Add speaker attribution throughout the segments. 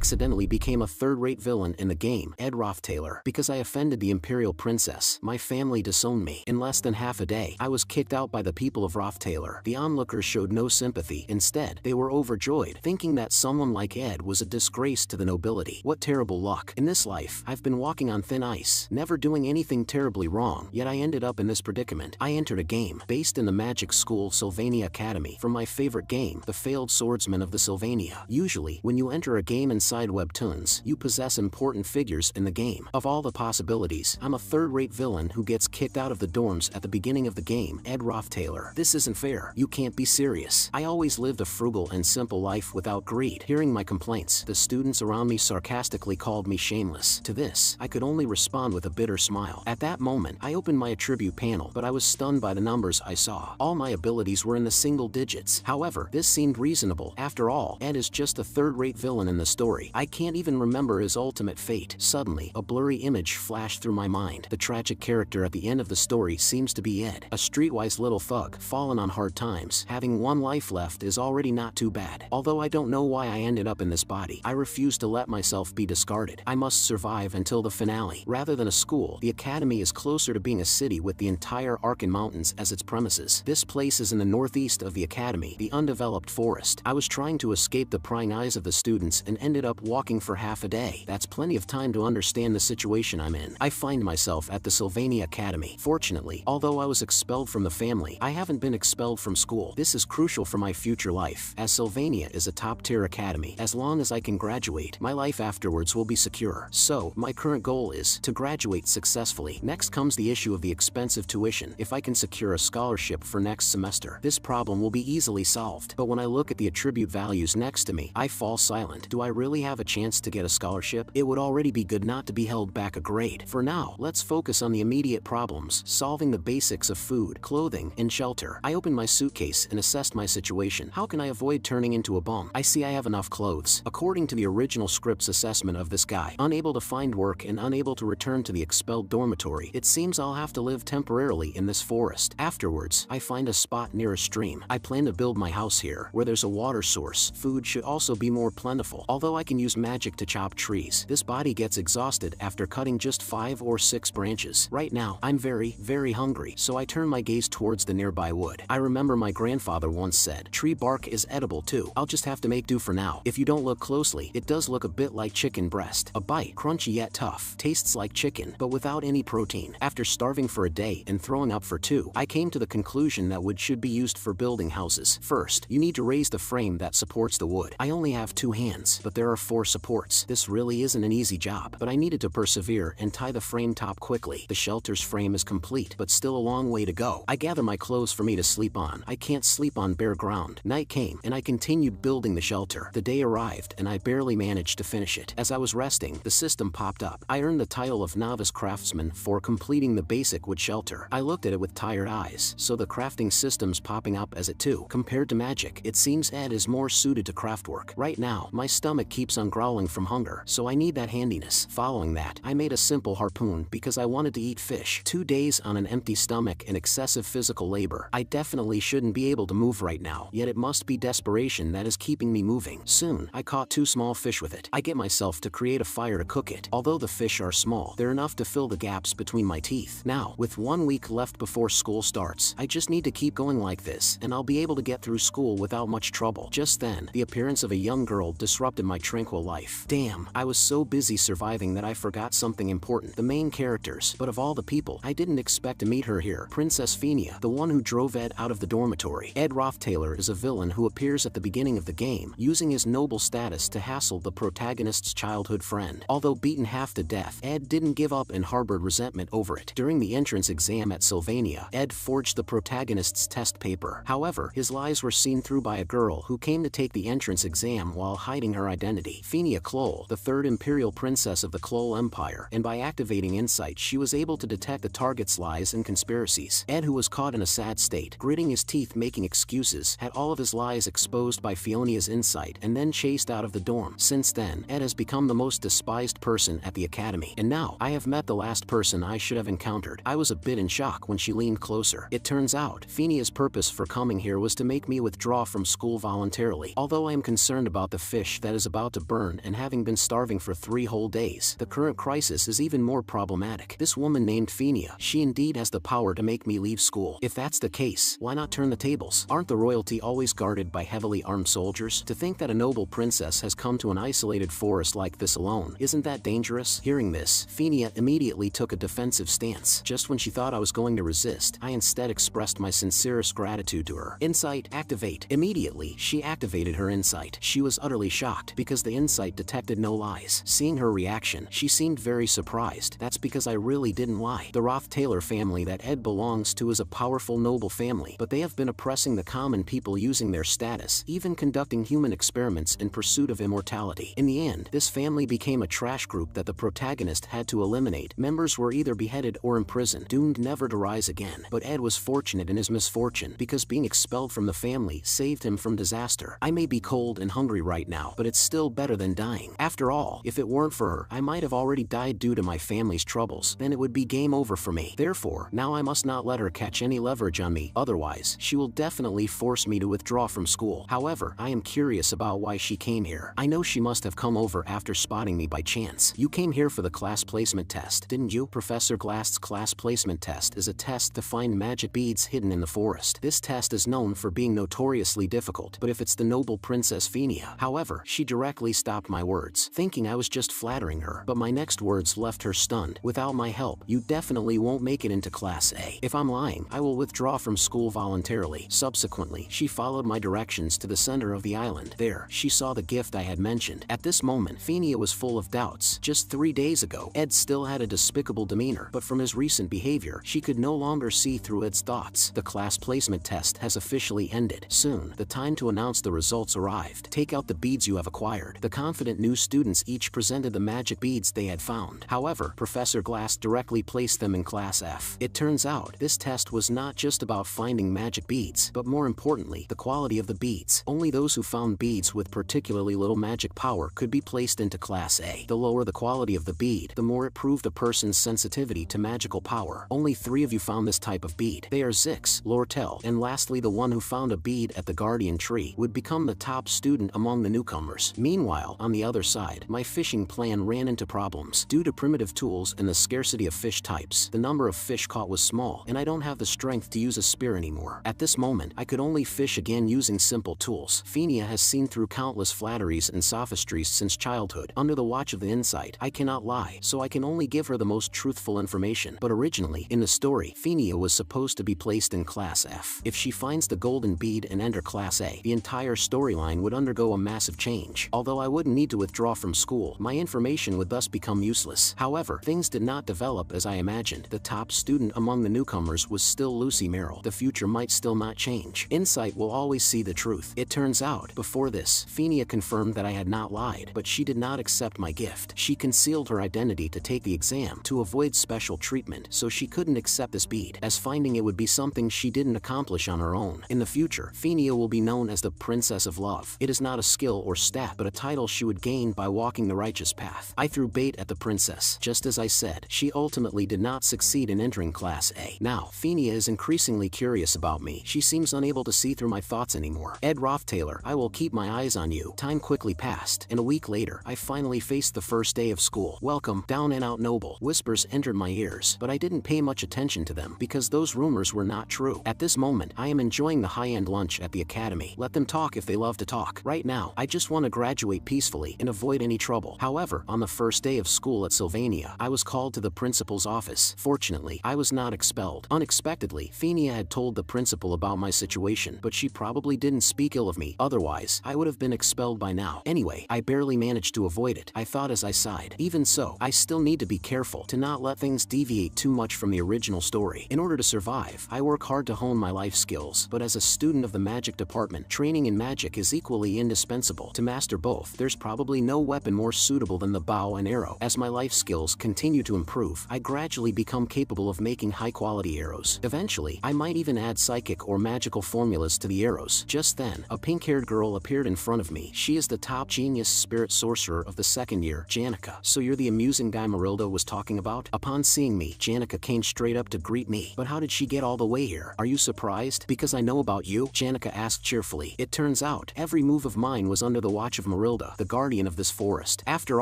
Speaker 1: accidentally became a third-rate villain in the game, Ed Rothtailor, because I offended the Imperial Princess. My family disowned me. In less than half a day, I was kicked out by the people of Rothtailor. The onlookers showed no sympathy. Instead, they were overjoyed, thinking that someone like Ed was a disgrace to the nobility. What terrible luck. In this life, I've been walking on thin ice, never doing anything terribly wrong, yet I ended up in this predicament. I entered a game, based in the magic school Sylvania Academy, from my favorite game, The Failed Swordsman of the Sylvania. Usually, when you enter a game inside webtoons, you possess important figures in the game. Of all the possibilities, I'm a third-rate villain who gets kicked out of the dorms at the beginning of the game, Ed Rothtailor. This isn't fair. You can't be serious. I always lived a frugal and simple life without greed. Hearing my complaints, the students around me sarcastically called me shameless. To this, I could only respond with a bitter smile. At that moment, I opened my attribute panel, but I was stunned by the numbers I saw. All my abilities were in the single digits. However, this seemed reasonable. After all, Ed is just a third-rate villain in the story. I can't even remember his ultimate fate. Suddenly, a blurry image flashed through my mind. The tragic character at the end of the story seems to be Ed, a streetwise little thug, fallen on hard times. Having one life left is already not too bad. Although I don't know why I ended up in this body, I refuse to let myself be discarded. I must survive until the finale. Rather than a school, the academy is closer to being a city with the entire Arkan Mountains as its premises. This place is in the northeast of the academy, the undeveloped forest. I was trying to escape the prying eyes of the students and ended up walking for half a day. That's plenty of time to understand the situation I'm in. I find myself at the Sylvania Academy. Fortunately, although I was expelled from the family, I haven't been expelled from school. This is crucial for my future life, as Sylvania is a top-tier academy. As long as I can graduate, my life afterwards will be secure. So, my current goal is to graduate successfully. Next comes the issue of the expensive tuition. If I can secure a scholarship for next semester, this problem will be easily solved. But when I look at the attribute values next to me, I fall silent. Do I really have a chance to get a scholarship? It would already be good not to be held back a grade. For now, let's focus on the immediate problems, solving the basics of food, clothing, and shelter. I opened my suitcase and assessed my situation. How can I avoid turning into a bum? I see I have enough clothes. According to the original script's assessment of this guy, unable to find work and unable to return to the expelled dormitory, it seems I'll have to live temporarily in this forest. Afterwards, I find a spot near a stream. I plan to build my house here, where there's a water source. Food should also be more plentiful. Although I can use magic to chop trees, this body gets exhausted after cutting just 5 or 6 branches. Right now, I'm very hungry, so I turn my gaze towards the nearby wood. I remember my grandfather once said, tree bark is edible too. I'll just have to make do for now. If you don't look closely, it does look a bit like chicken breast. A bite, crunchy yet tough, tastes like chicken, but without any protein. After starving for a day and throwing up for 2, I came to the conclusion that wood should be used for building houses. First, you need to raise the frame that supports the wood. I only have 2 hands, but there are 4 supports. This really isn't an easy job, but I needed to persevere and tie the frame top quickly. The shelter's frame is complete, but still a long way to go. I gather my clothes for me to sleep on. I can't sleep on bare ground. Night came, and I continued building the shelter. The day arrived, and I barely managed to finish it. As I was resting, the system popped up. I earned the title of Novice Craftsman for completing the basic wood shelter. I looked at it with tired eyes, so the crafting system's popping up as it too. Compared to magic, it seems Ed is more suited to craftwork. Right now, my stomach keeps on growling from hunger, so I need that handiness. Following that, I made a simple harpoon because I wanted to eat fish. 2 days on an empty stomach and excessive physical labor. I definitely shouldn't be able to move right now, yet it must be desperation that is keeping me moving. Soon, I caught 2 small fish with it. I get myself to create a fire to cook it. Although the fish are small, they're enough to fill the gaps between my teeth. Now, with 1 week left before school starts, I just need to keep going like this, and I'll be able to get through school without much trouble. Just then, the appearance of a young girl disrupted my tranquil life. Damn, I was so busy surviving that I forgot something important. The main characters, but of all the people, I didn't expect to meet her here. Princess Phinia, the one who drove Ed out of the dormitory. Ed Rothtailor is a villain who appears at the beginning of the game, using his noble status to hassle the protagonist's childhood friend. Although beaten half to death, Ed didn't give up and harbored resentment over it. During the entrance exam at Sylvania, Ed forged the protagonist's test paper. However, his lies were seen through by a girl who came to take the entrance exam while hiding her identity. Phinia Kloll, the 3rd Imperial Princess of the Kloll Empire, and by activating insight she was able to detect the target's lies and conspiracies. Ed, who was caught in a sad state, gritting his teeth making excuses, had all of his lies exposed by Fionia's insight and then chased out of the dorm. Since then, Ed has become the most despised person at the academy. And now, I have met the last person I should have encountered. I was a bit in shock when she leaned closer. It turns out, Phinia's purpose for coming here was to make me withdraw from school voluntarily. Although I am concerned about the fish that is about about to burn and having been starving for 3 whole days. The current crisis is even more problematic. This woman named Fenia, she indeed has the power to make me leave school. If that's the case, why not turn the tables? Aren't the royalty always guarded by heavily armed soldiers? To think that a noble princess has come to an isolated forest like this alone, isn't that dangerous? Hearing this, Fenia immediately took a defensive stance. Just when she thought I was going to resist, I instead expressed my sincerest gratitude to her. Insight, activate. Immediately, she activated her insight. She was utterly shocked, because the insight detected no lies. Seeing her reaction, she seemed very surprised. That's because I really didn't lie. The Roth-Taylor family that Ed belongs to is a powerful noble family, but they have been oppressing the common people using their status, even conducting human experiments in pursuit of immortality. In the end, this family became a trash group that the protagonist had to eliminate. Members were either beheaded or imprisoned, doomed never to rise again. But Ed was fortunate in his misfortune, because being expelled from the family saved him from disaster. I may be cold and hungry right now, but it's still better than dying. After all, if it weren't for her, I might have already died due to my family's troubles. Then it would be game over for me. Therefore, now I must not let her catch any leverage on me, otherwise, she will definitely force me to withdraw from school. However, I am curious about why she came here. I know she must have come over after spotting me by chance. You came here for the class placement test, didn't you? Professor Glass's class placement test is a test to find magic beads hidden in the forest. This test is known for being notoriously difficult, but if it's the noble Princess Fenia. However, she directly stopped my words, thinking I was just flattering her, but my next words left her stunned. Without my help, you definitely won't make it into Class A. If I'm lying, I will withdraw from school voluntarily. Subsequently, she followed my directions to the center of the island. There, she saw the gift I had mentioned. At this moment, Fenia was full of doubts. Just 3 days ago, Ed still had a despicable demeanor, but from his recent behavior, she could no longer see through Ed's thoughts. The class placement test has officially ended. Soon, the time to announce the results arrived. Take out the beads you have acquired. The confident new students each presented the magic beads they had found. However, Professor Glass directly placed them in Class F. It turns out, this test was not just about finding magic beads, but more importantly, the quality of the beads. Only those who found beads with particularly little magic power could be placed into Class A. The lower the quality of the bead, the more it proved a person's sensitivity to magical power. Only 3 of you found this type of bead. They are Zix, Lortel, and lastly the one who found a bead at the Guardian Tree would become the top student among the newcomers. Meanwhile, on the other side, my fishing plan ran into problems. Due to primitive tools and the scarcity of fish types, the number of fish caught was small, and I don't have the strength to use a spear anymore. At this moment, I could only fish again using simple tools. Fenia has seen through countless flatteries and sophistries since childhood. Under the watch of the insight, I cannot lie, so I can only give her the most truthful information. But originally, in the story, Fenia was supposed to be placed in Class F. If she finds the golden bead and enter Class A, the entire storyline would undergo a massive change. Although I wouldn't need to withdraw from school, my information would thus become useless. However, things did not develop as I imagined. The top student among the newcomers was still Lucy Merrill. The future might still not change. Insight will always see the truth. It turns out, before this, Fenia confirmed that I had not lied, but she did not accept my gift. She concealed her identity to take the exam, to avoid special treatment, so she couldn't accept this bead, as finding it would be something she didn't accomplish on her own. In the future, Fenia will be known as the Princess of Love. It is not a skill or stat, but a title she would gain by walking the righteous path. I threw bait at the princess. Just as I said, she ultimately did not succeed in entering Class A. Now, Fenia is increasingly curious about me. She seems unable to see through my thoughts anymore. Ed Roth-Taylor, I will keep my eyes on you. Time quickly passed, and a week later, I finally faced the first day of school. Welcome, down and out noble. Whispers entered my ears, but I didn't pay much attention to them, because those rumors were not true. At this moment, I am enjoying the high-end lunch at the academy. Let them talk if they love to talk. Right now, I just want to graduate peacefully and avoid any trouble. However, on the first day of school at Sylvania, I was called to the principal's office. Fortunately, I was not expelled. Unexpectedly, Fenia had told the principal about my situation, but she probably didn't speak ill of me. Otherwise, I would have been expelled by now. Anyway, I barely managed to avoid it, I thought as I sighed. Even so, I still need to be careful to not let things deviate too much from the original story. In order to survive, I work hard to hone my life skills, but as a student of the magic department, training in magic is equally indispensable. To master both, there's probably no weapon more suitable than the bow and arrow. As my life skills continue to improve, I gradually become capable of making high-quality arrows. Eventually, I might even add psychic or magical formulas to the arrows. Just then, a pink-haired girl appeared in front of me. She is the top genius spirit sorcerer of the second year, Janica. So you're the amusing guy Marilda was talking about? Upon seeing me, Janica came straight up to greet me. But how did she get all the way here? Are you surprised? Because I know about you? Janica asked cheerfully. It turns out, every move of mine was under the watch of Marilda. Marilda, the guardian of this forest. After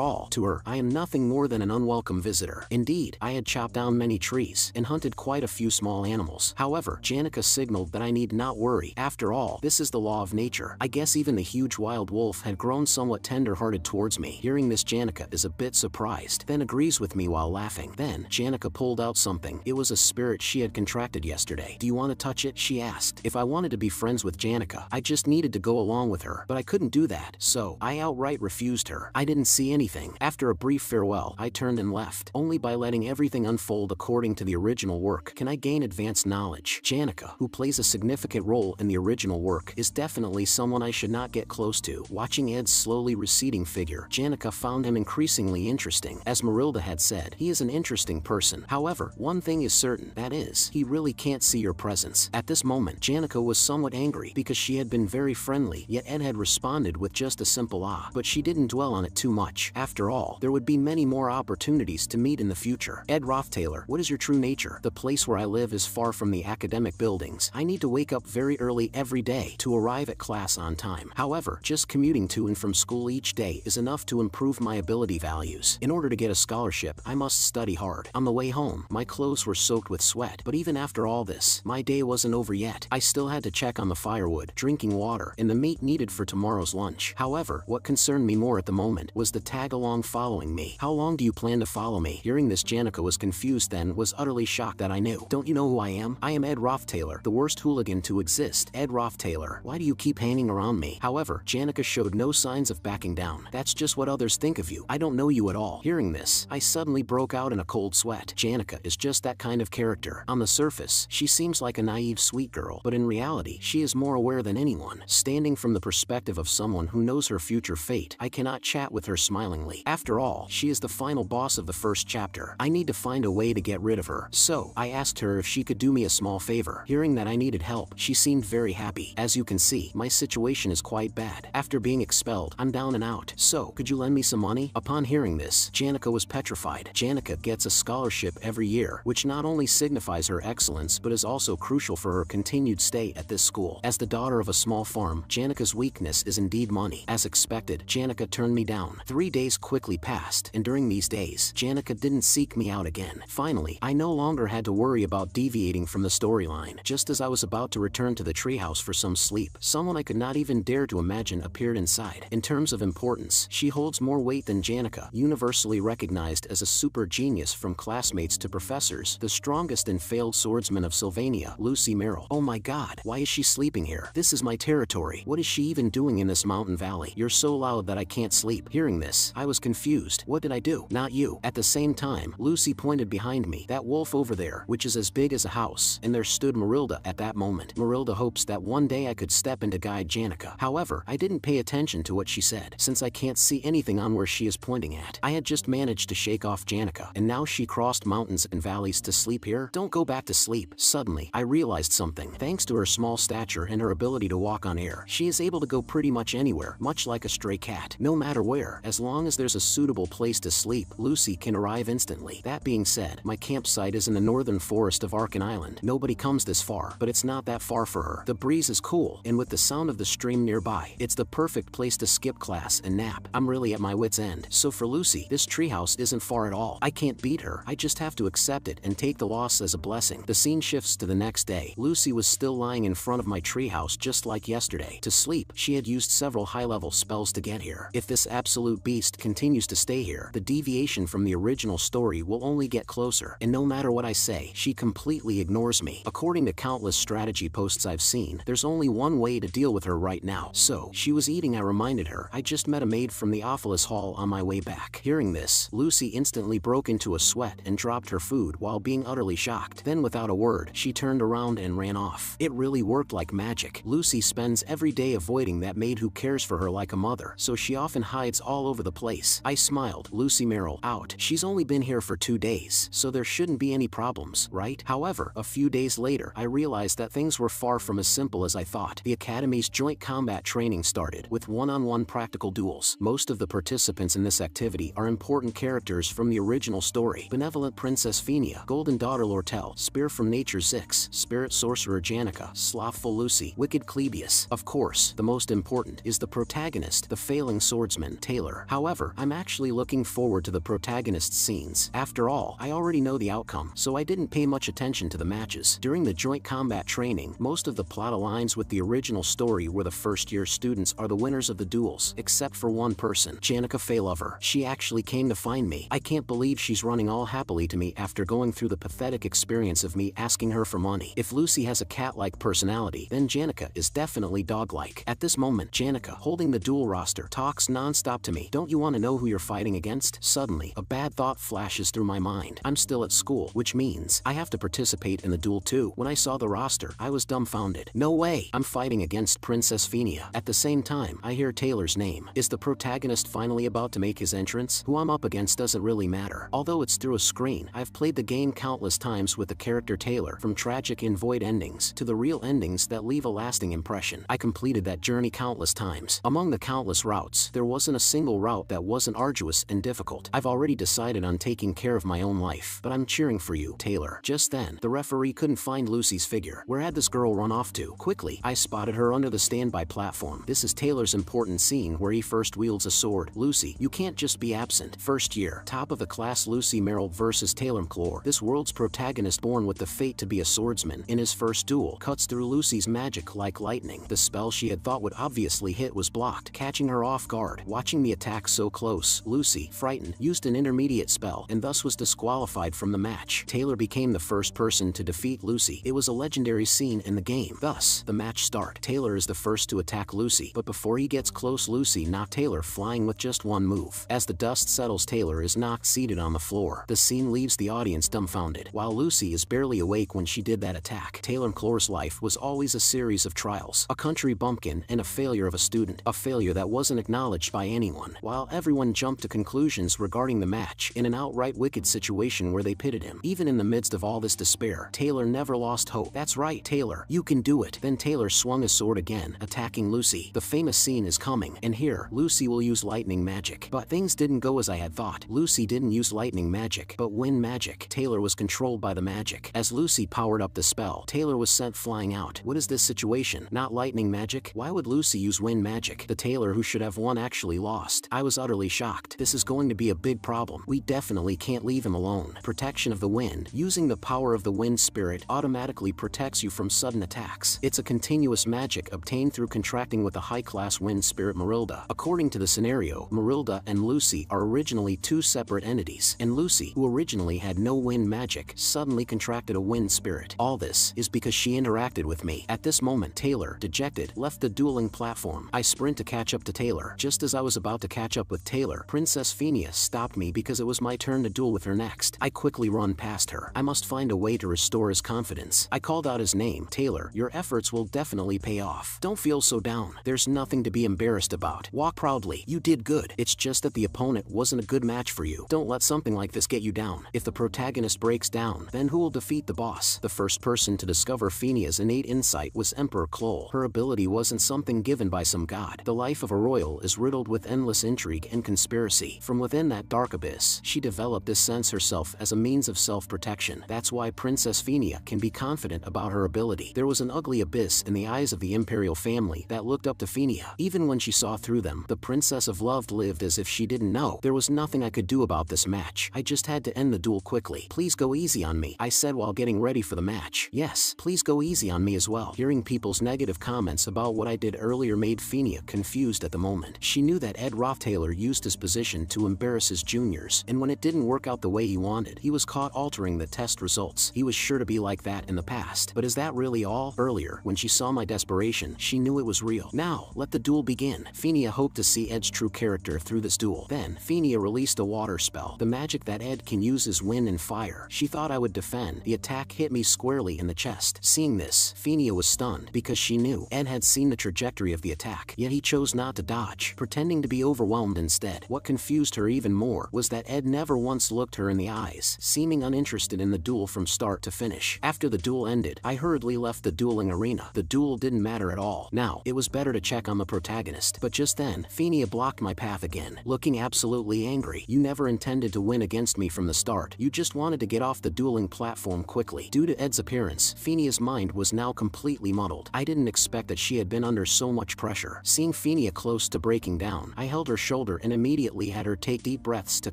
Speaker 1: all, to her, I am nothing more than an unwelcome visitor. Indeed, I had chopped down many trees and hunted quite a few small animals. However, Janica signaled that I need not worry. After all, this is the law of nature. I guess even the huge wild wolf had grown somewhat tender-hearted towards me. Hearing this, Janica is a bit surprised, then agrees with me while laughing. Then, Janica pulled out something. It was a spirit she had contracted yesterday. Do you want to touch it? She asked. If I wanted to be friends with Janica, I just needed to go along with her, but I couldn't do that, so I outright refused her. I didn't see anything. After a brief farewell, I turned and left. Only by letting everything unfold according to the original work can I gain advanced knowledge. Janica, who plays a significant role in the original work, is definitely someone I should not get close to. Watching Ed's slowly receding figure, Janica found him increasingly interesting. As Marilda had said, he is an interesting person. However, one thing is certain, that is, he really can't see your presence. At this moment, Janica was somewhat angry because she had been very friendly, yet Ed had responded with just a simple ah, but she didn't dwell on it too much. After all, there would be many more opportunities to meet in the future. Ed Rothtailor, what is your true nature? The place where I live is far from the academic buildings. I need to wake up very early every day to arrive at class on time. However, just commuting to and from school each day is enough to improve my ability values. In order to get a scholarship, I must study hard. On the way home, my clothes were soaked with sweat, but even after all this, my day wasn't over yet. I still had to check on the firewood, drinking water, and the meat needed for tomorrow's lunch. However, what concerned me more at the moment was the tag-along following me. How long do you plan to follow me? Hearing this, Janica was confused, then was utterly shocked that I knew. Don't you know who I am? I am Ed Rothtailor, the worst hooligan to exist. Ed Rothtailor, why do you keep hanging around me? However, Janica showed no signs of backing down. That's just what others think of you. I don't know you at all. Hearing this, I suddenly broke out in a cold sweat. Janica is just that kind of character. On the surface, she seems like a naive, sweet girl, but in reality, she is more aware than anyone. Standing from the perspective of someone who knows her future fate, I cannot chat with her smilingly. After all, she is the final boss of the first chapter. I need to find a way to get rid of her. So, I asked her if she could do me a small favor. Hearing that I needed help, she seemed very happy. As you can see, my situation is quite bad. After being expelled, I'm down and out. So, could you lend me some money? Upon hearing this, Janica was petrified. Janica gets a scholarship every year, which not only signifies her excellence but is also crucial for her continued stay at this school. As the daughter of a small farm, Janica's weakness is indeed money. As expected, Janica turned me down. 3 days quickly passed, and during these days, Janica didn't seek me out again. Finally, I no longer had to worry about deviating from the storyline. Just as I was about to return to the treehouse for some sleep, someone I could not even dare to imagine appeared inside. In terms of importance, she holds more weight than Janica, universally recognized as a super genius from classmates to professors, the strongest and failed swordsman of Sylvania, Lucy Merrill. Oh my god, why is she sleeping here? This is my territory. What is she even doing in this mountain valley? You're so loud that I can't sleep. Hearing this, I was confused. What did I do? Not you. At the same time, Lucy pointed behind me. That wolf over there, which is as big as a house, and there stood Marilda at that moment. Marilda hopes that one day I could step in to guide Janica. However, I didn't pay attention to what she said, since I can't see anything on where she is pointing at. I had just managed to shake off Janica, and now she crossed mountains and valleys to sleep here? Don't go back to sleep. Suddenly, I realized something. Thanks to her small stature and her ability to walk on air, she is able to go pretty much anywhere, much like a stray cat. No matter where, as long as there's a suitable place to sleep, Lucy can arrive instantly. That being said, my campsite is in the northern forest of Arkin Island. Nobody comes this far, but it's not that far for her. The breeze is cool, and with the sound of the stream nearby, it's the perfect place to skip class and nap. I'm really at my wit's end. So for Lucy, this treehouse isn't far at all. I can't beat her. I just have to accept it and take the loss as a blessing. The scene shifts to the next day. Lucy was still lying in front of my treehouse just like yesterday. To sleep, she had used several high-level spells to get here. If this absolute beast continues to stay here, the deviation from the original story will only get closer, and no matter what I say, she completely ignores me. According to countless strategy posts I've seen, there's only one way to deal with her right now. So, she was eating. I reminded her I just met a maid from the Ophelis Hall on my way back. Hearing this, Lucy instantly broke into a sweat and dropped her food while being utterly shocked. Then without a word, she turned around and ran off. It really worked like magic. Lucy spends every day avoiding that maid who cares for her like a mother, so she often hides all over the place. I smiled. Lucy Merrill, out. She's only been here for 2 days, so there shouldn't be any problems, right? However, a few days later, I realized that things were far from as simple as I thought. The Academy's joint combat training started, with one-on-one practical duels. Most of the participants in this activity are important characters from the original story. Benevolent Princess Phenia, Golden Daughter Lortel, Spear from Nature Zix, Spirit Sorcerer Janica, Slothful Lucy, Wicked Clebius. Of course, the most important is the protagonist protagonist, the failing swordsman, Taylor. However, I'm actually looking forward to the protagonist's scenes. After all, I already know the outcome, so I didn't pay much attention to the matches. During the joint combat training, most of the plot aligns with the original story where the first-year students are the winners of the duels, except for one person, Janica Faylover. She actually came to find me. I can't believe she's running all happily to me after going through the pathetic experience of me asking her for money. If Lucy has a cat-like personality, then Janica is definitely dog-like. At this moment, Janica, holding the duel roster, talks non-stop to me. Don't you want to know who you're fighting against? Suddenly, a bad thought flashes through my mind. I'm still at school, which means I have to participate in the duel too. When I saw the roster, I was dumbfounded. No way! I'm fighting against Princess Phinia. At the same time, I hear Taylor's name. Is the protagonist finally about to make his entrance? Who I'm up against doesn't really matter. Although it's through a screen, I've played the game countless times with the character Taylor, from tragic and void endings to the real endings that leave a lasting impression. I completed that journey countless times. Among the countless routes, there wasn't a single route that wasn't arduous and difficult. I've already decided on taking care of my own life, but I'm cheering for you, Taylor. Just then, the referee couldn't find Lucy's figure. Where had this girl run off to? Quickly, I spotted her under the standby platform. This is Taylor's important scene where he first wields a sword. Lucy, you can't just be absent. First year, top of the class Lucy Merrill versus Taylor McClure. This world's protagonist, born with the fate to be a swordsman, in his first duel, cuts through Lucy's magic like lightning. The spell she had thought would obviously hit was blocked, catching her off guard. Watching the attack so close, Lucy, frightened, used an intermediate spell and thus was disqualified from the match. Taylor became the first person to defeat Lucy. It was a legendary scene in the game. Thus, the match start. Taylor is the first to attack Lucy, but before he gets close, Lucy knocked Taylor flying with just one move. As the dust settles, Taylor is knocked seated on the floor. The scene leaves the audience dumbfounded. While Lucy is barely awake when she did that attack, Taylor McClure's life was always a series of trials. A country bumpkin and a failure of a student. A failure that wasn't acknowledged by anyone. While everyone jumped to conclusions regarding the match, in an outright wicked situation where they pitted him. Even in the midst of all this despair, Taylor never lost hope. That's right, Taylor, you can do it. Then Taylor swung his sword again, attacking Lucy. The famous scene is coming, and here, Lucy will use lightning magic. But things didn't go as I had thought. Lucy didn't use lightning magic, but wind magic. Taylor was controlled by the magic. As Lucy powered up the spell, Taylor was sent flying out. What is this situation? Not lightning magic? Why would Lucy use wind magic? The Taylor who should have won actually lost. I was utterly shocked. This is going to be a big problem. We definitely can't leave him alone. Protection of the wind. Using the power of the wind spirit automatically protects you from sudden attacks. It's a continuous magic obtained through contracting with the high-class wind spirit Marilda. According to the scenario, Marilda and Lucy are originally two separate entities, and Lucy, who originally had no wind magic, suddenly contracted a wind spirit. All this is because she interacted with me. At this moment, Taylor, dejected, left the dueling platform. I sprint to catch up to Taylor. Just as I was about to catch up with Taylor, Princess Phinia stopped me because it was my turn to duel with her next. I quickly run past her. I must find a way to restore his confidence. I called out his name. Taylor, your efforts will definitely pay off. Don't feel so down. There's nothing to be embarrassed about. Walk proudly. You did good. It's just that the opponent wasn't a good match for you. Don't let something like this get you down. If the protagonist breaks down, then who will defeat the boss? The first person to discover Phinia's innate insight was Emperor Klol. Her ability wasn't something given by some god. The life of a royal is riddled with endless intrigue and conspiracy. From within that dark abyss, she developed this sense herself as a means of self-protection. That's why Princess Phinia can be confident about her ability. There was an ugly abyss in the eyes of the imperial family that looked up to Phinia. Even when she saw through them, the Princess of Love lived as if she didn't know. There was nothing I could do about this match. I just had to end the duel quickly. Please go easy on me, I said while getting ready for the match. Yes, please go easy on me as well. Hearing people's negative comments about what I did earlier made Phinia confused at the moment. She knew that Ed Rothtaylor used his position to embarrass his juniors, and when it didn't work out the way he wanted, he was caught altering the test results. He was sure to be like that in the past. But is that really all? Earlier, when she saw my desperation, she knew it was real. Now, let the duel begin. Phinia hoped to see Ed's true character through this duel. Then, Phinia released a water spell. The magic that Ed can use is wind and fire. She thought I would defend. The attack hit me squarely in the chest. Seeing this, Phinia was stunned, because she knew Ed had seen the trajectory of the attack, yet he chose not to dodge, pretending to be overwhelmed instead. What confused her even more was that Ed never once looked her in the eyes, seeming uninterested in the duel from start to finish. After the duel ended, I hurriedly left the dueling arena. The duel didn't matter at all. Now, it was better to check on the protagonist. But just then, Phinia blocked my path again, looking absolutely angry. You never intended to win against me from the start. You just wanted to get off the dueling platform quickly. Due to Ed's appearance, Phinia's mind was now completely muddled. I didn't expect that she had been under so much pressure. Seeing Phinia Phinia close to breaking down. I held her shoulder and immediately had her take deep breaths to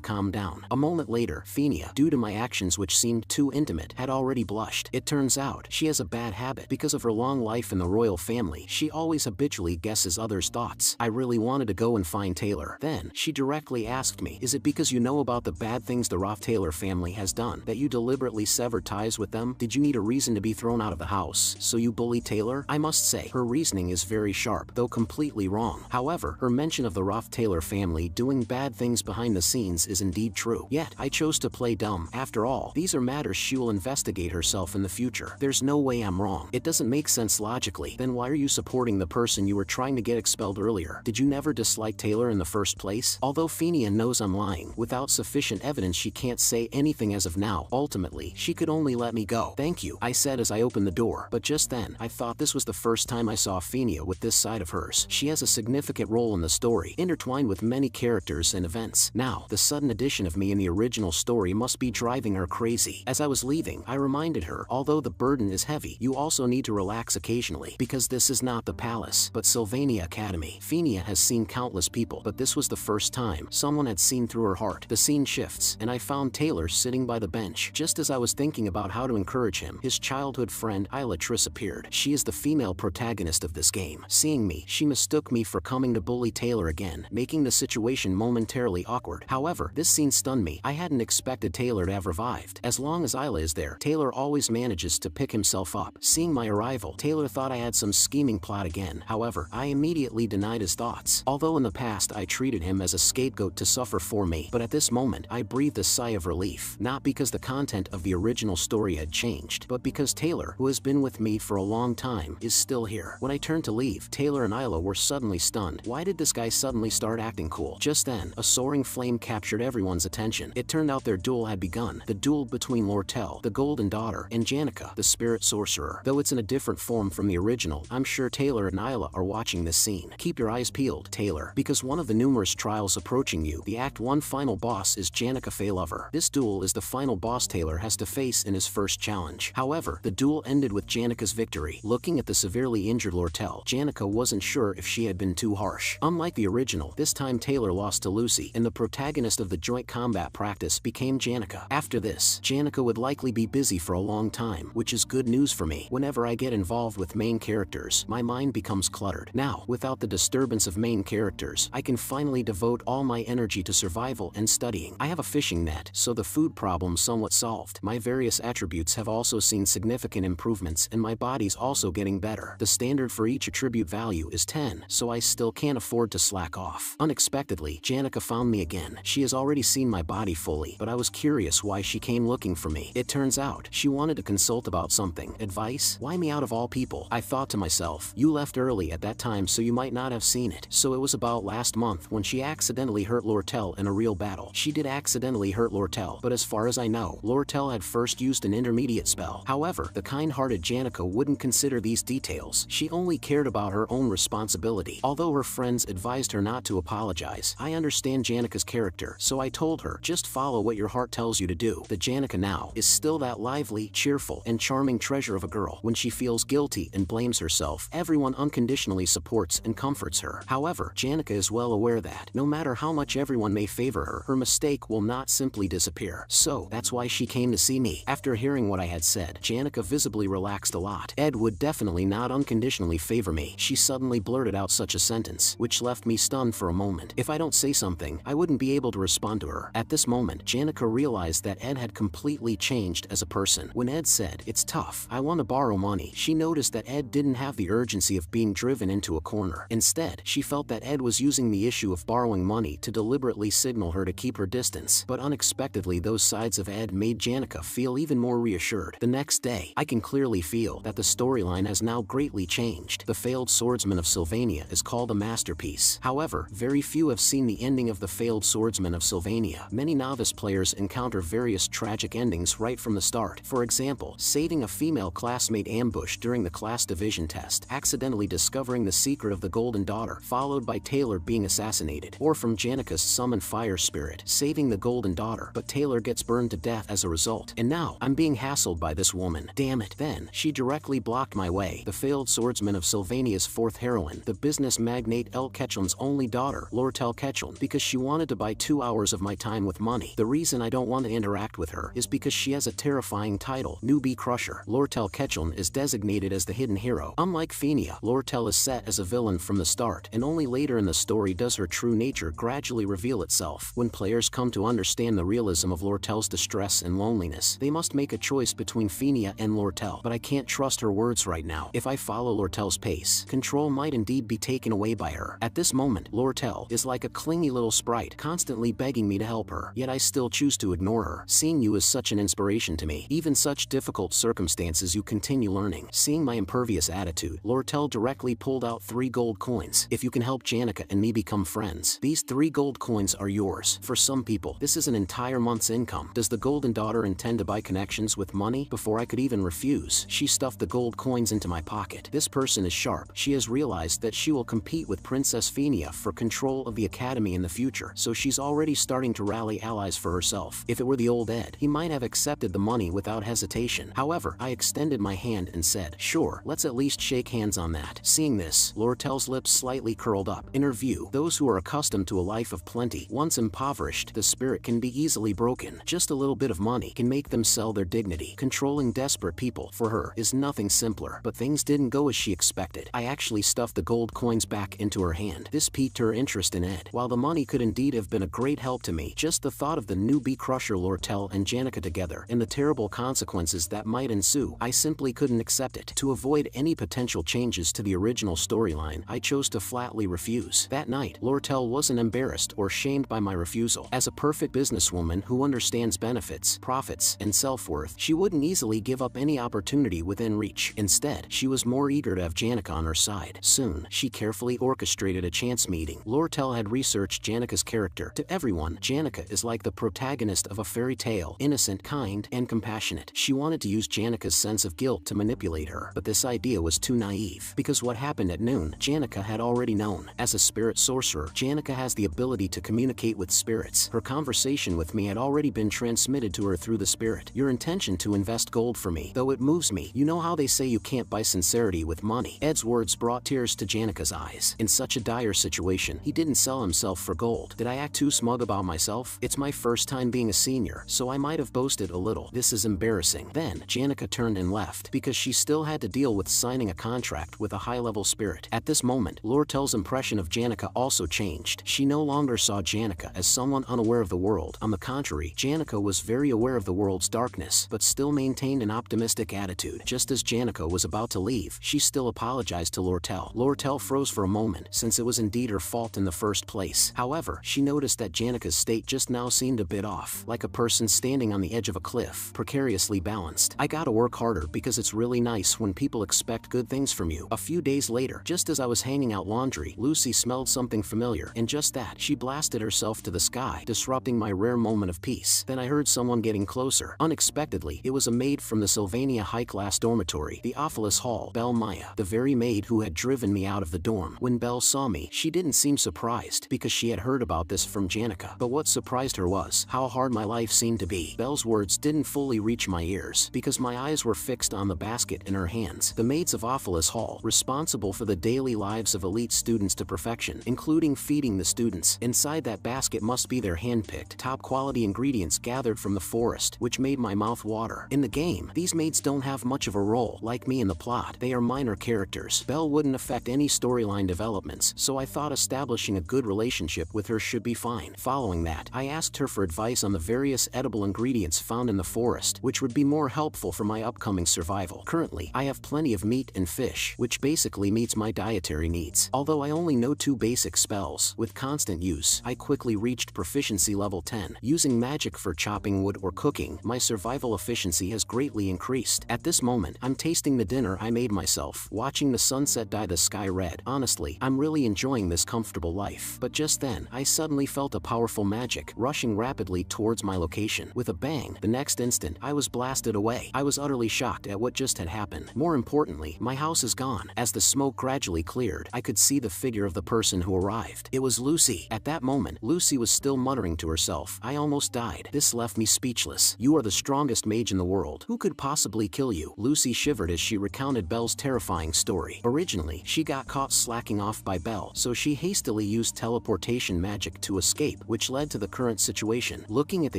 Speaker 1: calm down. A moment later, Phinia, due to my actions which seemed too intimate, had already blushed. It turns out, she has a bad habit. Because of her long life in the royal family, she always habitually guesses others' thoughts. I really wanted to go and find Taylor. Then, she directly asked me, is it because you know about the bad things the Roth-Taylor family has done that you deliberately severed ties with them? Did you need a reason to be thrown out of the house, so you bully Taylor? I must say, her reasoning is very sharp, though completely wrong. However, her mention of the Roth-Taylor family doing bad things behind the scenes is indeed true. Yet, I chose to play dumb. After all, these are matters she will investigate herself in the future. There's no way I'm wrong. It doesn't make sense logically. Then why are you supporting the person you were trying to get expelled earlier? Did you never dislike Taylor in the first place? Although Phinia knows I'm lying, without sufficient evidence she can't say anything as of now. Ultimately, she could only let me go. Thank you, I said as I opened the door. But just then, I thought this was the first time I saw Phinia with this side of hers. She has a significant role in the story, intertwined with many characters and events. Now, the sudden addition of me in the original story must be driving her crazy. As I was leaving, I reminded her, although the burden is heavy, you also need to relax occasionally, because this is not the palace, but Sylvania Academy. Phinia has seen countless people, but this was the first time someone had seen through her heart. The scene shifts, and I found Taylor sitting by the bench. Just as I was thinking about how to encourage him, his childhood friend Ilatrice appeared. She is the female protagonist of this game. Seeing me, she mistook me for coming to bully Taylor again, making the situation momentarily awkward. However, this scene stunned me. I hadn't expected Taylor to have revived. As long as Isla is there, Taylor always manages to pick himself up. Seeing my arrival, Taylor thought I had some scheming plot again. However, I immediately denied his thoughts. Although in the past I treated him as a scapegoat to suffer for me, but at this moment, I breathed a sigh of relief. Not because the content of the original story had changed, but because Taylor, who has been with me for a long time, is still here. When I turned to leave, Taylor and Isla were suddenly stunned. Why did this guy suddenly start acting cool? Just then, a soaring flame captured everyone's attention. It turned out their duel had begun. The duel between Lortel, the Golden Daughter, and Janica, the Spirit Sorcerer. Though it's in a different form from the original, I'm sure Taylor and Isla are watching this scene. Keep your eyes peeled, Taylor, because one of the numerous trials approaching you, the Act 1 final boss is Janica Faylover. This duel is the final boss Taylor has to face in his first challenge. However, the duel ended with Janica's victory. Looking at the severely injured Lortel, Janica wasn't sure if she had been too harsh. Unlike the original, this time Taylor lost to Lucy, and the protagonist of the joint combat practice became Janica. After this, Janica would likely be busy for a long time, which is good news for me. Whenever I get involved with main characters, my mind becomes cluttered. Now, without the disturbance of main characters, I can finally devote all my energy to survival and studying. I have a fishing net, so the food problem's somewhat solved. My various attributes have also seen significant improvements, and my body's also getting better. The standard for each attribute value is 10, so I still can't afford to slack off. Unexpectedly, Janica found me again. She has already seen my body fully, but I was curious why she came looking for me. It turns out, she wanted to consult about something. Advice? Why me out of all people? I thought to myself, you left early at that time so you might not have seen it. So it was about last month when she accidentally hurt Lortel in a real battle. She did accidentally hurt Lortel, but as far as I know, Lortel had first used an intermediate spell. However, the kind-hearted Janica wouldn't consider these details. She only cared about her own responsibility. Although her friends advised her not to apologize, I understand Janica's character, so I told her, just follow what your heart tells you to do. The Janica now is still that lively, cheerful, and charming treasure of a girl. When she feels guilty and blames herself, everyone unconditionally supports and comforts her. However, Janica is well aware that, no matter how much everyone may favor her, her mistake will not simply disappear. So, that's why she came to see me. After hearing what I had said, Janica visibly relaxed a lot. Ed would definitely not unconditionally favor me. She suddenly blurted out such a sentence, which left me stunned for a moment. If I don't say something, I wouldn't be able to respond to her. At this moment, Janica realized that Ed had completely changed as a person. When Ed said, "It's tough, I want to borrow money," she noticed that Ed didn't have the urgency of being driven into a corner. Instead, she felt that Ed was using the issue of borrowing money to deliberately signal her to keep her distance. But unexpectedly, those sides of Ed made Janica feel even more reassured. The next day, I can clearly feel that the storyline has now greatly changed. The Failed Swordsman of Sylvania is called a masterpiece. However, very few have seen the ending of The Failed Swordsman of Sylvania. Many novice players encounter various tragic endings right from the start. For example, saving a female classmate ambushed during the class division test, accidentally discovering the secret of the Golden Daughter, followed by Taylor being assassinated, or from Janica's summon fire spirit, saving the Golden Daughter, but Taylor gets burned to death as a result. And now, I'm being hassled by this woman. Damn it. Then, she directly blocked my way. The Failed Swordsman of Sylvania's fourth heroine, the business business magnate L. Ketchum's only daughter, Lortel Ketchum, because she wanted to buy 2 hours of my time with money. The reason I don't want to interact with her is because she has a terrifying title, Newbie Crusher. Lortel Ketchum is designated as the hidden hero. Unlike Fenia, Lortel is set as a villain from the start, and only later in the story does her true nature gradually reveal itself. When players come to understand the realism of Lortel's distress and loneliness, they must make a choice between Fenia and Lortel. But I can't trust her words right now. If I follow Lortel's pace, control might indeed be taken away by her. At this moment, Lortel is like a clingy little sprite, constantly begging me to help her, yet I still choose to ignore her. Seeing you is such an inspiration to me. Even such difficult circumstances you continue learning. Seeing my impervious attitude, Lortel directly pulled out 3 gold coins. If you can help Janica and me become friends, these 3 gold coins are yours. For some people, this is an entire month's income. Does the golden daughter intend to buy connections with money? Before I could even refuse, she stuffed the gold coins into my pocket. This person is sharp. She has realized that she will compete with Princess Fenia for control of the academy in the future, so she's already starting to rally allies for herself. If it were the old Ed, he might have accepted the money without hesitation. However, I extended my hand and said, "Sure, let's at least shake hands on that." Seeing this, Lortel's lips slightly curled up. In her view, those who are accustomed to a life of plenty, once impoverished, the spirit can be easily broken. Just a little bit of money can make them sell their dignity. Controlling desperate people, for her, is nothing simpler. But things didn't go as she expected. I actually stuffed the gold coins back into her hand. This piqued her interest in Ed. While the money could indeed have been a great help to me, just the thought of the newbie crusher Lortel and Janica together, and the terrible consequences that might ensue, I simply couldn't accept it. To avoid any potential changes to the original storyline, I chose to flatly refuse. That night, Lortel wasn't embarrassed or shamed by my refusal. As a perfect businesswoman who understands benefits, profits, and self-worth, she wouldn't easily give up any opportunity within reach. Instead, she was more eager to have Janica on her side. Soon, she carefully orchestrated a chance meeting. Lortel had researched Janica's character. To everyone, Janica is like the protagonist of a fairy tale, innocent, kind, and compassionate. She wanted to use Janica's sense of guilt to manipulate her, but this idea was too naive, because what happened at noon, Janica had already known. As a spirit sorcerer, Janica has the ability to communicate with spirits. Her conversation with me had already been transmitted to her through the spirit. Your intention to invest gold for me, though it moves me. You know how they say you can't buy sincerity with money. Ed's words brought tears to Janica's eyes. In such a dire situation, he didn't sell himself for gold. Did I act too smug about myself? It's my first time being a senior, so I might have boasted a little. This is embarrassing. Then, Janica turned and left, because she still had to deal with signing a contract with a high-level spirit. At this moment, Lortel's impression of Janica also changed. She no longer saw Janica as someone unaware of the world. On the contrary, Janica was very aware of the world's darkness, but still maintained an optimistic attitude. Just as Janica was about to leave, she still apologized to Lortel. Lortel froze for a moment, since it was indeed her fault in the first place. However, she noticed that Janica's state just now seemed a bit off, like a person standing on the edge of a cliff, precariously balanced. I gotta work harder because it's really nice when people expect good things from you. A few days later, just as I was hanging out laundry, Lucy smelled something familiar, and just that, she blasted herself to the sky, disrupting my rare moment of peace. Then I heard someone getting closer. Unexpectedly, it was a maid from the Sylvania high-class dormitory, the Ophelis Hall, Belle Maya, the very maid who had driven me out of the dorm. When Belle saw me, she didn't seem surprised, because she had heard about this from Janica. But what surprised her was how hard my life seemed to be. Belle's words didn't fully reach my ears, because my eyes were fixed on the basket in her hands. The maids of Ophelis Hall, responsible for the daily lives of elite students to perfection, including feeding the students. Inside that basket must be their hand-picked, top-quality ingredients gathered from the forest, which made my mouth water. In the game, these maids don't have much of a role. Like me in the plot, they are minor characters. Belle wouldn't affect any storyline developments, so I thought establishing a good relationship with her should be fine. Following that, I asked her for advice on the various edible ingredients found in the forest, which would be more helpful for my upcoming survival. Currently, I have plenty of meat and fish, which basically meets my dietary needs. Although I only know 2 basic spells, with constant use, I quickly reached proficiency level 10. Using magic for chopping wood or cooking, my survival efficiency has greatly increased. At this moment, I'm tasting the dinner I made myself, watching the sunset dye the sky red. Honestly, I'm really enjoying this comfortable life. But just then, I suddenly felt a powerful magic rushing rapidly towards my location. With a bang, the next instant, I was blasted away. I was utterly shocked at what just had happened. More importantly, my house is gone. As the smoke gradually cleared, I could see the figure of the person who arrived. It was Lucy. At that moment, Lucy was still muttering to herself, "I almost died." This left me speechless. "You are the strongest mage in the world. Who could possibly kill you?" Lucy shivered as she recounted Belle's terrifying story. Originally, she got caught slacking off by Belle, so she hastily used teleportation magic to escape, which led to the current situation. Looking at the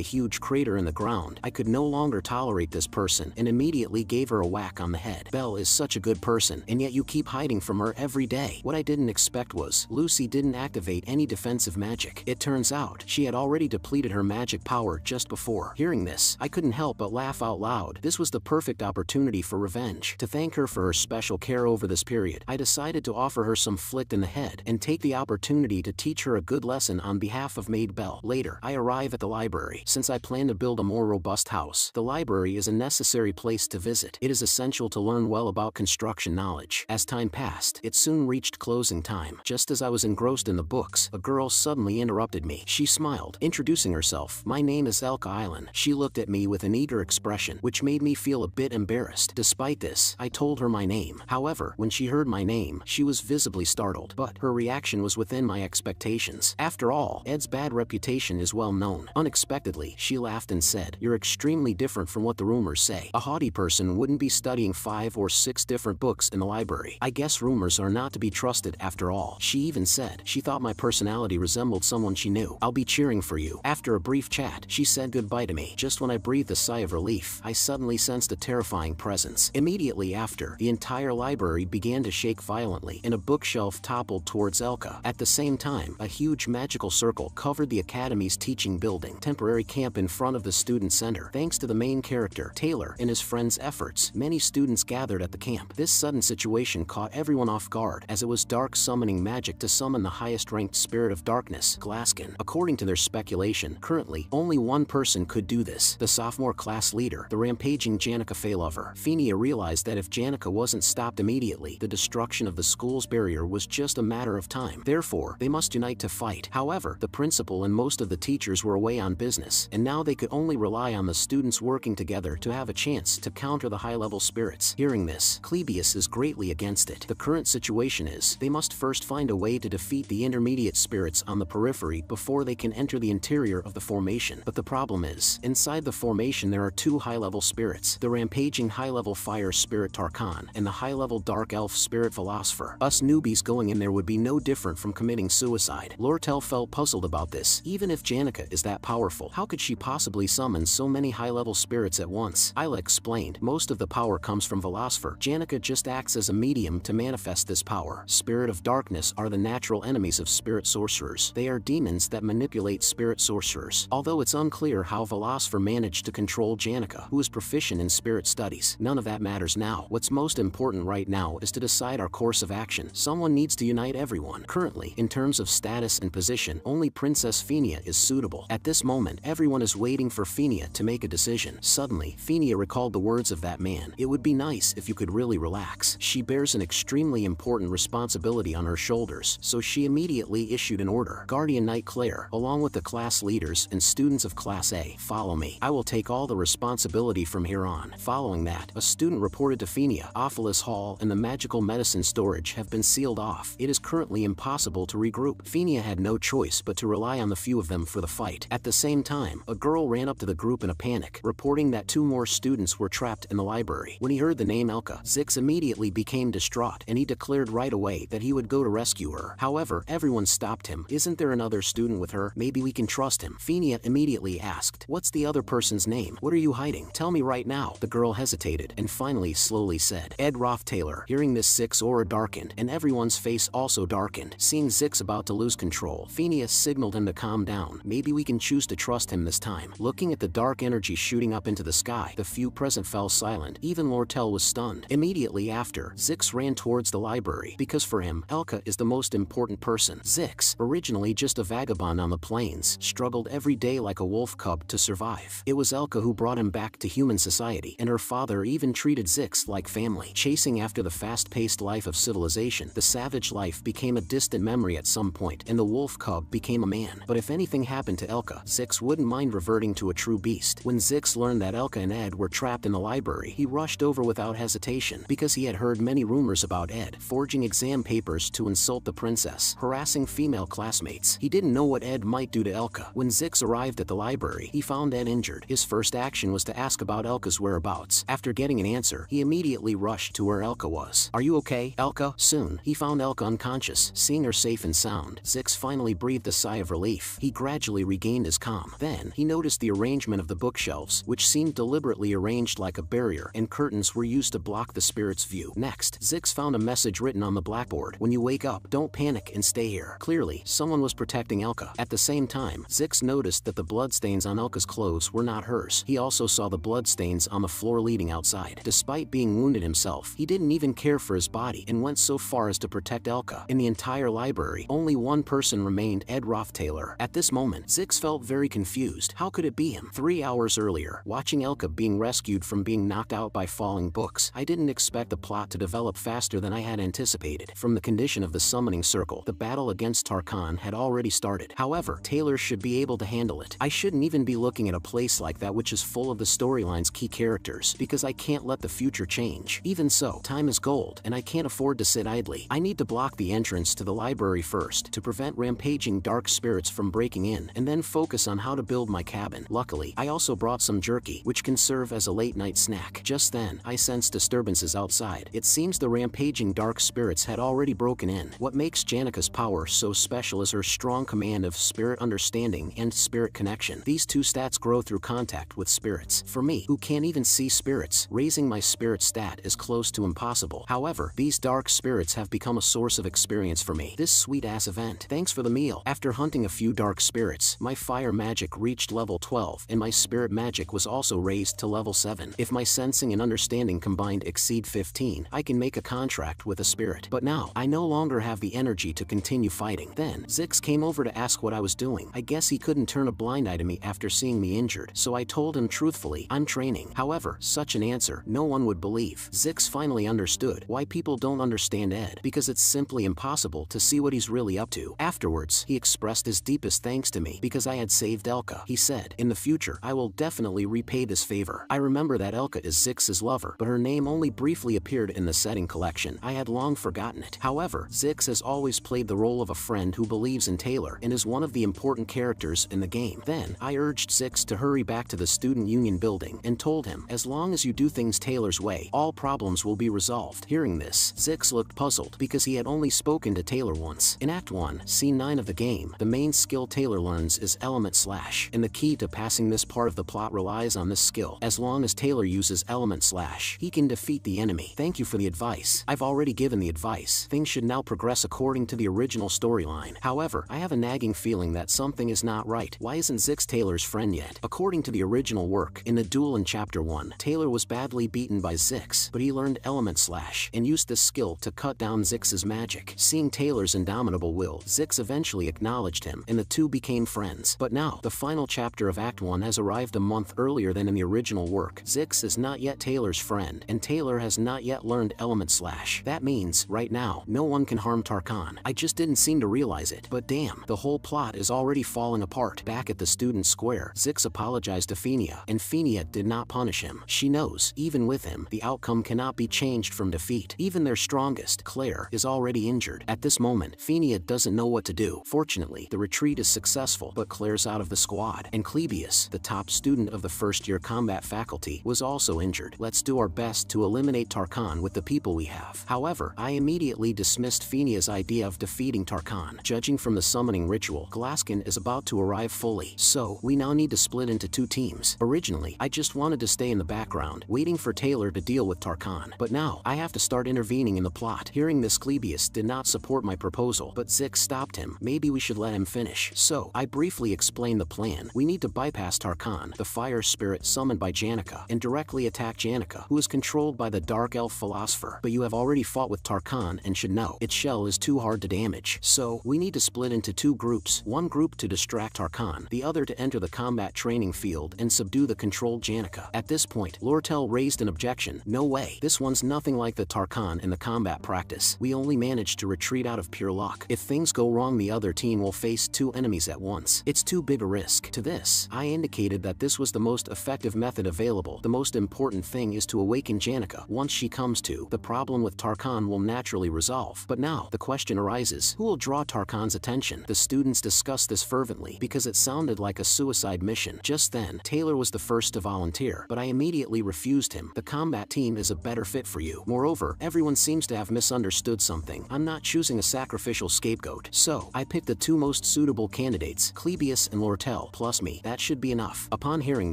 Speaker 1: huge crater in the ground, I could no longer tolerate this person and immediately gave her a whack on the head. Belle is such a good person, and yet you keep hiding from her every day. What I didn't expect was, Lucy didn't activate any defensive magic. It turns out, she had already depleted her magic power just before. Hearing this, I couldn't help but laugh out loud. This was the perfect opportunity for revenge. To thank her for her special care over this period, I decided to offer her some flick in the head and take the opportunity to teach her a good lesson on behalf of Maid Belle. Later, I arrive at the library. Since I plan to build a more robust house, the library is a necessary place to visit. It is essential to learn well about construction knowledge. As time passed, it soon reached closing time. Just as I was engrossed in the books, a girl suddenly interrupted me. She smiled, introducing herself. "My name is Elka Island." She looked at me with an eager expression, which made me feel a bit embarrassed. Despite this, I told her my name. However, when she heard my name, she was visibly startled, but her reaction was within my expectations. After all, Ed's bad reputation is well known. Unexpectedly, she laughed and said, "You're extremely different from what the rumors say. A haughty person wouldn't be studying 5 or 6 different books in the library. I guess rumors are not to be trusted after all." She even said she thought my personality resembled someone she knew. "I'll be cheering for you." After a brief chat, she said goodbye to me. Just when I breathed a sigh of relief, I suddenly sensed a terrifying presence. Immediately after, the entire library began to shake violently, and a bookshelf toppled towards Elka. At the same time, a huge magical circle covered the academy's teaching building. Temporary camp in front of the student center. Thanks to the main character, Taylor, and his friends' efforts, many students gathered at the camp. This sudden situation caught everyone off guard, as it was dark summoning magic to summon the highest-ranked spirit of darkness, Glaskin. According to their speculation, currently, only one person could do this, the sophomore class leader, the rampaging Janica Faylover. Phinia realized that if Janica wasn't stopped immediately, the destruction of the school's barrier was just a matter of time. Therefore, they must unite to fight. However, the principal and most of the teachers were away on business, and now they could only rely on the students working together to have a chance to counter the high-level spirits. Hearing this, Clebius is greatly against it. The current situation is, they must first find a way to defeat the intermediate spirits on the periphery before they can enter the interior of the formation. But the problem is, inside the formation there are 2 high-level spirits, the rampaging high-level fire spirit Tarkan, and the high-level dark elf spirit Philosopher. Us newbies going in there would be no different from committing suicide. Lortel felt puzzled about this. Even if Janica is that powerful, how could she possibly summon so many high-level spirits at once? Isla explained, most of the power comes from Philosopher. Janica just acts as a medium to manifest this power. Spirit of darkness are the natural enemies of spirit sorcerers. They are demons that manipulate spirit sorcerers. Although it's unclear how Philosopher managed to control Janica, who is proficient in spirit studies, none of that matters now. What's most important right now is to decide our course of action. Someone needs to unite everyone. Currently, in terms of status and position, only Princess Phinia is suitable. At this moment, everyone is waiting for Phinia to make a decision. Suddenly, Phinia recalled the words of that man. "It would be nice if you could really relax." She bears an extremely important responsibility on her shoulders, so she immediately issued an order. "Guardian Knight Claire, along with the class leaders and students of Class A, follow me. I will take all the responsibility from here on." Following that, a student reported to Phinia, Ophelis Hall and the magical medicine storage have been sealed off. It is currently impossible to regroup. Phinia had no choice but to rely on the few of them for the fight. At the same time, a girl ran up to the group in a panic, reporting that 2 more students were trapped in the library. When he heard the name Elka, Zix immediately became distraught, and he declared right away that he would go to rescue her. However, everyone stopped him. "Isn't there another student with her? Maybe we can trust him." Phinia immediately asked, "What's the other person's name? What are you hiding? Tell me right now." The girl hesitated, and finally slowly said, "Ed Taylor." Hearing this, Zix's aura darkened, and everyone's face also darkened. Seeing Zix about to lose control, Phinia signaled him to calm down. "Maybe we can choose to trust him this time." Looking at the dark energy shooting up into the sky, the few present fell silent. Even Lortel was stunned. Immediately after, Zix ran towards the library, because for him, Elka is the most important person. Zix, originally just a vagabond on the plains, struggled every day like a wolf cub to survive. It was Elka who brought him back to human society, and her father even treated Zix like family. Chasing after the fast-paced life of civilization, the savage life became a distant memory at some point, and the wolf cub became a man. But if anything happened to Elka, Zix wouldn't mind reverting to a true beast. When Zix learned that Elka and Ed were trapped in the library, he rushed over without hesitation, because he had heard many rumors about Ed forging exam papers to insult the princess, harassing female classmates. He didn't know what Ed might do to Elka. When Zix arrived at the library, he found Ed injured. His first action was to ask about Elka's whereabouts. After getting an answer, he immediately rushed to where Elka was. "Are you okay, Elka?" Soon, Soon, he found Elka unconscious. Seeing her safe and sound, Zix finally breathed a sigh of relief. He gradually regained his calm. Then, he noticed the arrangement of the bookshelves, which seemed deliberately arranged like a barrier, and curtains were used to block the spirit's view. Next, Zix found a message written on the blackboard. When you wake up, don't panic and stay here. Clearly, someone was protecting Elka. At the same time, Zix noticed that the bloodstains on Elka's clothes were not hers. He also saw the bloodstains on the floor leading outside. Despite being wounded himself, he didn't even care for his body and went so far as to protect Elka. In the entire library, only one person remained, Ed Rothtaylor. At this moment, Zix felt very confused. How could it be him? 3 hours earlier, watching Elka being rescued from being knocked out by falling books, I didn't expect the plot to develop faster than I had anticipated. From the condition of the summoning circle, the battle against Tarkan had already started. However, Taylor should be able to handle it. I shouldn't even be looking at a place like that which is full of the storyline's key characters, because I can't let the future change. Even so, time is gold, and I can't afford to sit idly. I need to block the entrance to the library first, to prevent rampaging dark spirits from breaking in, and then focus on how to build my cabin. Luckily, I also brought some jerky, which can serve as a late-night snack. Just then, I sensed disturbances outside. It seems the rampaging dark spirits had already broken in. What makes Janika's power so special is her strong command of spirit understanding and spirit connection. These two stats grow through contact with spirits. For me, who can't even see spirits, raising my spirit stat is close to impossible. However, these dark spirits have become a source of experience for me. This sweet-ass event. Thanks for the meal. After hunting a few dark spirits, my fire magic reached level 12, and my spirit magic was also raised to level 7. If my sensing and understanding combined exceed 15, I can make a contract with a spirit. But now, I no longer have the energy to continue fighting. Then, Zix came over to ask what I was doing. I guess he couldn't turn a blind eye to me after seeing me injured, so I told him truthfully, I'm training. However, such an answer, no one would believe. Zix finally understood why people don't understand Ed, because it's simply impossible to see what he's really up to. Afterwards, he expressed his deepest thanks to me because I had saved Elka. He said, in the future, I will definitely repay this favor. I remember that Elka is Zix's lover, but her name only briefly appeared in the setting collection. I had long forgotten it. However, Zix has always played the role of a friend who believes in Taylor and is one of the important characters in the game. Then, I urged Zix to hurry back to the student union building and told him, as long as you do things Taylor's way, all problems will be resolved. Hearing this, Zix looked puzzled because he had only spoken to Taylor once. In Act 1, Scene 9 of the game, the main skill Taylor learns is Element Slash, and the key to passing this part of the plot relies on this skill. As long as Taylor uses Element Slash, he can defeat the enemy. Thank you for the advice. I've already given the advice. Things should now progress according to the original storyline. However, I have a nagging feeling that something is not right. Why isn't Zix Taylor's friend yet? According to the original work, in the duel in Chapter 1, Taylor was badly beaten by Zix, but he learned Element Slash and used this skill to cut down Zix's magic. Seeing Taylor's indomitable will, Zix eventually acknowledged him, and the two became friends. But now, the final chapter of Act 1 has arrived a month earlier than in the original work. Zix is not yet Taylor's friend, and Taylor has not yet learned Element Slash. That means, right now, no one can harm Tarkan. I just didn't seem to realize it, but damn, the whole plot is already falling apart. Back at the student square, Zix apologized to Fenia, and Fenia did not punish him. She knows, even with him, the outcome cannot be changed from defeat. Even their strongest, Claire, is already injured. At this moment, Fenia doesn't know what to do. Fortunately, the retreat is successful, but Claire's out of the squad, and Clebius, the top student of the first-year combat faculty, was also injured. Let's do our best to eliminate Tarkan with the people we have. However, I immediately dismissed Fenia's idea of defeating Tarkan. Judging from the summoning ritual, Glaskin is about to arrive fully, so we now need to split into two teams. Originally, I just wanted to stay in the background, waiting for Taylor to deal with Tarkan, but now, I have to start intervening in the plot. Hearing this, Clebius did not support my proposal, but Zix stopped him. Maybe we should let him finish. So, I briefly explained the plan. We need to bypass Tarkan, the fire spirit summoned by Janika, and directly attack Janika, who is controlled by the dark elf philosopher. But you have already fought with Tarkan and should know, its shell is too hard to damage. So, we need to split into two groups, one group to distract Tarkan, the other to enter the combat training field and subdue the controlled Janika. At this point, Lortel raised an objection. No way. This one's nothing like the Tarkan in the combat practice. We only managed to retreat out of pure luck. If things go wrong, the other team will face two enemies at once. It's too big a risk. To this, I indicated that this was the most effective method available. The most important thing is to awaken Janika. Once she comes to, the problem with Tarkan will naturally resolve. But now, the question arises, who will draw Tarkan's attention? The students discussed this fervently because it sounded like a suicide mission. Just then, Taylor was the first to volunteer, but I immediately refused him. The combat team is a better fit for you. Moreover, everyone seems to have misunderstood misunderstood something. I'm not choosing a sacrificial scapegoat. So, I picked the two most suitable candidates, Clebius and Lortel, plus me. That should be enough. Upon hearing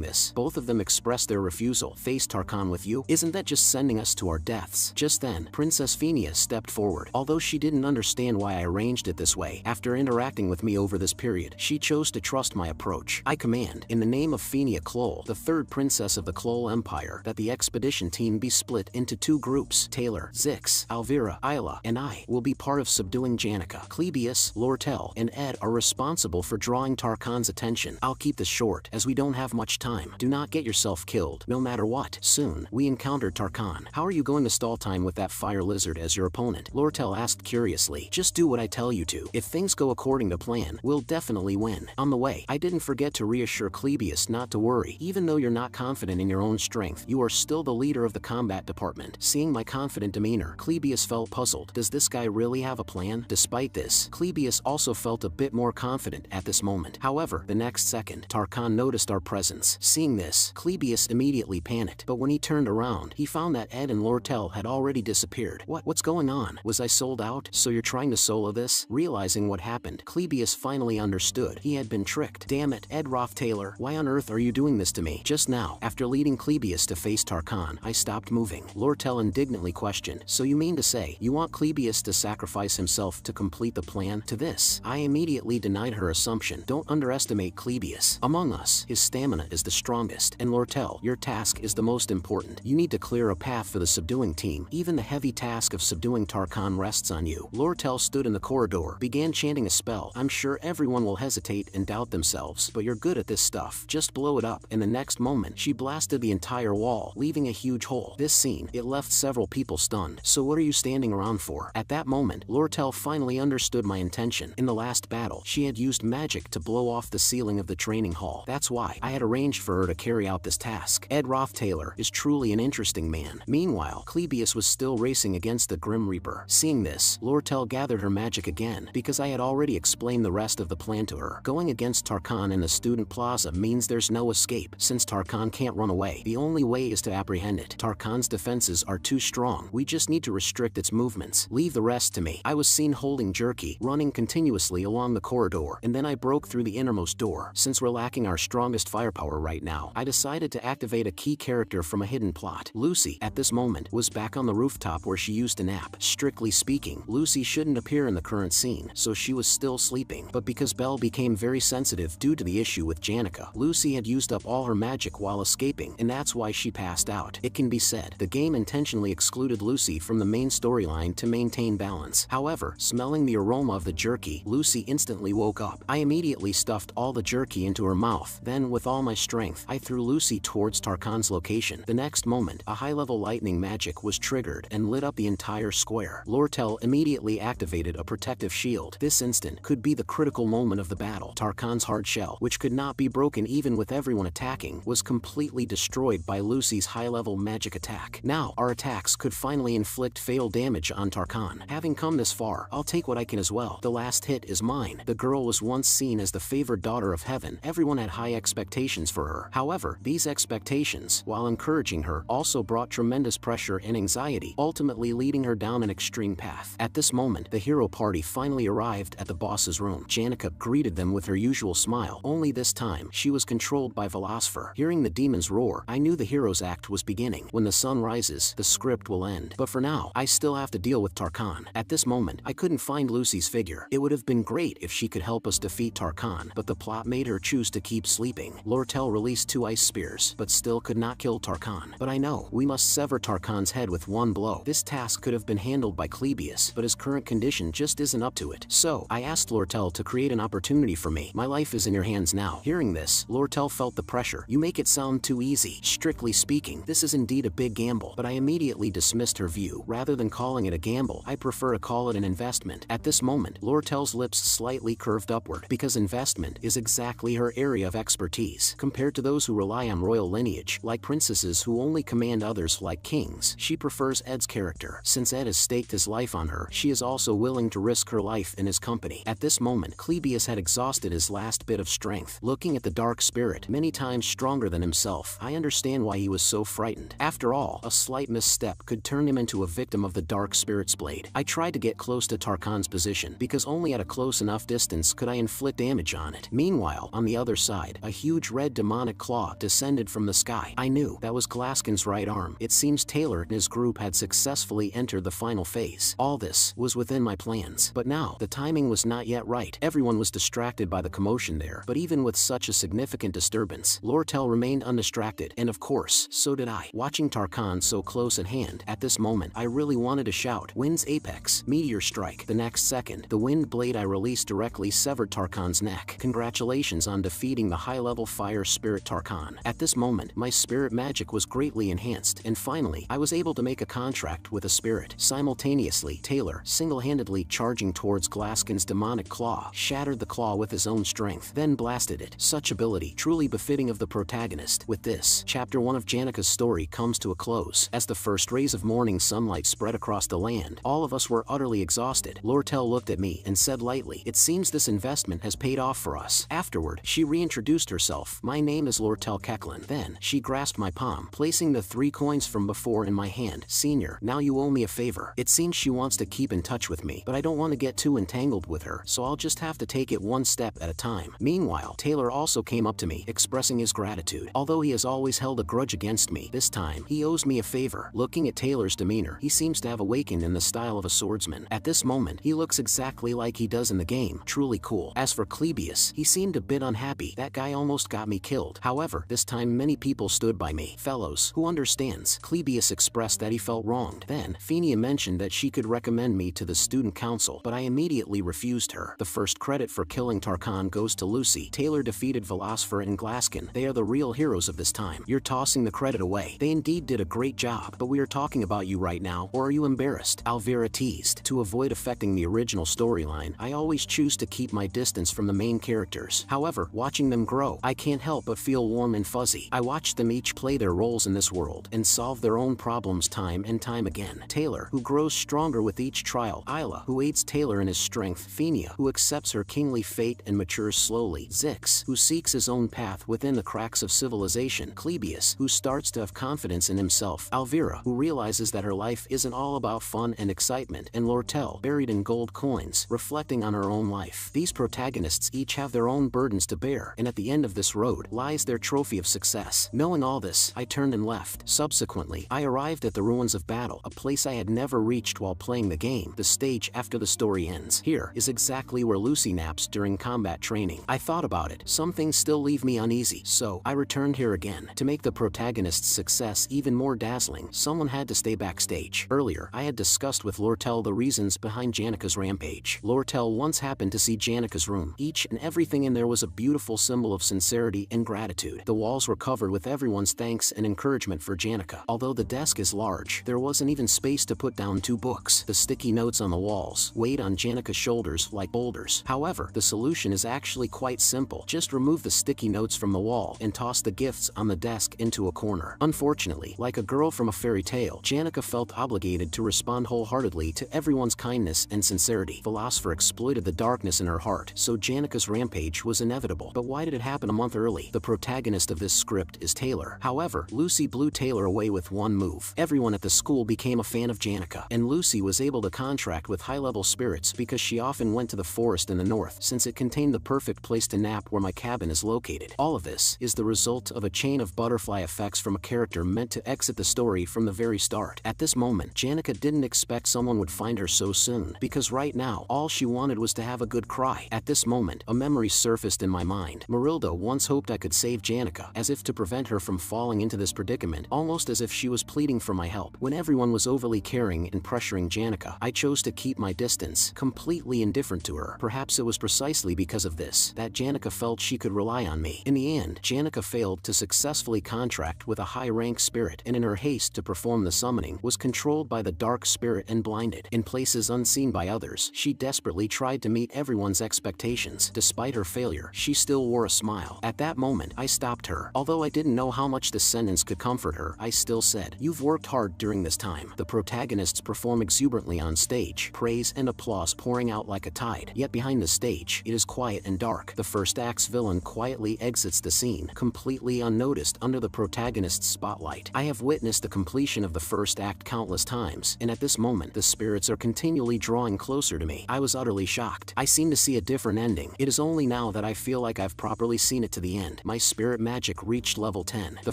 Speaker 1: this, both of them expressed their refusal. Face Tarkan with you? Isn't that just sending us to our deaths? Just then, Princess Phineas stepped forward. Although she didn't understand why I arranged it this way, after interacting with me over this period, she chose to trust my approach. I command, in the name of Phineas Klol, the third princess of the Klol Empire, that the expedition team be split into two groups. Taylor, Zix, Alvira, Isla, and I will be part of subduing Janica. Clebius, Lortel, and Ed are responsible for drawing Tarkan's attention. I'll keep this short, as we don't have much time. Do not get yourself killed, no matter what. Soon, we encountered Tarkan. How are you going to stall time with that fire lizard as your opponent? Lortel asked curiously. Just do what I tell you to. If things go according to plan, we'll definitely win. On the way, I didn't forget to reassure Clebius not to worry. Even though you're not confident in your own strength, you are still the leader of the combat department. Seeing my confident demeanor, Clebius felt puzzled. Does this guy really have a plan? Despite this, Clebius also felt a bit more confident at this moment. However, the next second, Tarkan noticed our presence. Seeing this, Clebius immediately panicked, but when he turned around, he found that Ed and Lortel had already disappeared. What's going on? Was I sold out? So you're trying to solo this? Realizing what happened, Clebius finally understood. He had been tricked. Damn it, Ed Taylor, why on earth are you doing this to me? Just now, after leading Clebius to face Tarkan, I stopped moving. Lortel indignantly questioned, so you mean to say, you want Clebius to sacrifice himself to complete the plan? To this, I immediately denied her assumption. Don't underestimate Clebius. Among us, his stamina is the strongest, and Lortel, your task is the most important. You need to clear a path for the subduing team. Even the heavy task of subduing Tarkan rests on you. Lortel stood in the corridor, began chanting a spell. I'm sure everyone will hesitate and doubt themselves, but you're good at this stuff. Just blow it up. In the next moment, she blasted the entire wall, leaving a huge hole. This scene, it left several people stunned. So what are you standing around for? At that moment, Lortel finally understood my intention. In the last battle, she had used magic to blow off the ceiling of the training hall. That's why I had arranged for her to carry out this task. Ed Taylor is truly an interesting man. Meanwhile, Clebius was still racing against the Grim Reaper. Seeing this, Lortel gathered her magic again, because I had already explained the rest of the plan to her. Going against Tarkan in the student plaza means there's no escape. Since Tarkan can't run away, the only way is to apprehend it. Tarkan's defenses are too strong. We just need to restrict its movements. Leave the rest to me. I was seen holding Jerky, running continuously along the corridor, and then I broke through the innermost door. Since we're lacking our strongest firepower right now, I decided to activate a key character from a hidden plot. Lucy, at this moment, was back on the rooftop where she used to nap. Strictly speaking, Lucy shouldn't appear in the current scene, so she was still sleeping. But because Belle became very sensitive due to the issue with Janica, Lucy had used up all her magic while escaping, and that's why she passed out. It can be said, the game intentionally excluded Lucy from the main storyline to maintain balance. However, smelling the aroma of the jerky, Lucy instantly woke up. I immediately stuffed all the jerky into her mouth. Then, with all my strength, I threw Lucy towards Tarkan's location. The next moment, a high-level lightning magic was triggered and lit up the entire square. Lortel immediately activated a protective shield. This instant could be the critical moment of the battle. Tarkan's hard shell, which could not be broken even with everyone attacking, was completely destroyed by Lucy's high-level magic attack. Now, our attacks could finally inflict fatal damage on Tarkan. Having come this far, I'll take what I can as well. The last hit is mine. The girl was once seen as the favored daughter of heaven. Everyone had high expectations for her. However, these expectations, while encouraging her, also brought tremendous pressure and anxiety, ultimately leading her down an extreme path. At this moment, the hero party finally arrived at the boss's room. Janica greeted them with her usual smile, only this time, she was controlled by Velocipher. Hearing the demon's roar, I knew the hero's act was beginning. When the sun rises, the script will end. But for now, I still have to deal with Tarkan. At this moment, I couldn't find Lucy's figure. It would have been great if she could help us defeat Tarkan, but the plot made her choose to keep sleeping. Lortel released 2 ice spears, but still could not kill Tarkan. But I know, we must sever Tarkan's head with one blow. This task could have been handled by Clebius, but his current condition just isn't up to it. So, I asked Lortel to create an opportunity for me. My life is in your hands now. Hearing this, Lortel felt the pressure. You make it sound too easy. Strictly speaking, this is indeed a big gamble, but I immediately dismissed her view. Rather than calling it a gamble, I prefer to call it an investment. At this moment, Lortel's lips slightly curved upward, because investment is exactly her area of expertise. Compared to those who rely on royal lineage, like princesses who only command others like kings, she prefers Ed's character. Since Ed has staked his life on her, she is also willing to risk her life in his company. At this moment, Clebius had exhausted his last bit of strength. Looking at the dark spirit, many times stronger than himself, I understand why he was so frightened. After all, a slight misstep could turn him into a victim of the Dark Spirit's blade. I tried to get close to Tarkan's position because only at a close enough distance could I inflict damage on it. Meanwhile, on the other side, a huge red demonic claw descended from the sky. I knew that was Glaskin's right arm. It seems Taylor and his group had successfully entered the final phase. All this was within my plans. But now, the timing was not yet right. Everyone was distracted by the commotion there, but even with such a significant disturbance, Lortel remained undistracted, and of course, so did I. Watching Tarkan so close at hand, at this moment, I really wanted to shout, "Wind's apex, meteor strike." The next second, the wind blade I released directly severed Tarkan's neck. Congratulations on defeating the high-level fire spirit Tarkan. At this moment, my spirit magic was greatly enhanced, and finally, I was able to make a contract with a spirit. Simultaneously, Taylor, single-handedly charging towards Glaskin's demonic claw, shattered the claw with his own strength, then blasted it. Such ability, truly befitting of the protagonist. With this, Chapter 1 of Janika's story comes to a close. As the first rays of morning sunlight spread across the land, all of us were utterly exhausted. Lortel looked at me and said lightly, "It seems this investment has paid off for us." Afterward, she reintroduced herself. "My name is Lortel Keklin." Then, she grasped my palm, placing the 3 coins from before in my hand. "Senior, now you owe me a favor." It seems she wants to keep in touch with me, but I don't want to get too entangled with her, so I'll just have to take it one step at a time. Meanwhile, Taylor also came up to me, expressing his gratitude. Although he has always held a grudge against me, this time, he owes me a favor. Looking at Taylor's demeanor, he seems to have awakened in the style of a swordsman. At this moment, he looks exactly like he does in the game. Truly cool. As for Clebius, he seemed a bit unhappy. That guy almost got me killed. However, this time many people stood by me. "Fellows, who understands?" Clebius expressed that he felt wronged. Then, Phenia mentioned that she could recommend me to the student council, but I immediately refused her. The first credit for killing Tarkan goes to Lucy. Taylor defeated Velosphor and Glaskin. They are the real heroes of this time. You're tossing the credit away. They indeed did a great job, but we are talking about you right now, or are you embarrassed? Alvira teased. To avoid affecting the original storyline, I always choose to keep my distance from the main characters. However, watching them grow, I can't help but feel warm and fuzzy. I watched them each play their roles in this world and solve their own problems time and time again. Taylor, who grows stronger with each trial. Isla, who aids Taylor in his strength. Phenia, who accepts her kingly fate and matures slowly. Zix, who seeks his own path within the cracks of civilization. Clebius, who starts to have confidence in himself. Alvira, who realizes that her life isn't all about fun and excitement. And Lortel, buried in gold coins, reflecting on her own life. These protagonists each have their own burdens to bear, and at the end of this road lies their trophy of success. Knowing all this, I turned and left. Subsequently, I arrived at the ruins of battle, a place I had never reached while playing the game. The stage after the story ends. Here is exactly where Lucy naps during combat training. I thought about it. Some things still leave me uneasy, so I returned here again. To make the protagonist's success even more dazzling, someone had to stay backstage. Earlier, I had discussed with Lortel the reasons behind Janika's rampage. Lortel once happened to see Janika's room. Each and everything in there was a beautiful symbol of sincerity and gratitude. The walls were covered with everyone's thanks and encouragement for Janika. Although the desk is large, there wasn't even space to put down 2 books. The sticky notes on the walls weighed on Janika's shoulders like boulders. However, the solution is actually quite simple. Just remove the sticky notes from the wall and toss the gifts on the desk into a corner. Unfortunately, like a girl from a fairy tale, Janika felt obligated to respond wholeheartedly to everyone's kindness and sincerity. Velosphor exploited the darkness in her heart, so Janika's rampage was inevitable. But why did it happen a month early? The protagonist of this script is Taylor. However, Lucy blew Taylor away with one move. Everyone at the school became a fan of Janika, and Lucy was able to contract with high-level spirits because she often went to the forest in the north, since it contained the perfect place to nap where my cabin is located. All of this is the result of a chain of butterfly effects from a character meant to exit the story from the very start. At this moment, Janika didn't expect someone would find her so soon, because right now, all she wanted was to have a good cry. At this moment, a memory surfaced in my mind. Marilda once hoped I could save Janika, as if to prevent her from falling into this predicament, almost as if she was pleading for my help. When everyone was overly caring and pressuring Janika, I chose to keep my distance, completely indifferent to her. Perhaps it was precisely because of this that Janika felt she could rely on me. In the end, Janika failed to successfully contract with a high-rank spirit, and in her haste to perform the summoning, was controlled by the dark spirit and blinded. In places unseen by others, she desperately tried to meet everyone's expectations. Despite her failure, she still wore a smile. At that moment, I stopped her. Although I didn't know how much this sentence could comfort her, I still said, "You've worked hard during this time." The protagonists perform exuberantly on stage, praise and applause pouring out like a tide. Yet behind the stage, it is quiet and dark. The first act's villain quietly exits the scene, completely unnoticed under the protagonist's spotlight. I have witnessed the completion of the first act countless times, crimes, and at this moment the spirits are continually drawing closer to me. I was utterly shocked. I seem to see a different ending. It is only now that I feel like I've properly seen it to the end. My spirit magic reached level 10. The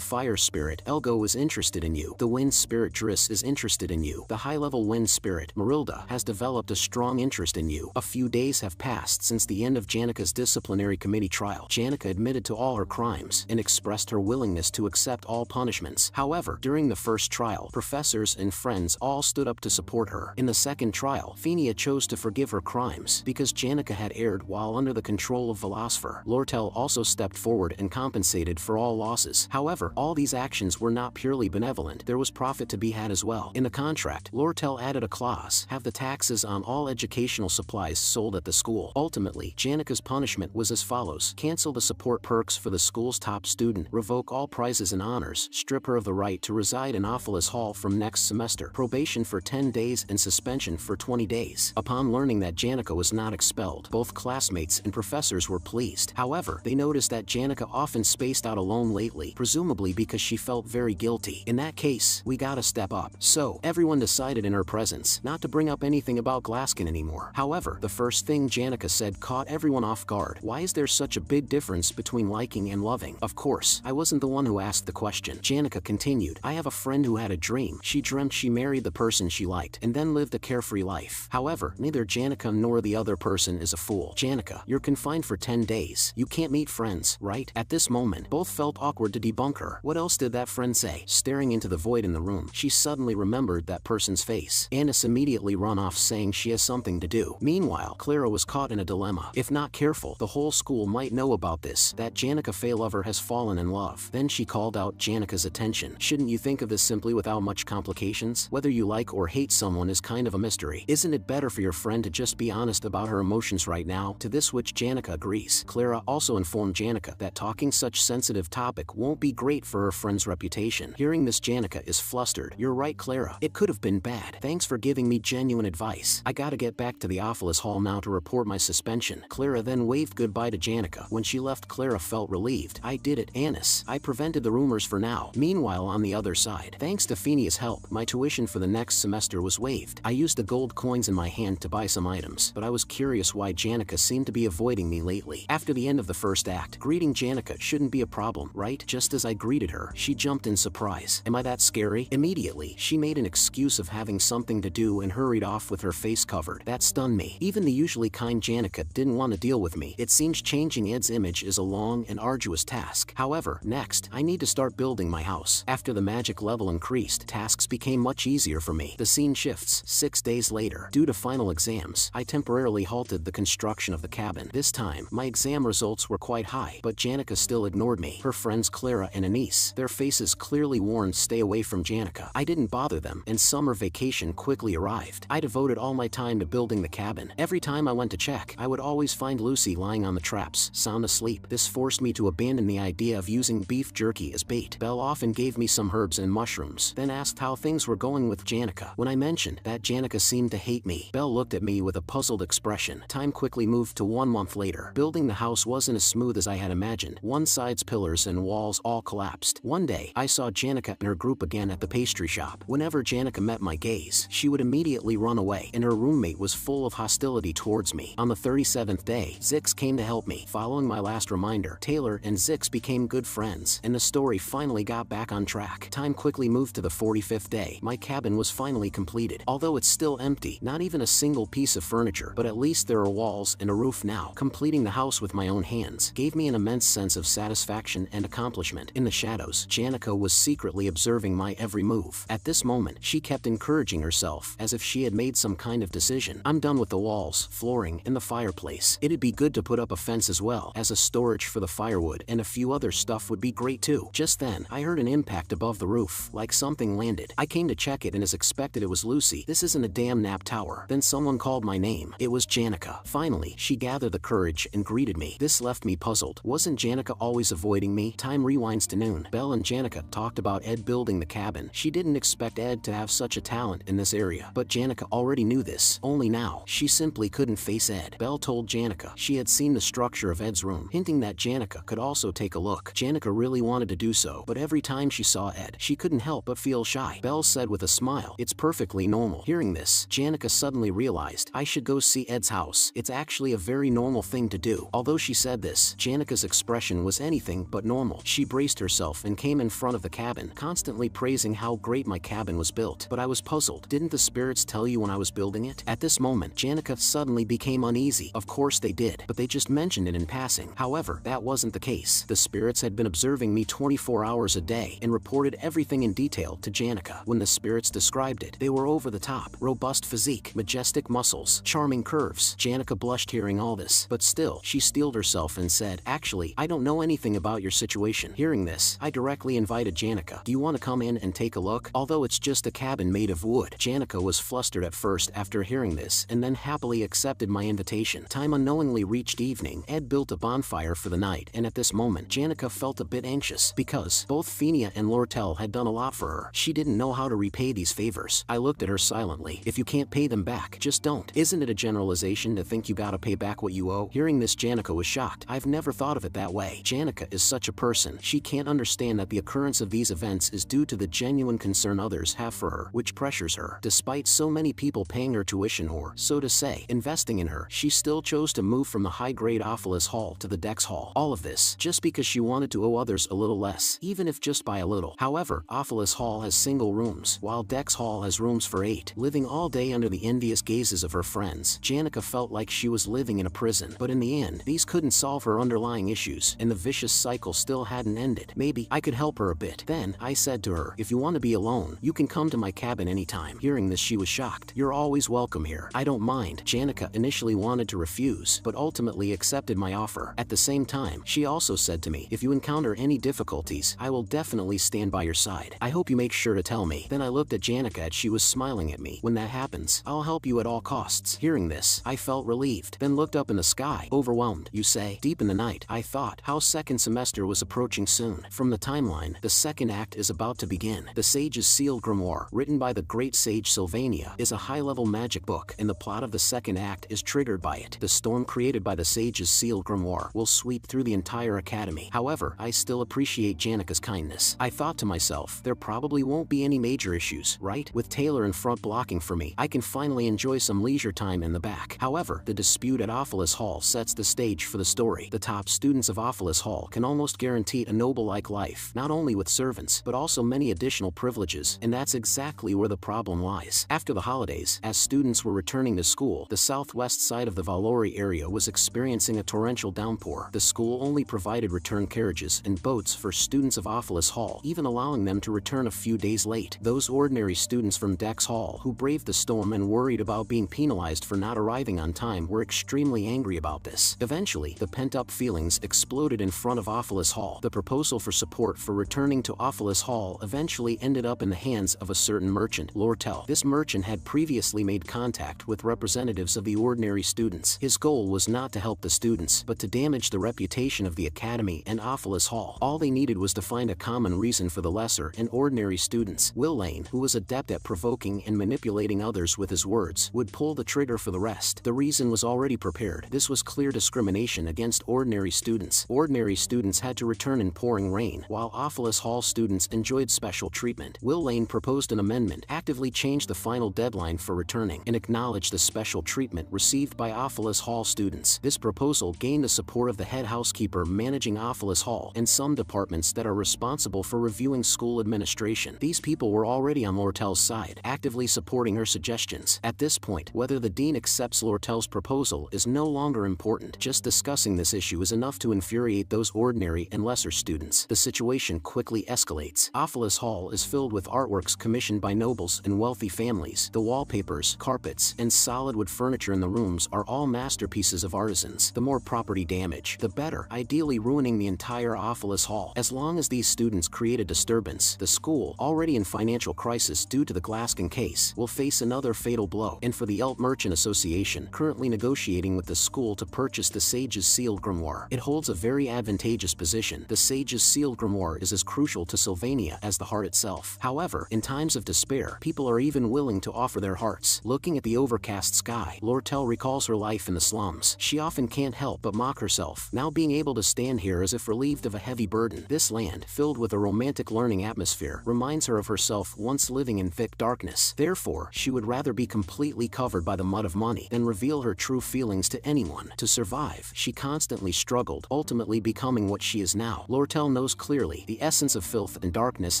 Speaker 1: fire spirit, Elgo, is interested in you. The wind spirit, Driss, is interested in you. The high-level wind spirit, Marilda, has developed a strong interest in you. A few days have passed since the end of Janika's disciplinary committee trial. Janika admitted to all her crimes and expressed her willingness to accept all punishments. However, during the first trial, professors and friends all stood up to support her. In the second trial, Fenia chose to forgive her crimes because Janika had erred while under the control of Velocipher. Lortel also stepped forward and compensated for all losses. However, all these actions were not purely benevolent. There was profit to be had as well. In the contract, Lortel added a clause: have the taxes on all educational supplies sold at the school. Ultimately, Janika's punishment was as follows: cancel the support perks for the school's top student, revoke all prizes and honors, strip her of the right to reside in Ophelis Hall from next semester, probation for 10 days and suspension for 20 days. Upon learning that Janika was not expelled, both classmates and professors were pleased. However, they noticed that Janika often spaced out alone lately, presumably because she felt very guilty. In that case, we gotta step up. So, everyone decided in her presence not to bring up anything about Glaskin anymore. However, the first thing Janika said caught everyone off guard. Why is there such a big difference between liking and loving? Of course, I wasn't the one who asked the question. Janika continued, I have a friend who had a dream. She dreamt she married the person she liked and then lived a carefree life. However, neither Janika nor the other person is a fool. Janika, you're confined for 10 days. You can't meet friends, right? At this moment, both felt awkward to debunk her. What else did that friend say? Staring into the void in the room, she suddenly remembered that person's face. Anis immediately ran off saying she has something to do. Meanwhile, Clara was caught in a dilemma. If not careful, the whole school might know about this, that Janika Feylover has fallen in love. Then she called out Janika's attention. Shouldn't you think of this simply without much complications? Whether you like or hate someone is kind of a mystery. Isn't it better for your friend to just be honest about her emotions right now? To this which Janika agrees. Clara also informed Janika that talking such sensitive topic won't be great for her friend's reputation. Hearing this, Janika is flustered. You're right, Clara. It could have been bad. Thanks for giving me genuine advice. I gotta get back to the Ophelis Hall now to report my suspension. Clara then waved goodbye to Janika. When she left, Clara felt relieved. I did it, Anis. I prevented the rumors for now. Meanwhile, on the other side, thanks to Fenia's help, my tuition for the next semester was waived. I used the gold coins in my hand to buy some items, but I was curious why Janika seemed to be avoiding me lately. After the end of the first act, greeting Janika shouldn't be a problem, right? Just as I greeted her, she jumped in surprise. Am I that scary? Immediately, she made an excuse of having something to do and hurried off with her face covered. That stunned me. Even the usually kind Janika didn't want to deal with me. It seems changing Ed's image is a long and arduous task. However, next, I need to start building my house. After the magic level increased, tasks became much easier for me. The scene shifts. 6 days later, due to final exams, I temporarily halted the construction of the cabin. This time, my exam results were quite high, but Janika still ignored me. Her friends Clara and Anis, their faces clearly warned stay away from Janika. I didn't bother them, and summer vacation quickly arrived. I devoted all my time to building the cabin. Every time I went to check, I would always find Lucy lying on the traps, sound asleep. This forced me to abandon the idea of using beef jerky as bait. Belle often gave me some herbs and mushrooms, then asked how things were going with Janika. When I mentioned that Janika seemed to hate me, Belle looked at me with a puzzled expression. Time quickly moved to 1 month later. Building the house wasn't as smooth as I had imagined. One side's pillars and walls all collapsed. One day, I saw Janika and her group again at the pastry shop. Whenever Janika met my gaze, she would immediately run away, and her roommate was full of hostility towards me. On the 37th day, Zix came to help me. Following my last reminder, Taylor and Zix became good friends, and the story finally got back on track. Time quickly moved to the 45th day. My cabin was finally completed. Although it's still empty, not even a single piece of furniture, but at least there are walls and a roof now. Completing the house with my own hands gave me an immense sense of satisfaction and accomplishment. In the shadows, Janika was secretly observing my every move. At this moment, she kept encouraging herself, as if she had made some kind of decision. I'm done with the walls, flooring, and the fireplace. It'd be good to put up a fence as well, as a storage for the firewood, and a few other stuff would be great too. Just then, I heard an impact above the roof, like something landed. I came to check it, and as expected it was Lucy. This isn't a damn nap tower. Then someone called my name. It was Janika. Finally, she gathered the courage and greeted me. This left me puzzled. Wasn't Janika always avoiding me? Time rewinds to noon. Belle and Janika talked about Ed building the cabin. She didn't expect Ed to have such a talent in this area, but Janika already knew this. Only now, she simply couldn't face Ed. Belle told Janika she had seen the structure of Ed's room, hinting that Janika could also take a look. Janika really wanted to do so, but every time she saw Ed, she couldn't help but feel shy. Belle said with a smile smile. It's perfectly normal. Hearing this, Janica suddenly realized I should go see Ed's house. It's actually a very normal thing to do. Although she said this, Janica's expression was anything but normal. She braced herself and came in front of the cabin, constantly praising how great my cabin was built. But I was puzzled. Didn't the spirits tell you when I was building it? At this moment, Janica suddenly became uneasy. Of course they did, but they just mentioned it in passing. However, that wasn't the case. The spirits had been observing me 24 hours a day and reported everything in detail to Janica. When the spirits described it, they were over the top. Robust physique, majestic muscles, charming curves. Janica blushed hearing all this, but still, she steeled herself and said, "Actually, I don't know anything about your situation." Hearing this, I directly invited Janica. "Do you want to come in and take a look? Although it's just a cabin made of wood." Janica was flustered at first after hearing this and then happily accepted my invitation. Time unknowingly reached evening. Ed built a bonfire for the night, and at this moment, Janica felt a bit anxious because both Fenia and Lortel had done a lot for her. She didn't know how to repay these favors. I looked at her silently. "If you can't pay them back, just don't. Isn't it a generalization to think you gotta pay back what you owe?" Hearing this, Janica was shocked. "I've never thought of it that way." Janica is such a person. She can't understand that the occurrence of these events is due to the genuine concern others have for her, which pressures her. Despite so many people paying her tuition or, so to say, investing in her, she still chose to move from the high-grade Ophelis Hall to the Dex Hall. All of this, just because she wanted to owe others a little less, even if just by a little. However, Ophelis Hall has single rooms, while Dex Hall has rooms for 8. Living all day under the envious gazes of her friends, Janica felt like she was living in a prison. But in the end, these couldn't solve her underlying issues, and the vicious cycle still hadn't ended. Maybe I could help her a bit. Then, I said to her, "If you want to be alone, you can come to my cabin anytime." Hearing this, she was shocked. "You're always welcome here. I don't mind." Janica initially wanted to refuse, but ultimately accepted my offer. At the same time, she also said to me, "If you encounter any difficulties, I will definitely stand by your side. I hope you make sure to tell me." Then I looked at Janica and she was smiling at me. "When that happens, I'll help you at all costs." Hearing this, I felt relieved, then looked up in the sky. "Overwhelmed, you say?" Deep in the night, I thought how second semester was approaching soon. From the timeline, the second act is about to begin. The Sage's Sealed Grimoire, written by the great sage Sylvania, is a high-level magic book, and the plot of the second act is triggered by it. The storm created by the Sage's Sealed Grimoire will sweep through the entire academy. However, I still appreciate Janica's kindness. I thought to myself, there probably won't be any major issues, right? With Taylor in front blocking for me, I can finally enjoy some leisure time in the back. However, the dispute at Ophelis Hall sets the stage for the story. The top students of Ophelis Hall can almost guarantee a noble-like life, not only with servants, but also many additional privileges, and that's exactly where the problem lies. After the holidays, as students were returning to school, the southwest side of the Valori area was experiencing a torrential downpour. The school only provided return carriages and boats for students of Ophelis Hall, even allowing them to return a few days late. Those ordinary students from Dex Hall who braved the storm and worried about being penalized for not arriving on time were extremely angry about this. Eventually, the pent-up feelings exploded in front of Ophelis Hall. The proposal for support for returning to Ophelis Hall eventually ended up in the hands of a certain merchant, Lortel. This merchant had previously made contact with representatives of the ordinary students. His goal was not to help the students, but to damage the reputation of the academy and Ophelis Hall. All they needed was to find a common reason for the lesser and ordinary students. Will Lane, who was adept at provoking and manipulating others with his words, would pull the trigger for the rest. The reason was already prepared. This was clear discrimination against ordinary students. Ordinary students had to return in pouring rain, while Ophelis Hall students enjoyed special treatment. Will Lane proposed an amendment, actively changed the final deadline for returning, and acknowledged the special treatment received by Ophelis Hall students. This proposal gained the support of the head housekeeper managing Ophelis Hall and some departments that are responsible for reviewing school administration. These people were already on Lortel's side, actively supporting her suggestions. At this point, whether the dean accepts Lortel's proposal is no longer important. Just discussing this issue is enough to infuriate those ordinary and lesser students. The situation quickly escalates. Ophelis Hall is filled with artworks commissioned by nobles and wealthy families. The wallpapers, carpets, and solid wood furniture in the rooms are all masterpieces of artisans. The more property damage, the better, ideally ruining the entire Ophelis Hall. As long as these students create a disturbance, the school, already in financial crisis due to the Glaskin case, will face another fatal blow. And for the Elt Merchant Association, currently negotiating with the school to purchase the Sage's Sealed Grimoire, it holds a very advantageous position. The Sage's Sealed Grimoire is as crucial to Sylvania as the heart itself. However, in times of despair, people are even willing to offer their hearts. Looking at the overcast sky, Lortel recalls her life in the slums. She often can't help but mock herself, now being able to stand here as if relieved of a heavy burden. This land, filled with a romantic learning atmosphere, reminds her of herself once living living in thick darkness. Therefore, she would rather be completely covered by the mud of money than reveal her true feelings to anyone. To survive, she constantly struggled, ultimately becoming what she is now. Lortel knows clearly the essence of filth and darkness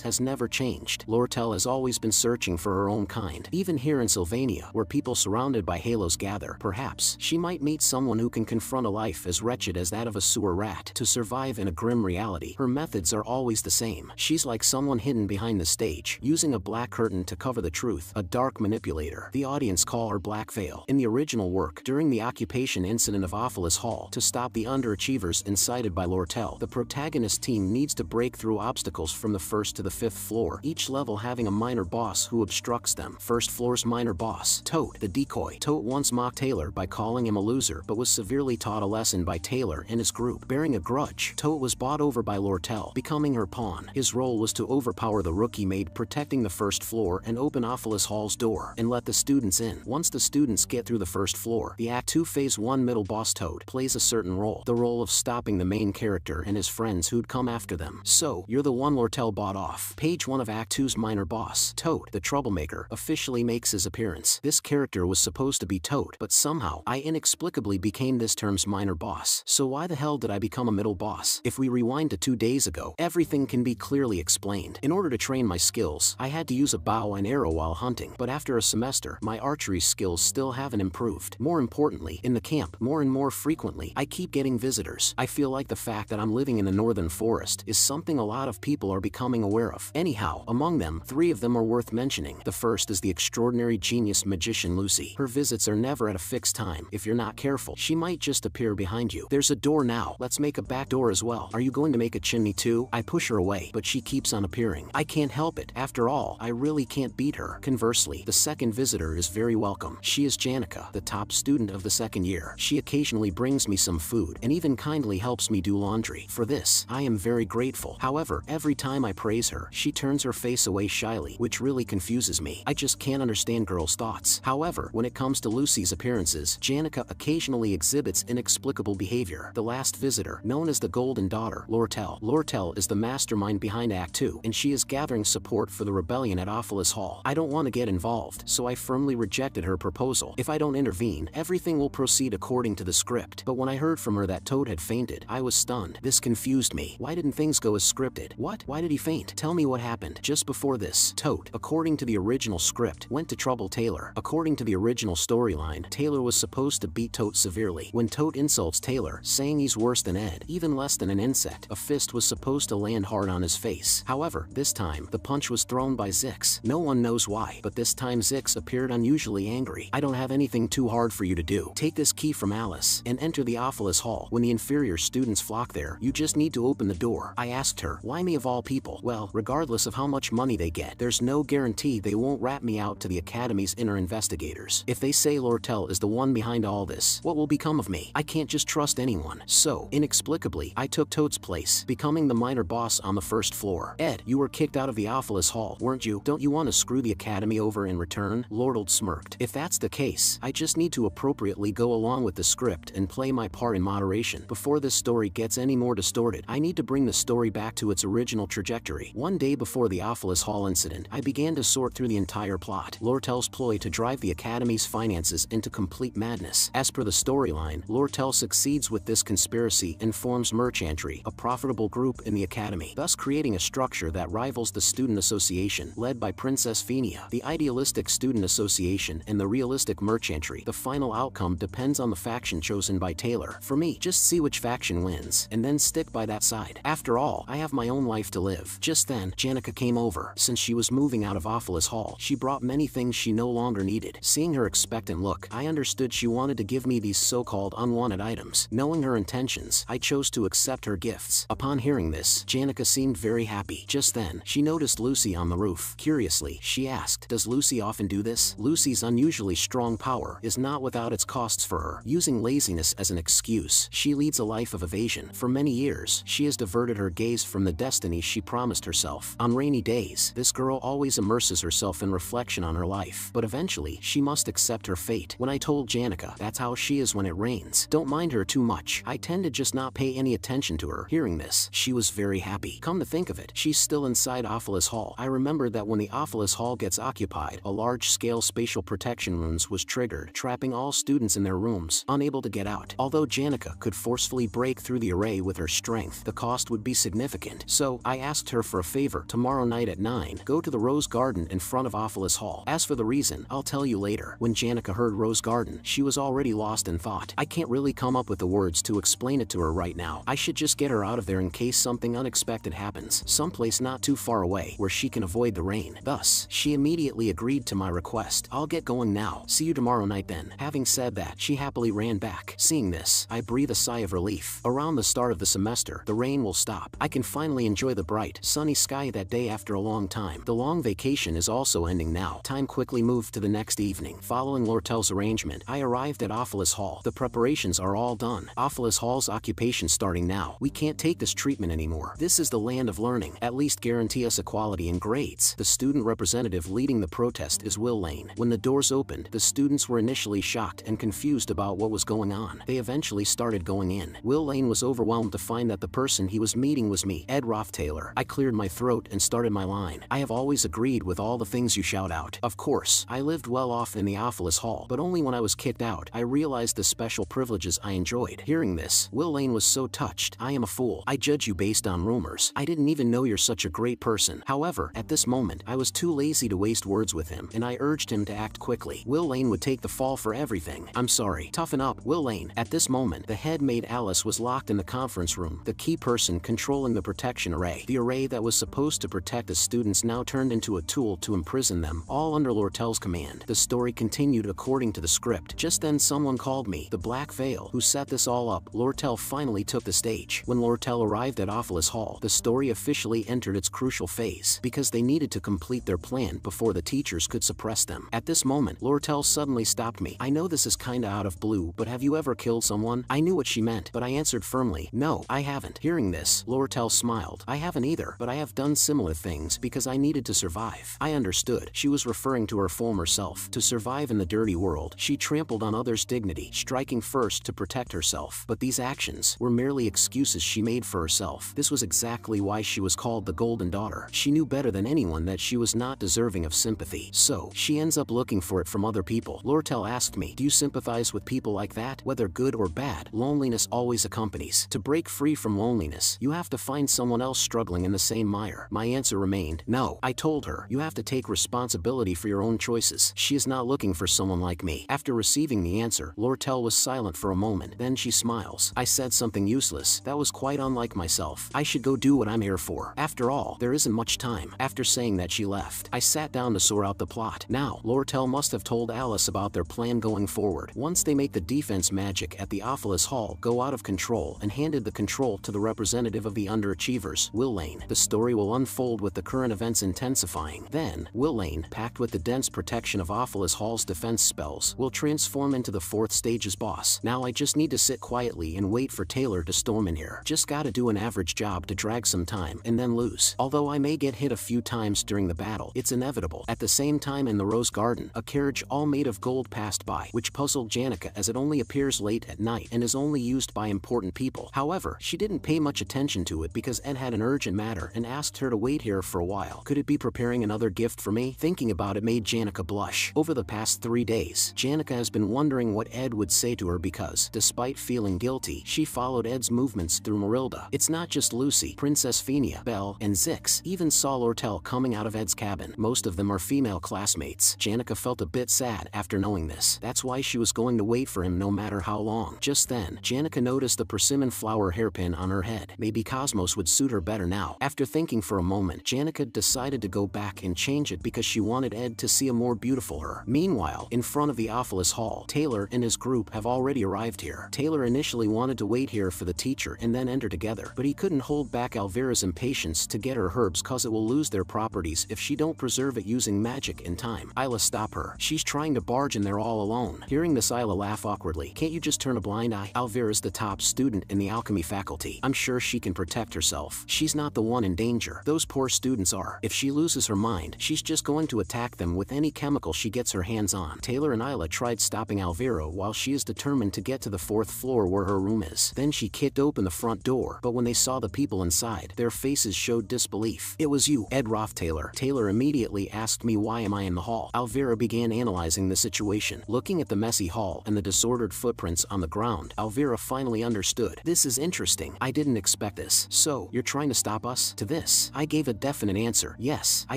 Speaker 1: has never changed. Lortel has always been searching for her own kind. Even here in Sylvania, where people surrounded by halos gather, perhaps she might meet someone who can confront a life as wretched as that of a sewer rat. To survive in a grim reality, her methods are always the same. She's like someone hidden behind the stage, using a black curtain to cover the truth, a dark manipulator. The audience call her Black Veil. In the original work, during the occupation incident of Ophelis Hall, to stop the underachievers incited by Lortel, the protagonist team needs to break through obstacles from the first to the fifth floor, each level having a minor boss who obstructs them. First floor's minor boss, Toad, the decoy. Toad once mocked Taylor by calling him a loser, but was severely taught a lesson by Taylor and his group. Bearing a grudge, Toad was bought over by Lortel, becoming her pawn. His role was to overpower the rookie maid protecting the first floor and open Ophelis Hall's door and let the students in. Once the students get through the first floor, the Act 2 Phase 1 middle boss Toad plays a certain role, the role of stopping the main character and his friends who'd come after them. So, you're the one Lortel bought off. Page 1 of Act 2's minor boss, Toad, the troublemaker, officially makes his appearance. This character was supposed to be Toad, but somehow, I inexplicably became this term's minor boss. So why the hell did I become a middle boss? If we rewind to 2 days ago, everything can be clearly explained. In order to train my skills, I had to use a bow and arrow while hunting, but after a semester, my archery skills still haven't improved. More importantly, in the camp, more and more frequently, I keep getting visitors. I feel like the fact that I'm living in the northern forest is something a lot of people are becoming aware of. Anyhow, among them, 3 of them are worth mentioning. The first is the extraordinary genius magician Lucy. Her visits are never at a fixed time. If you're not careful, she might just appear behind you. There's a door now. Let's make a back door as well. Are you going to make a chimney too? I push her away, but she keeps on appearing. I can't help it. After all, I really can't beat her. Conversely, the second visitor is very welcome. She is Janica, the top student of the second year. She occasionally brings me some food and even kindly helps me do laundry. For this, I am very grateful. However, every time I praise her, she turns her face away shyly, which really confuses me. I just can't understand girls' thoughts. However, when it comes to Lucy's appearances, Janica occasionally exhibits inexplicable behavior. The last visitor, known as the Golden Daughter, Lortel. Lortel is the mastermind behind Act 2, and she is gathering support for the rebellion at Ophelis Hall. I don't want to get involved, so I firmly rejected her proposal. If I don't intervene, everything will proceed according to the script. But when I heard from her that Toad had fainted, I was stunned. This confused me. Why didn't things go as scripted? What? Why did he faint? Tell me what happened. Just before this, Toad, according to the original script, went to trouble Taylor. According to the original storyline, Taylor was supposed to beat Toad severely. When Toad insults Taylor, saying he's worse than Ed, even less than an insect, a fist was supposed to land hard on his face. However, this time, the punch was thrown by Zix. No one knows why, but this time Zix appeared unusually angry. I don't have anything too hard for you to do. Take this key from Alice and enter the Ophelis Hall. When the inferior students flock there, you just need to open the door. I asked her, why me of all people? Well, regardless of how much money they get, there's no guarantee they won't rat me out to the Academy's inner investigators. If they say Lortel is the one behind all this, what will become of me? I can't just trust anyone. So, inexplicably, I took Toad's place, becoming the minor boss on the first floor. Ed, you were kicked out of the Ophelis Hall, weren't you? Don't you want to screw the Academy over in return? Lortel smirked. If that's the case, I just need to appropriately go along with the script and play my part in moderation. Before this story gets any more distorted, I need to bring the story back to its original trajectory. One day before the Ophelis Hall incident, I began to sort through the entire plot. Lortel's ploy to drive the Academy's finances into complete madness. As per the storyline, Lortel succeeds with this conspiracy and forms Merchantry, a profitable group in the Academy, thus creating a structure that rivals the Student Association, led by Princess Phenia. The idealistic Student Association and the realistic Merchantry. The final outcome depends on the faction chosen by Taylor. For me, just see which faction wins, and then stick by that side. After all, I have my own life to live. Just then, Janica came over. Since she was moving out of Ophelis Hall, she brought many things she no longer needed. Seeing her expectant look, I understood she wanted to give me these so-called unwanted items. Knowing her intentions, I chose to accept her gifts. Upon hearing this, Janica seemed very happy. Just then, she noticed Lucy on the roof. Curiously, she asked, does Lucy often do this? Lucy's unusually strong power is not without its costs for her. Using laziness as an excuse, she leads a life of evasion. For many years, she has diverted her gaze from the destiny she promised herself. On rainy days, this girl always immerses herself in reflection on her life. But eventually, she must accept her fate. When I told Janica that's how she is when it rains, don't mind her too much. I tend to just not pay any attention to her. Hearing this, she was very happy. Come to think of it, she's still inside Ophelis Hall. I remembered that that when the Office Hall gets occupied, a large-scale spatial protection runes was triggered, trapping all students in their rooms, unable to get out. Although Janica could forcefully break through the array with her strength, the cost would be significant. So, I asked her for a favor: tomorrow night at 9, go to the Rose Garden in front of Office Hall. As for the reason, I'll tell you later. When Janica heard Rose Garden, she was already lost in thought. I can't really come up with the words to explain it to her right now. I should just get her out of there in case something unexpected happens, someplace not too far away where she can avoid the rain. Thus, she immediately agreed to my request. I'll get going now. See you tomorrow night then. Having said that, she happily ran back. Seeing this, I breathe a sigh of relief. Around the start of the semester, the rain will stop. I can finally enjoy the bright, sunny sky that day after a long time. The long vacation is also ending now. Time quickly moved to the next evening. Following Lortel's arrangement, I arrived at Office Hall. The preparations are all done. Office Hall's occupation starting now. We can't take this treatment anymore. This is the land of learning. At least guarantee us equality in grades. The student representative leading the protest is Will Lane. When the doors opened, the students were initially shocked and confused about what was going on. They eventually started going in. Will Lane was overwhelmed to find that the person he was meeting was me, Ed Rothtaylor. I cleared my throat and started my line. I have always agreed with all the things you shout out. Of course, I lived well off in the Office Hall, but only when I was kicked out, I realized the special privileges I enjoyed. Hearing this, Will Lane was so touched. I am a fool. I judge you based on rumors. I didn't even know you're such a great person. However, at this moment, I was too lazy to waste words with him, and I urged him to act quickly. Will Lane would take the fall for everything. I'm sorry. Toughen up, Will Lane. At this moment, the head maid Alice was locked in the conference room, the key person controlling the protection array. The array that was supposed to protect the students now turned into a tool to imprison them, all under Lortel's command. The story continued according to the script. Just then someone called me, the Black Veil, who set this all up. Lortel finally took the stage. When Lortel arrived at Office Hall, the story officially entered its crucial phase, because they needed to complete their plan before the teachers could suppress them. At this moment, Lortel suddenly stopped me. I know this is kinda out of blue, but have you ever killed someone? I knew what she meant, but I answered firmly, no, I haven't. Hearing this, Lortel smiled. I haven't either, but I have done similar things because I needed to survive. I understood. She was referring to her former self. To survive in the dirty world, she trampled on others' dignity, striking first to protect herself. But these actions were merely excuses she made for herself. This was exactly why she was called the Golden Daughter. She knew better than anyone that she was not deserving of sympathy. So, she ends up looking for it from other people. Lortel asked me, do you sympathize with people like that? Whether good or bad, loneliness always accompanies. To break free from loneliness, you have to find someone else struggling in the same mire. My answer remained, no. I told her, you have to take responsibility for your own choices. She is not looking for someone like me. After receiving the answer, Lortel was silent for a moment. Then she smiles. I said something useless. That was quite unlike myself. I should go do what I'm here for. After all, there isn't much time. After saying that, she left. I sat down to sort out the plot. Now, Lortel must have told Alice about their plan going forward. Once they make the defense magic at the Office Hall go out of control and handed the control to the representative of the underachievers, Will Lane, the story will unfold with the current events intensifying. Then, Will Lane, packed with the dense protection of Office Hall's defense spells, will transform into the 4th stage's boss. Now I just need to sit quietly and wait for Taylor to storm in here. Just gotta do an average job to drag some time and then lose. Although I may get hit a few times during the battle, it's inevitable. At the same time, in the Rose Garden, a carriage all made of gold passed by, which puzzled Janica as it only appears late at night and is only used by important people. However, she didn't pay much attention to it because Ed had an urgent matter and asked her to wait here for a while. Could it be preparing another gift for me? Thinking about it made Janica blush. Over the past 3 days, Janica has been wondering what Ed would say to her because, despite feeling guilty, she followed Ed's movements through Marilda. It's not just Lucy, Princess Phenia, Belle, and Zix even saw Lortel coming out of Ed's cabin. Most of them are female classmates. Janica felt a bit sad after knowing this. That's why she was going to wait for him no matter how long. Just then, Janica noticed the persimmon flower hairpin on her head. Maybe Cosmos would suit her better now. After thinking for a moment, Janica decided to go back and change it because she wanted Ed to see a more beautiful her. Meanwhile, in front of the Office Hall, Taylor and his group have already arrived here. Taylor initially wanted to wait here for the teacher and then enter together, but he couldn't hold back Elvira's impatience to get her herbs cause it will lose their properties if she don't preserve it using magic in time. Isla, stop her. She's trying to barge in there all alone. Hearing this, Isla laugh awkwardly. Can't you just turn a blind eye? Elvira's the top student in the alchemy faculty. I'm sure she can protect herself. She's not the one in danger. Those poor students are. If she loses her mind, she's just going to attack them with any chemical she gets her hands on. Taylor and Isla tried stopping Elvira while she is determined to get to the 4th floor where her room is. Then she kicked open the front door, but when they saw the people inside, their faces showed disbelief. It was you, Ed Rothtaylor. Taylor. Taylor immediately asked me why am I in the hall. Alvira began analyzing the situation. Looking at the messy hall and the disordered footprints on the ground, Alvira finally understood. This is interesting. I didn't expect this. So, you're trying to stop us? To this, I gave a definite answer. Yes, I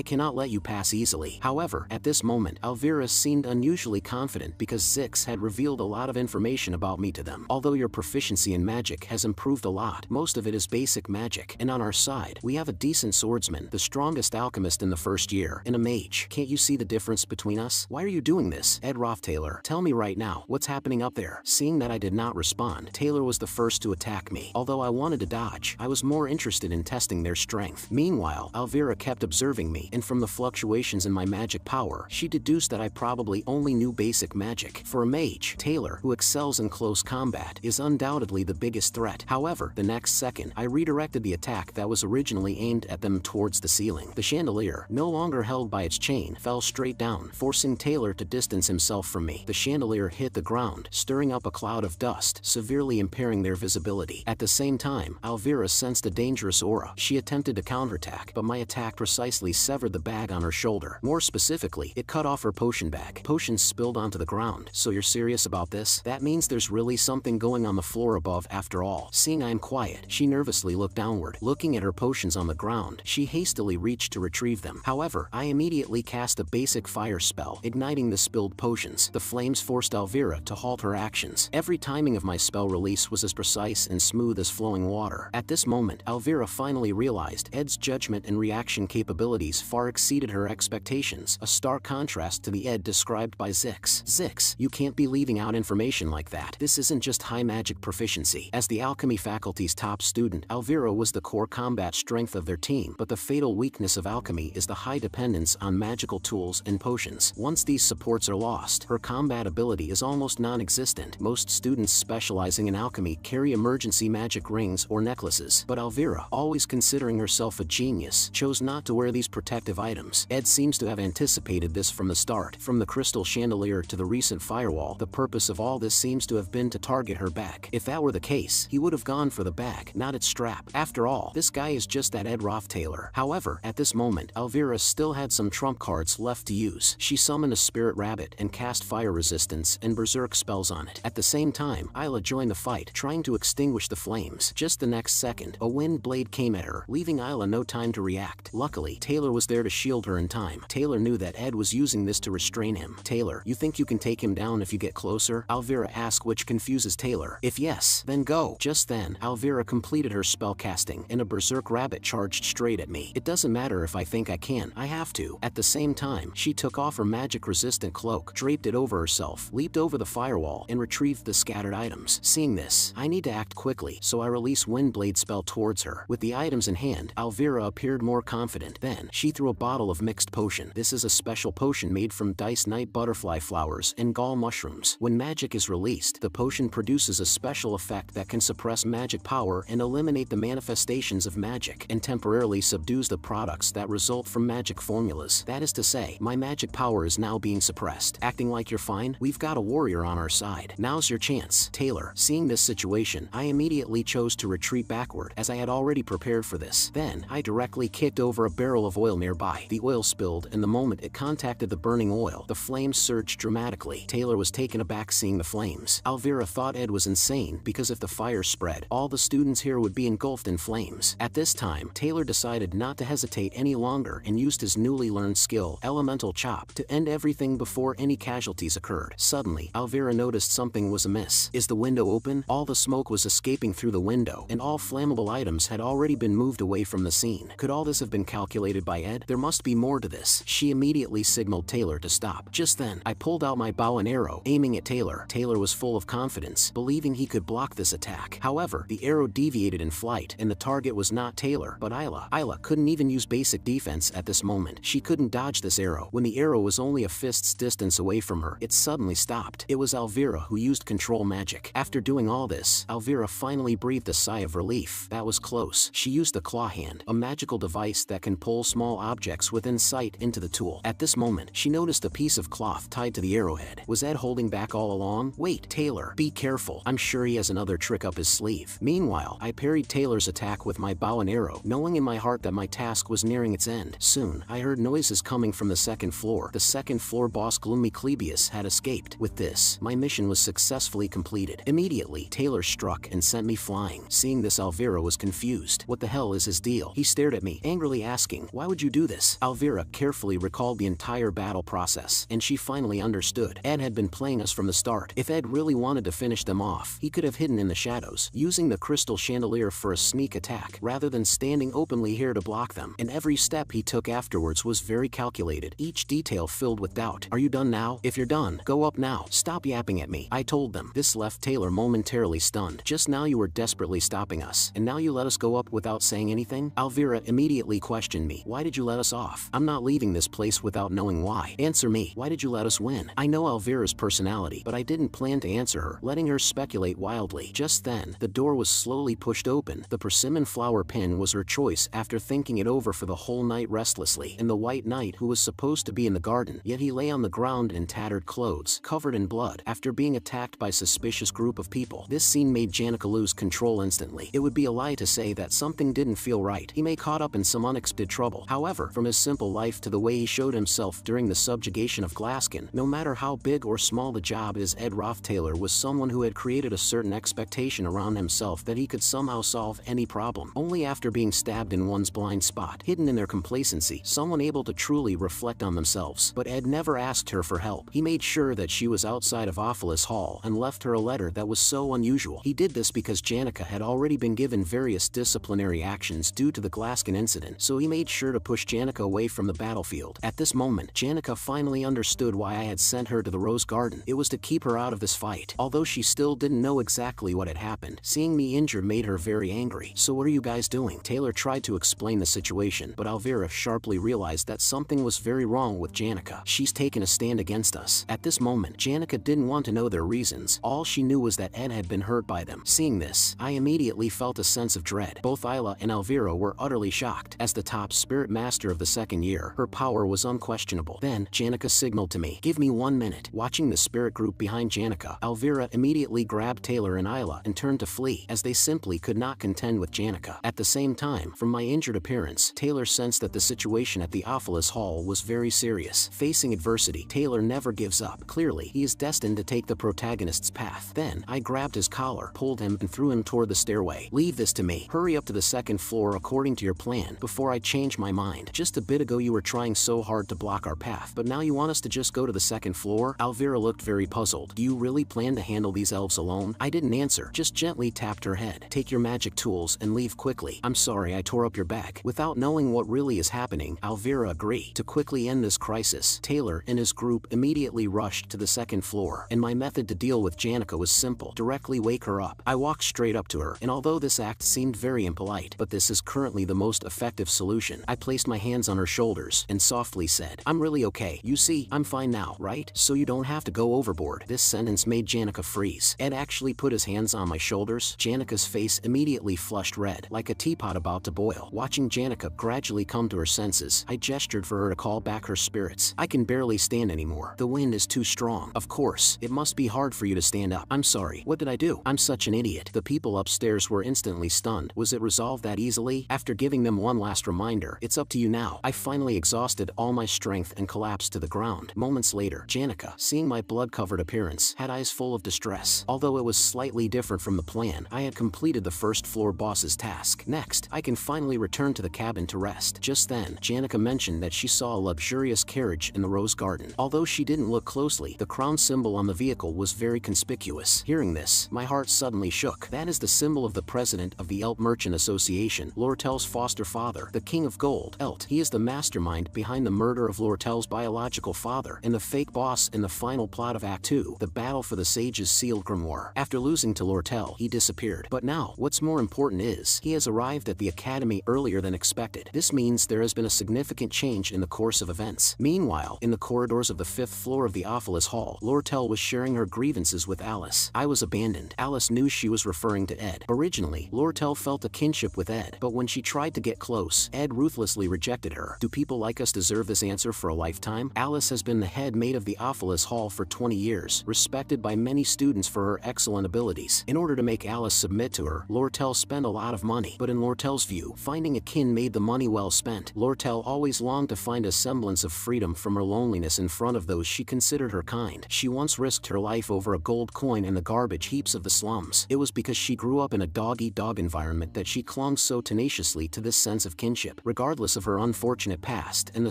Speaker 1: cannot let you pass easily. However, at this moment, Alvira seemed unusually confident because Zix had revealed a lot of information about me to them. Although your proficiency in magic has improved a lot, most of it is basic magic, and on our side, we have a decent swordsman, the strongest alchemist in the first year, and a mage. Can't you see the difference between us? Why are you doing this? Ed Taylor, tell me right now, what's happening up there? Seeing that I did not respond, Taylor was the first to attack me. Although I wanted to dodge, I was more interested in testing their strength. Meanwhile, Alvira kept observing me, and from the fluctuations in my magic power, she deduced that I probably only knew basic magic. For a mage, Taylor, who excels in close combat, is undoubtedly the biggest threat. However, the next second, I redirected the attack that was originally aimed at them towards the ceiling. The chandelier, no longer held by its chain, fell straight down, forcing Taylor to distance himself from me. The chandelier hit the ground, stirring up a cloud of dust, severely impairing their visibility. At the same time, Alvira sensed a dangerous aura. She attempted to counterattack, but my attack precisely severed the bag on her shoulder. More specifically, it cut off her potion bag. Potions spilled onto the ground. So you're serious about this? That means there's really something going on the floor above after all. Seeing I am quiet, she nervously looked downward. Looking at her potions on the ground, she hastily reached to retrieve them. However, I immediately cast a basic fire spell, igniting the spilled potions. The flames forced Alvira to halt her actions. Every timing of my spell release was as precise and smooth as flowing water. At this moment, Alvira finally realized Ed's judgment and reaction capabilities far exceeded her expectations, a stark contrast to the Ed described by Zix. Zix, you can't be leaving out information like that. This isn't just high magic proficiency. As the alchemy faculty's top student, Alvira was the core combat strength of their team, but the fatal weakness of alchemy is the high dependence on magical tools and potions. Once these supports are lost, her combat ability is almost non-existent. Most students specializing in alchemy carry emergency magic rings or necklaces, but Alvira, always considering herself a genius, chose not to wear these protective items. Ed seems to have anticipated this from the start. From the crystal chandelier to the recent firewall, the purpose of all this seems to have been to target her bag. If that were the case, he would have gone for the bag, not its strap. After all, this guy is just that Ed Taylor. However, at this moment, Alvira still had some trump cards left to use. She summoned a spirit rabbit and cast fire resistance and berserk spells on it. At the same time, Isla joined the fight, trying to extinguish the flames. Just the next second, a wind blade came at her, leaving Isla no time to react. Luckily, Taylor was there to shield her in time. Taylor knew that Ed was using this to restrain him. Taylor, you think you can take him down if you get closer? Alvira asked, which confuses Taylor. If yes, then go. Just then, Alvira completed her spell casting, and a berserk rabbit charged straight at me. It doesn't matter if I think I can, I have to. At the same time, she took off her magic-resistant cloak, draped it over herself, leaped over the firewall, and retrieved the scattered items. Seeing this, I need to act quickly, so I release Windblade spell towards her. With the items in hand, Alvira appeared more confident. Then, she threw a bottle of mixed potion. This is a special potion made from dice night butterfly flowers and gall mushrooms. When magic is released, the potion produces a special effect that can suppress magic power and eliminate the manifestations of magic, and temporarily subdues the products that result from magic formulas. That is to say, my magic power is now being suppressed. Acting like you're fine? We've got a warrior on our side. Now's your chance. Taylor, seeing this situation, I immediately chose to retreat backward, as I had already prepared for this. Then, I directly kicked over a barrel of oil nearby. The oil spilled, and the moment it contacted the burning oil, the flames surged dramatically. Taylor was taken aback seeing the flames. Alvira thought Ed was insane, because if the fire spread, all the students here would be engulfed in flames. At this time, Taylor decided not to hesitate any longer and used his newly learned skill, Elemental Chop, to end everything before any casualties occurred. Suddenly, Alvira noticed something was amiss. Is the window open? All the smoke was escaping through the window, and all flammable items had already been moved away from the scene. Could all this have been calculated by Ed? There must be more to this. She immediately signaled Taylor to stop. Just then, I pulled out my bow and arrow, aiming at Taylor. Taylor was full of confidence, believing he could block this attack. However, the arrow deviated in flight, and the target was not Taylor, but Isla. Isla couldn't even use basic defense at this moment. She couldn't dodge this arrow. When the arrow was only a fist's distance away from her, it suddenly stopped. It was Alvira who used control magic. After doing all this, Alvira finally breathed a sigh of relief. That was close. She used the claw hand, a magical device that can pull small objects within sight into the tool. At this moment, she noticed a piece of cloth tied to the arrowhead. Was Ed holding back all along? Wait, Taylor, be careful. I'm sure he has another trick up his sleeve. Meanwhile, I parried Taylor's attack with my bow and arrow, knowing in my heart that my task was nearing its end. Soon, I heard noises coming from the second floor. The second floor boss Gloomy Clebius had escaped. With this, my mission was successfully completed. Immediately, Taylor struck and sent me flying. Seeing this, Alvira was confused. What the hell is his deal? He stared at me, angrily asking, "Why would you do this?" Alvira carefully recalled the entire battle process, and she finally understood. Ed had been playing us from the start. If Ed really wanted to finish them off, he could have hidden in the shadows, using the crystal chandelier for a sneak attack, rather than standing openly here to block them. And every step he took afterwards was very calculated, each detail filled with doubt. "Are you done now? If you're done, go up now. Stop yapping at me," I told them. This left Taylor momentarily stunned. "Just now you were desperately stopping us, and now you let us go up without saying anything?" Alvira immediately questioned me. "Why did you let us off? I'm not leaving this place without knowing why. Answer me. Why did you let us win?" I know Alvira's personality, but I didn't plan to answer her, letting her speculate wildly. Just then, the door was slowly pushed open. The persimmon flower pin was her choice after thinking it over for the whole night restlessly. And the White Knight, who was supposed to be in the garden, yet he lay on the ground in tattered clothes, covered in blood, after being attacked by a suspicious group of people. This scene made Janica lose control instantly. It would be a lie to say that something didn't feel right. He may caught up in some unexpected trouble. However, from his simple life to the way he showed himself during the subjugation of Glaskin, no matter how big or small the job is, Ed Rothtaylor was someone who had created a certain expectation around himself that he could somehow solve any problem. Only after being stabbed in one's blind spot, hidden in their complacency, someone able to truly reflect on themselves. But Ed never asked her for help. He made sure that she was outside of Ophelis Hall and left her a letter that was so unusual. He did this because Janica had already been given various disciplinary actions due to the Glaskin incident, so he made sure to push Janica away from the battlefield. At this moment, Janica finally understood why I had sent her to the Rose Garden. It was to keep her out of this fight. Although she still didn't know exactly what had happened, seeing me injured made her very angry. "So what are you guys doing?" Taylor tried to explain the situation, but Alvira sharply realized that something was very wrong with Janica. "She's taken a stand against us." At this moment, Janica didn't want to know their reasons. All she knew was that Ed had been hurt by them. Seeing this, I immediately felt a sense of dread. Both Isla and Alvira were utterly shocked. As the top spirit master of the second year, her power was unquestionable. Then, Janica signaled to me, "Give me 1 minute." Watching the spirit group behind Janica, Alvira immediately grabbed Taylor and Isla and turned to flee, as they simply could not contend with Janica. At the same time, from my injured appearance, Taylor sensed that the situation at the Ophelis Hall was very serious. Facing adversity, Taylor never gives up. Clearly, he is destined to take the protagonist's path. Then, I grabbed his collar, pulled him, and threw him toward the stairway. "Leave this to me. Hurry up to the second floor according to your plan, before I change my mind. Just a bit ago you were trying so hard to block our path, but now you want us to just go to the second floor?" Alvira looked very puzzled. "Do you really plan to handle these elves alone?" I didn't answer, just gently tapped her head. "Take your magic tools and leave quickly. I'm sorry I tore up your back." Without knowing what really is happening, Alvira agreed. To quickly end this crisis, Taylor and his group immediately rushed to the second floor, and my method to deal with Janica was simple: directly wake her up. I walked straight up to her, and although this act seemed very impolite, but this is currently the most effective solution, I placed my hands on her shoulders and softly said, "I'm really okay. You see, I'm fine now, right? So you don't have to go overboard." This sentence made Janica freeze. Ed actually put his hands on my shoulders. Janica's face immediately flushed red, like a teapot about to boil. Watching Janica gradually come to her senses, I gestured for her to call back her spirits. "I can barely stand anymore. The wind is too strong." "Of course, it must be hard for you to stand up." "I'm sorry. What did I do? I'm such an idiot." The people upstairs were instantly stunned. Was it resolved that easily? After giving them one last reminder, "It's up to you now," I finally exhausted all my strength and collapsed to the ground. Moments later, Janica, seeing my blood-covered appearance, had eyes full of distress. Although it was slightly different from the plan, I had completed the first floor boss's task. Next, I can finally return to the cabin to rest. Just then, Janica mentioned that she saw a luxurious carriage in the Rose Garden. Although she didn't look closely, the crown symbol on the vehicle was very conspicuous. Hearing this, my heart suddenly shook. That is the symbol of the president of the Elt Merchant Association, Lortel's foster father, the King of Gold, Elt. He is the mastermind behind the murder of Lortel's biological father, and the fake boss in the final plot of Act 2, the battle for the Sage's sealed grimoire. After losing to Lortel, he disappeared. But now, what's more important is, he has arrived at the academy earlier than expected. This means there has been a significant change in the course of events. Meanwhile, in the corridors of the 5th floor of the Ophelis Hall, Lortel was sharing her grievances with Alice. I was abandoned. Alice knew she was referring to Ed. Originally, Lortel felt a kinship with Ed, but when she tried to get close, Ed ruthlessly rejected her. Do people like us deserve this answer for a lifetime? Alice has been the head maid of the Ophelis Hall for 20 years, respected by many students for her excellent abilities. In order to make Alice submit to her, Lortel spent a lot of money, but in Lortel's view, finding a kin made the money well spent. Lortel always longed to find a semblance of freedom from her loneliness in front of those she considered her kind. She once risked her life over a gold coin in the garbage heaps of the slums. It was because she grew up in a dog-eat-dog environment that she clung so tenaciously to this sense of kinship. Regardless of her unfortunate past and the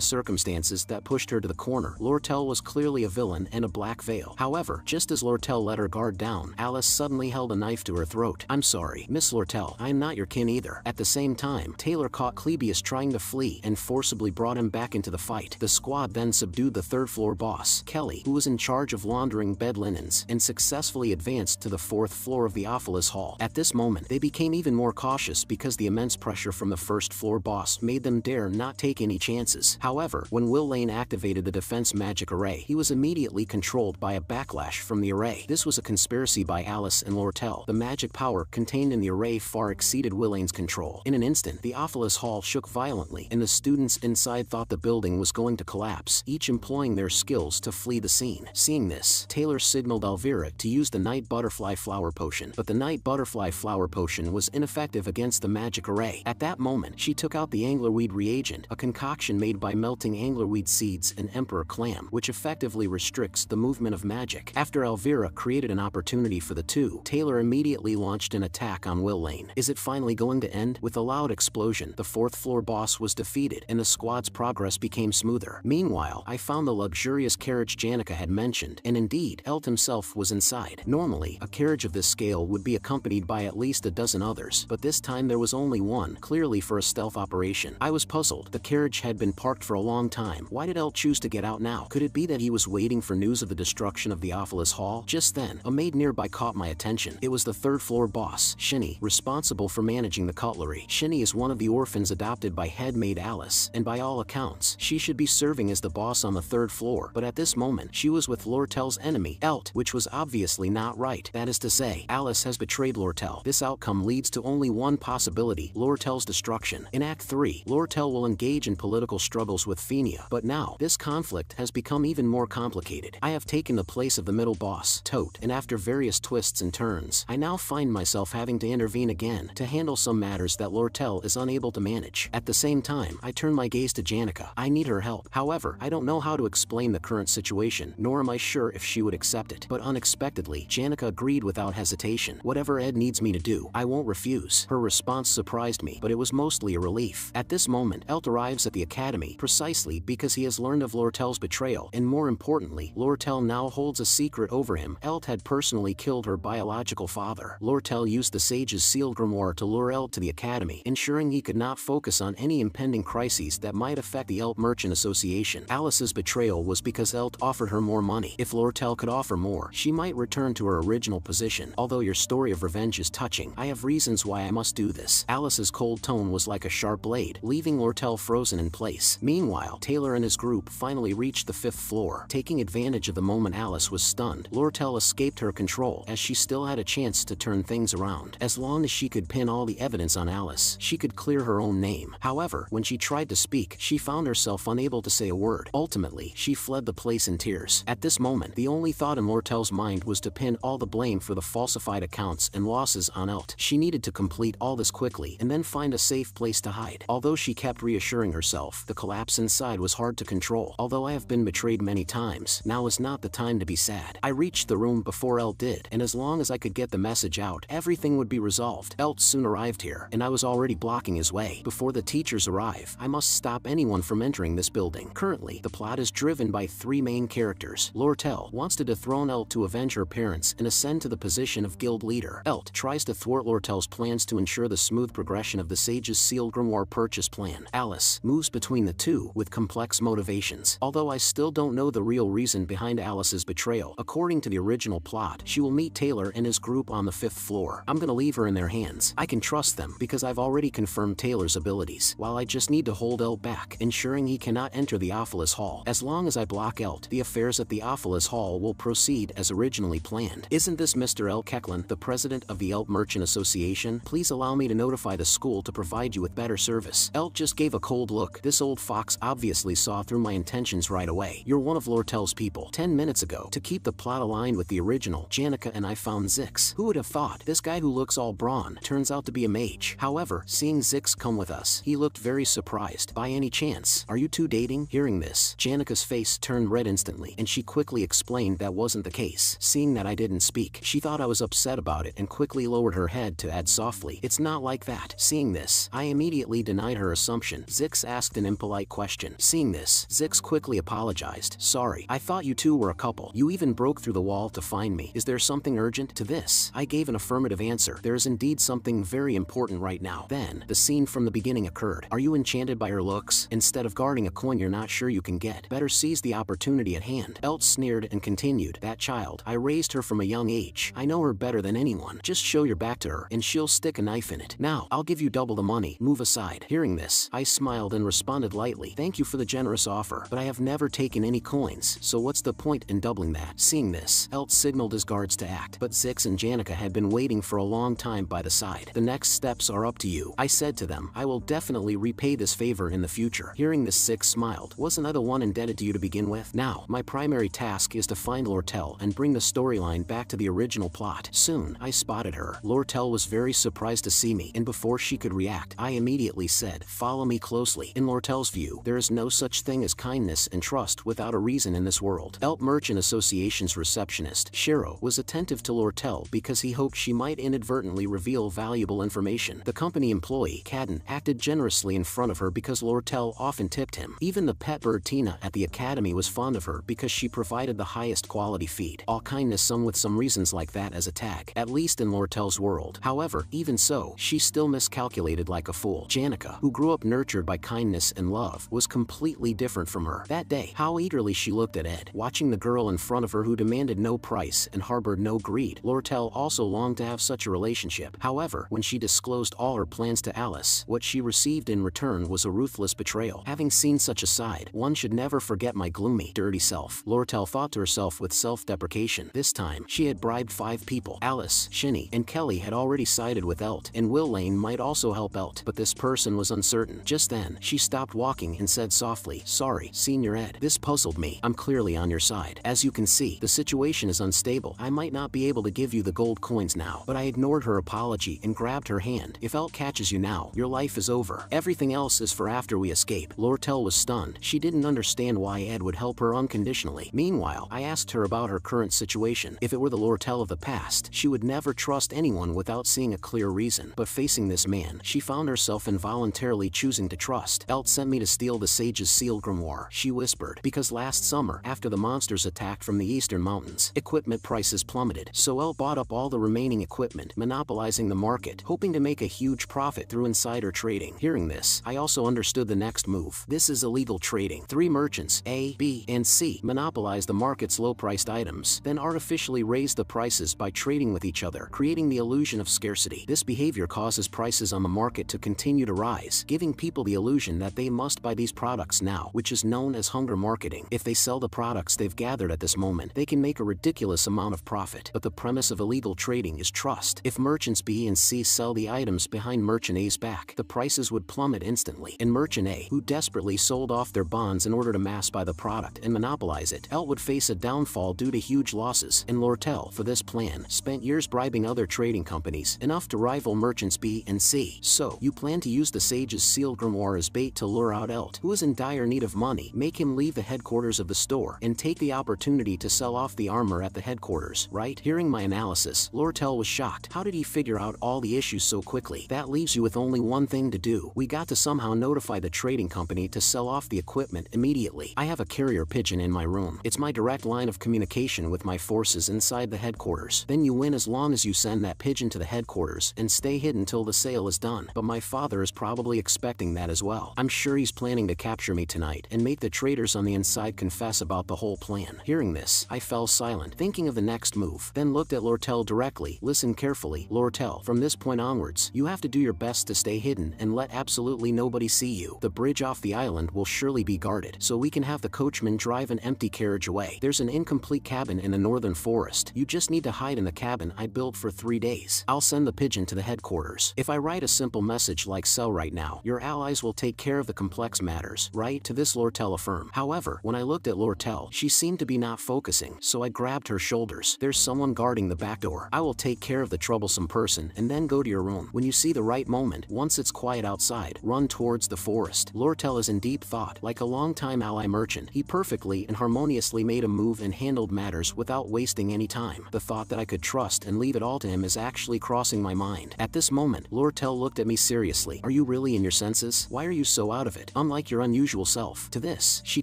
Speaker 1: circumstances that pushed her to the corner, Lortel was clearly a villain and a black veil. However, just as Lortel let her guard down, Alice suddenly held a knife to her throat. "I'm sorry, Miss Lortel, I am not your kin either." At the same time, Taylor caught Clebius trying to flee and forcibly brought him back into the fight. The squad then subdued the third-floor boss, Kelly, who was in charge of laundering bed linens, and successfully advanced to the fourth floor of the Ophilus Hall. At this moment, they became even more cautious because the immense pressure from the first-floor boss made them dare not take any chances. However, when Will Lane activated the defense magic array, he was immediately controlled by a backlash from the array. This was a conspiracy by Alice and Lortel. The magic power contained in the array far exceeded Will Lane's control. In an instant, the Ophilus Hall shook violently, and the students inside thought the building was going to collapse, each employing their skills to flee the scene. Seeing this, Taylor signaled Elvira to use the Night Butterfly Flower Potion, but the Night Butterfly Flower Potion was ineffective against the magic array. At that moment, she took out the anglerweed reagent, a concoction made by melting anglerweed seeds and emperor clam, which effectively restricts the movement of magic. After Elvira created an opportunity for the two, Taylor immediately launched an attack on Will Lane. Is it finally going to end? With a loud explosion, the fourth-floor boss was defeated, and the squad's progress became smoother. Meanwhile, I found the luxurious carriage Janica had mentioned, and indeed, Elt himself was inside. Normally, a carriage of this scale would be accompanied by at least a dozen others, but this time there was only one, clearly for a stealth operation. I was puzzled. The carriage had been parked for a long time. Why did Elt choose to get out now? Could it be that he was waiting for news of the destruction of the Ophilus Hall? Just then, a maid nearby caught my attention. It was the third-floor boss, Shinny, responsible for managing the cutlery. Shinny is one of the orphans adopted by head maid Alice, and by all accounts, she should be serving as the boss on the third floor, but at this moment, she was with Lortel's enemy, Elt, which was obviously not right. That is to say, Alice has betrayed Lortel. This outcome leads to only one possibility: Lortel's destruction. In Act 3, Lortel will engage in political struggles with Fenia, but now, this conflict has become even more complicated. I have taken the place of the middle boss, Tote, and after various twists and turns, I now find myself having to intervene again to handle some matters that Lortel is unable to manage. At the same time, I turn my gaze to Janica. I need her help. However, I don't know how to explain the current situation, nor am I sure if she would accept it. But unexpectedly, Janica agreed without hesitation. Whatever Ed needs me to do, I won't refuse. Her response surprised me, but it was mostly a relief. At this moment, Elt arrives at the academy precisely because he has learned of Lortel's betrayal, and more importantly, Lortel now holds a secret over him. Elt had personally killed her biological father. Lortel used the sage's sealed grimoire to lure Elt to the academy, ensuring he could not focus on any impending crises that might affect the Elt Merchant Association. Alice's betrayal was because Elt offered her more money. If Lortel could offer more, she might return to her original position. Although your story of revenge is touching, I have reasons why I must do this. Alice's cold tone was like a sharp blade, leaving Lortel frozen in place. Meanwhile, Taylor and his group finally reached the fifth floor. Taking advantage of the moment Alice was stunned, Lortel escaped her control as she still had a chance to turn things around. As long as she could pin all the evidence on Alice, she could clear her own name. However, when she tried to speak, she found herself unable to say a word. Ultimately, she fled the place in tears. At this moment, the only thought in Lortel's mind was to pin all the blame for the falsified accounts and losses on Elt. She needed to complete all this quickly and then find a safe place to hide. Although she kept reassuring herself, the collapse inside was hard to control. Although I have been betrayed many times, now is not the time to be sad. I reached the room before Elt did, and as long as I could get the message out, everything would be resolved. Elt soon arrived here, and I was already blocking his way. Before the teachers arrive, I must stop anyone from entering this building. Currently, the plot is driven by three main characters. Lortel wants to dethrone Elt to avenge her parents and ascend to the position of guild leader. Elt tries to thwart Lortel's plans to ensure the smooth progression of the sage's sealed grimoire purchase plan. Alice moves between the two with complex motivations. Although I still don't know the real reason behind Alice's betrayal, according to the original plot, she will meet Taylor and his group on the fifth floor. I'm gonna leave her in their hands. I can trust them because I've already confirmed Taylor's abilities, while I just need to hold Elt back, ensuring he cannot enter the Ophilus Hall. As long as I block Elt, the affairs at the Ophilus Hall will proceed as originally planned. Isn't this Mr. L. Kecklin, the president of the Elt Merchant Association? Please allow me to notify the school to provide you with better service. Elt just gave a cold look. This old fox obviously saw through my intentions right away. You're one of Lortel's people. 10 minutes ago, to keep the plot aligned with the original, Janica and I found Zix. Who would have thought? This guy who looks all brawn turns out to be a mage. However, seeing Zix come with us, he looked very surprised. By any chance, are you two dating? Hearing this, Janika's face turned red instantly, and she quickly explained that wasn't the case. Seeing that I didn't speak, she thought I was upset about it and quickly lowered her head to add softly, "It's not like that." Seeing this, I immediately denied her assumption. Zix asked an impolite question. Seeing this, Zix quickly apologized. "Sorry, I thought you two were a couple. You even broke through the wall to find me. Is there something urgent?" To this, I gave an affirmative answer. "There is indeed something very important right now." Then, the scene from the beginning occurred. "Are you enchanted by her looks? Instead of guarding a coin you're not sure you can get, better seize the opportunity at hand." Elt sneered and continued, "That child, I raised her from a young age. I know her better than anyone. Just show your back to her, and she'll stick a knife in it. Now, I'll give you double the money. Move aside." Hearing this, I smiled and responded lightly, "Thank you for the generous offer, but I have never taken any coins, so what's the point in doubling that?" Seeing this, Elt signaled his guards to act, but Zix and Janica had been waiting for a long time by the side. "The next steps are up to you," I said to them. "I will definitely repay this favor in the future." Hearing this, Zix smiled. "Wasn't I the one indebted to you to begin with? Now, my primary task is to find Lortel and bring the storyline back to the original plot." Soon, I spotted her. Lortel was very surprised to see me, and before she could react, I immediately said, "Follow me closely." In Lortel's view, there is no such thing as kindness and trust without a reason in this world. Elt Merchant Association's receptionist, Shiro, was attentive to Lortel because he hoped she might inadvertently reveal valuable information. The company employee, Cadden, acted generously in front of her because Lortel often tipped him. Even the pet bird Tina at the academy was fond of her because she provided the highest quality feed. All kindness some with some reasons like that as a tag, at least in Lortel's world. However, even so, she still miscalculated like a fool. Janica, who grew up nurtured by kindness and love, was completely different from her. That day, how eagerly she looked at Ed, watching the girl in front of her who demanded no price and harbored no greed. Lortel also longed to have such a relationship. However, when she disclosed all her plans to Alice, what she received in return was a ruthless betrayal. Having seen such a side, one should never forget my gloomy, dirty self. Lortel thought to herself with self-deprecation. This time, she had bribed 5 people. Alice, Shinny, and Kelly had already sided with Elt, and Will Lane might also help Elt, but this person was uncertain. Just then, she stopped walking and said softly, "Sorry, Senior Ed. This puzzled me. I'm clearly on your side. As you can see, the situation is unstable. I might not be able to give you the gold coins now." But I ignored her apology and grabbed her hand. "If Elt catches you now, your life is over. Everything else is for after we escape." Lortel was stunned. She didn't understand why Ed would help her unconditionally. Meanwhile, I asked her about her current situation. If it were the Lortel of the past, she would never trust anyone without seeing a clear reason. But facing this man, she found herself involuntarily choosing to trust. "Elt sent me to steal the sage's sealed grimoire," she whispered, "because last summer, after the monsters attacked from the eastern mountains, equipment prices plummeted. So Elt bought up all the remaining equipment, monopolizing the market, hoping to make a huge profit through insider trading." Hearing this, I also understood the next move. This is illegal trading. 3 merchants, A, B, and C, monopolize the market's low-priced items, then artificially raise the prices by trading with each other, creating the illusion of scarcity. This behavior causes prices on the market to continue to rise, giving people the illusion that they must buy these products now, which is known as hunger marketing. If they sell the products they've gathered at this moment, they can make a ridiculous amount of profit. But the premise of illegal trading is trust. If merchants B and C sell the items behind merchant A's back, the prices would plummet instantly, and merchant A, who desperately sold off their bonds in order to mass buy the product and monopolize it, Elt would face a downfall due to huge losses. And Lortel, for this plan, spent years bribing other trading companies, enough to rival merchants B and C. "So, you plan to use the sage's sealed grimoire as bait to lure out Elt, who is in dire need of money, make him leave the headquarters of the store, and take the opportunity to sell off the armor at the headquarters, right?" Hearing my analysis, Lortel was shocked. How did he figure out all the issues so quickly? "That leaves you with only one thing to do. We got to somehow notify the trading company to sell off the equipment immediately. I have a carrier pigeon in my room. It's my direct line of communication with my forces inside the headquarters. Then you win as long as you send that pigeon to the headquarters and stay hidden till the sale is done. But my father is probably expecting that as well. I'm sure he's planning to capture me tonight and make the traders on the inside confess about the whole plan." Hearing this, I fell silent, thinking of the next move, then looked at Lortel directly. "Listen carefully, Lortel. From this point onwards, you have to do your best to stay hidden and let absolutely nobody see you. The bridge off the island will surely be guarded, so we can have the coachman drive an empty carriage away. There's an incomplete cabin in the northern forest. You just need to hide in the cabin I built for 3 days. I'll send the pigeon to the headquarters. If I write a simple message like sell right now, your allies will take care of the complex matters, right?" To this Lortel affirmed. However, when I looked at Lortel, she seemed to be not focusing, so I grabbed her shoulders. "There's someone guarding the back door. I will take care of the troublesome person and then go to your room. When you see the right moment, once it's quiet outside, outside, run towards the forest. Lortel is in deep thought. Like a longtime ally merchant, he perfectly and harmoniously made a move and handled matters without wasting any time. The thought that I could trust and leave it all to him is actually crossing my mind. At this moment, Lortel looked at me seriously. Are you really in your senses? Why are you so out of it? Unlike your unusual self. To this, she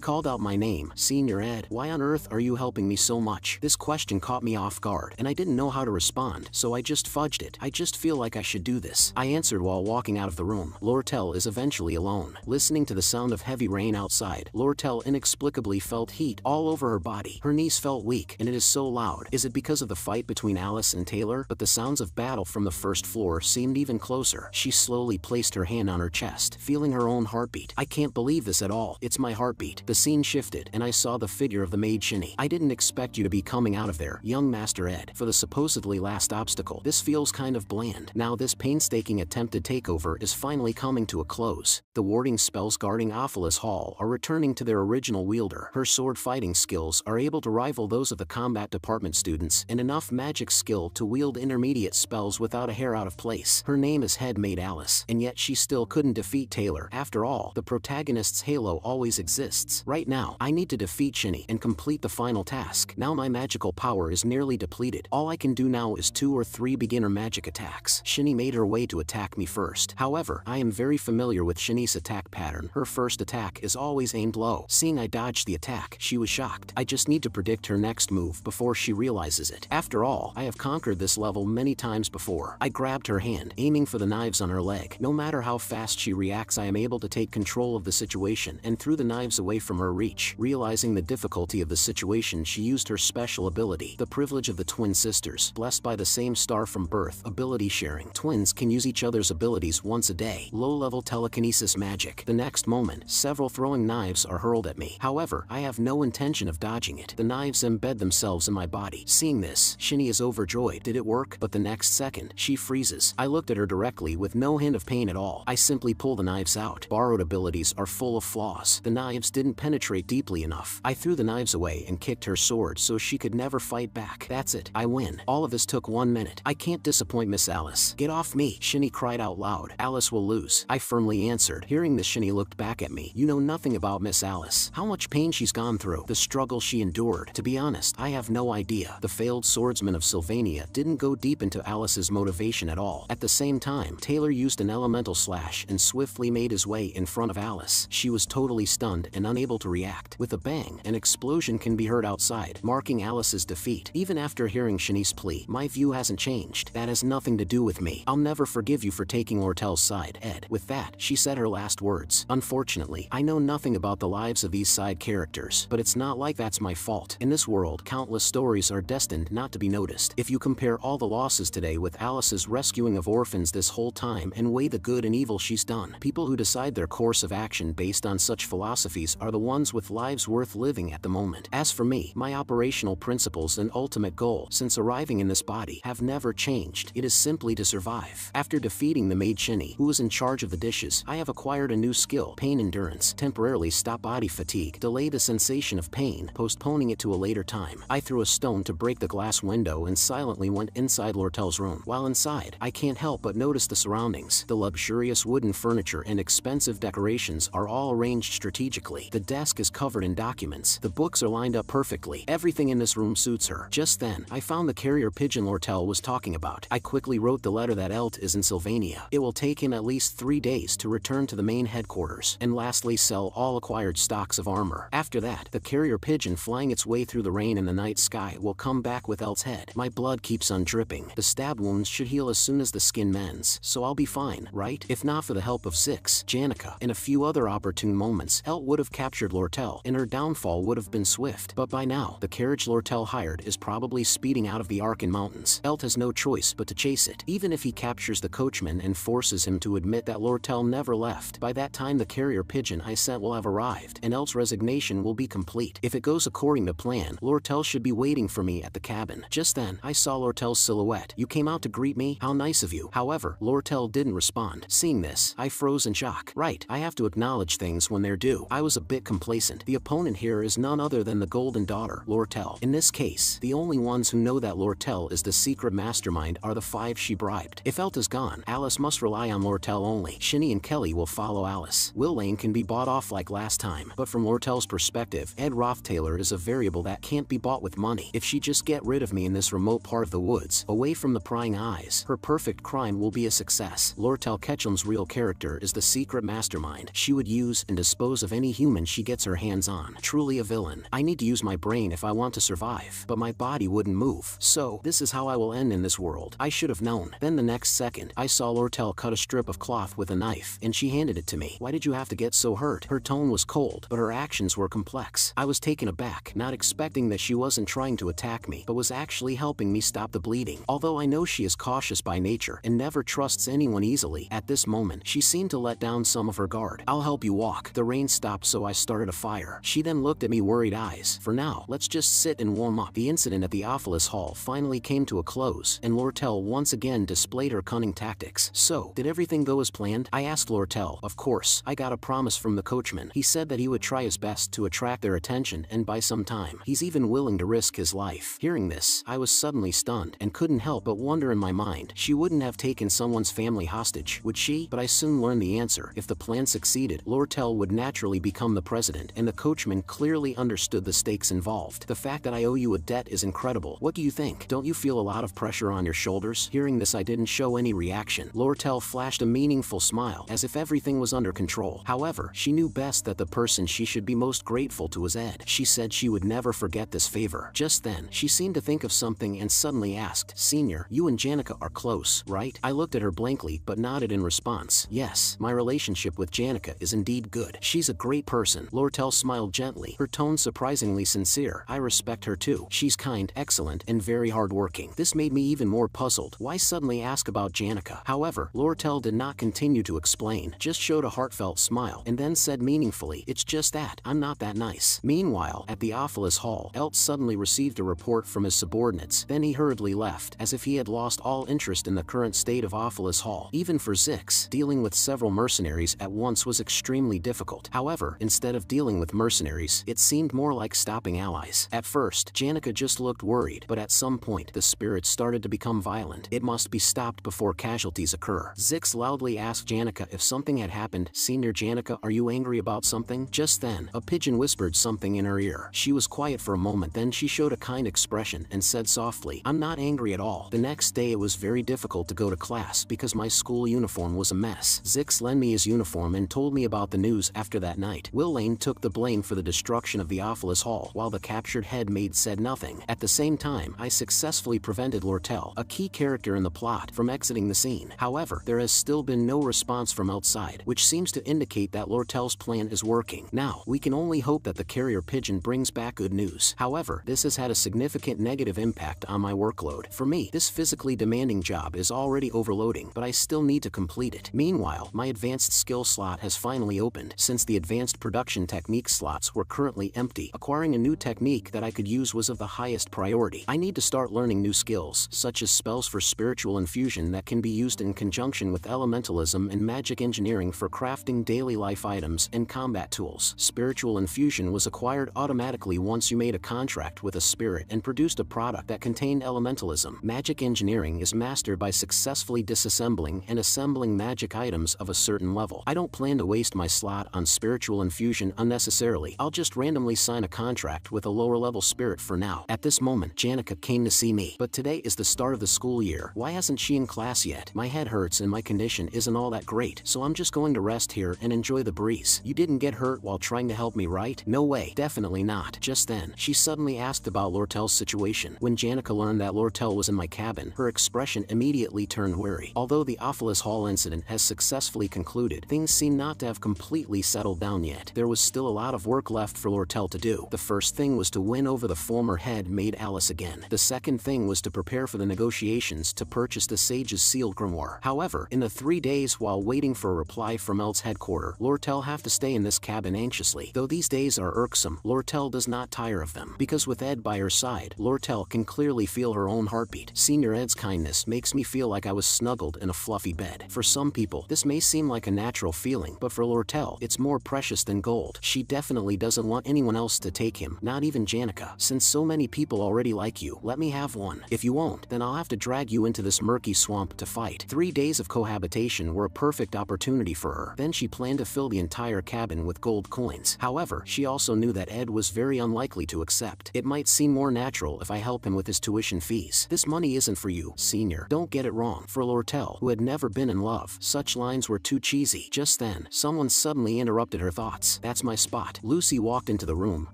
Speaker 1: called out my name. Senior Ed, why on earth are you helping me so much? This question caught me off guard, and I didn't know how to respond, so I just fudged it. I just feel like I should do this, I answered while walking out of the room. Lortel is eventually alone. Listening to the sound of heavy rain outside, Lortel inexplicably felt heat all over her body. Her knees felt weak, and it is so loud. Is it because of the fight between Alice and Taylor? But the sounds of battle from the first floor seemed even closer. She slowly placed her hand on her chest, feeling her own heartbeat. I can't believe this at all. It's my heartbeat. The scene shifted, and I saw the figure of the maid Shinny. I didn't expect you to be coming out of there, young Master Ed, for the supposedly last obstacle. This feels kind of bland. Now this painstaking attempted takeover is finally coming to a close. The warding spells guarding Ophelis Hall are returning to their original wielder. Her sword fighting skills are able to rival those of the combat department students, and enough magic skill to wield intermediate spells without a hair out of place. Her name is Headmaid Alice, and yet she still couldn't defeat Taylor. After all, the protagonist's halo always exists. Right now, I need to defeat Shinny and complete the final task. Now my magical power is nearly depleted. All I can do now is 2 or 3 beginner magic attacks. Shinny made her way to attack me first. However, I am very familiar with Shinny's attack pattern. Her first attack is always aimed low. Seeing I dodged the attack, she was shocked. I just need to predict her next move before she realizes it. After all, I have conquered this level many times before. I grabbed her hand, aiming for the knives on her leg. No matter how fast she reacts, I am able to take control of the situation and threw the knives away from her reach. Realizing the difficulty of the situation, she used her special ability, the privilege of the twin sisters, blessed by the same star from birth, ability sharing. Twins can use each other's abilities once a day. Low-level telekinesis magic. The next moment, several throwing knives are hurled at me. However, I have no intention of dodging it. The knives embed themselves in my body. Seeing this, Shinny is overjoyed. Did it work? But the next second, she freezes. I looked at her directly with no hint of pain at all. I simply pull the knives out. Borrowed abilities are full of flaws. The knives didn't penetrate deeply enough. I threw the knives away and kicked her sword so she could never fight back. That's it. I win. All of this took 1 minute. I can't disappoint Miss Alice. Get off me, Shinny cried out loud. Alice will lose, I firmly answered. Hearing this, Shinny looked back at me. You know nothing about Miss Alice. How much pain she's gone through. The struggle she endured. To be honest, I have no idea. The failed swordsman of Sylvania didn't go deep into Alice's motivation at all. At the same time, Taylor used an elemental slash and swiftly made his way in front of Alice. She was totally stunned and unable to react. With a bang, an explosion can be heard outside, marking Alice's defeat. Even after hearing Shinny's plea, my view hasn't changed. That has nothing to do with me. I'll never forgive you for taking Lortel's side, Ed. With that, she said her last words. Unfortunately, I know nothing about the lives of these side characters, but it's not like that's my fault. In this world, countless stories are destined not to be noticed. If you compare all the losses today with Alice's rescuing of orphans this whole time and weigh the good and evil she's done, people who decide their course of action based on such philosophies are the ones with lives worth living at the moment. As for me, my operational principles and ultimate goal since arriving in this body have never changed. It is simply to survive. After defeating the maid Shinny, who was in charge of the dishes, I have acquired a new skill, pain endurance. Temporarily stop body fatigue, delay the sensation of pain, postponing it to a later time. I threw a stone to break the glass window and silently went inside Lortel's room. While inside, I can't help but notice the surroundings. The luxurious wooden furniture and expensive decorations are all arranged strategically. The desk is covered in documents. The books are lined up perfectly. Everything in this room suits her. Just then, I found the carrier pigeon Lortel was talking about. I quickly wrote the letter that Elt is in Sylvania. It will take him at least 3 days to return to the main headquarters, and lastly sell all acquired stocks of armor. After that, the carrier pigeon flying its way through the rain and the night sky will come back with Elt's head. My blood keeps on dripping. The stab wounds should heal as soon as the skin mends, so I'll be fine, right? If not for the help of Six, Janica, and a few other opportune moments, Elt would have captured Lortel, and her downfall would have been swift. But by now, the carriage Lortel hired is probably speeding out of the Arkan Mountains. Elt has no choice but to chase it, even if he captures the coachman and forces him to admit that Lortel never left. By that time, the carrier pigeon I sent will have arrived, and Elt's resignation will be complete. If it goes according to plan, Lortel should be waiting for me at the cabin. Just then, I saw Lortel's silhouette. You came out to greet me? How nice of you. However, Lortel didn't respond. Seeing this, I froze in shock. Right, I have to acknowledge things when they're due. I was a bit complacent. The opponent here is none other than the Golden Daughter, Lortel. In this case, the only ones who know that Lortel is the secret mastermind are the 5 she bribed. If Elt is gone, Alice must rely on Lortel only. family. Shinny and Kelly will follow Alice. Will Lane can be bought off like last time, but from Lortel's perspective, Ed Rothtaylor is a variable that can't be bought with money. If she just get rid of me in this remote part of the woods, away from the prying eyes, her perfect crime will be a success. Lortel Ketchum's real character is the secret mastermind. She would use and dispose of any human she gets her hands on. Truly a villain. I need to use my brain if I want to survive, but my body wouldn't move. So, this is how I will end in this world. I should have known. Then the next second, I saw Lortel cut a strip of cloth with a knife, and she handed it to me. Why did you have to get so hurt? Her tone was cold, but her actions were complex. I was taken aback, not expecting that she wasn't trying to attack me, but was actually helping me stop the bleeding. Although I know she is cautious by nature and never trusts anyone easily, at this moment, she seemed to let down some of her guard. I'll help you walk. The rain stopped, so I started a fire. She then looked at me worried eyes. For now, let's just sit and warm up. The incident at the Ophelis Hall finally came to a close, and Lortel once again displayed her cunning tactics. So, did everything go as planned? I asked Lortel. Of course, I got a promise from the coachman. He said that he would try his best to attract their attention and buy some time. He's even willing to risk his life. Hearing this, I was suddenly stunned and couldn't help but wonder in my mind, she wouldn't have taken someone's family hostage, would she? But I soon learned the answer. If the plan succeeded, Lortel would naturally become the president, and the coachman clearly understood the stakes involved. The fact that I owe you a debt is incredible. What do you think? Don't you feel a lot of pressure on your shoulders? Hearing this, I didn't show any reaction. Lortel flashed a meaningful smile, as if everything was under control. However, she knew best that the person she should be most grateful to was Ed. She said she would never forget this favor. Just then, she seemed to think of something and suddenly asked, Senior, you and Janica are close, right? I looked at her blankly but nodded in response. Yes, my relationship with Janica is indeed good. She's a great person. Lortel smiled gently, her tone surprisingly sincere. I respect her too. She's kind, excellent, and very hardworking. This made me even more puzzled. Why suddenly ask about Janica? However, Lortel did not continue to explain, just showed a heartfelt smile, and then said meaningfully, it's just that, I'm not that nice. Meanwhile, at the Ophelis Hall, Elt suddenly received a report from his subordinates. Then he hurriedly left, as if he had lost all interest in the current state of Ophelis Hall. Even for Zix, dealing with several mercenaries at once was extremely difficult. However, instead of dealing with mercenaries, it seemed more like stopping allies. At first, Janica just looked worried, but at some point, the spirits started to become violent. It must be stopped before casualties occur. Zix loudly asked Janica if something had happened. Senior Janica, are you angry about something? Just then, a pigeon whispered something in her ear. She was quiet for a moment, then she showed a kind expression and said softly, I'm not angry at all. The next day it was very difficult to go to class because my school uniform was a mess. Zix lent me his uniform and told me about the news after that night. Will Lane took the blame for the destruction of the Ophelis Hall, while the captured head maid said nothing. At the same time, I successfully prevented Lortel, a key character in the plot, from exiting the scene. However, there has still been no response from outside, which seems to indicate that Lortel's plan is working. Now, we can only hope that the carrier pigeon brings back good news. However, this has had a significant negative impact on my workload. For me, this physically demanding job is already overloading, but I still need to complete it. Meanwhile, my advanced skill slot has finally opened, since the advanced production technique slots were currently empty. Acquiring a new technique that I could use was of the highest priority. I need to start learning new skills, such as spells for spiritual infusion that can be used in conjunction with elementalism and magic engineering for crafting daily life items and combat tools. Spiritual infusion was acquired automatically once you made a contract with a spirit and produced a product that contained elementalism. Magic engineering is mastered by successfully disassembling and assembling magic items of a certain level. I don't plan to waste my slot on spiritual infusion unnecessarily. I'll just randomly sign a contract with a lower level spirit for now. At this moment, Janica came to see me. But today is the start of the school year. Why hasn't she in class yet? My head hurts and my condition isn't all that great, so I'm just going to rest here and enjoy the breeze. You didn't get hurt while trying to help me, right? No way. Definitely not. Just then, she suddenly asked about Lortel's situation. When Janica learned that Lortel was in my cabin, her expression immediately turned wary. Although the Ophelis Hall incident has successfully concluded, things seem not to have completely settled down yet. There was still a lot of work left for Lortel to do. The first thing was to win over the former head maid Alice again. The second thing was to prepare for the negotiations to purchase the Sage's sealed grimoire. However, in the 3 days while waiting for a reply from Elt's headquarters, Lortel have to stay in this cabin anxiously. Though these days are irksome, Lortel does not tire of them, because with Ed by her side, Lortel can clearly feel her own heartbeat. Senior Ed's kindness makes me feel like I was snuggled in a fluffy bed. For some people, this may seem like a natural feeling, but for Lortel, it's more precious than gold. She definitely doesn't want anyone else to take him, not even Janica. Since so many people already like you, let me have one. If you won't, then I'll have to drag you into this murky swamp to fight. 3 days of cohabitation were a perfect opportunity for her. Then she planned to fill the entire cabin with gold coins. However, she also knew that Ed was very unlikely to accept. It might seem more natural if I help him with his tuition fees. This money isn't for you, senior. Don't get it wrong. For Lortel, who had never been in love, such lines were too cheesy. Just then, someone suddenly interrupted her thoughts. That's my spot. Lucy walked into the room,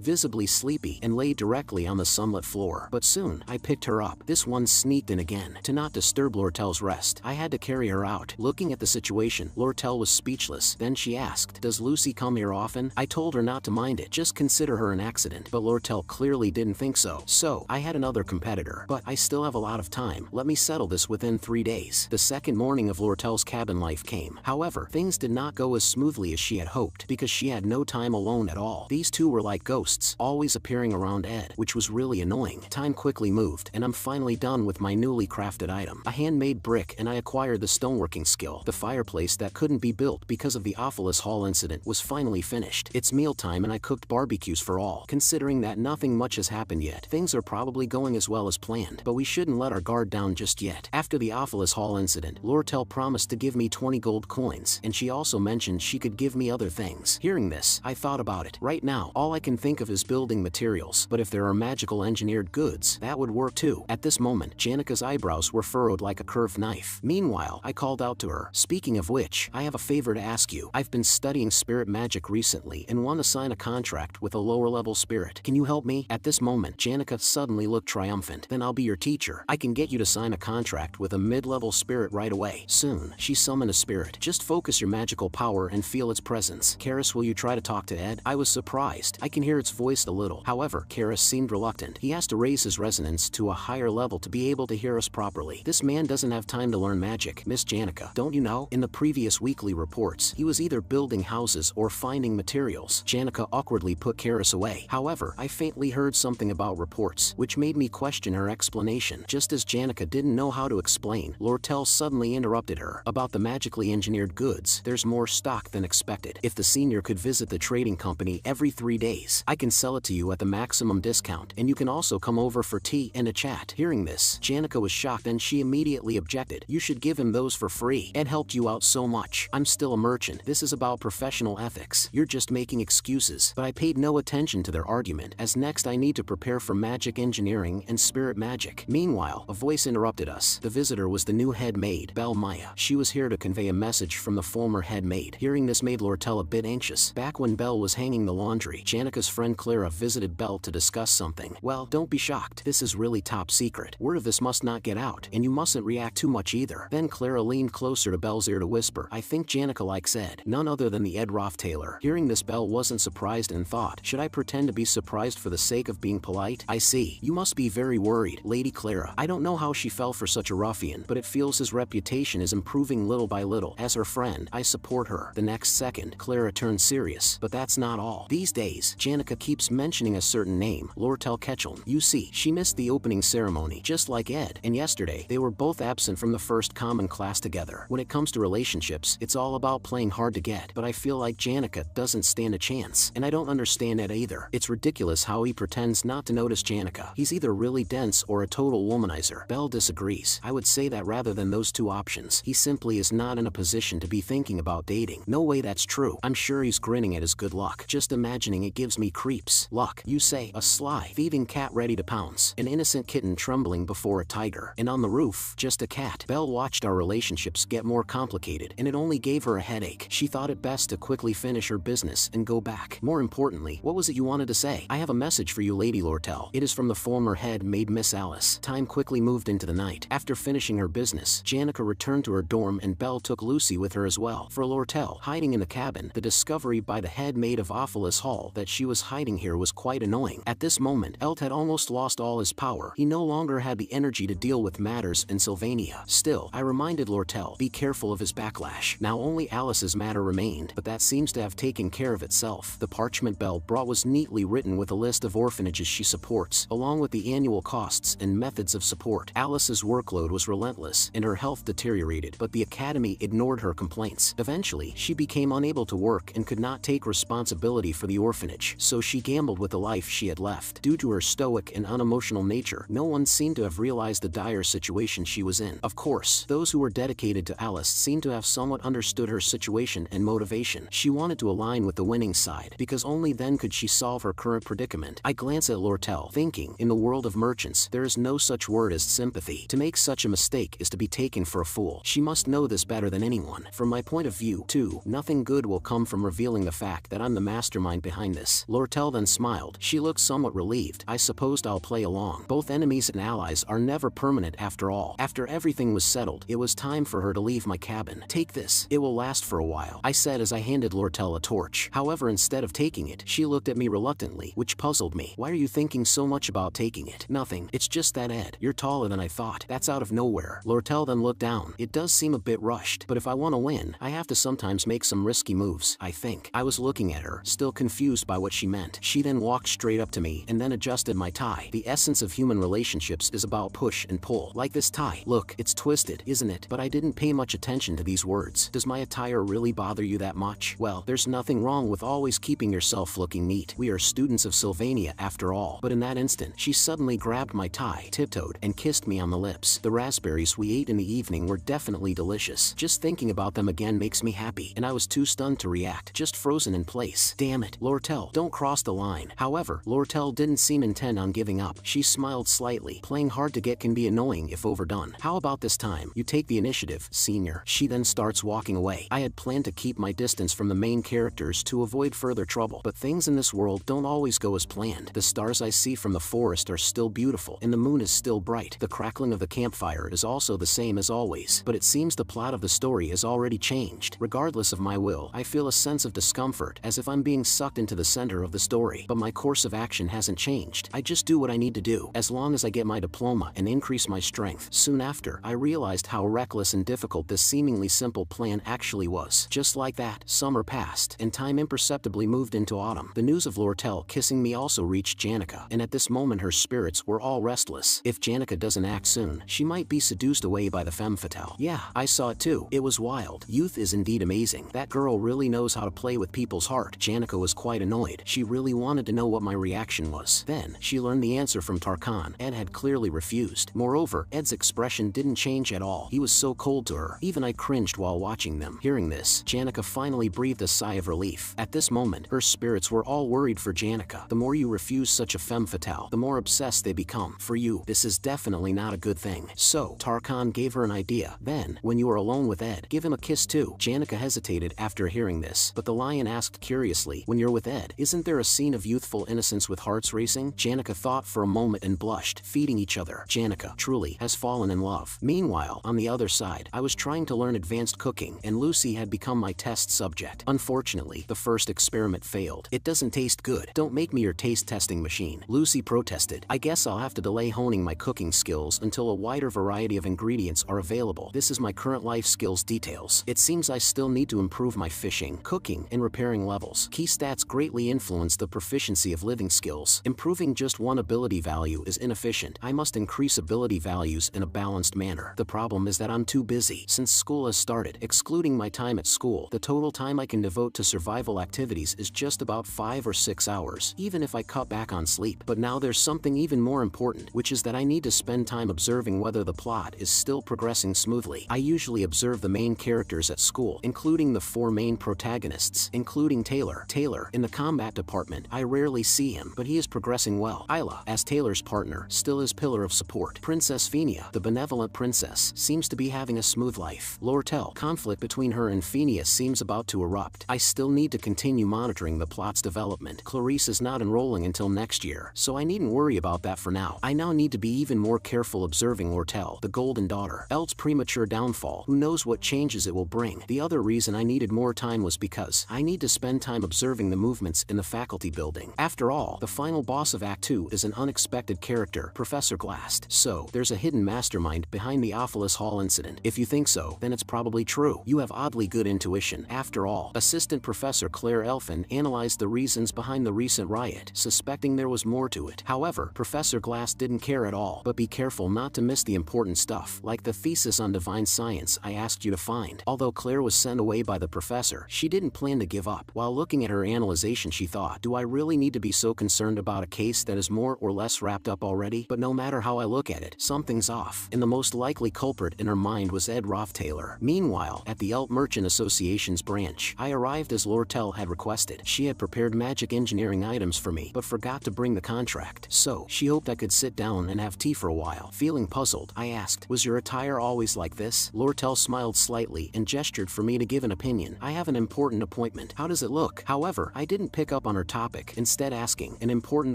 Speaker 1: visibly sleepy, and lay directly on the sunlit floor. But soon, I picked her up. This one sneaked in again. To not disturb Lortel's rest, I had to carry her out. Looking at the situation, Lortel was speechless. Then she asked, "Does Lucy come here often?" I told her not to mind it, just consider her an accident. But Lortel clearly didn't think so. So, I had another competitor. But I still have a lot of time. Let me settle this within 3 days. The second morning of Lortel's cabin life came. However, things did not go as smoothly as she had hoped, because she had no time alone at all. These two were like ghosts, always appearing around Ed, which was really annoying. Time quickly moved, and I'm finally done with my newly crafted item. A handmade brick, and I acquired the stoneworking skill. The fireplace that couldn't be built because of the Ophelis Hall incident was finally finished. It's mealtime and I cooked barbecues for all. Considering that nothing much has happened yet, things are probably going as well as planned, but we shouldn't let our guard down just yet. After the Ophelis Hall incident, Lortel promised to give me 20 gold coins, and she also mentioned she could give me other things. Hearing this, I thought about it. Right now, all I can think of is building materials, but if there are magical engineered goods, that would work too. At this moment, Janika's eyebrows were furrowed like a curved knife. Meanwhile, I called out to her. Speaking of which, I have a favor to ask you. I've been studying spirit magic recently and want to sign a contract with a lower level spirit. Can you help me? At this moment, Janika suddenly looked triumphant. Then I'll be your teacher. I can get you to sign a contract with a mid-level spirit right away. Soon, she summoned a spirit. Just focus your magical power and feel its presence. Karis, will you try to talk to Ed? I was surprised. I can hear its voice a little. However, Karis seemed reluctant. He has to raise his resonance to a higher level to be able to hear us properly. This man doesn't have time to learn magic. Miss Janika, don't you know? In the previous weekly reports, he was either building houses or finding materials. Janika awkwardly put Karis away. However, I faintly heard something about reports, which made me question her explanation. Just as Janika didn't know how to explain, Lortel suddenly interrupted her. About the magically engineered goods, there's more stock than expected. If the senior could visit the trading company every 3 days, I can sell it to you at the maximum discount, and you can also come over for tea and a chat. Hearing this, Janika was shocked and she immediately objected. You should give him those for free. Ed helped you out so much. I'm still a merchant. This is about professional ethics. You're just making excuses. But I paid no attention to their argument, as next I need to prepare for magic engineering and spirit magic. Meanwhile, a voice interrupted us. The visitor was the new head maid, Belle Maya. She was here to convey a message from the former head maid. Hearing this made Lortel a bit anxious. Back when Belle was hanging the laundry, Janika's friend Clara visited Belle to discuss something. Well, don't be shocked. This is really top secret. Word of this must not get out, and you mustn't react too much either. Then Clara leaned closer to Belle's ear to whisper, I think Janika likes Ed. None other than the Ed Taylor. Hearing this, Belle wasn't surprised and thought, should I pretend to be surprised for the sake of being polite? I see. You must be very worried, Lady Clara. I don't know how she fell for such a ruffian, but it feels his reputation is improving little by little. As her friend, I support her. The next second, Clara turned serious. But that's not all. These days, Janika keeps mentioning a certain name, Lortel Ketchum. You see, she missed the opening ceremony, just like Ed, and yesterday, they were both absent from the first common class together. When it comes to relationships, it's all about playing hard to get, but I feel like Janika doesn't stand a chance, and I don't understand Ed either. It's ridiculous how he pretends not to notice Janika. He's either really dense or a total womanizer. Belle disagrees. I would say that rather than those two options, he simply is not in a position to be thinking about dating. No way that's true. I'm sure he's grinning at his good luck. Just imagining it gives me creeps. Luck, you say? A sly, thieving cat ready to pounce. An innocent kitten trembling before a tiger. And on the roof, just a cat. Belle watched our relationships get more complicated, and it only gave her a headache. She thought it best to quickly finish her business and go back. More importantly, what was it you wanted to say? I have a message for you, Lady Lortel. It is from the former head maid, Miss Alice. Time quickly moved into the night. After finishing her business, Janika returned to her dorm and Belle took Lucy with her as well. For Lortel, hiding in the cabin, the discovery by the head maid of Ophelis Hall that she was hiding here was quite annoying. At this moment, Elt had almost lost all his power. He no longer had the energy to deal with matters in Sylvania. Still, I reminded Lortel, be careful of his backlash. Now only Alice's matter remained, but that seems to have taken care of itself. The parchment Belle brought was neatly written with a list of orphanages she supports, along with the annual costs and methods of support. Alice's workload was relentless, and her health deteriorated, but the academy ignored her complaints. Eventually, she became unable to work and could not take responsibility for the orphanage, so she gambled with the life she had left. Due to her stoic and unemotional nature, no one seemed to have realized the dire situation she was in. Of course, those who were dedicated to Alice protagonist seemed to have somewhat understood her situation and motivation. She wanted to align with the winning side, because only then could she solve her current predicament. I glance at Lortel, thinking, in the world of merchants, there is no such word as sympathy. To make such a mistake is to be taken for a fool. She must know this better than anyone. From my point of view, too, nothing good will come from revealing the fact that I'm the mastermind behind this. Lortel then smiled. She looked somewhat relieved. I supposed I'll play along. Both enemies and allies are never permanent after all. After everything was settled, it was time for her to leave my cabin. Take this. It will last for a while, I said as I handed Lortel a torch. However, instead of taking it, she looked at me reluctantly, which puzzled me. Why are you thinking so much about taking it? Nothing. It's just that Ed, you're taller than I thought. That's out of nowhere. Lortel then looked down. It does seem a bit rushed, but if I want to win, I have to sometimes make some risky moves, I think. I was looking at her, still confused by what she meant. She then walked straight up to me and then adjusted my tie. The essence of human relationships is about push and pull. Like this tie. Look, it's twisted, isn't it? But I didn't pay much attention to these words. Does my attire really bother you that much? Well, there's nothing wrong with always keeping yourself looking neat. We are students of Sylvania after all. But in that instant, she suddenly grabbed my tie, tiptoed, and kissed me on the lips. The raspberries we ate in the evening were definitely delicious. Just thinking about them again makes me happy, and I was too stunned to react, just frozen in place. Damn it, Lortel, don't cross the line. However, Lortel didn't seem intent on giving up. She smiled slightly. Playing hard to get can be annoying if overdone. How about this time? You take the initiative, senior. She then starts walking away. I had planned to keep my distance from the main characters to avoid further trouble, but things in this world don't always go as planned. The stars I see from the forest are still beautiful, and the moon is still bright. The crackling of the campfire is also the same as always, but it seems the plot of the story has already changed. Regardless of my will, I feel a sense of discomfort, as if I'm being sucked into the center of the story. But my course of action hasn't changed. I just do what I need to do, as long as I get my diploma and increase my strength. Soon after, I realized how reckless and difficult this seemingly simple plan actually was. Just like that, summer passed, and time imperceptibly moved into autumn. The news of Lortel kissing me also reached Janica, and at this moment her spirits were all restless. If Janica doesn't act soon, she might be seduced away by the femme fatale. Yeah, I saw it too. It was wild. Youth is indeed amazing. That girl really knows how to play with people's heart. Janica was quite annoyed. She really wanted to know what my reaction was. Then, she learned the answer from Tarkan. Ed had clearly refused. Moreover, Ed's expression didn't change at all. He was so cold to her. Even I cringed while watching them. Hearing this, Janica finally breathed a sigh of relief. At this moment, her spirits were all worried for Janica. The more you refuse such a femme fatale, the more obsessed they become. For you, this is definitely not a good thing. So, Tarkan gave her an idea. Then, when you are alone with Ed, give him a kiss too. Janica hesitated after hearing this, but the lion asked curiously, when you're with Ed, isn't there a scene of youthful innocence with hearts racing? Janica thought for a moment and blushed, feeding each other. Janica, truly, has fallen in love. Meanwhile, on the other side, I was trying to learn advanced cooking, and Lucy had become my test subject. Unfortunately, the first experiment failed. It doesn't taste good. Don't make me your taste testing machine, Lucy protested. I guess I'll have to delay honing my cooking skills until a wider variety of ingredients are available. This is my current life skills details. It seems I still need to improve my fishing, cooking, and repairing levels. Key stats greatly influence the proficiency of living skills. Improving just one ability value is inefficient. I must increase ability values in a balanced manner. The problem is that I'm too busy. Since school has started, excluding my time at school, the total time I can devote to survival activities is just about 5 or 6 hours, even if I cut back on sleep. But now there's something even more important, which is that I need to spend time observing whether the plot is still progressing smoothly. I usually observe the main characters at school, including the 4 main protagonists, including Taylor. Taylor, in the combat department, I rarely see him, but he is progressing well. Isla, as Taylor's partner, still his pillar of support. Princess Phineas, the benevolent princess, seems to be having a smooth life. Lortel, conflict between her and Phineas seems about to erupt. I still need to continue monitoring the plot's development. Clarice is not enrolling until next year, so I needn't worry about that for now. I now need to be even more careful observing Lortel, the golden daughter. Elt's premature downfall, who knows what changes it will bring. The other reason I needed more time was because I need to spend time observing the movements in the faculty building. After all, the final boss of Act 2 is an unexpected character, Professor Glast. So, there's a hidden mastermind behind the Ophilus Hall incident. If you think so, then it's probably true. You have oddly good intuition. After all, Assistant Professor Claire Elfin analyzed the reasons behind the recent riot, suspecting there was more to it. However, Professor Glass didn't care at all. But be careful not to miss the important stuff, like the thesis on divine science I asked you to find. Although Claire was sent away by the professor, she didn't plan to give up. While looking at her analyzation, she thought, do I really need to be so concerned about a case that is more or less wrapped up already? But no matter how I look at it, something's off. And the most likely culprit in her mind was Ed Rothtail. Taylor. Meanwhile, at the Elt Merchant Association's branch, I arrived as Lortel had requested. She had prepared magic engineering items for me, but forgot to bring the contract. So, she hoped I could sit down and have tea for a while. Feeling puzzled, I asked, "Was your attire always like this?" Lortel smiled slightly and gestured for me to give an opinion. "I have an important appointment. How does it look?" However, I didn't pick up on her topic, instead asking, "An important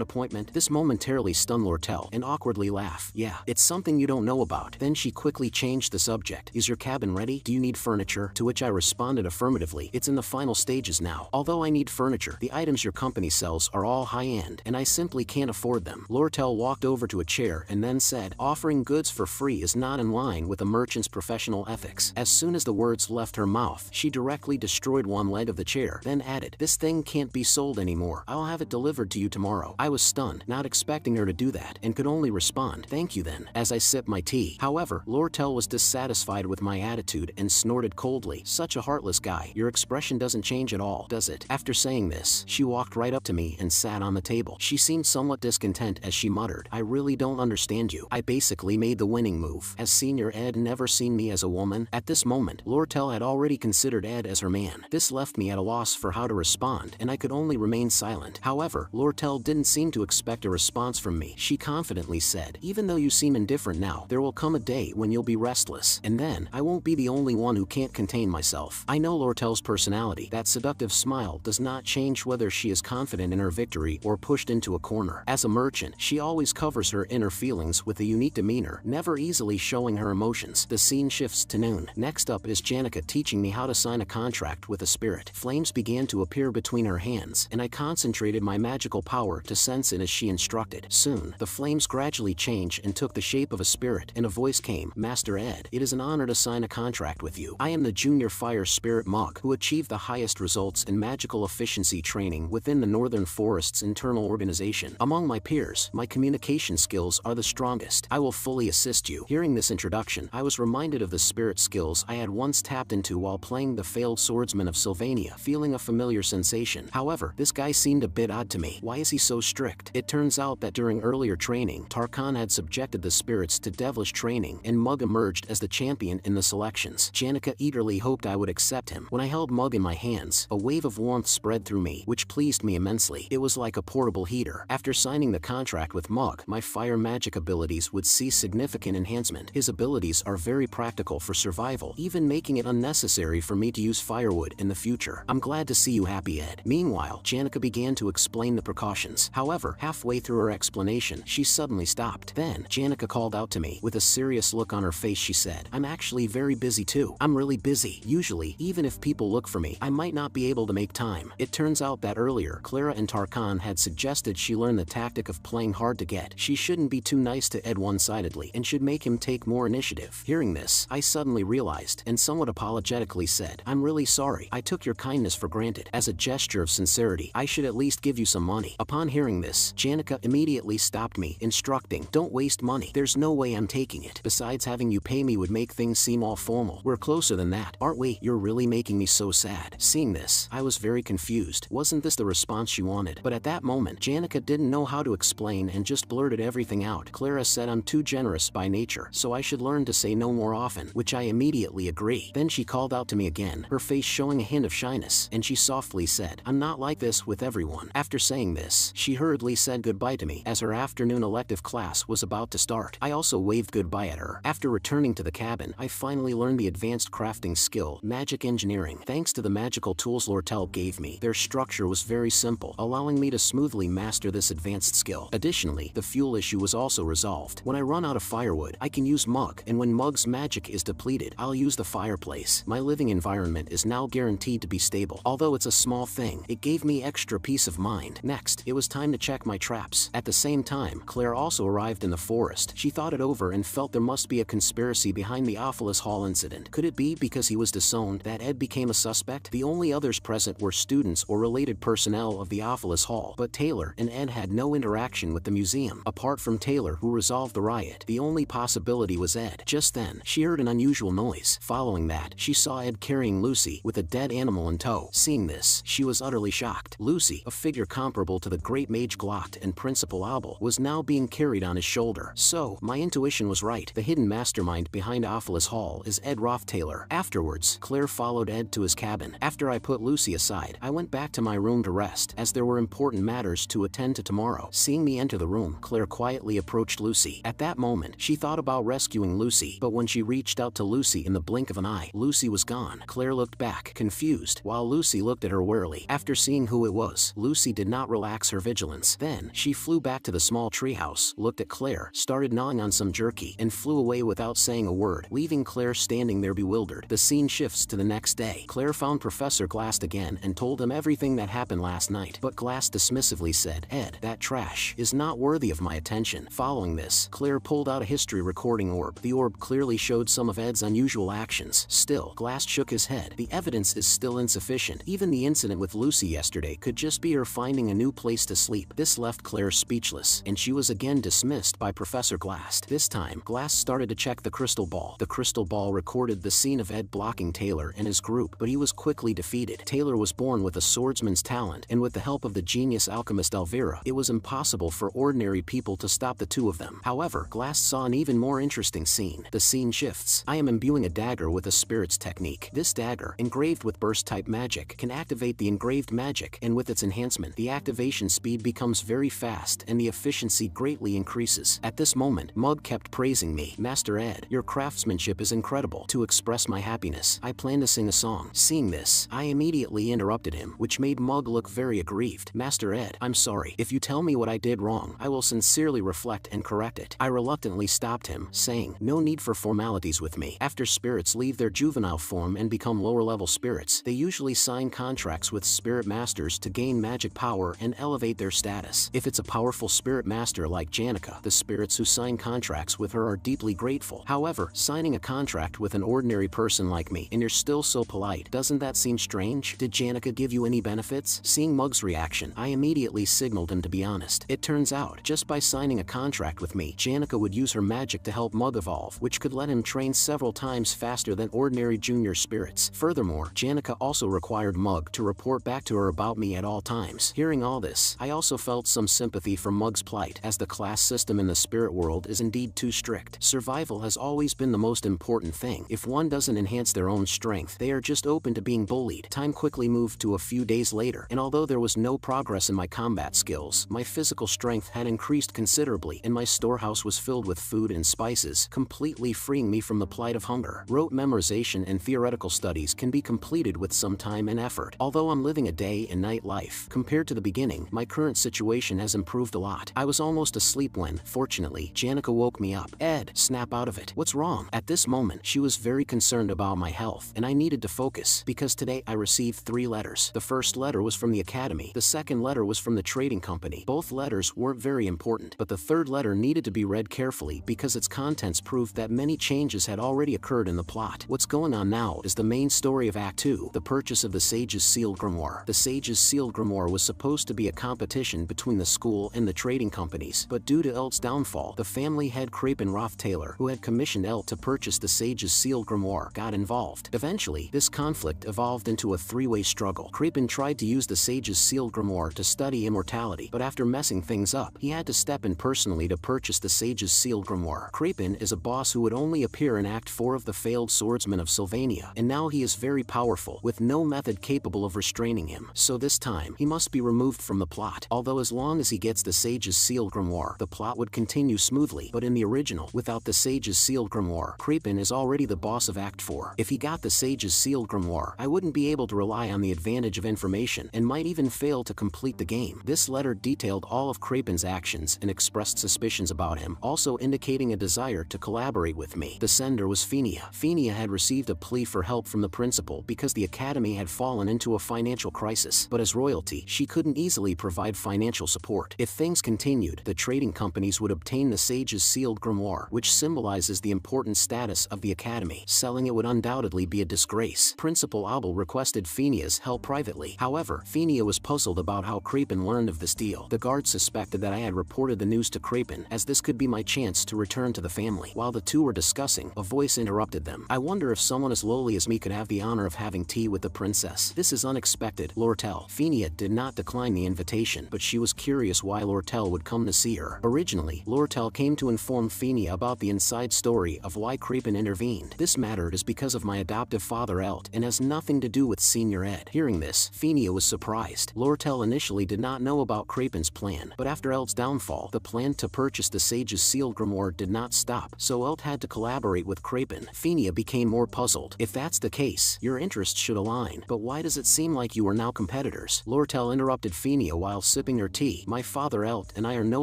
Speaker 1: appointment?" This momentarily stunned Lortel and awkwardly laughed. "Yeah, it's something you don't know about." Then she quickly changed the subject. "Is your cabin ready? Do you need furniture?" To which I responded affirmatively. "It's in the final stages now. Although I need furniture, the items your company sells are all high-end, and I simply can't afford them." Lortel walked over to a chair and then said, "Offering goods for free is not in line with a merchant's professional ethics." As soon as the words left her mouth, she directly destroyed one leg of the chair, then added, "This thing can't be sold anymore. I'll have it delivered to you tomorrow." I was stunned, not expecting her to do that, and could only respond, "Thank you then," as I sipped my tea. However, Lortel was dissatisfied with my attitude and snorted coldly, "Such a heartless guy. Your expression doesn't change at all, does it?" After saying this, she walked right up to me and sat on the table. She seemed somewhat discontent as she muttered, "I really don't understand you." I basically made the winning move. Has Senior Ed never seen me as a woman? At this moment, Lortel had already considered Ed as her man. This left me at a loss for how to respond, and I could only remain silent. However, Lortel didn't seem to expect a response from me. She confidently said, "Even though you seem indifferent now, there will come a day when you'll be restless, and then, I won't be the only one who can't contain myself." I know Lortel's personality. That seductive smile does not change whether she is confident in her victory or pushed into a corner. As a merchant, she always covers her inner feelings with a unique demeanor, never easily showing her emotions. The scene shifts to noon. Next up is Janica teaching me how to sign a contract with a spirit. Flames began to appear between her hands, and I concentrated my magical power to sense it as she instructed. Soon, the flames gradually changed and took the shape of a spirit, and a voice came, "Master Ed, it is an honor to sign a contract with you. I am the junior fire spirit Mug, who achieved the highest results in magical efficiency training within the Northern Forest's internal organization. Among my peers, my communication skills are the strongest. I will fully assist you." Hearing this introduction, I was reminded of the spirit skills I had once tapped into while playing the failed swordsman of Sylvania, feeling a familiar sensation. However, this guy seemed a bit odd to me. Why is he so strict? It turns out that during earlier training, Tarkan had subjected the spirits to devilish training, and Mug emerged as the champion in the selections. Janica eagerly hoped I would accept him. When I held Mug in my hands, a wave of warmth spread through me, which pleased me immensely. It was like a portable heater. After signing the contract with Mug, my fire magic abilities would see significant enhancement. His abilities are very practical for survival, even making it unnecessary for me to use firewood in the future. "I'm glad to see you happy, Ed." Meanwhile, Janica began to explain the precautions. However, halfway through her explanation, she suddenly stopped. Then, Janica called out to me. With a serious look on her face, she said, "I'm actually very busy too. I'm really busy. Usually, even if people look for me, I might not be able to make time." It turns out that earlier, Clara and Tarkan had suggested she learn the tactic of playing hard to get. She shouldn't be too nice to Ed one-sidedly, and should make him take more initiative. Hearing this, I suddenly realized, and somewhat apologetically said, "I'm really sorry. I took your kindness for granted. As a gesture of sincerity, I should at least give you some money." Upon hearing this, Janica immediately stopped me, instructing, "Don't waste money. There's no way I'm taking it. Besides, having you pay me would make things seem all formal. We're closer than that, aren't we?" "You're really making me so sad." Seeing this, I was very confused. Wasn't this the response she wanted? But at that moment, Janica didn't know how to explain and just blurted everything out. Clara said I'm too generous by nature, so I should learn to say no more often, which I immediately agree. Then she called out to me again, her face showing a hint of shyness, and she softly said, "I'm not like this with everyone." After saying this, she hurriedly said goodbye to me as her afternoon elective class was about to start. I also waved goodbye at her. After returning to the cabin, I finally learned the advanced crafting skill, magic engineering. Thanks to the magical tools Lortel gave me, their structure was very simple, allowing me to smoothly master this advanced skill. Additionally, the fuel issue was also resolved. When I run out of firewood, I can use Mug, and when Mug's magic is depleted, I'll use the fireplace. My living environment is now guaranteed to be stable. Although it's a small thing, it gave me extra peace of mind. Next, it was time to check my traps. At the same time, Claire also arrived in the forest. She thought it over and felt there must be a conspiracy behind the Ophelis Hall incident. Could it be because he was disowned that Ed became a suspect? The only others present were students or related personnel of the Ophelis Hall, but Taylor and Ed had no interaction with the museum. Apart from Taylor, who resolved the riot, the only possibility was Ed. Just then, she heard an unusual noise. Following that, she saw Ed carrying Lucy with a dead animal in tow. Seeing this, she was utterly shocked. Lucy, a figure comparable to the great mage Glocht and Principal Abel, was now being carried on his shoulder. So, my intuition was right. The hidden mastermind behind Ophelis Hall ball is Ed Taylor. Afterwards, Claire followed Ed to his cabin. After I put Lucy aside, I went back to my room to rest, as there were important matters to attend to tomorrow. Seeing me enter the room, Claire quietly approached Lucy. At that moment, she thought about rescuing Lucy, but when she reached out to Lucy in the blink of an eye, Lucy was gone. Claire looked back, confused, while Lucy looked at her warily. After seeing who it was, Lucy did not relax her vigilance. Then, she flew back to the small treehouse, looked at Claire, started gnawing on some jerky, and flew away without saying a word, leaving Claire standing there bewildered. The scene shifts to the next day. Claire found Professor Glass again and told him everything that happened last night, but Glass dismissively said, "Ed, that trash is not worthy of my attention." Following this, Claire pulled out a history recording orb. The orb clearly showed some of Ed's unusual actions. Still, Glass shook his head. The evidence is still insufficient. Even the incident with Lucy yesterday could just be her finding a new place to sleep. This left Claire speechless, and she was again dismissed by Professor Glass. This time, Glass started to check the crystal ball. The crystal ball recorded the scene of Ed blocking Taylor and his group, but he was quickly defeated. Taylor was born with a swordsman's talent, and with the help of the genius alchemist Elvira, it was impossible for ordinary people to stop the two of them. However, Glass saw an even more interesting scene. The scene shifts. I am imbuing a dagger with a spirit's technique. This dagger, engraved with burst-type magic, can activate the engraved magic, and with its enhancement, the activation speed becomes very fast and the efficiency greatly increases. At this moment, Mug kept praising me. "Master Ed, your craftsmanship is incredible. To express my happiness, I plan to sing a song." Seeing this, I immediately interrupted him, which made Mug look very aggrieved. "Master Ed, I'm sorry. If you tell me what I did wrong, I will sincerely reflect and correct it." I reluctantly stopped him, saying, "No need for formalities with me. After spirits leave their juvenile form and become lower-level spirits, they usually sign contracts with spirit masters to gain magic power and elevate their status. If it's a powerful spirit master like Janica, the spirits who sign contracts with her are deeply grateful. However, signing a contract with an ordinary person like me, and you're still so polite, doesn't that seem strange? Did Janica give you any benefits?" Seeing Mug's reaction, I immediately signaled him to be honest. It turns out, just by signing a contract with me, Janica would use her magic to help Mug evolve, which could let him train several times faster than ordinary junior spirits. Furthermore, Janica also required Mug to report back to her about me at all times. Hearing all this, I also felt some sympathy for Mug's plight, as the class system in the spirit world is indeed too strict. Survival has always been the most important thing. If one doesn't enhance their own strength, they are just open to being bullied. Time quickly moved to a few days later, and although there was no progress in my combat skills, my physical strength had increased considerably, and my storehouse was filled with food and spices, completely freeing me from the plight of hunger. Rote memorization and theoretical studies can be completed with some time and effort. Although I'm living a day and night life, compared to the beginning, my current situation has improved a lot. I was almost asleep when, fortunately, Janica woke me up. "Ed, snap out of it. What's wrong?" At this moment, she was very concerned about my health, and I needed to focus, because today I received 3 letters. The first letter was from the academy. The second letter was from the trading company. Both letters weren't very important, but the third letter needed to be read carefully because its contents proved that many changes had already occurred in the plot. What's going on now is the main story of Act 2, the purchase of the Sage's Sealed Grimoire. The Sage's Sealed Grimoire was supposed to be a competition between the school and the trading companies, but due to Elt's downfall, the family head Crapin Taylor, who had commissioned Elt to purchase the Sage's Sealed Grimoire, got involved. Eventually, this conflict evolved into a 3-way struggle. Crapin tried to use the Sage's Sealed Grimoire to study immortality, but after messing things up, he had to step in personally to purchase the Sage's Sealed Grimoire. Crapin is a boss who would only appear in Act 4 of The Failed Swordsman of Sylvania, and now he is very powerful, with no method capable of restraining him. So this time, he must be removed from the plot. Although as long as he gets the Sage's Sealed Grimoire, the plot would continue smoothly, but in the original, without the Sage's Sealed Grimoire, Crapin is already the boss of Act 4. If he got the Sage's Sealed Grimoire, I wouldn't be able to rely on the advantage of information, and might even fail to complete the game. This letter detailed all of Crapin's actions and expressed suspicions about him, also indicating a desire to collaborate with me. The sender was Fenia. Fenia had received a plea for help from the principal because the academy had fallen into a financial crisis, but as royalty, she couldn't easily provide financial support. If things continued, the trading companies would obtain the Sage's Sealed Grimoire, which symbolizes the important status of the academy. Selling it would undoubtedly be a disgrace. Principal Abel requested Fenia's help privately. However, Fenia was puzzled about how Crapin learned of this deal. The guard suspected that I had reported the news to Crapin, as this could be my chance to return to the family. While the two were discussing, a voice interrupted them. "I wonder if someone as lowly as me could have the honor of having tea with the princess. This is unexpected, Lortel." Fenia did not decline the invitation, but she was curious why Lortel would come to see her. Originally, Lortel came to inform Fenia about the inside story of why Crapin intervened. This matter is because of my adoptive father Elt and has nothing to do with Senior Ed. Hearing this, Phinia was surprised. Lortel initially did not know about Krapen's plan, but after Elt's downfall, the plan to purchase the sage's sealed grimoire did not stop, so Elt had to collaborate with Krapen. Phinia became more puzzled. If that's the case, your interests should align, but why does it seem like you are now competitors? Lortel interrupted Phinia while sipping her tea. My father Elt and I are no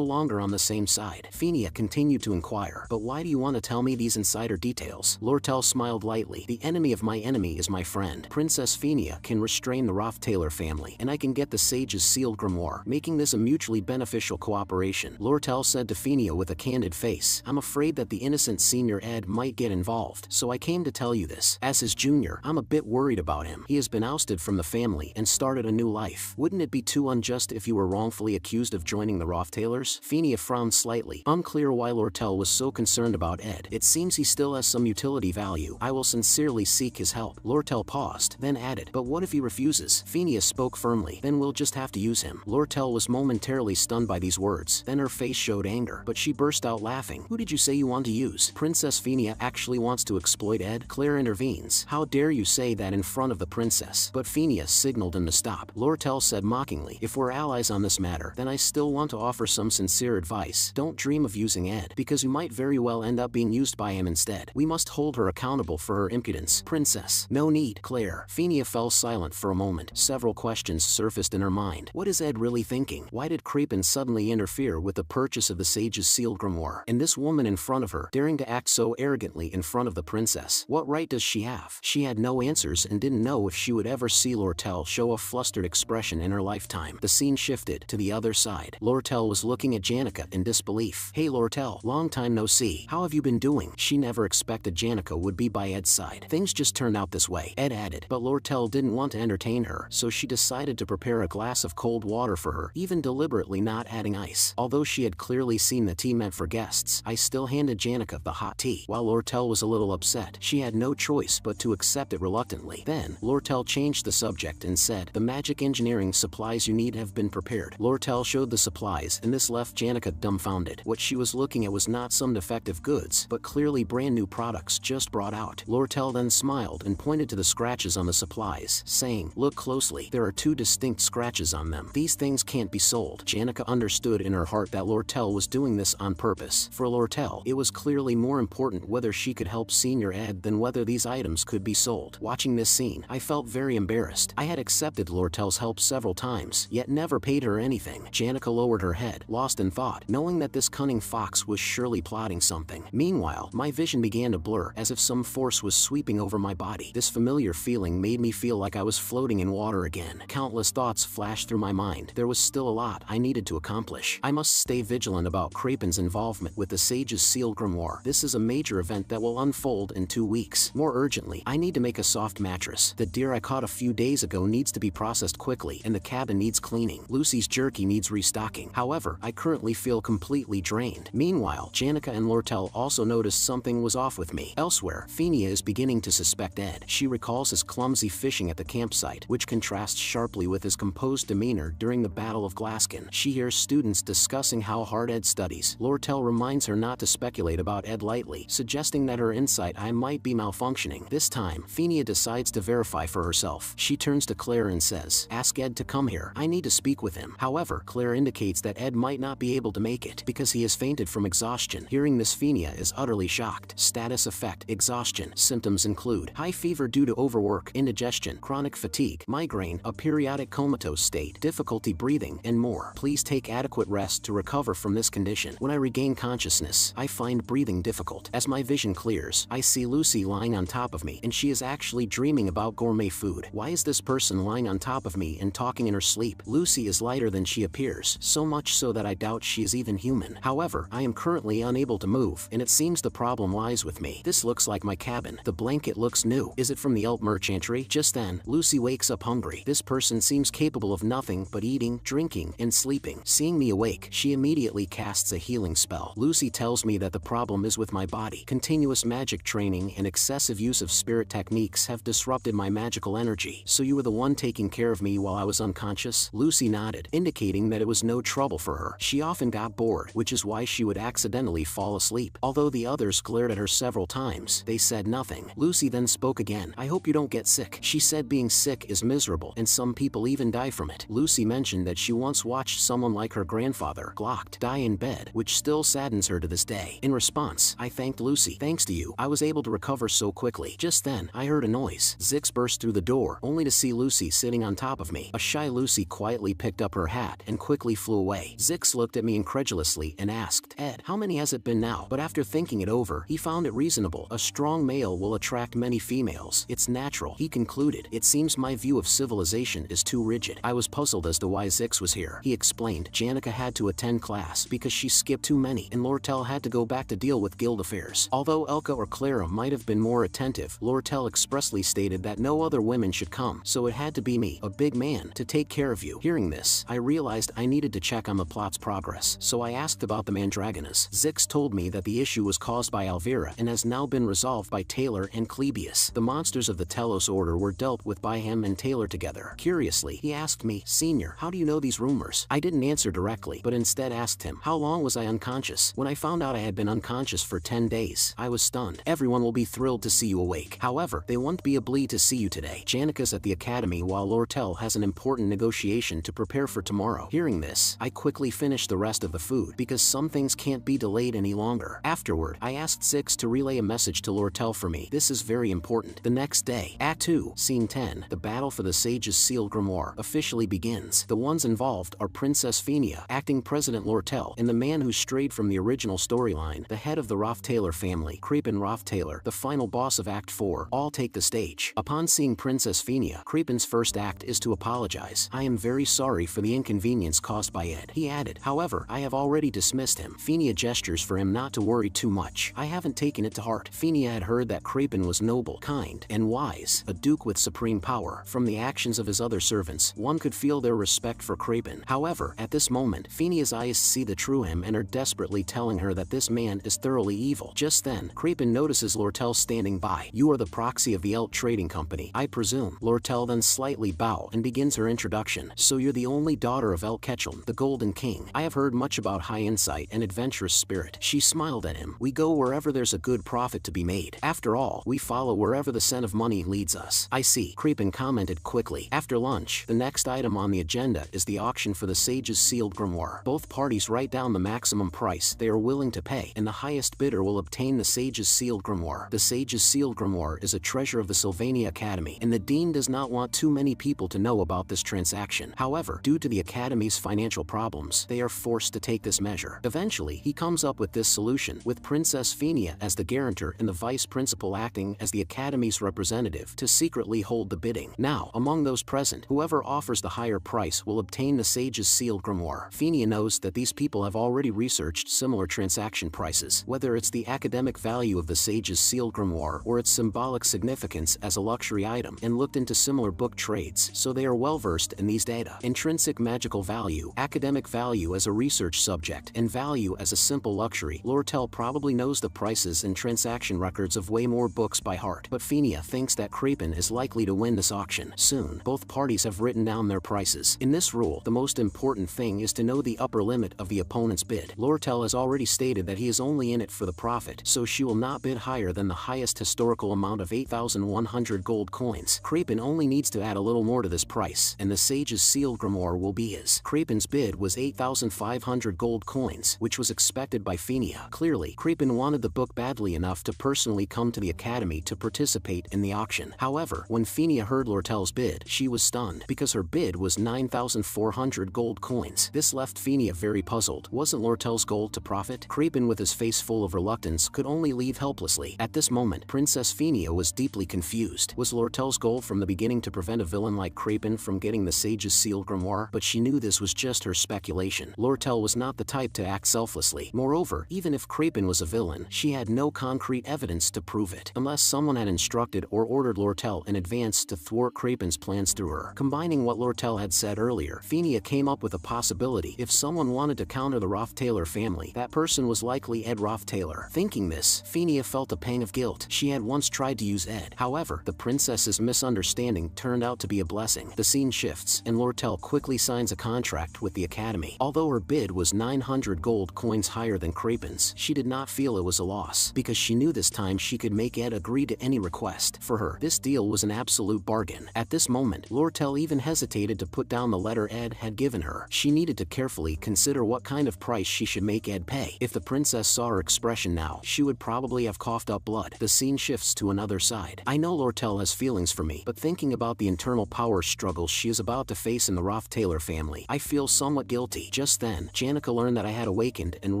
Speaker 1: longer on the same side. Phinia continued to inquire, but why do you want to tell me these insider details? Lortel smiled lightly. The enemy of my enemy is my friend. Princess Phinia can restrain the Roth-Taylor family, and I can get the sage's sealed grimoire, making this a mutually beneficial cooperation. Lortel said to Phinia with a candid face, I'm afraid that the innocent Senior Ed might get involved, so I came to tell you this. As his junior, I'm a bit worried about him. He has been ousted from the family and started a new life. Wouldn't it be too unjust if you were wrongfully accused of joining the Roth-Taylors? Phinia frowned slightly, unclear why Lortel was so concerned about Ed. It seems he still has some utility value. I will sincerely seek his help. Lortel paused, then added, but what if he refuses? Phinia spoke firmly, then we'll just have to use him. Lortel was momentarily stunned by these words, then her face showed anger, but she burst out laughing. Who did you say you want to use? Princess Phinia actually wants to exploit Ed? Claire intervenes. How dare you say that in front of the princess? But Phinia signaled him to stop. Lortel said mockingly, if we're allies on this matter, then I still want to offer some sincere advice. Don't dream of using Ed, because you might very well end up being used by him instead. We must hold her accountable for her impudence. Princess. No need. Claire. Phinia fell silent for a moment. Several questions surfaced in her mind. What is Ed really thinking? Why did Krapen suddenly interfere with the purchase of the sage's sealed grimoire? And this woman in front of her, daring to act so arrogantly in front of the princess. What right does she have? She had no answers and didn't know if she would ever see Lortel show a flustered expression in her lifetime. The scene shifted to the other side. Lortel was looking at Janica in disbelief. Hey Lortel, long time no see. How have you been doing? She never expected Janica would be by Ed's side. Things just turned out this way, Ed added. But Lortel didn't want to entertain her, so she decided to prepare a glass of cold water for her, even deliberately not adding ice. Although she had clearly seen the tea meant for guests, I still handed Janica the hot tea. While Lortel was a little upset, she had no choice but to accept it reluctantly. Then, Lortel changed the subject and said, the magic engineering supplies you need have been prepared. Lortel showed the supplies, and this left Janica dumbfounded. What she was looking at was not some defective goods, but clearly brand new products just brought out. Lortel then smiled and pointed to the scratches on the supplies, saying, look closely, there are two distinct scratches on them. These things can't be sold. Janica understood in her heart that Lortel was doing this on purpose. For Lortel, it was clearly more important whether she could help Senior Ed than whether these items could be sold. Watching this scene, I felt very embarrassed. I had accepted Lortel's help several times, yet never paid her anything. Janica lowered her head, lost in thought, knowing that this cunning fox was surely plotting something. Meanwhile, my vision began to blur, as if some force was sweeping over my body. This familiar feeling made me feel like I was floating in water again. Countless thoughts flashed through my mind. There was still a lot I needed to accomplish. I must stay vigilant about Krapen's involvement with the sage's sealed grimoire. This is a major event that will unfold in 2 weeks. More urgently, I need to make a soft mattress. The deer I caught a few days ago needs to be processed quickly, and the cabin needs cleaning. Lucy's jerky needs restocking. However, I currently feel completely drained. Meanwhile, Janica and Lortel also noticed something was off with me. Elsewhere, Phinia is beginning to suspect Ed. She recalls his clumsy fishing at the campsite, which contrasts sharply with his composed demeanor during the Battle of Glaskin. She hears students discussing how hard Ed studies. Lortel reminds her not to speculate about Ed lightly, suggesting that her insight eye might be malfunctioning. This time, Phinia decides to verify for herself. She turns to Claire and says, ask Ed to come here. I need to speak with him. However, Claire indicates that Ed might not be able to make it because he has fainted from exhaustion. Hearing this, Phinia is utterly shocked. Status effect: exhaustion. Symptoms include high fever due to overwork, indigestion, chronic fatigue, migraine, a periodic comatose state, difficulty breathing, and more. Please take adequate rest to recover from this condition. When I regain consciousness, I find breathing difficult. As my vision clears, I see Lucy lying on top of me, and she is actually dreaming about gourmet food. Why is this person lying on top of me and talking in her sleep? Lucy is lighter than she appears, so much so that I doubt she is even human. However, I am currently unable to move, and it seems the problem lies with me. This looks like my cabin. The blanket looks new. Is it from the Elt merchantry? Just then, Lucy wakes up hungry. This person seems capable of nothing but eating, drinking, and sleeping. Seeing me awake, she immediately casts a healing spell. Lucy tells me that the problem is with my body. Continuous magic training and excessive use of spirit techniques have disrupted my magical energy. So you were the one taking care of me while I was unconscious? Lucy nodded, indicating that it was no trouble for her. She often got bored, which is why she would accidentally fall asleep. Although the others glared at her several several times. They said nothing. Lucy then spoke again. I hope you don't get sick. She said being sick is miserable and some people even die from it. Lucy mentioned that she once watched someone like her grandfather, Glocked, die in bed, which still saddens her to this day. In response, I thanked Lucy. Thanks to you, I was able to recover so quickly. Just then, I heard a noise. Zix burst through the door, only to see Lucy sitting on top of me. A shy Lucy quietly picked up her hat and quickly flew away. Zix looked at me incredulously and asked, Ed, how many has it been now? But after thinking it over, he found it reasonable. A strong male will attract many females. It's natural, he concluded. It seems my view of civilization is too rigid. I was puzzled as to why Zix was here. He explained, Janica had to attend class because she skipped too many, and Lortel had to go back to deal with guild affairs. Although Elka or Clara might have been more attentive, Lortel expressly stated that no other women should come, so it had to be me, a big man, to take care of you. Hearing this, I realized I needed to check on the plot's progress, so I asked about the Mandragonas. Zix told me that the issue was caused by Alvira and has now been resolved by Taylor and Clebius. The monsters of the Telos Order were dealt with by him and Taylor together. Curiously, he asked me, Senior, how do you know these rumors? I didn't answer directly, but instead asked him, how long was I unconscious? When I found out I had been unconscious for 10 days, I was stunned. Everyone will be thrilled to see you awake. However, they won't be obliged to see you today. Janica's at the academy while Lortel has an important negotiation to prepare for tomorrow. Hearing this, I quickly finished the rest of the food because some things can't be delayed any longer. Afterward, I asked Zix to relay a message to Lortel for me. This is very important. The next day, Act 2, Scene 10, the battle for the Sage's sealed grimoire officially begins. The ones involved are Princess Phenia, acting President Lortel, and the man who strayed from the original storyline, the head of the Roth-Taylor family, Creepin Roth-Taylor, the final boss of Act 4, all take the stage. Upon seeing Princess Phenia, Creepin's first act is to apologize. I am very sorry for the inconvenience caused by Ed. He added, however, I have already dismissed him. Phenia gestures for him not to worry too much. I haven't taken it to heart. Phenia had heard that Creepin was noble, kind, and wise, a duke with supreme power. From the actions of his other servants, one could feel their respect for Creepin. However, at this moment, Phenia's eyes see the true him and are desperately telling her that this man is thoroughly evil. Just then, Creepin notices Lortel standing by. You are the proxy of the Elt Trading Company, I presume. Lortel then slightly bows and begins her introduction. So you're the only daughter of El Ketchum, the Golden King. I have heard much about high insight and adventurous spirit. She smiled at him. We go wherever there's a good profit to be made. After all, we follow wherever the scent of money leads us. I see, Creepin commented quickly. After lunch, the next item on the agenda is the auction for the Sage's sealed grimoire. Both parties write down the maximum price they are willing to pay, and the highest bidder will obtain the Sage's sealed grimoire. The Sage's sealed grimoire is a treasure of the Sylvania Academy, and the Dean does not want too many people to know about this transaction. However, due to the Academy's financial problems, they are forced to take this measure. Eventually, he comes up with this solution, with Princess Phenia as the guarantor and the Vice Principal acting as the Academy's representative to secretly hold the bidding. Now, among those present, whoever offers the higher price will obtain the Sage's sealed grimoire. Phenia knows that these people have already researched similar transaction prices, whether it's the academic value of the Sage's sealed grimoire or its symbolic significance as a luxury item, and looked into similar book trades, so they are well versed in these data. Intrinsic magical value, academic value as a research subject, and value as a simple luxury. Lortel probably knows the prices and transaction records of way more books by heart, but Phenia thinks that Creepin is likely to win this auction. Soon, both parties have written down their prices. In this rule, the most important thing is to know the upper limit of the opponent's bid. Lortel has already stated that he is only in it for the profit, so she will not bid higher than the highest historical amount of 8,100 gold coins. Creepin only needs to add a little more to this price, and the Sage's sealed grimoire will be his. Creepin's bid was 8,500 gold coins, which was expected by Phenia. Clearly, Creepin wanted the book badly enough to personally come to the Academy to participate in the auction. However, when Phenia heard Lortel's bid, she was stunned, because her bid was 9,400 gold coins. This left Phenia very puzzled. Wasn't Lortel's goal to profit? Creepin, with his face full of reluctance, could only leave helplessly. At this moment, Princess Phenia was deeply confused. Was Lortel's goal from the beginning to prevent a villain like Creepin from getting the Sage's sealed grimoire? But she knew this was just her speculation. Lortel was not the type to act selflessly. Moreover, even if Creepin was a villain, she had no concrete evidence to prove it, unless someone had instructed or ordered Lortel in advance to thwart Creepin's plans through her. Combining what Lortel had said earlier, Phenia came up with a possibility. If someone wanted to counter the Roth-Taylor family, that person was likely Ed Roth-Taylor. Thinking this, Phenia felt a pang of guilt. She had once tried to use Ed. However, the princess's misunderstanding turned out to be a blessing. The scene shifts, and Lortel quickly signs a contract with the Academy. Although her bid was 900 gold coins higher than Creepin's, she did not feel it was a loss. because she knew this time she could make Ed agree to any request. For her, this deal was an absolute bargain. At this moment, Lortel even hesitated to put down the letter Ed had given her. She needed to carefully consider what kind of price she should make Ed pay. If the princess saw her expression now, she would probably have coughed up blood. The scene shifts to another side. I know Lortel has feelings for me, but thinking about the internal power struggles she is about to face in the Roth-Taylor family, I feel somewhat guilty. Just then, Janica learned that I had awakened and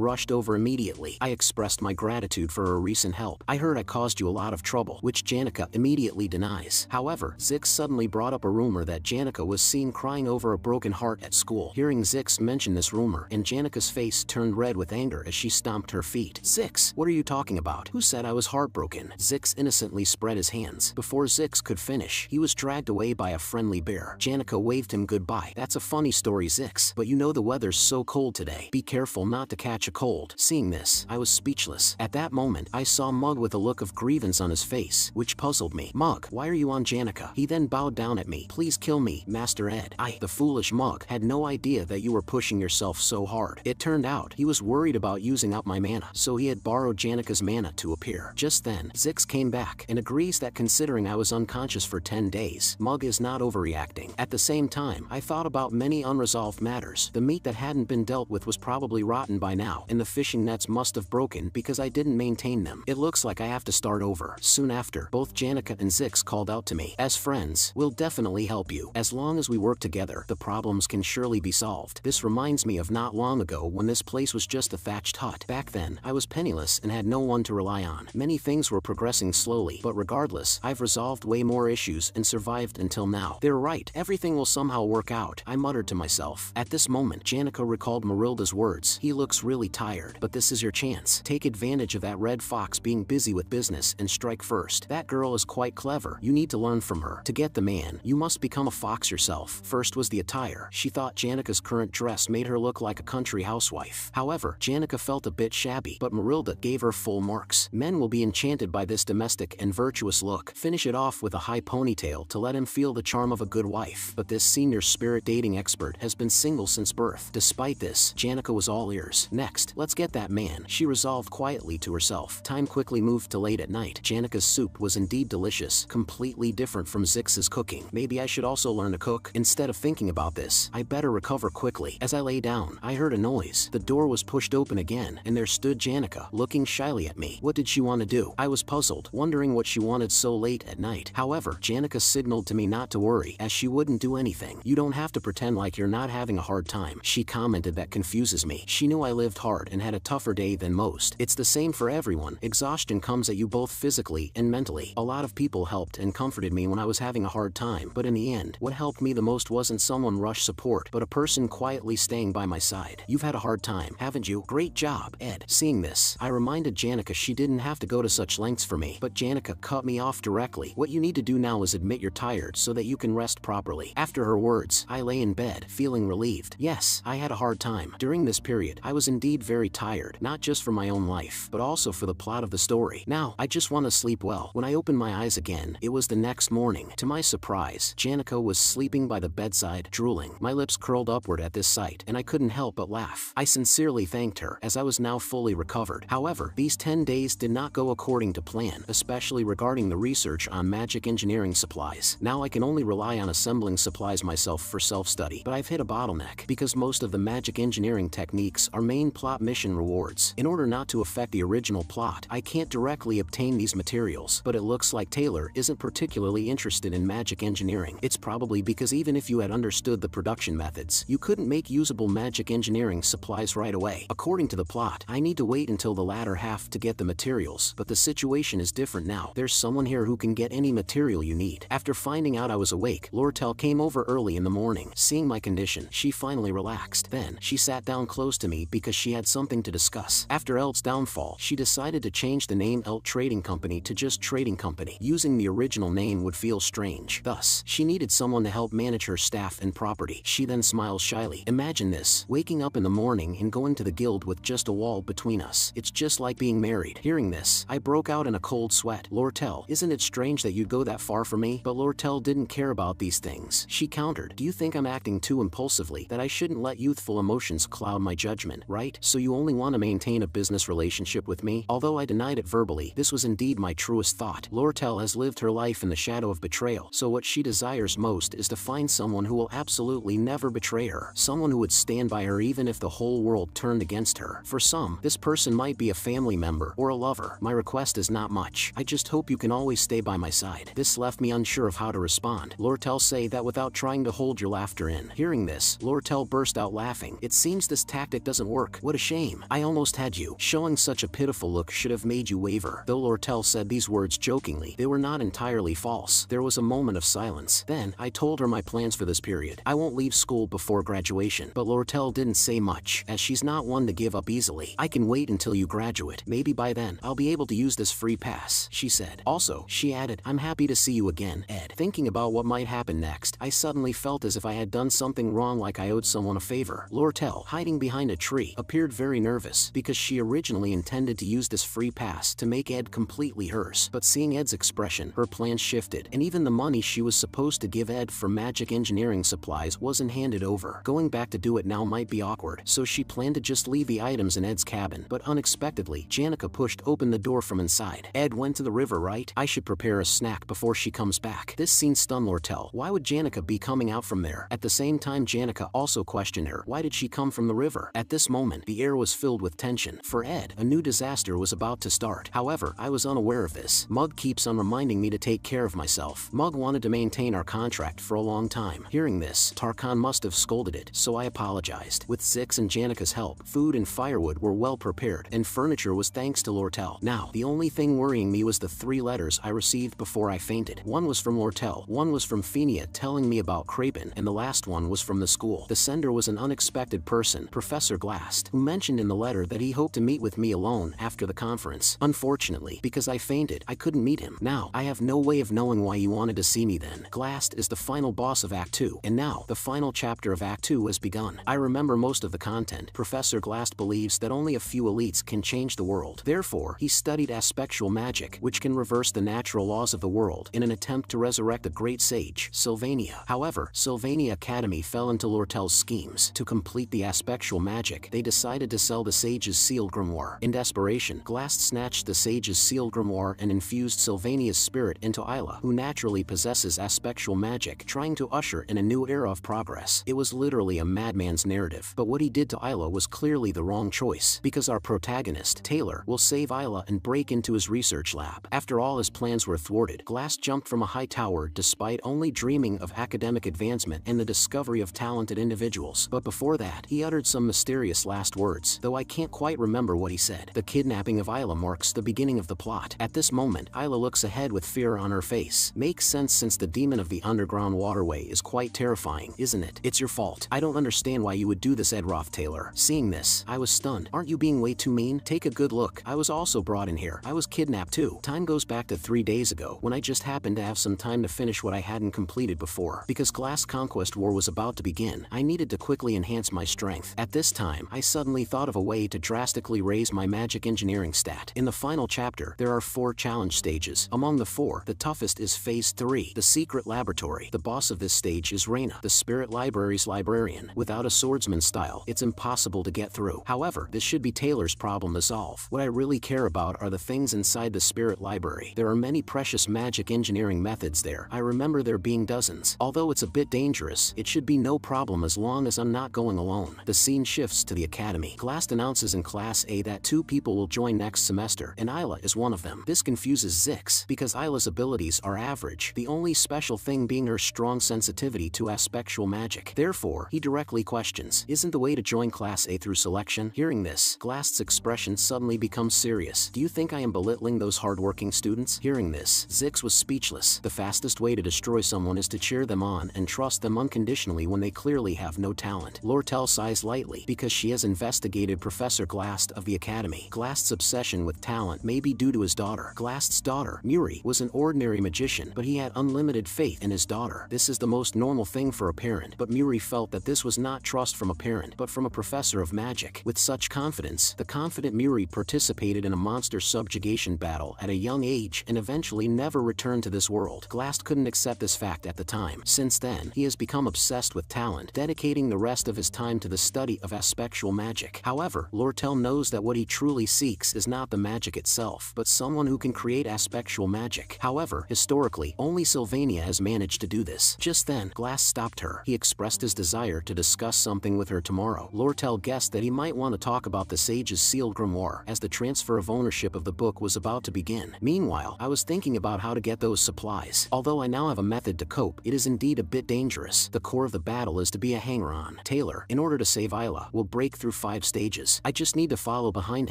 Speaker 1: rushed over immediately. I expressed my gratitude for her recent help. I heard I caused you a lot of trouble, which Janica immediately denies. However, Zix suddenly brought up a rumor that Janica was seen crying over a broken heart at school. Hearing Zix mention this rumor, and Janica's face turned red with anger as she stomped her feet. Zix, what are you talking about? Who said I was heartbroken? Zix innocently spread his hands. Before Zix could finish, he was dragged away by a friendly bear. Janica waved him goodbye. That's a funny story, Zix, but you know the weather's so cold today. Be careful not to catch a cold. Seeing this, I was speechless. At that moment, I saw Mug with a look of grievance on his face, which puzzled me. Mug, why are you on Janica? He then bowed down at me. Please kill me, Master Ed. The foolish Mug, had no idea that you were pushing yourself so hard. It turned out, he was worried about using up my mana, so he had borrowed Janica's mana to appear. Just then, Zix came back, and agrees that considering I was unconscious for 10 days, Mug is not overreacting. At the same time, I thought about many unresolved matters. The meat that hadn't been dealt with was probably rotten by now, and the fishing nets must have broken because I didn't maintain them. It looks like I have to start over. Soon after, both Janica and Zix called out to me. As friends, we'll definitely help you. As long as we work together, the problems can surely be solved. This reminds me of not long ago when this place was just a thatched hut. Back then, I was penniless and had no one to rely on. Many things were progressing slowly, but regardless, I've resolved way more issues and survived until now. They're right. Everything will somehow work out, I muttered to myself. At this moment, Janica recalled Marilda's words. He looks really tired, but this is your chance. Take advantage of that red fox being busy with business and strike first. That girl is quite clever. You need to learn from her. To get the man, you must become a fox yourself. First was the attire. She thought Janica's current dress made her look like a country housewife. However, Janica felt a bit shabby, but Marilda gave her full marks. Men will be enchanted by this domestic and virtuous look. Finish it off with a high ponytail to let him feel the charm of a good wife. But this senior spirit dating expert has been single since birth. Despite this, Janica was all ears. Next, let's get that man, she resolved quietly to herself. Time quickly moved to late at night. Janica's soup was indeed delicious, completely different from Zix's cooking. Maybe I should also learn to cook. Instead of thinking about this, I better recover quickly. As I lay down, I heard a noise. The door was pushed open again, and there stood Janica, looking shyly at me. What did she want to do? I was puzzled, wondering what she wanted so late at night. However, Janica signaled to me not to worry, as she wouldn't do anything. You don't have to pretend like you're not having a hard time, she commented. That confuses me. She knew I lived hard and had a tougher day than most. It's the same for everyone. Exhaustion comes at you both physically and mentally. A lot of people helped and comforted me when I was having a hard time, but in the end, what helped me the most wasn't someone rush support, but a person quietly staying by my side. You've had a hard time, haven't you? Great job, Ed. Seeing this, I reminded Janica she didn't have to go to such lengths for me, but Janica cut me off directly. What you need to do now is admit you're tired so that you can rest properly. After her words, I lay in bed, feeling relieved. Yes, I had a hard time. During this period, I was indeed very tired, not just for my own life, but also for the plot of the story. Now, I just want to sleep well. When I opened my eyes again, it was the next morning. To my surprise, Janica was sleeping by the bedside, drooling. My lips curled upward at this sight, and I couldn't help but laugh. I sincerely thanked her, as I was now fully recovered. However, these 10 days did not go according to plan, especially regarding the research on magic engineering supplies. Now I can only rely on assembling supplies myself for self-study, but I've hit a bottleneck, because most of the magic engineering techniques are main plot mission rewards. In order not to affect the original plot, I can't directly obtain these materials, but it looks like Taylor isn't particularly interested in magic engineering. It's probably because even if you had understood the production methods, you couldn't make usable magic engineering supplies right away. According to the plot, I need to wait until the latter half to get the materials, but the situation is different now. There's someone here who can get any material you need. After finding out I was awake, Lortel came over early in the morning. Seeing my condition, she finally relaxed. Then, she sat down close to me because she had something to discuss. After Elt's downfall, she decided to change the name Elt Trading Company to just Trading Company. Using the original name would feel strange. Thus, she needed someone to help manage her staff and property. She then smiled shyly. Imagine this, waking up in the morning and going to the guild with just a wall between us. It's just like being married. Hearing this, I broke out in a cold sweat. Lortel, isn't it strange that you'd go that far for me? But Lortel didn't care about these things. She countered, do you think I'm acting too impulsively, that I shouldn't let youthful emotions cloud my judgment, right? So you only want to maintain a business relationship with me? Although I denied it verbally, this was indeed my truest thought. Lortel has lived her life in the shadow of betrayal, so what she desires most is to find someone who will absolutely never betray her, someone who would stand by her even if the whole world turned against her. For some, this person might be a family member or a lover. My request is not much. I just hope you can always stay by my side. This left me unsure of how to respond. Lortel say that without trying to hold your laughter in. Hearing this, Lortel burst out laughing. It seems this tactic doesn't work. What a shame. I almost had you. Showing such a pitiful look should have made you waver. Though Lortel said these words jokingly, they were not entirely false. There was a moment of silence. Then, I told her my plans for this period. I won't leave school before graduation. But Lortel didn't say much, as she's not one to give up easily. I can wait until you graduate. Maybe by then, I'll be able to use this free pass, she said. Also, she added, I'm happy to see you again, Ed. Thinking about what might happen next, I suddenly felt as if I had done something wrong, like I owed someone a favor. Lortel, hiding behind a tree, appeared very nervous, because she originally intended to use this free pass to make Ed completely hers. But seeing Ed's expression, her plans shifted, and even the money she was supposed to give Ed for magic engineering supplies wasn't handed over. Going back to do it now might be awkward, so she planned to just leave the items in Ed's cabin. But unexpectedly, Janica pushed open the door from inside. Ed went to the river, right? I should prepare a snack before she comes back. This scene stunned Lortel. Why would Janica be coming out from there? At the same time, Janica also questioned her. Why did she come from the river? At this moment, the air was filled with tension. For Ed, a new disaster was about to start. However, I was unaware of this. Mug keeps on reminding me to take care of myself. Mug wanted to maintain our contract for a long time. Hearing this, Tarkan must have scolded it, so I apologized. With Zix and Janica's help, food and firewood were well prepared, and furniture was thanks to Lortel. Now, the only thing worrying me was the 3 letters I received before I fainted. One was from Lortel, one was from Fenia telling me about Krapen, and the last one was from the school. The sender was an unexpected person, Professor Glast, who mentioned in the letter that he hoped to meet with me alone after the conference. Unfortunately, because I fainted, I couldn't meet him. Now, I have no way of knowing why you wanted to see me then. Glast is the final boss of Act 2, and now, the final chapter of Act 2 has begun. I remember most of the content. Professor Glast believes that only a few elites can change the world. Therefore, he studied aspectual magic, which can reverse the natural laws of the world, in an attempt to resurrect the great sage, Sylvania. However, Sylvania Academy fell into Lortel's schemes. To complete the aspectual magic, they decided to sell the sage's sealed grimoire. In desperation, Glast snatched the sage's sealed grimoire and infused Sylvania's spirit into Isla, who naturally possesses aspectual magic, trying to usher in a new era of progress. It was literally a madman's narrative, but what he did to Isla was clearly the wrong choice, because our protagonist, Taylor, will save Isla and break into his research lab. After all his plans were thwarted, Glast jumped from a high tower despite only dreaming of academic advancement and the discovery of talented individuals. But before that, he uttered some mysterious last words, though I can't quite remember what he said. The kidnapping of Isla marks the beginning of the plot. At this moment, Isla looks ahead with fear on her face. Makes sense, since the demon of the underground waterway is quite terrifying, isn't it? It's your fault. I don't understand why you would do this, Edroth Taylor. Seeing this, I was stunned. Aren't you being way too mean? Take a good look. I was also brought in here. I was kidnapped too. Time goes back to 3 days ago, when I just happened to have some time to finish what I hadn't completed before. Because Glass Conquest War was about to begin, I needed to quickly enhance my strength. At this time, I suddenly thought of a way to drastically raise my magic engineering stat. In the final chapter, there are 4 challenge stages. Among the 4, the toughest is Phase 3, the secret laboratory. The boss of this stage is Reina, the spirit library's librarian. Without a swordsman style, it's impossible to get through. However, this should be Taylor's problem to solve. What I really care about are the things inside the spirit library. There are many precious magic engineering methods there. I remember there being dozens. Although it's a bit dangerous, it should be no problem as long as I'm not going alone. The scene shifts to the academy. Glast announces in Class A that 2 people will join next semester, and Isla is one of them. This confuses Zix, because Isla's abilities are average, the only special thing being her strong sensitivity to aspectual magic. Therefore, he directly questions, isn't the way to join Class A through selection? Hearing this, Glast's expression suddenly becomes serious. Do you think I am belittling those hardworking students? Hearing this, Zix was speechless. The fastest way to destroy someone is to cheer them on and trust them unconditionally when they clearly have no talent. Lortel sighs lightly, because she has investigated Professor Glast of the Academy. Glast's obsession with talent may be due to his daughter. Glast's daughter, Muri, was an ordinary magician, but he had unlimited faith in his daughter. This is the most normal thing for a parent, but Muri felt that this was not trust from a parent, but from a professor of magic. With such confidence, the confident Muri participated in a monster subjugation battle at a young age and eventually never returned to this world. Glast couldn't accept this fact at the time. Since then, he has become obsessed with talent, dedicating the rest of his time to the study of aspectual magic. However, Lortel knows that what he truly seeks seeks is not the magic itself, but someone who can create aspectual magic. However, historically, only Sylvania has managed to do this. Just then, Glass stopped her. He expressed his desire to discuss something with her tomorrow. Lortel guessed that he might want to talk about the Sage's sealed grimoire, as the transfer of ownership of the book was about to begin. Meanwhile, I was thinking about how to get those supplies. Although I now have a method to cope, it is indeed a bit dangerous. The core of the battle is to be a hanger-on. Taylor, in order to save Isla, will break through 5 stages. I just need to follow behind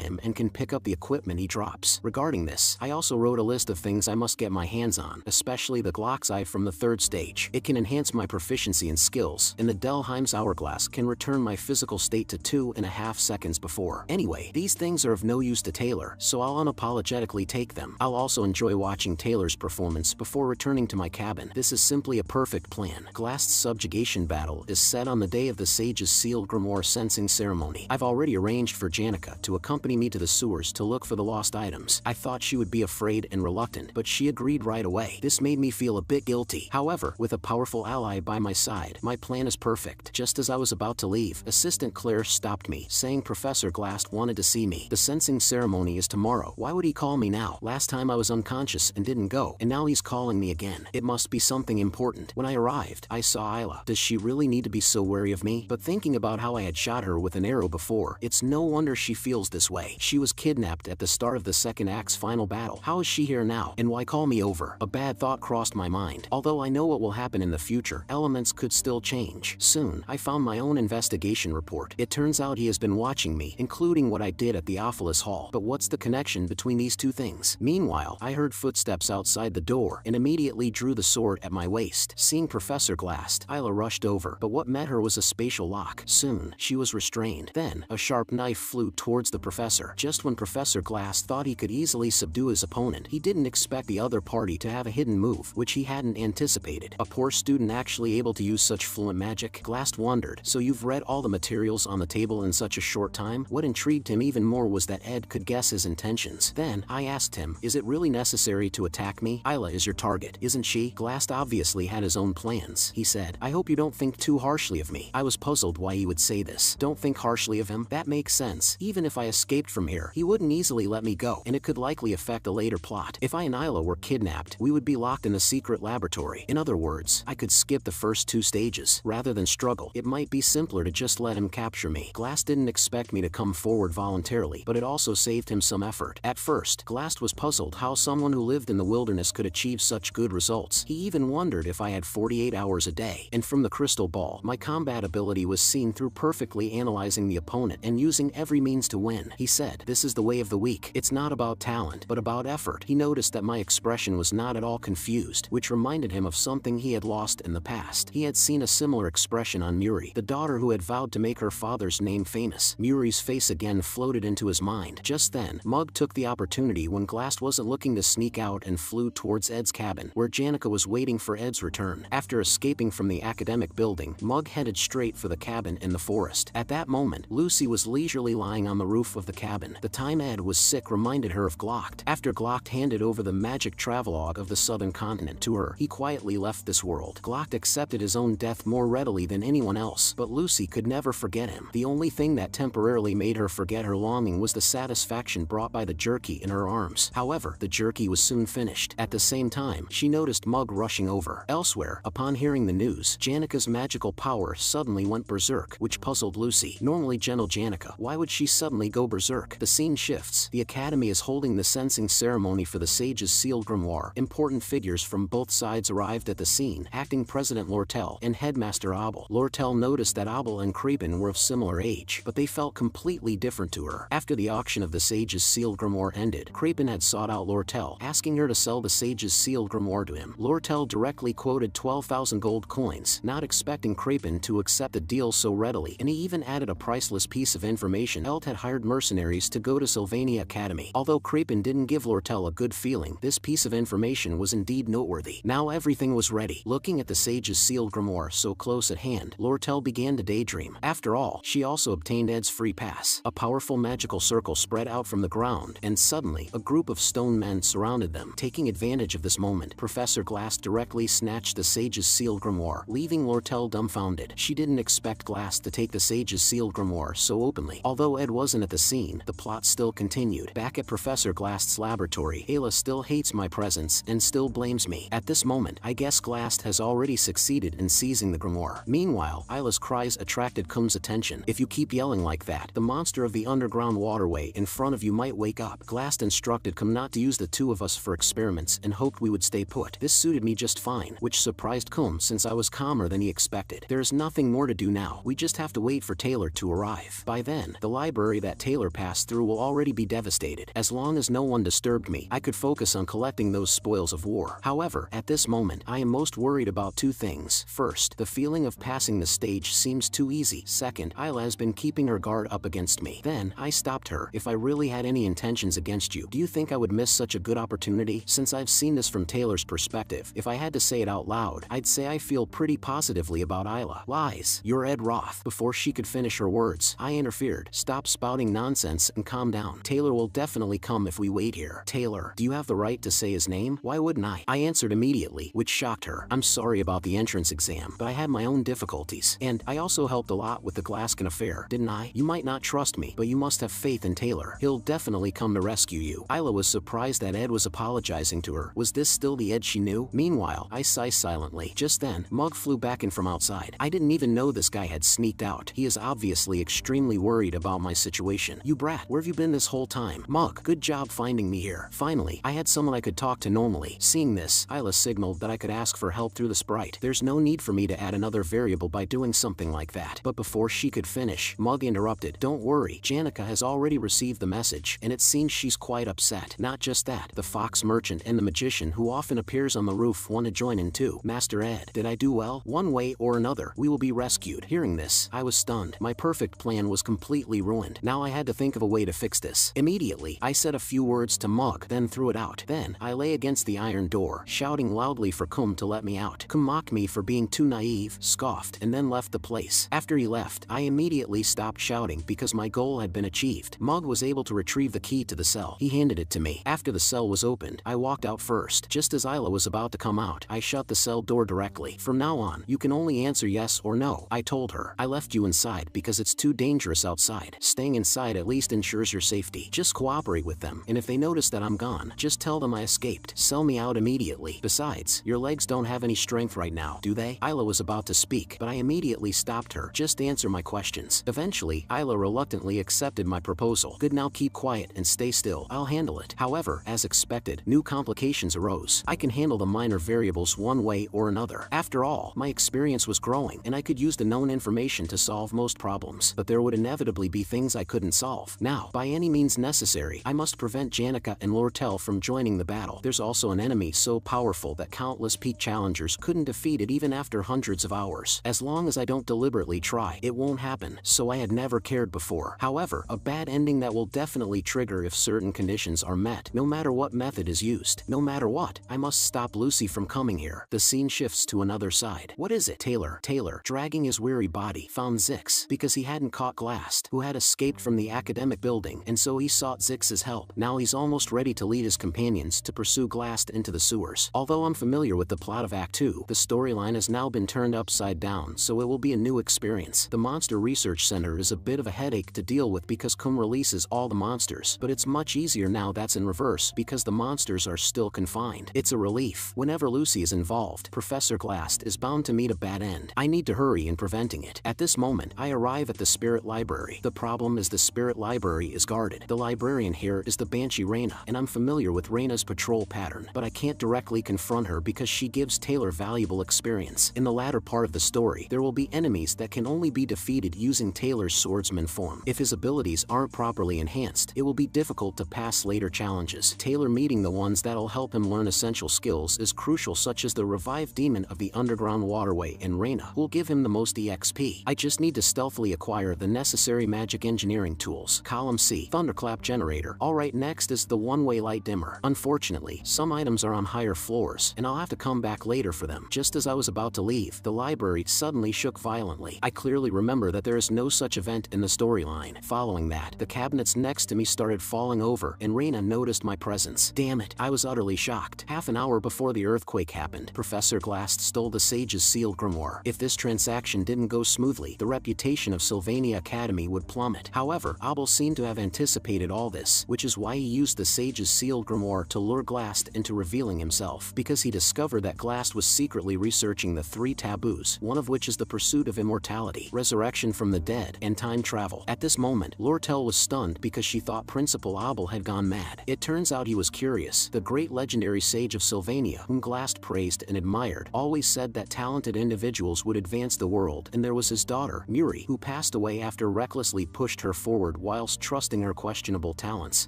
Speaker 1: him and can pick up the equipment he drops. Regarding this, I also wrote a list of things I must get my hands on, especially the Glock's Eye from the 3rd stage. It can enhance my proficiency and skills, and the Delheim's Hourglass can return my physical state to 2.5 seconds before. Anyway, these things are of no use to Taylor, so I'll unapologetically take them. I'll also enjoy watching Taylor's performance before returning to my cabin. This is simply a perfect plan. Glast's subjugation battle is set on the day of the Sage's sealed grimoire sensing ceremony. I've already arranged for Janica to accompany me to the sewers to look for the lost items. I thought she would be afraid and reluctant, but she agreed right away. This made me feel a bit guilty. However, with a powerful ally by my side, my plan is perfect. Just as I was about to leave, Assistant Claire stopped me, saying Professor Glast wanted to see me. The sensing ceremony is tomorrow. Why would he call me now? Last time I was unconscious and didn't go, and now he's calling me again. It must be something important. When I arrived, I saw Isla. Does she really need to be so wary of me? But thinking about how I had shot her with an arrow before, it's no wonder she feels this way. She was kidnapped at the start of the 2nd act's final battle. How is she here now? And why call me over? A bad thought crossed my mind. Although I know what will happen in the future, elements could still change. Soon, I found my own investigation report. It turns out he has been watching me, including what I did at the Ophilis Hall. But what's the connection between these two things? Meanwhile, I heard footsteps outside the door and immediately drew the sword at my waist. Seeing Professor Glast, Isla rushed over, but what met her was a spatial lock. Soon, she was restrained. Then, a sharp knife flew towards the professor. Just when Professor Glast thought he could easily subdue his opponent, he didn't expect the other party to have a hidden move, which he hadn't anticipated. A poor student actually able to use such fluent magic? Glast wondered. So you've read all the materials on the table in such a short time? What intrigued him even more was that Ed could guess his intentions. Then, I asked him, is it really necessary to attack me? Isla is your target, isn't she? Glast obviously had his own plans. He said, I hope you don't think too harshly of me. I was puzzled why he would say this. Don't think harshly of him? That makes sense. Even if I escaped from here, he wouldn't easily let me go, and it could likely affect a later plot. If I and Isla were kidnapped, we would be locked in a secret laboratory. In other words, I could skip the first 2 stages. Rather than struggle, it might be simpler to just let him capture me. Glast didn't expect me to come forward voluntarily, but it also saved him some effort. At first, Glast was puzzled how someone who lived in the wilderness could achieve such good results. He even wondered if I had 48 hours a day. And from the crystal ball, my combat ability was seen through perfectly analyzing the opponent and using every means to win. He said, this is the way of the weak. It's not about talent, but about effort. He noticed that my expression was not at all confused, which reminded him of something he had lost in the past. He had seen a similar expression on Muri, the daughter who had vowed to make her father's name famous. Muri's face again floated into his mind. Just then, Mug took the opportunity when Glast wasn't looking to sneak out and flew towards Ed's cabin, where Janica was waiting for Ed's return. After escaping from the academic building, Mug headed straight for the cabin in the forest. At that moment, Lucy was leisurely lying on the roof of the cabin. The time Ed was sick reminded her of Glocht. After Glocht handed over the magic travelogue of the southern continent to her, he quietly left this world. Glocht accepted his own death more readily than anyone else, but Lucy could never forget him. The only thing that temporarily made her forget her longing was the satisfaction brought by the jerky in her arms. However, the jerky was soon finished. At the same time, she noticed Mug rushing over. Elsewhere, upon hearing the news, Janica's magical power suddenly went berserk, which puzzled Lucy. Normally gentle Janica, why would she suddenly go berserk? The scene shifts. The Academy is holding the sensing ceremony for the Sage's sealed grimoire. Important figures from both sides arrived at the scene, Acting President Lortel and Headmaster Abel. Lortel noticed that Abel and Krapen were of similar age, but they felt completely different to her. After the auction of the Sage's sealed grimoire ended, Krapen had sought out Lortel, asking her to sell the Sage's sealed grimoire to him. Lortel directly quoted 12,000 gold coins, not expecting Krapen to accept the deal so readily, and he even added a priceless piece of information. Elt had hired mercenaries to go to Sylvania Academy. Although Krapen didn't give Lortel a good feeling, this piece of information was indeed noteworthy. Now everything was ready. Looking at the Sage's sealed grimoire so close at hand, Lortel began to daydream. After all, she also obtained Ed's free pass. A powerful magical circle spread out from the ground, and suddenly, a group of stone men surrounded them. Taking advantage of this moment, Professor Glast directly snatched the Sage's sealed grimoire, leaving Lortel dumbfounded. She didn't expect Glast to take the Sage's sealed grimoire so openly. Although Ed wasn't at the scene, the plot still continued. Back at Professor Glast's laboratory, Ayla still hates my presence and still blames me. At this moment, I guess Glast has already succeeded in seizing the grimoire. Meanwhile, Ayla's cries attracted Kum's attention. If you keep yelling like that, the monster of the underground waterway in front of you might wake up. Glast instructed Kum not to use the two of us for experiments and hoped we would stay put. This suited me just fine, which surprised Kum since I was calmer than he expected. There is nothing more to do now. We just have to wait for Taylor to arrive. By then, the library that Taylor passed through will already be devastated. As long as no one disturbed me, I could focus on collecting those spoils of war. However, at this moment, I am most worried about two things. First, the feeling of passing the stage seems too easy. Second, Ayla has been keeping her guard up against me. Then, I stopped her. If I really had any intentions against you, do you think I would miss such a good opportunity? Since I've seen this from Taylor's perspective, if I had to say it out loud, I'd say I feel pretty positively about Ayla. Lies. You're Ed Roth. Before she could finish her words, I interfered. Stop spouting nonsense and calm down. Taylor will definitely come if we wait here. Taylor, do you have the right to say his name? Why wouldn't I? I answered immediately, which shocked her. I'm sorry about the entrance exam, but I had my own difficulties. And I also helped a lot with the Glaskin affair, didn't I? You might not trust me, but you must have faith in Taylor. He'll definitely come to rescue you. Ayla was surprised that Ed was apologizing to her. Was this still the Ed she knew? Meanwhile, I sighed silently. Just then, Mug flew back in from outside. I didn't even know this guy had sneaked out. He is obviously extremely worried about my situation. You brat, where have you been this whole time? Mug, good job finding me here. Finally, I had someone I could talk to normally. Seeing this, Ayla signaled that I could ask for help through the sprite. There's no need for me to add another variable by doing something like that. But before she could finish, Mug interrupted. Don't worry, Janica has already received the message, and it seems she's quite upset. Not just that, the fox merchant and the magician who often appears on the roof want to join in too. Master Ed, did I do well? One way or another, we will be rescued. Hearing this, I was stunned. My perfect plan was completely ruined. Now I had to think of a way to fix this. Immediately, I said a few words to Mug, then threw it out. Then, I lay against the iron door, shouting loudly for Kum to let me out. Kum mocked me for being too naive, scoffed, and then left the place. After he left, I immediately stopped shouting because my goal had been achieved. Mug was able to retrieve the key to the cell. He handed it to me. After the cell was opened, I walked out first. Just as Ayla was about to come out, I shut the cell door directly. From now on, you can only answer yes or no, I told her. I left you inside because it's too dangerous outside. Staying inside at least ensures your safety. Just cooperate with them, and if they notice that I'm gone, just tell them I escaped. Sell me out immediately. Besides, your legs don't have any strength right now, do they? Ayla was about to speak, but I immediately stopped her. Just answer my questions. Eventually, Ayla reluctantly accepted my proposal. Good, now keep quiet and stay still. I'll handle it. However, as expected, new complications arose. I can handle the minor variables one way or another. After all, my experience was growing, and I could use the known information to solve most problems. But there would inevitably be things I couldn't solve. Now, by any means necessary, I must prevent Janica and Lortel from joining the battle. There's also an enemy so powerful that countless peak challengers couldn't defeat it even after hundreds of hours. As long as I don't deliberately try, it won't happen. So I had never cared before. However, a bad ending that will definitely trigger if certain conditions are met, no matter what method is used. No matter what, I must stop Lucy from coming here. The scene shifts to another side. What is it? Taylor, dragging his weary body, found Zix because he hadn't caught Glast, who had escaped from the academic building, and so he sought Zix's help. Now he's almost ready to lead his companions to pursue Glast into the sewers. Although I'm familiar with the plot of Act 2, the storyline has now been turned upside down, so it will be a new experience. The Monster Research Center is a bit of a headache to deal with because Kum releases all the monsters, but it's much easier now that's in reverse because the monsters are still confined. It's a relief. Whenever Lucy is involved, Professor Glast is bound to meet a bad end. I need to hurry in preventing it. At this moment, I arrive at the Spirit Library. The problem is the Spirit Library is guarded. The librarian here is the Banshee Reina, and I'm familiar with Reina's patrol pattern, but I can't directly confront her because she gives Taylor valuable experience. In the latter part of the story, there will be enemies that can only be defeated using Taylor's swordsman form. If his abilities aren't properly enhanced, it will be difficult to pass later challenges. Taylor meeting the ones that'll help him learn essential skills is crucial, such as the revived demon of the underground waterway and Reina will give him the most EXP. I just need to stealthily acquire the necessary magic engineering tools. Column C, Thunderclap Generator. Alright, next is the one-way light dimmer. Unfortunately, some items are on higher floors, and I'll have to come back later for them. Just as I was about to leave, the library suddenly shook violently. I clearly remember that there is no such event in the storyline. Following that, the cabinets next to me started falling over, and Reina noticed my presence. Damn it, I was utterly shocked. Half an hour before the earthquake happened, Professor Glast stole the sage's sealed grimoire. If this transaction didn't go smoothly, the reputation of Sylvania Academy would plummet. However, Abel seemed to have anticipated all this, which is why he used the sage's sealed grimoire to lure Glast into revealing himself, because he discovered that Glast was secretly researching the 3 taboos, one of which is the pursuit of immortality, resurrection from the dead, and time travel. At this moment, Lortel was stunned because she thought Principal Abel had gone mad. It turns out he was Curious, the great legendary sage of Sylvania, whom Glast praised and admired, always said that talented individuals would advance the world, and there was his daughter, Muri, who passed away after recklessly pushed her forward whilst trusting her questionable talents.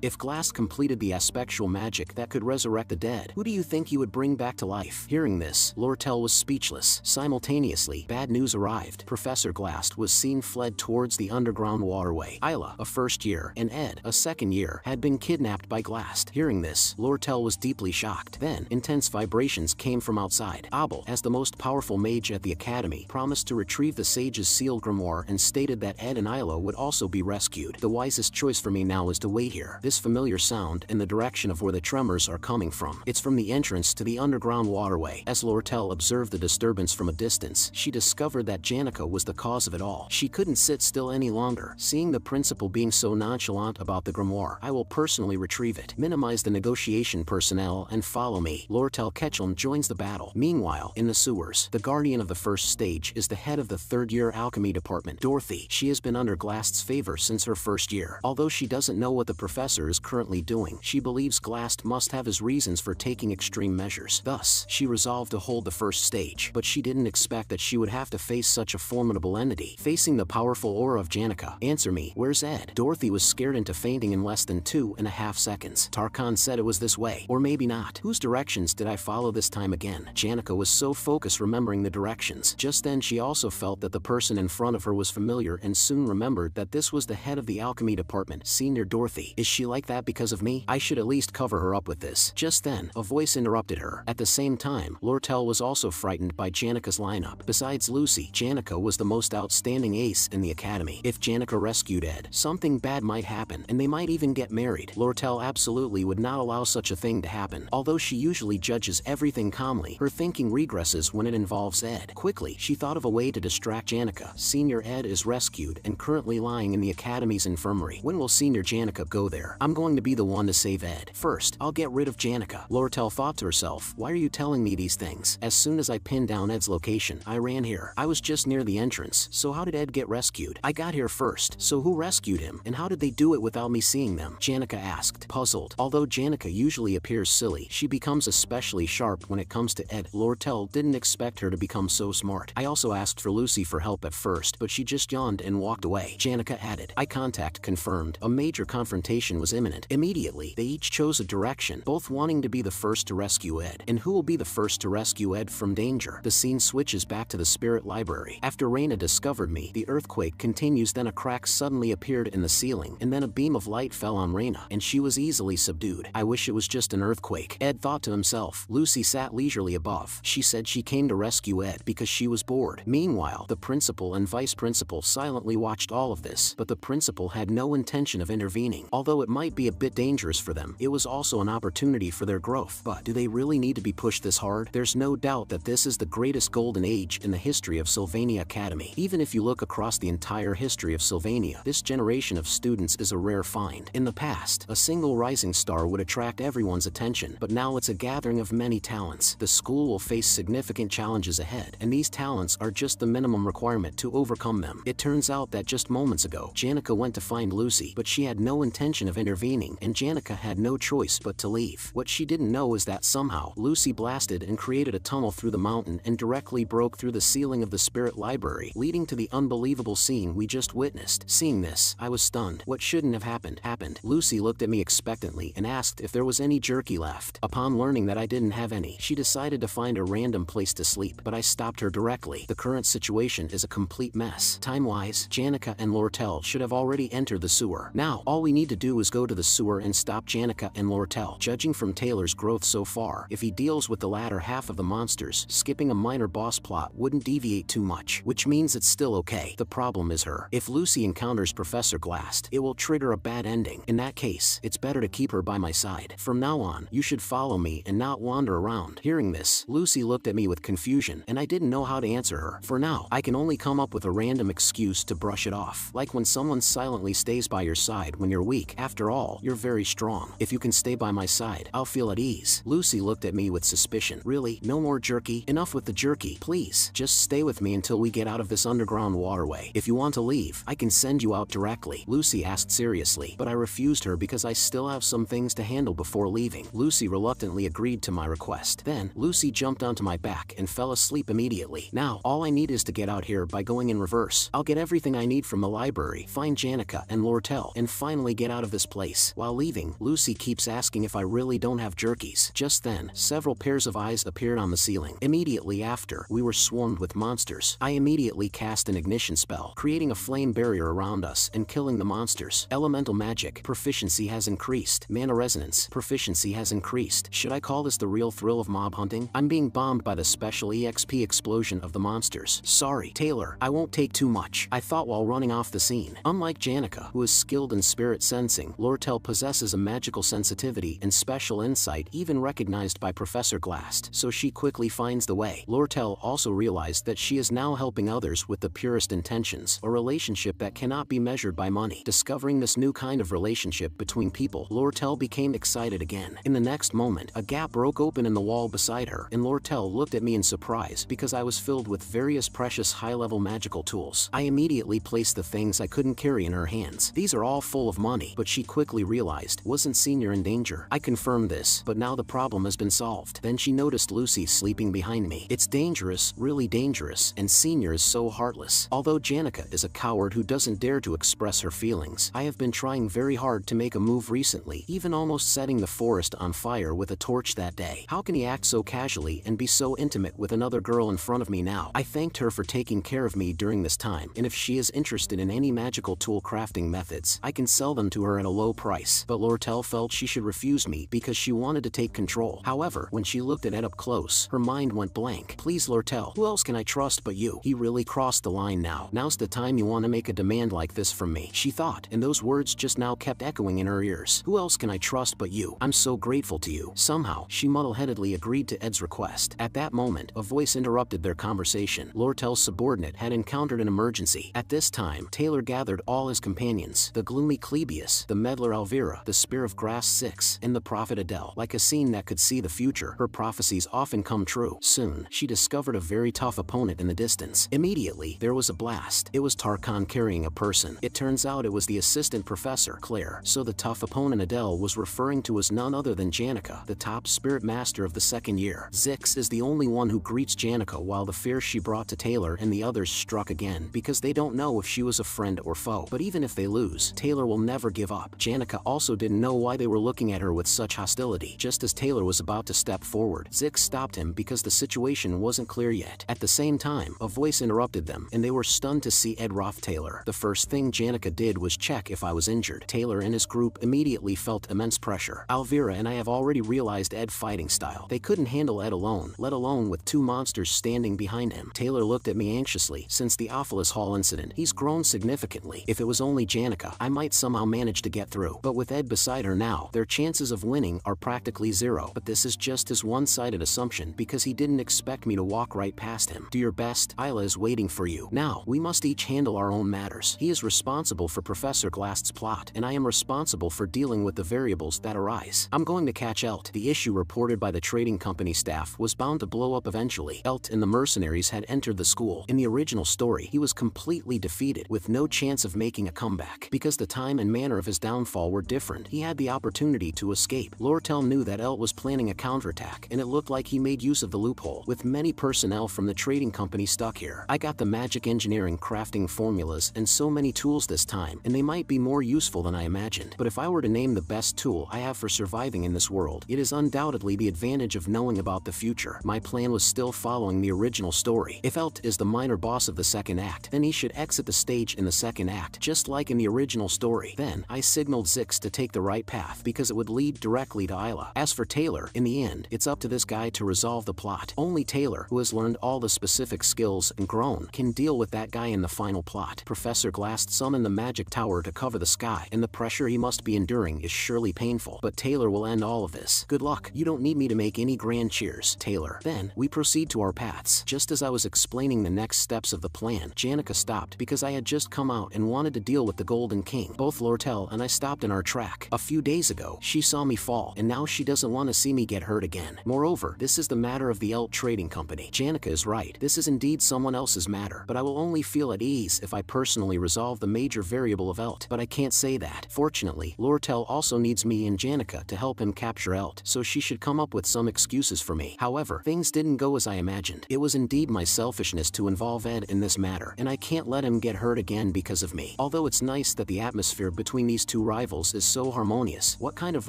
Speaker 1: If Glast completed the aspectual magic that could resurrect the dead, who do you think he would bring back to life? Hearing this, Lortel was speechless. Simultaneously, bad news arrived. Professor Glast was seen fled towards the underground waterway. Isla, a first year, and Ed, a second year, had been kidnapped by Glast. Hearing this, Lortel was deeply shocked. Then, intense vibrations came from outside. Abel, as the most powerful mage at the academy, promised to retrieve the sage's sealed grimoire and stated that Ed and Isla would also be rescued. The wisest choice for me now is to wait here. This familiar sound in the direction of where the tremors are coming from. It's from the entrance to the underground waterway. As Lortel observed the disturbance from a distance, she discovered that Janica was the cause of it all. She couldn't sit still any longer. Seeing the principal being so nonchalant about the grimoire, I will personally retrieve it. Minimize the negotiation personnel and follow me. Lortel Ketchum joins the battle. Meanwhile, in the sewers, the guardian of the first stage is the head of the third-year alchemy department, Dorothy. She has been under Glast's favor since her first year. Although she doesn't know what the professor is currently doing, she believes Glast must have his reasons for taking extreme measures. Thus, she resolved to hold the first stage, but she didn't expect that she would have to face such a formidable entity. Facing the powerful aura of Janica, answer me, where's Ed? Dorothy was scared into fainting in less than 2.5 seconds. Tarkan said it was this way, or maybe not. Whose directions did I follow this time again? Janica was so focused remembering the directions. Just then she also felt that the person in front of her was familiar and soon remembered that this was the head of the alchemy department, Senior Dorothy. Is she like that because of me? I should at least cover her up with this. Just then, a voice interrupted her. At the same time, Lortel was also frightened by Janica's lineup. Besides Lucy, Janica was the most outstanding ace in the academy. If Janica rescued Ed, something bad might happen, and they might even get married. Lortel absolutely would not allow such a thing to happen. Although she usually judges everything calmly, her thinking regresses when it involves Ed. Quickly, she thought of a way to distract Janica. Senior Ed is rescued and currently lying in the academy's infirmary. When will Senior Janica go there? I'm going to be the one to save Ed. First, I'll get rid of Janica. Lortel thought to herself, why are you telling me these things? As soon as I pinned down Ed's location, I ran here. I was just near the entrance, so how did Ed get rescued? I got here first, so who rescued him, and how did they do it without me seeing them? Janica asked, puzzled. Although Janica usually appears silly, she becomes especially sharp when it comes to Ed. Lortel didn't expect her to become so smart. I also asked for Lucy for help at first, but she just yawned and walked away. Janica added, eye contact confirmed. A major confrontation was imminent. Immediately, they each chose a direction, both wanting to be the first to rescue Ed. And who will be the first to rescue Ed from danger? The scene switches back to the spirit library. After Reina discovered me, the earthquake continues, then a crack suddenly appeared in the ceiling, and then a beam of light fell on Reina, and she was easily subdued. I wish it was just an earthquake, Ed thought to himself. Lucy sat leisurely above. She said she came to rescue Ed because she was bored. Meanwhile, the principal and vice principal silently watched all of this, but the principal had no intention of intervening. Although it might be a bit dangerous for them, it was also an opportunity for their growth. But do they really need to be pushed this hard? There's no doubt that this is the greatest golden age in the history of Sylvania Academy. Even if you look across the entire history of Sylvania, this generation of students is a rare find. In the past, a single rising star would attract everyone's attention, but now it's a gathering of many talents. The school will face significant challenges ahead, and these talents are just the minimum requirement to overcome them. It turns out that just moments ago, Janica went to find Lucy, but she had no intention of intervening, and Janica had no choice but to leave. What she didn't know is that somehow, Lucy blasted and created a tunnel through the mountain and directly broke through the ceiling of the spirit library, leading to the unbelievable scene we just witnessed. Seeing this, I was stunned. What shouldn't have happened. Lucy looked at me expectantly and asked if there was any jerky left. Upon learning that I didn't have any, she decided to find a random place to sleep, but I stopped her directly. The current situation is a complete mess. Time-wise, Janica and Lortel should have already entered the sewer. Now, all we need to do is go to the sewer and stop Janica and Lortel. Judging from Taylor's growth so far, if he deals with the latter half of the monsters, skipping a minor boss plot wouldn't deviate too much, which means it's still okay. The problem is her. If Lucy encounters Professor Glast, it will trigger a bad ending. In that case, it's better to keep her by my side. From now on, you should follow me and not wander around. Hearing this, Lucy looked at me with confusion, and I didn't know how to answer her. For now, I can only come up with a random excuse to brush it off, like when someone silently stays stays by your side when you're weak. After all, you're very strong. If you can stay by my side, I'll feel at ease. Lucy looked at me with suspicion. Really? No more jerky? Enough with the jerky. Please, just stay with me until we get out of this underground waterway. If you want to leave, I can send you out directly. Lucy asked seriously, but I refused her because I still have some things to handle before leaving. Lucy reluctantly agreed to my request. Then, Lucy jumped onto my back and fell asleep immediately. Now, all I need is to get out here by going in reverse. I'll get everything I need from the library, find Janica and Lortel, and finally get out of this place. While leaving, Lucy keeps asking if I really don't have jerkies. Just then, several pairs of eyes appeared on the ceiling. Immediately after, we were swarmed with monsters. I immediately cast an ignition spell, creating a flame barrier around us and killing the monsters. Elemental magic, proficiency has increased. Mana resonance, proficiency has increased. Should I call this the real thrill of mob hunting? I'm being bombed by the special EXP explosion of the monsters. Sorry, Taylor, I won't take too much, I thought while running off the scene. Unlike Janica, who is skilled in spirit sensing, Lortel possesses a magical sensitivity and special insight even recognized by Professor Glast, so she quickly finds the way. Lortel also realized that she is now helping others with the purest intentions, a relationship that cannot be measured by money. Discovering this new kind of relationship between people, Lortel became excited again. In the next moment, a gap broke open in the wall beside her, and Lortel looked at me in surprise because I was filled with various precious high-level magical tools. I immediately placed the things I couldn't carry in her hands. These are all full of money, but she quickly realized, wasn't Senior in danger? I confirmed this, but now the problem has been solved. Then she noticed Lucy sleeping behind me. It's dangerous, really dangerous, and Senior is so heartless. Although Janica is a coward who doesn't dare to express her feelings, I have been trying very hard to make a move recently, even almost setting the forest on fire with a torch that day. How can he act so casually and be so intimate with another girl in front of me now? I thanked her for taking care of me during this time, and if she is interested in any magical tool crafting methods, I can sell them to her at a low price. But Lortel felt she should refuse me because she wanted to take control. However, when she looked at Ed up close, her mind went blank. Please Lortel, who else can I trust but you? He really crossed the line now. Now's the time you want to make a demand like this from me, she thought, and those words just now kept echoing in her ears. Who else can I trust but you? I'm so grateful to you. Somehow, she muddle-headedly agreed to Ed's request. At that moment, a voice interrupted their conversation. Lortel's subordinate had encountered an emergency. At this time, Taylor gathered all his companions, the gloomy Clebius, the meddler Elvira, the spear of grass 6, and the prophet Adele. Like a scene that could see the future, her prophecies often come true. Soon, she discovered a very tough opponent in the distance. Immediately, there was a blast. It was Tarkan carrying a person. It turns out it was the assistant professor, Claire. So the tough opponent Adele was referring to was none other than Janica, the top spirit master of the second year. Zix is the only one who greets Janica while the fear she brought to Taylor and the others struck again, because they don't know if she was a friend or foe. But even if they lose, Taylor will never give up. Janica also didn't know why they were looking at her with such hostility. Just as Taylor was about to step forward, Zix stopped him because the situation wasn't clear yet. At the same time, a voice interrupted them, and they were stunned to see Ed Roth Taylor. The first thing Janica did was check if I was injured. Taylor and his group immediately felt immense pressure. Elvira and I have already realized Ed's fighting style. They couldn't handle Ed alone, let alone with two monsters standing behind him. Taylor looked at me anxiously. Since the Ophelis Hall incident, he's grown significantly. If it was only Janica, I might somehow manage to get through. But with Ed beside her now, their chances of winning are practically zero. But this is just his one-sided assumption because he didn't expect me to walk right past him. Do your best. Isla is waiting for you. Now, we must each handle our own matters. He is responsible for Professor Glast's plot, and I am responsible for dealing with the variables that arise. I'm going to catch Elt. The issue reported by the trading company staff was bound to blow up eventually. Elt and the mercenaries had entered the school. In the original story, he was completely defeated, with no chance of making a comeback. Because the time and manner of his downfall were different, he had the opportunity to escape. Lortel knew that Elt was planning a counterattack, and it looked like he made use of the loophole, with many personnel from the trading company stuck here. I got the magic engineering crafting formulas and so many tools this time, and they might be more useful than I imagined. But if I were to name the best tool I have for surviving in this world, it is undoubtedly the advantage of knowing about the future. My plan was still following the original story. If Elt is the minor boss of the second act, then he should exit the stage in the second act, just like in the original story. Then, I signaled Zix to take the right path because it would lead directly to Isla. As for Taylor, in the end, it's up to this guy to resolve the plot. Only Taylor, who has learned all the specific skills and grown, can deal with that guy in the final plot. Professor Glast summoned the magic tower to cover the sky, and the pressure he must be enduring is surely painful. But Taylor will end all of this. Good luck. You don't need me to make any grand cheers, Taylor. Then, we proceed to our paths. Just as I was explaining the next steps of the plan, Janica stopped because I had just come out and wanted to deal with the Golden King. Both Lortel and I stopped in our track. A few days ago, she saw me fall, and now she doesn't want to see me get hurt again. Moreover, this is the matter of the Elt Trading Company. Janica is right. This is indeed someone else's matter, but I will only feel at ease if I personally resolve the major variable of Elt. But I can't say that. Fortunately, Lortel also needs me and Janica to help him capture Elt, so she should come up with some excuses for me. However, things didn't go as I imagined. It was indeed my selfishness to involve Ed in this matter, and I can't let him get hurt again because of me. Although it's nice that the atmosphere between these two rivals is so harmonious, what kind of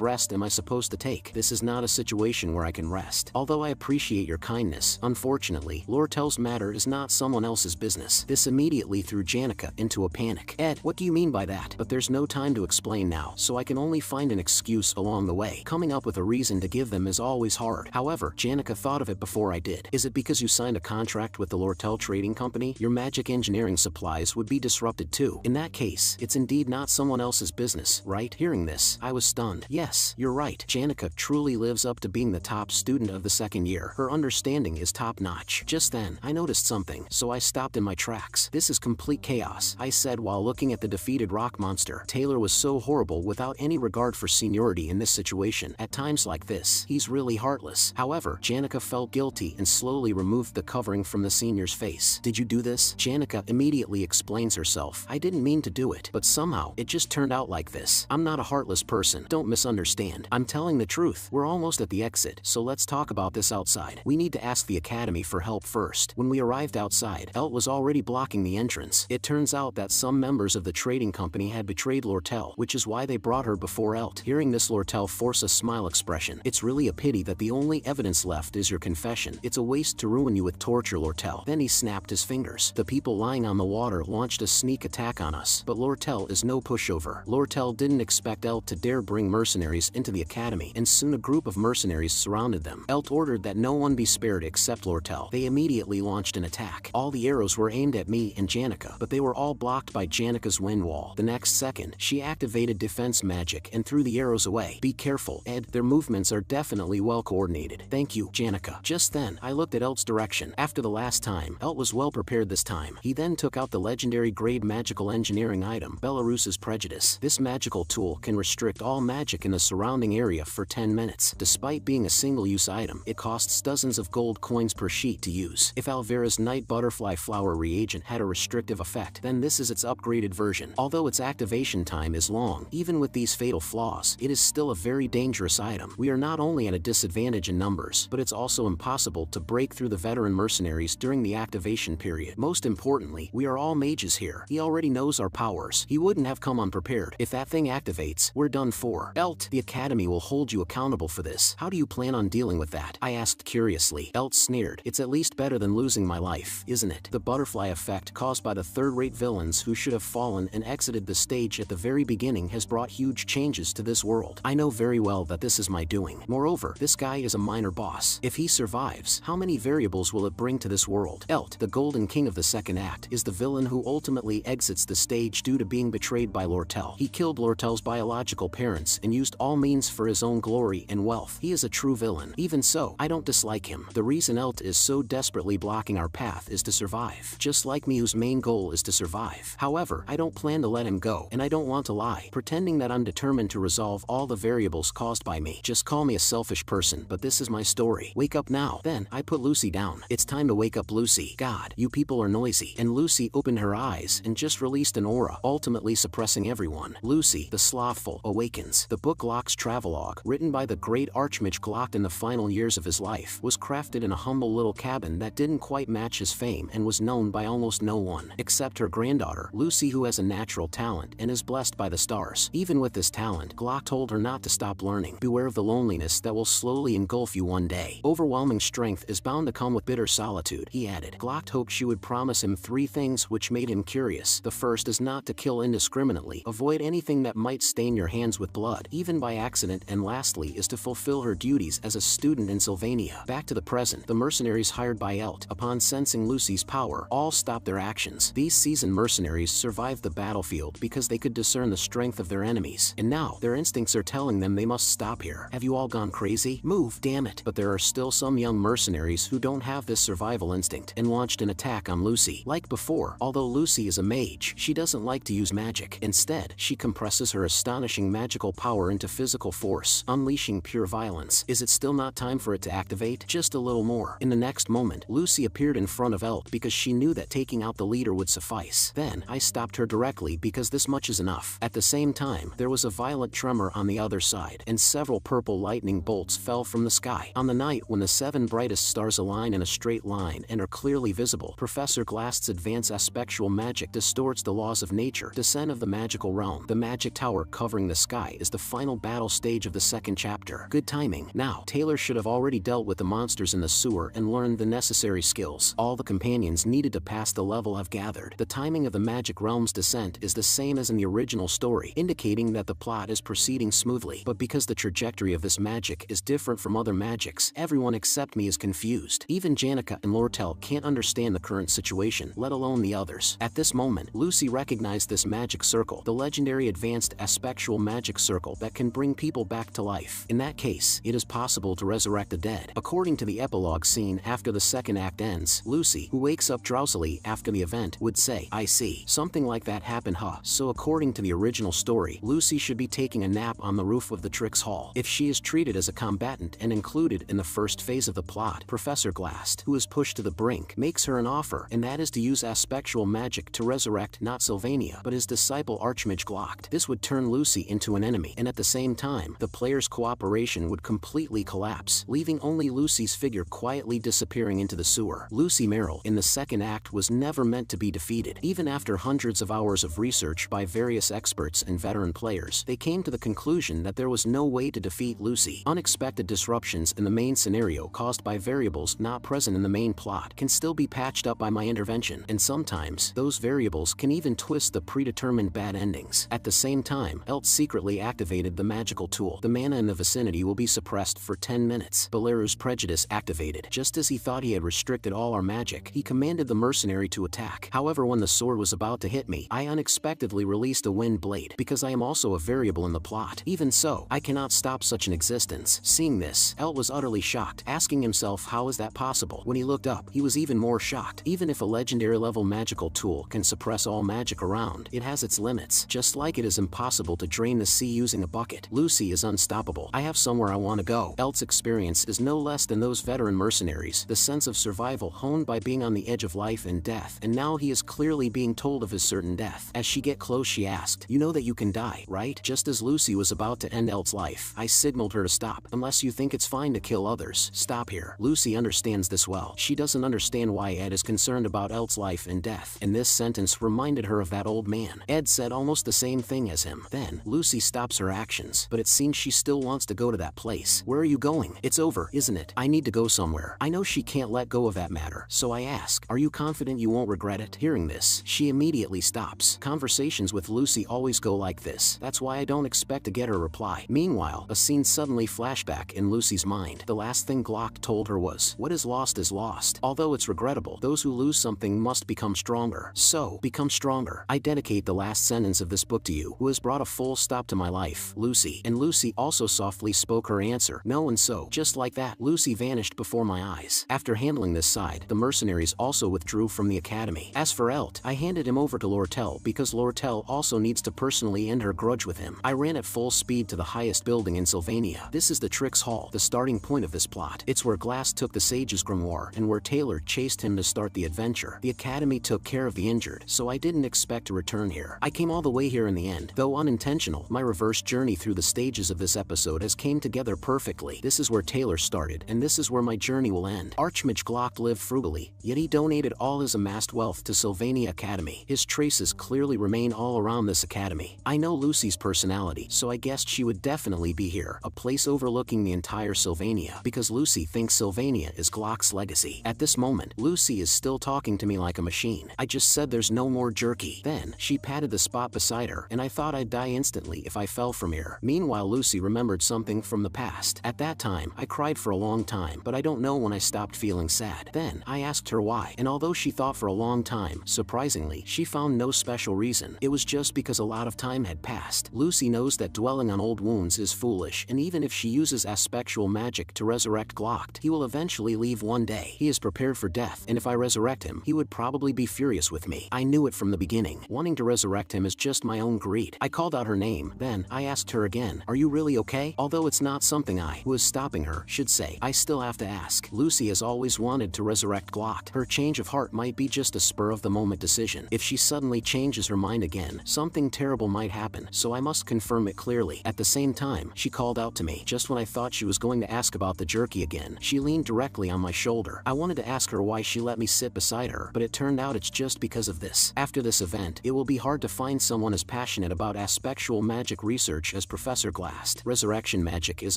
Speaker 1: rest am I supposed to take? This is not a situation where I can rest. Although I appreciate your kindness, unfortunately, Lortel's matter is not someone else's business. This immediately threw Janica into a panic. Ed, what do you mean by that? But there's no time to explain now, so I can only find an excuse along the way. Coming up with a reason to give them is always hard. However, Janica thought of it before I did. Is it because you signed a contract with the Lortel Trading Company? Your magic engineering supplies would be disrupted too. In that case, it's indeed not someone else's business, right? Hearing this, I was stunned. Yes, you're right. Janica truly lives up to being the top student of the second year. Her understanding is top-notch. Just then, I noticed something, so I stopped in my tracks. This is complete chaos, I said while looking at the defeated rock monster. Taylor was so horrible without any regard for seniority in this situation. At times like this, he's really heartless. However, Janica felt guilty and slowly removed the covering from the senior's face. Did you do this? Janica immediately explains herself. I didn't mean to do it, but somehow, it just turned out like this. I'm not a heartless person. Don't misunderstand. I'm telling the truth. We're almost at the exit, so let's talk about this outside. We need to ask the academy for help first. When we arrived outside, Elt was already blocking the entrance. It turns out that some members of the trading company had betrayed Lortel, which is why they brought her before Elt. Hearing this, Lortel forced a smile expression. It's really a pity that the only evidence left is your confession. It's a waste to ruin you with torture, Lortel. Then he snapped his fingers. The people lying on the water launched a sneak attack on us, but Lortel is no pushover. Lortel didn't expect Elt to dare bring mercenaries into the academy, and soon a group of mercenaries surrounded them. Elt ordered that no one be spared except Lortel. They immediately launched an attack. All the arrows were aimed at me and Janica, but they were all blocked by Janica's wind wall. The next second, she activated defense magic and threw the arrows away. Be careful, Ed. Their movements are definitely well coordinated. Thank you, Janica. Just then, I looked at Elt's direction. After the last time, Elt was well prepared this time. He then took out the legendary grade magical engineering item, Belarus's Prejudice. This magical tool can restrict all magic in the surrounding area for 10 minutes. Despite being a single-use item, it costs dozens of gold coins per sheet to use. If Alvera's Night Butterfly Flower reagent had a restrictive effect, then this is its upgraded version. Although its activation time is long, even with these fatal flaws, it is still a very dangerous item. We are not only at a disadvantage in numbers, but it's also impossible to break through the veteran mercenaries during the activation period. Most importantly, we are all mages here. He already knows our powers. He wouldn't have come unprepared. If that thing activates, we're done for. Elt, the academy will hold you accountable for this. How do you plan on dealing with that? I asked curiously. Elt sneered. It's at least better than losing my life, isn't it? The butterfly effect caused by the third-rate villains who should have fallen and exited the stage at the very beginning has brought huge changes to this world. I know very well that this is my doing. Moreover, this guy is a minor boss. If he survives, how many variables will it bring to this world? Elt, the Golden King of the second act, is the villain who ultimately exits the stage due to being betrayed by Lortel. He killed Lortel's biological parents and used all means for his own glory and wealth. He is a true villain. Even so, I don't dislike him. The reason Elt is so desperately blocking our path is to survive. Just like me, whose main goal is to survive. However, I don't plan to let him go, and I don't want to lie, pretending that I'm determined to resolve all the variables caused by me. Just call me a selfish person, but this is my story. Wake up now. Then, I put Lucy down. It's time to wake up, Lucy. God, you people are noisy. And Lucy opened her eyes and just released an aura, ultimately suppressing everyone. Lucy, the Slothful, awakens. The book Glock's Travelogue, written by the great Archmage Glock in the final years of his life, was crafted in a humble little cabin that didn't quite match his fame and was known by almost no one, except her granddaughter, Lucy, who has a natural talent and is blessed by the stars. Even with this talent, Glock told her not to stop learning. Beware of the loneliness that will slowly engulf you one day. Overwhelming strength is bound to come with bitter solitude, he added. Glock hoped she would promise him 3 things which made him curious. The first is not to kill indiscriminately. Avoid anything that might stain your hands with blood, even by accident. And lastly is to fulfill her duties as a student in Sylvania. Back to the present, the mercenaries hired by Elt, upon sensing Lucy's power, all stopped their actions. These seasoned mercenaries survived the battlefield because they could discern the strength of their enemies, and now their instincts are telling them they must stop here. Have you all gone crazy? Move, damn it. But there are still some young mercenaries who don't have this survival instinct and launched an attack on Lucy. Like before, although Lucy is a mage, she doesn't like like to use magic. Instead, she compresses her astonishing magical power into physical force, unleashing pure violence. Is it still not time for it to activate? Just a little more. In the next moment, Lucy appeared in front of Elt because she knew that taking out the leader would suffice. Then, I stopped her directly because this much is enough. At the same time, there was a violent tremor on the other side, and several purple lightning bolts fell from the sky. On the night when the 7 brightest stars align in a straight line and are clearly visible, Professor Glast's advanced aspectual magic distorts the laws of nature. Descent of the magical realm. The magic tower covering the sky is the final battle stage of the second chapter. Good timing. Now, Taylor should have already dealt with the monsters in the sewer and learned the necessary skills. All the companions needed to pass the level have gathered. The timing of the magic realm's descent is the same as in the original story, indicating that the plot is proceeding smoothly. But because the trajectory of this magic is different from other magics, everyone except me is confused. Even Janica and Lortel can't understand the current situation, let alone the others. At this moment, Lucy recognized this magic circle, the legendary advanced aspectual magic circle that can bring people back to life. In that case, it is possible to resurrect the dead. According to the epilogue scene after the second act ends, Lucy, who wakes up drowsily after the event, would say, "I see. Something like that happened, huh?" So according to the original story, Lucy should be taking a nap on the roof of the Trix Hall. If she is treated as a combatant and included in the first phase of the plot, Professor Glast, who is pushed to the brink, makes her an offer, and that is to use aspectual magic to resurrect not Sylvania, but his disciple Archmage Glocked. This would turn Lucy into an enemy, and at the same time, the players' cooperation would completely collapse, leaving only Lucy's figure quietly disappearing into the sewer. Lucy Merrill, in the second act, was never meant to be defeated. Even after hundreds of hours of research by various experts and veteran players, they came to the conclusion that there was no way to defeat Lucy. Unexpected disruptions in the main scenario caused by variables not present in the main plot can still be patched up by my intervention, and sometimes, those variables can even twist the predetermined bad endings. At the same time, Elt secretly activated the magical tool. The mana in the vicinity will be suppressed for 10 minutes. Beleru's prejudice activated. Just as he thought he had restricted all our magic, he commanded the mercenary to attack. However, when the sword was about to hit me, I unexpectedly released a wind blade, because I am also a variable in the plot. Even so, I cannot stop such an existence. Seeing this, Elt was utterly shocked, asking himself how is that possible. When he looked up, he was even more shocked. Even if a legendary level magical tool can suppress all magic around, it has its limits. Just like it is impossible to drain the sea using a bucket, Lucy is unstoppable. I have somewhere I want to go. Elt's experience is no less than those veteran mercenaries, the sense of survival honed by being on the edge of life and death, and now he is clearly being told of his certain death. As she get close, she asked, "You know that you can die, right?" Just as Lucy was about to end Elt's life, I signaled her to stop. "Unless you think it's fine to kill others, stop here." Lucy understands this well. She doesn't understand why Ed is concerned about Elt's life and death, and this sentence reminded her of that old man. Ed said almost the same thing as him. Then, Lucy stops her actions, but it seems she still wants to go to that place. "Where are you going? It's over, isn't it? I need to go somewhere." I know she can't let go of that matter, so I ask, "Are you confident you won't regret it?" Hearing this, she immediately stops. Conversations with Lucy always go like this. That's why I don't expect to get her reply. Meanwhile, a scene suddenly flashback in Lucy's mind. The last thing Glock told her was, "What is lost is lost. Although it's regrettable, those who lose something must become stronger. So, become stronger. I dedicate the last sentence of this book to you, who has brought a full stop to my life, Lucy." And Lucy also softly spoke her answer, "No," and so, just like that, Lucy vanished before my eyes. After handling this side, the mercenaries also withdrew from the academy. As for Elt, I handed him over to Lortel because Lortel also needs to personally end her grudge with him. I ran at full speed to the highest building in Sylvania. This is the Trix Hall, the starting point of this plot. It's where Glass took the Sage's grimoire and where Taylor chased him to start the adventure. The academy took care of the injured, so I didn't expect to return here. I came all the way here in the end. Though unintentional, my reverse journey through the stages of this episode has came together perfectly. This is where Taylor started, and this is where my journey will end. Archmage Glock lived frugally, yet he donated all his amassed wealth to Sylvania Academy. His traces clearly remain all around this academy. I know Lucy's personality, so I guessed she would definitely be here, a place overlooking the entire Sylvania, because Lucy thinks Sylvania is Glock's legacy. At this moment, Lucy is still talking to me like a machine. I just said there's no more jerky. Then, she patted the spot beside her, and I thought I'd die instantly if I fell from here. Meanwhile, Lucy remembered something from the past. At that time, I cried for a long time, but I don't know when I stopped feeling sad. Then, I asked her why, and although she thought for a long time, surprisingly, she found no special reason. It was just because a lot of time had passed. Lucy knows that dwelling on old wounds is foolish, and even if she uses aspectual magic to resurrect Glocked, he will eventually leave one day. He is prepared for death, and if I resurrect him, he would probably be furious with me. I knew it from the beginning. Wanting to resurrect him is just my own greed. I called out her name, then I asked her again, are you really okay? Although it's not something I, who is stopping her, should say, I still have to ask. Lucy has always wanted to resurrect Glot. Her change of heart might be just a spur-of-the-moment decision. If she suddenly changes her mind again, something terrible might happen, so I must confirm it clearly. At the same time, she called out to me. Just when I thought she was going to ask about the jerky again, she leaned directly on my shoulder. I wanted to ask her why she let me sit beside her, but it turned out it's just because of this. After this event, it will be hard to find someone as passionate about aspectual magic research as Professor Glast. Resurrection magic is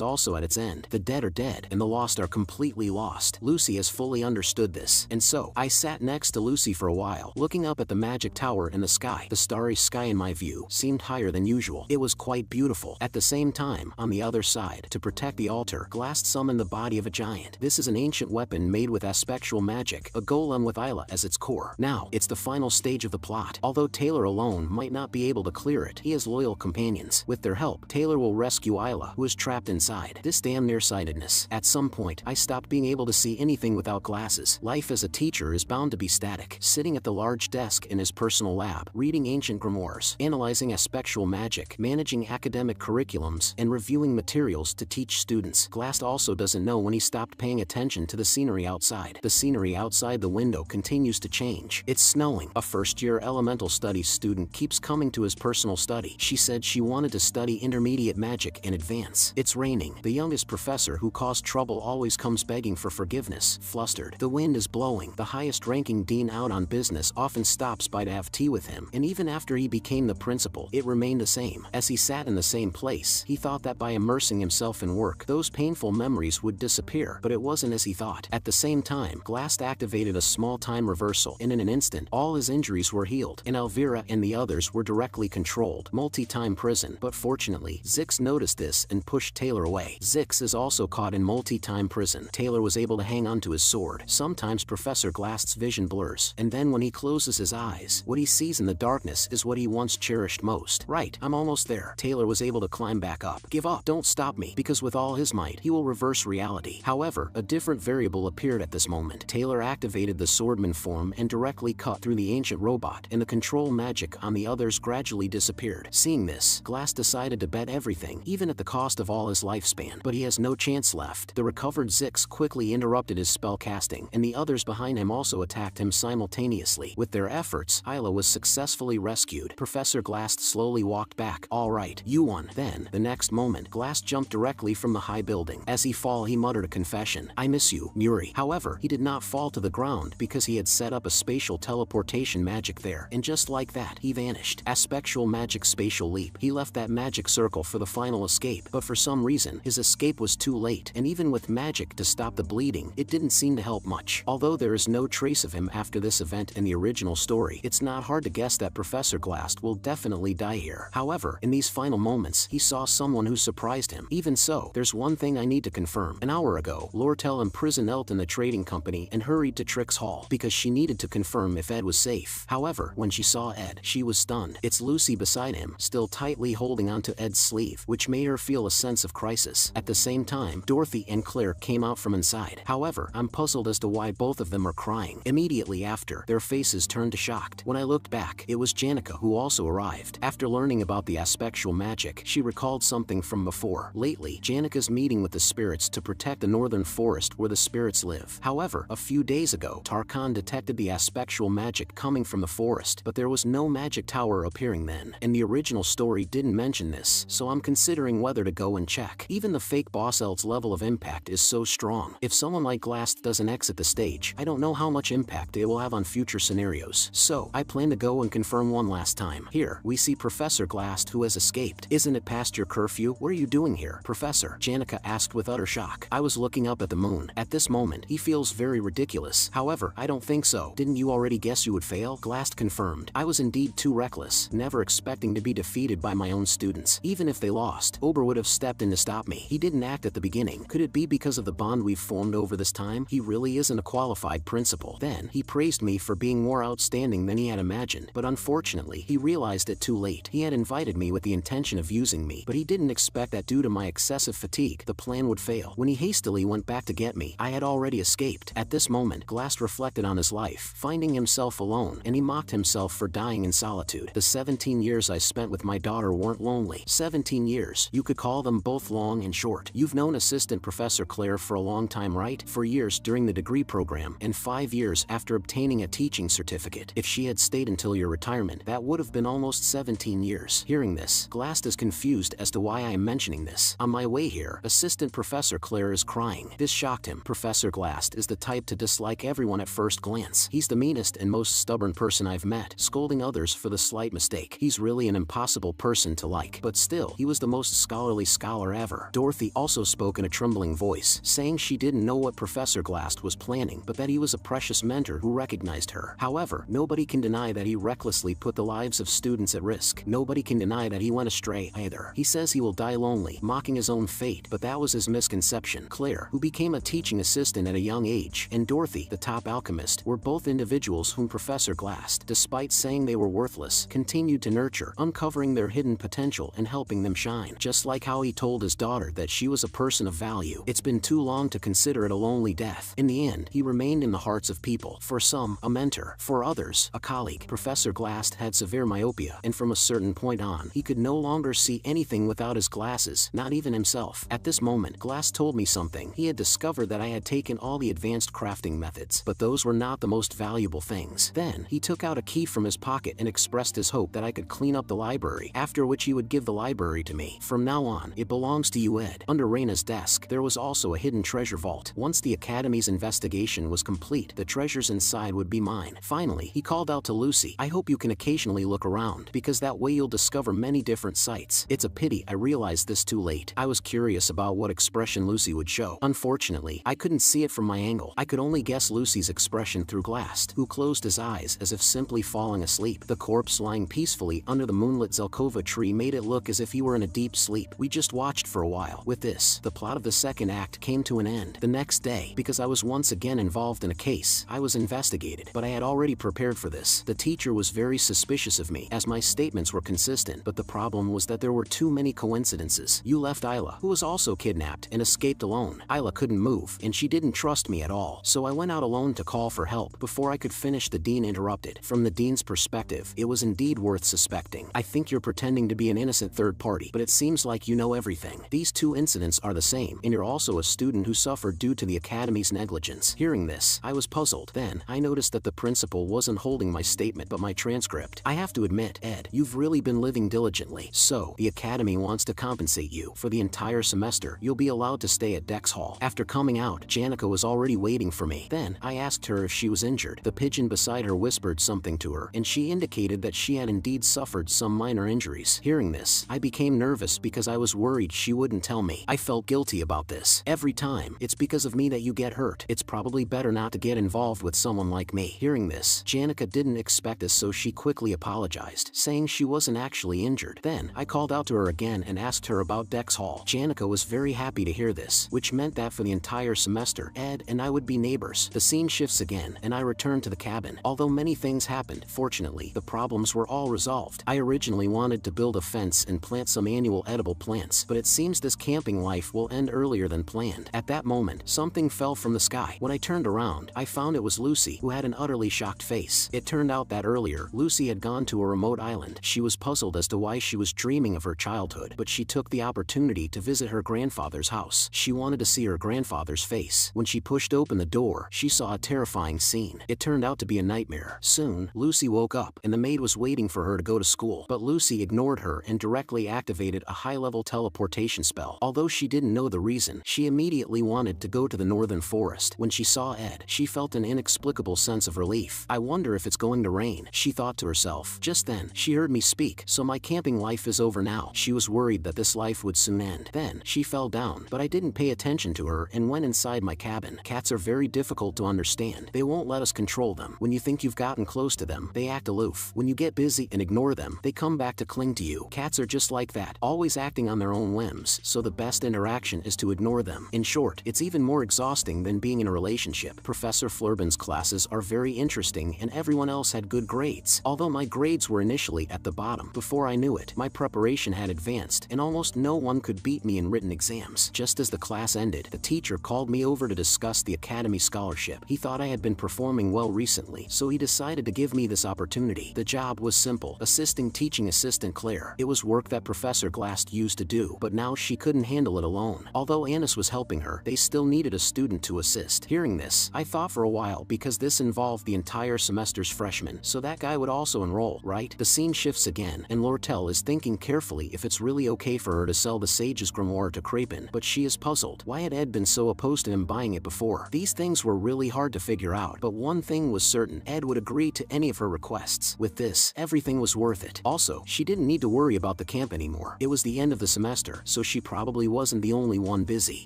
Speaker 1: also at its end. The dead are dead, and the lost are completely lost. Lucy has fully understood this, and so, I sat next to Lucy for a while, looking up at the magic tower in the sky. The starry sky in my view seemed higher than usual. It was quite beautiful. At the same time, on the other side, to protect the altar, Glast summoned the body of a giant. This is an ancient weapon made with aspectual magic, a golem with Isla as its core. Now, it's the final stage of the plot. Although Taylor alone might not be able to clear it, he has loyal companions. With their help, Taylor will rescue Isla, who is trapped inside. This damn nearsightedness. At some point, I stopped being able to see anything without glasses. Life as a teacher is bound to be static. Sitting at the large desk in his personal lab, reading ancient grimoires, analyzing aspectual magic, managing academic curriculums, and reviewing materials to teach students. Glast also doesn't know when he stopped paying attention to the scenery outside. The scenery outside the window continues to change. It's snowing. A first-year elemental studies student keeps coming to his personal study. She said she wanted to study intermediate magic and advance. It's raining. The youngest professor who caused trouble always comes begging for forgiveness. Flustered. The wind is blowing. The highest-ranking dean out on business often stops by to have tea with him, and even after he became the principal, it remained the same. As he sat in the same place, he thought that by immersing himself in work, those painful memories would disappear, but it wasn't as he thought. At the same time, Glast activated a small time reversal, and in an instant, all his injuries were healed, and Elvira and the others were directly controlled. Multi-time prison. But fortunately, Zix noticed this and pushed Taylor away. Zix is also caught in multi-time prison. Taylor was able to hang onto his sword. Sometimes Professor Glast's vision blurs, and then when he closes his eyes, what he sees in the darkness is what he once cherished most. Right, I'm almost there. Taylor was able to climb back up. Give up. Don't stop me, because with all his might, he will reverse reality. However, a different variable appeared at this moment. Taylor activated the swordman form and directly cut through the ancient robot, and the control magic on the others gradually disappeared. Seeing this, Glast decided to bet everything, even at the cost of all his lifespan. But he has no chance left. The recovered Zix quickly interrupted his spell casting, and the others behind him also attacked him simultaneously. With their efforts, Isla was successfully rescued. Professor Glast slowly walked back. All right, you won. Then, the next moment, Glast jumped directly from the high building. As he fell, he muttered a confession. I miss you, Muri. However, he did not fall to the ground because he had set up a spatial teleportation magic there, and just like that, he vanished. Aspectual magic spatial leap. He left that magic circle for the final escape, but for some reason, his escape was too late, and even with magic to stop the bleeding, it didn't seem to help much. Although there is no trace of him after this event in the original story, it's not hard to guess that Professor Glast will definitely die here. However, in these final moments, he saw someone who surprised him. Even so, there's one thing I need to confirm. An hour ago, Lortel imprisoned Elt in the trading company and hurried to Trix Hall because she needed to confirm if Ed was safe. However, when she saw Ed, she was stunned. It's Lucy beside him, still tightly holding onto Ed's sleeve, which made her feel a sense of crisis. At the same time, Dorothy and Claire came out from inside. However, I'm puzzled as to why both of them are crying. Immediately after, their faces turned to shocked. When I looked back, it was Janica who also arrived. After learning about the aspectual magic, she recalled something from before. Lately, Janica's meeting with the spirits to protect the northern forest where the spirits live. However, a few days ago, Tarkan detected the aspectual magic coming from the forest, but there was no magic tower appearing then, and the original story didn't mention this, so I'm considering whether to go and check. Even the fake boss Elt's level of impact is so strong. If someone like Glast doesn't exit the stage, I don't know how much impact it will have on future scenarios. So, I plan to go and confirm one last time. Here, we see Professor Glast who has escaped. Isn't it past your curfew? What are you doing here, Professor? Janica asked with utter shock. I was looking up at the moon. At this moment, he feels very ridiculous. However, I don't think so. Didn't you already guess you would fail? Glast confirmed. I was indeed too reckless, never expecting to be defeated by my own students. Even if they lost, Ober would have stepped in to stop me. He didn't act at the beginning. Could it be because of the bond we've formed over this time? He really isn't a qualified principal. Then, he praised me for being more outstanding than he had imagined, but unfortunately, he realized it too late. He had invited me with the intention of using me, but he didn't expect that due to my excessive fatigue, the plan would fail. When he hastily went back to get me, I had already escaped. At this moment, Glast reflected on his life, finding himself alone, and he mocked himself for for dying in solitude. The 17 years I spent with my daughter weren't lonely. 17 years. You could call them both long and short. You've known Assistant Professor Claire for a long time, right? For years during the degree program, and 5 years after obtaining a teaching certificate. If she had stayed until your retirement, that would have been almost 17 years. Hearing this, Glast is confused as to why I am mentioning this. On my way here, Assistant Professor Claire is crying. This shocked him. Professor Glast is the type to dislike everyone at first glance. He's the meanest and most stubborn person I've met, scolding others for the slight mistake. He's really an impossible person to like. But still, he was the most scholarly scholar ever. Dorothy also spoke in a trembling voice, saying she didn't know what Professor Glast was planning, but that he was a precious mentor who recognized her. However, nobody can deny that he recklessly put the lives of students at risk. Nobody can deny that he went astray either. He says he will die lonely, mocking his own fate, but that was his misconception. Claire, who became a teaching assistant at a young age, and Dorothy, the top alchemist, were both individuals whom Professor Glast, despite saying they were worthless, continued to nurture, uncovering their hidden potential and helping them shine. Just like how he told his daughter that she was a person of value. It's been too long to consider it a lonely death. In the end, he remained in the hearts of people. For some, a mentor. For others, a colleague. Professor Glast had severe myopia, and from a certain point on, he could no longer see anything without his glasses, not even himself. At this moment, Glast told me something. He had discovered that I had taken all the advanced crafting methods, but those were not the most valuable things. Then, he took out a key from his pocket and expressed his hope that I could clean up the library, after which he would give the library to me. From now on, it belongs to you, Ed. Under Raina's desk, there was also a hidden treasure vault. Once the Academy's investigation was complete, the treasures inside would be mine. Finally, he called out to Lucy, I hope you can occasionally look around, because that way you'll discover many different sights. It's a pity I realized this too late. I was curious about what expression Lucy would show. Unfortunately, I couldn't see it from my angle. I could only guess Lucy's expression through Glast, who closed his eyes as if simply falling asleep. The corpse lying peacefully under the moonlit Zelkova tree made it look as if he were in a deep sleep. We just watched for a while. With this, the plot of the second act came to an end. The next day, because I was once again involved in a case, I was investigated, but I had already prepared for this. The teacher was very suspicious of me, as my statements were consistent, but the problem was that there were too many coincidences. You left Isla, who was also kidnapped, and escaped alone. Isla couldn't move, and she didn't trust me at all, so I went out alone to call for help. Before I could finish, the dean interrupted. From the dean's perspective, it was indeed worth suspecting. I think you're pretending to be an innocent third party, but it seems like you know everything. These two incidents are the same, and you're also a student who suffered due to the Academy's negligence. Hearing this, I was puzzled. Then, I noticed that the principal wasn't holding my statement but my transcript. I have to admit, Ed, you've really been living diligently. So, the Academy wants to compensate you. For the entire semester, you'll be allowed to stay at Dex Hall. After coming out, Janica was already waiting for me. Then, I asked her if she was injured. The pigeon beside her whispered something to her, and she indicated that she had indeed suffered some minor injuries. Hearing this, I became nervous because I was worried she wouldn't tell me. I felt guilty about this. Every time, it's because of me that you get hurt. It's probably better not to get involved with someone like me. Hearing this, Janica didn't expect this, so she quickly apologized, saying she wasn't actually injured. Then, I called out to her again and asked her about Dex Hall. Janica was very happy to hear this, which meant that for the entire semester, Ed and I would be neighbors. The scene shifts again, and I return to the cabin. Although many things happened, fortunately, the problems were all resolved. I originally wanted to build a fence and plant some annual edible plants, but it seems this camping life will end earlier than planned. At that moment, something fell from the sky. When I turned around, I found it was Lucy, who had an utterly shocked face. It turned out that earlier, Lucy had gone to a remote island. She was puzzled as to why she was dreaming of her childhood, but she took the opportunity to visit her grandfather's house. She wanted to see her grandfather's face. When she pushed open the door, she saw a terrifying scene. It turned out to be a nightmare. Soon, Lucy woke up, and the maid was waiting for her to go to school. But Lucy ignored her and directly activated a high-level teleportation spell. Although she didn't know the reason, she immediately wanted to go to the northern forest. When she saw Ed, she felt an inexplicable sense of relief. I wonder if it's going to rain, she thought to herself. Just then, she heard me speak, so my camping life is over now. She was worried that this life would soon end. Then, she fell down, but I didn't pay attention to her and went inside my cabin. Cats are very difficult to understand. They won't let us control them. When you think you've gotten close to them, they act aloof. When you get busy and ignore them, they come back to cling to you. Cats are just like that, always acting on their own whims, so the best interaction is to ignore them. In short, it's even more exhausting than being in a relationship. Professor Flurbin's classes are very interesting and everyone else had good grades. Although my grades were initially at the bottom, before I knew it, my preparation had advanced and almost no one could beat me in written exams. Just as the class ended, the teacher called me over to discuss the Academy scholarship. He thought I had been performing well recently, so he decided to give me this opportunity opportunity. The job was simple, assisting teaching assistant Claire. It was work that Professor Glast used to do, but now she couldn't handle it alone. Although Annis was helping her, they still needed a student to assist. Hearing this, I thought for a while because this involved the entire semester's freshmen, so that guy would also enroll, right? The scene shifts again, and Lortel is thinking carefully if it's really okay for her to sell the Sage's Grimoire to Krapen, but she is puzzled. Why had Ed been so opposed to him buying it before? These things were really hard to figure out, but one thing was certain, Ed would agree to any of her requests. With this, everything was worth it. Also, she didn't need to worry about the camp anymore. It was the end of the semester, so she probably wasn't the only one busy.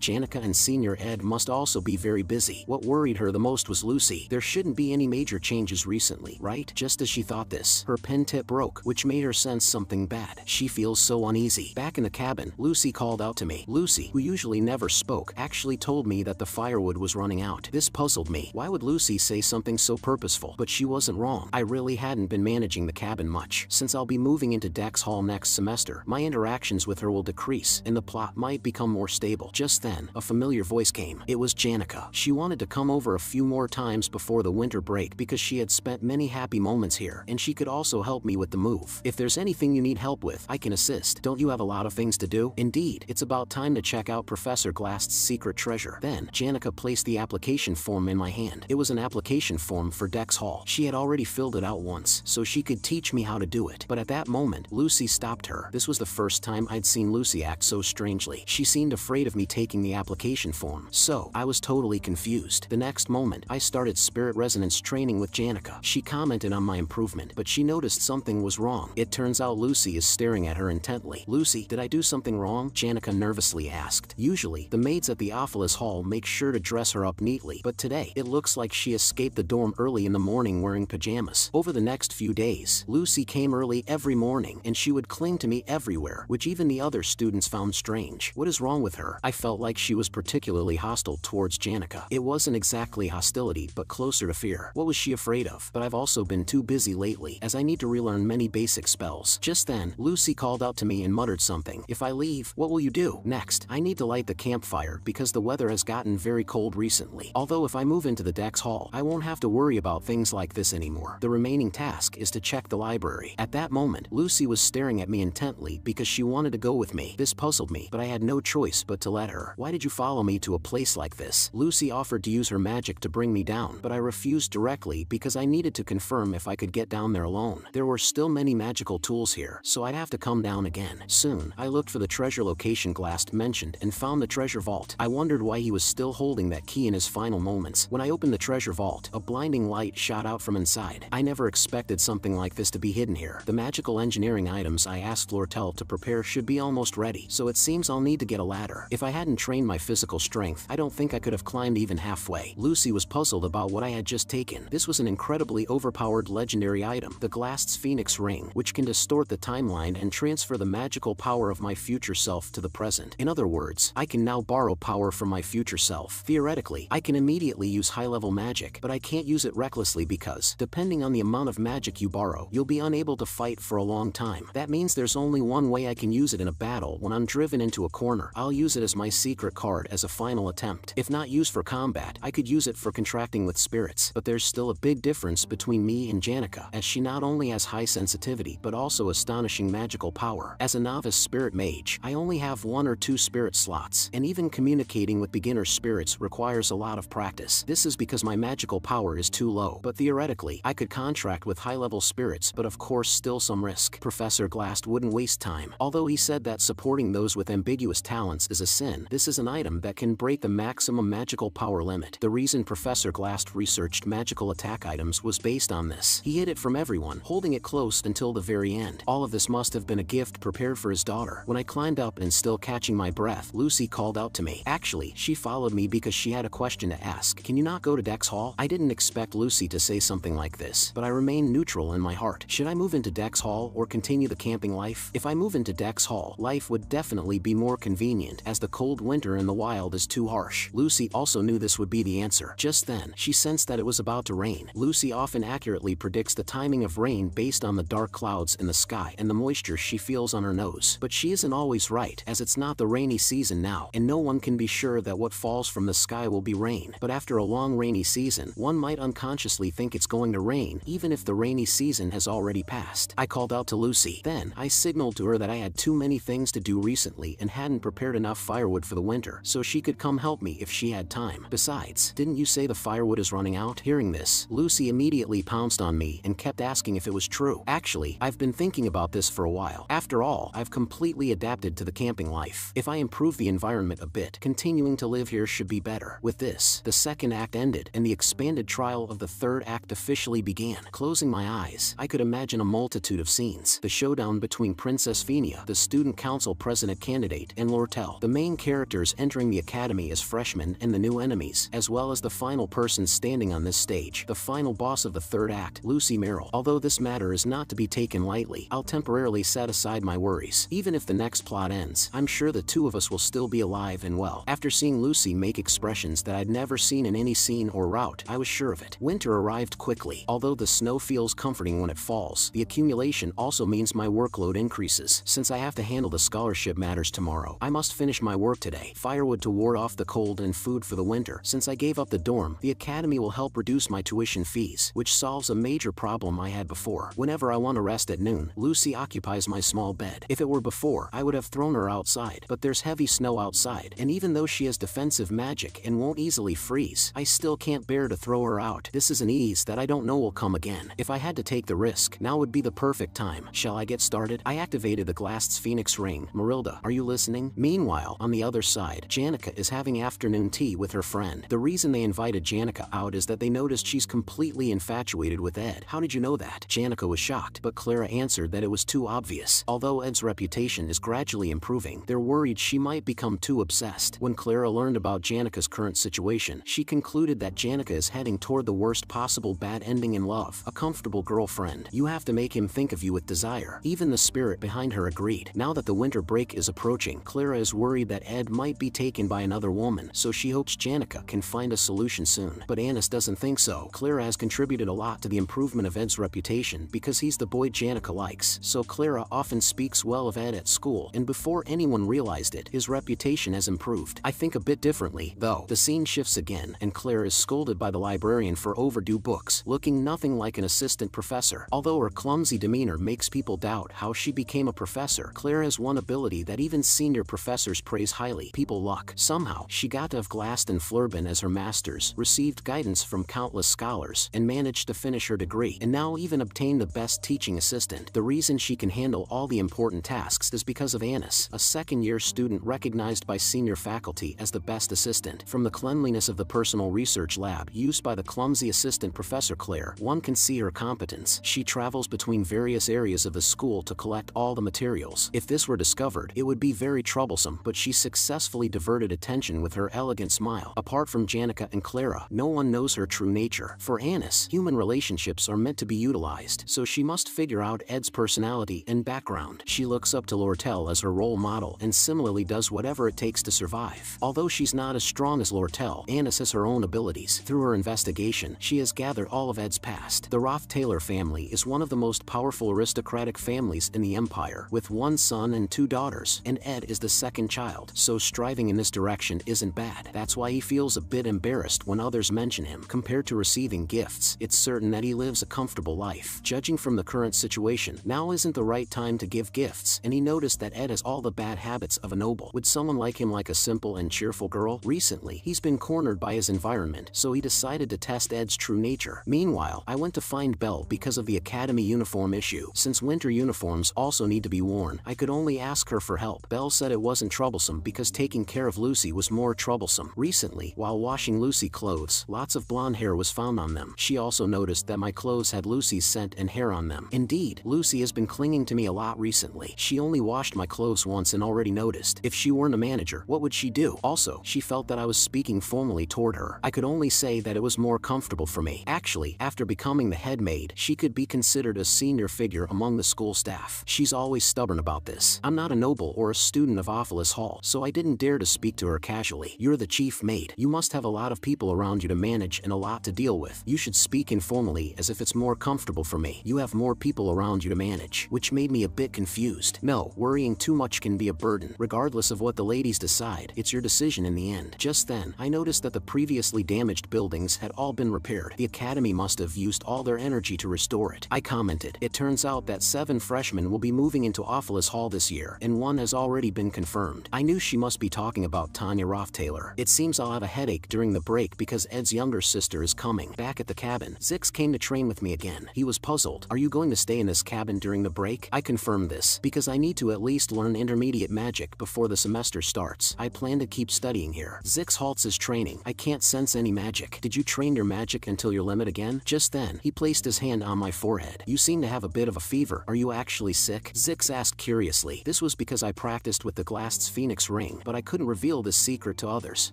Speaker 1: Janica and Senior Ed must also be very busy. What worried her the most was Lucy. There shouldn't be any major changes recently, right? Just as she thought this, her pen tip broke, which made her sense something bad. She feels so uneasy. Back in the cabin, Lucy called out to me. Lucy, who usually never spoke, actually told me that the firewood was running out. This puzzled me. Why would Lucy say something so purposeful? But she wasn't wrong. I really hadn't been managing the cabin much. Since I'll be moving into Dex Hall next semester, my interactions with her will decrease, and the plot might become more stable. Just then, a familiar voice came. It was Janica. She wanted to come over a few more times before the winter break because she had spent many happy moments here, and she could also help me with the move. If there's anything you need help with, I can assist. Don't you have a lot of things to do? Indeed, it's about time to check out Professor Glast's secret treasure. Then, Janica placed the application form in my hand. It was an application form for Dex Hall. She had already filled it out once, so she could teach me how to do it. But at that moment, Lucy stopped her. This was the first time I'd seen Lucy act so strangely. She seemed afraid of me taking the application form, so I was totally confused. The next moment, I started spirit resonance training with Janica. She commented on my improvement, but she noticed something was wrong. It turns out Lucy is staring at her intently. Lucy, did I do something wrong? Janica nervously asked. Usually, the maids at the Ophelis Hall make sure to dress her up neatly, but today, it looks like she escaped the dorm early in the morning wearing pajamas. Over the next few days, Lucy came early every morning, and she would cling to me everywhere, which even the other students found strange. What is wrong with her? I felt like she was particularly hostile towards Janica. It wasn't exactly hostility, but closer to fear. What was she afraid of? But I've also been too busy lately, as I need to relearn many basic spells. Just then, Lucy called out to me and muttered something. If I leave, what will you do? Next, I need to light the campfire because the weather has gotten very cold recently. Although if I move into the Dex Hall, I won't have to worry about things like this anymore. The remaining task is to check the library. At that moment, Lucy was staring at me intently because she wanted to go with me. This puzzled me, but I had no choice but to let her. Why did you follow me to a place like this? Lucy offered to use her magic to bring me down, but I refused directly because I needed to confirm if I could get down there alone. There were still many magical tools here, so I'd have to come down again. Soon, I looked for the treasure location Glast mentioned and found the treasure vault. I wondered why he was still holding that key in his final moments. When I opened the treasure vault, a blinding light shot out from inside. I never expected something like this to be hidden here. The magical engineering items I asked Lortel to prepare should be almost ready, so it seems I'll need to get a ladder. If I hadn't trained my physical strength, I don't think I could have climbed even halfway. Lucy was puzzled about what I had just taken. This was an incredibly overpowered legendary item, the Glast's Phoenix Ring, which can distort the timeline and transfer the magical power of my future self to the present. In other words, I can now borrow power from my future self. Theoretically, I can immediately use high-level magic, but I can't use it recklessly because, depending on the amount of magic you borrow, you'll be unable to fight for a long time. That means there's only one way I can use it in a battle. When I'm driven into a corner, I'll use it as my secret card as a final attempt. If not used for combat, I could use it for contracting with spirits. But there's still a big difference between me and Janica, as she not only has high sensitivity but also astonishing magical power. As a novice spirit mage, I only have 1 or 2 spirit slots, and even communicating with beginner spirits requires a lot of practice. This is because my magical power is too low, but theoretically, I could contract with high-level spirits, but of course still some risk. Professor Glast wouldn't waste time. Although he said that supporting those with ambiguous talents is a sin, this is an item that can break the maximum magical power limit. The reason Professor Glast researched magical attack items was based on this. He hid it from everyone, holding it close until the very end. All of this must have been a gift prepared for his daughter. When I climbed up and still catching my breath, Lucy called out to me. Actually, she followed me because she had a question to ask. Can you not go to Dex Hall? I didn't expect Lucy to say something like this, but I remained neutral in my heart. Should I move into Dex Hall or continue the camping life? If I move into Dex Hall, life would definitely be more convenient, as the cold winter in the wild is too harsh. Lucy also knew this would be the answer. Just then, she sensed that it was about to rain. Lucy often accurately predicts the timing of rain based on the dark clouds in the sky and the moisture she feels on her nose. But she isn't always right, as it's not the rainy season now, and no one can be sure that what falls from the sky will be rain. But after a long rainy season, one might unconsciously think it's going to rain, even even if the rainy season has already passed. I called out to Lucy. Then, I signaled to her that I had too many things to do recently and hadn't prepared enough firewood for the winter, so she could come help me if she had time. Besides, didn't you say the firewood is running out? Hearing this, Lucy immediately pounced on me and kept asking if it was true. Actually, I've been thinking about this for a while. After all, I've completely adapted to the camping life. If I improve the environment a bit, continuing to live here should be better. With this, the second act ended and the expanded trial of the third act officially began. Closing my eyes, I could imagine a multitude of scenes. The showdown between Princess Phinia, the student council president candidate, and Lortel, the main characters entering the academy as freshmen, and the new enemies, as well as the final person standing on this stage, the final boss of the third act, Lucy Merrill. Although this matter is not to be taken lightly, I'll temporarily set aside my worries. Even if the next plot ends, I'm sure the two of us will still be alive and well. After seeing Lucy make expressions that I'd never seen in any scene or route, I was sure of it. Winter arrived quickly. Although the snow feels comforting when it falls, the accumulation also means my workload increases. Since I have to handle the scholarship matters tomorrow, I must finish my work today. Firewood to ward off the cold and food for the winter. Since I gave up the dorm, the academy will help reduce my tuition fees, which solves a major problem I had before. Whenever I want to rest at noon, Lucy occupies my small bed. If it were before, I would have thrown her outside, but there's heavy snow outside, and even though she has defensive magic and won't easily freeze, I still can't bear to throw her out. This is an ease that I don't know will come again. If I had to take the risk, now would be the perfect time. Shall I get started? I activated the Glast's Phoenix ring. Marilda, are you listening? Meanwhile, on the other side, Janica is having afternoon tea with her friend. The reason they invited Janica out is that they noticed she's completely infatuated with Ed. How did you know that? Janica was shocked, but Clara answered that it was too obvious. Although Ed's reputation is gradually improving, they're worried she might become too obsessed. When Clara learned about Janica's current situation, she concluded that Janica is heading toward the worst possible bad ending in love, a comfortable girlfriend. You have to make him think of you with desire. Even the spirit behind her agreed. Now that the winter break is approaching, Clara is worried that Ed might be taken by another woman, so she hopes Janica can find a solution soon. But Anis doesn't think so. Clara has contributed a lot to the improvement of Ed's reputation because he's the boy Janica likes, so Clara often speaks well of Ed at school, and before anyone realized it, his reputation has improved. I think a bit differently, though. The scene shifts again, and Claire is scolded by the librarian for overdue books, looking nothing like an assistant professor. Although her clumsy demeanor makes people doubt how she became a professor, Claire has one ability that even senior professors praise highly: people luck. Somehow, she got to have Glast and Flurbin as her masters, received guidance from countless scholars, and managed to finish her degree, and now even obtained the best teaching assistant. The reason she can handle all the important tasks is because of Anis, a second-year student recognized by senior faculty as the best assistant. From the cleanliness of the personal research lab used by the clumsy assistant Professor Claire, one can see her competence. She travels between various areas of the school to collect all the materials. If this were discovered, it would be very troublesome, but she successfully diverted attention with her elegant smile. Apart from Janica and Clara, no one knows her true nature. For Anis, human relationships are meant to be utilized, so she must figure out Ed's personality and background. She looks up to Lortel as her role model and similarly does whatever it takes to survive. Although she's not as strong as Lortel, Anis has her own abilities. Through her investigation, she has gathered all of Ed's past. The Roth-Taylor family is one of the most powerful aristocratic families in the Empire, with one son and two daughters, and Ed is the second child, so striving in this direction isn't bad. That's why he feels a bit embarrassed when others mention him. Compared to receiving gifts, it's certain that he lives a comfortable life. Judging from the current situation, now isn't the right time to give gifts, and he noticed that Ed has all the bad habits of a noble. Would someone like him like a simple and cheerful girl? Recently, he's been cornered by his environment, so he decided to test Ed's true nature. Meanwhile, I went to find Belle because of the academy uniform issue. Since winter uniforms also need to be worn, I could only ask her for help. Belle said it wasn't troublesome because taking care of Lucy was more troublesome. Recently, while washing Lucy clothes, lots of blonde hair was found on them. She also noticed that my clothes had Lucy's scent and hair on them. Indeed, Lucy has been clinging to me a lot recently. She only washed my clothes once and already noticed. If she weren't a manager, what would she do? Also, she felt that I was speaking formally toward her. I could only say that it was more comfortable for me. Actually, after becoming the head maid, she could be considered a senior figure among the school staff. She's always stubborn about this. I'm not a noble or a student of Ophelis Hall, so I didn't dare to speak to her casually. You're the chief maid. You must have a lot of people around you to manage and a lot to deal with. You should speak informally as if it's more comfortable for me. You have more people around you to manage, which made me a bit confused. No, worrying too much can be a burden. Regardless of what the ladies decide, it's your decision in the end. Just then, I noticed that the previously damaged buildings had all been repaired. The academy must have used almost all their energy to restore it. I commented, it turns out that 7 freshmen will be moving into Office Hall this year, and one has already been confirmed. I knew she must be talking about Tanya Roth-Taylor. It seems I'll have a headache during the break because Ed's younger sister is coming. Back at the cabin, Zix came to train with me again. He was puzzled. Are you going to stay in this cabin during the break? I confirmed this, because I need to at least learn intermediate magic before the semester starts. I plan to keep studying here. Zix halts his training. I can't sense any magic. Did you train your magic until your limit again? Just then, he placed his hand on my forehead. You seem to have a bit of a fever. Are you actually sick? Zix asked curiously. This was because I practiced with the glassed phoenix ring, but I couldn't reveal this secret to others.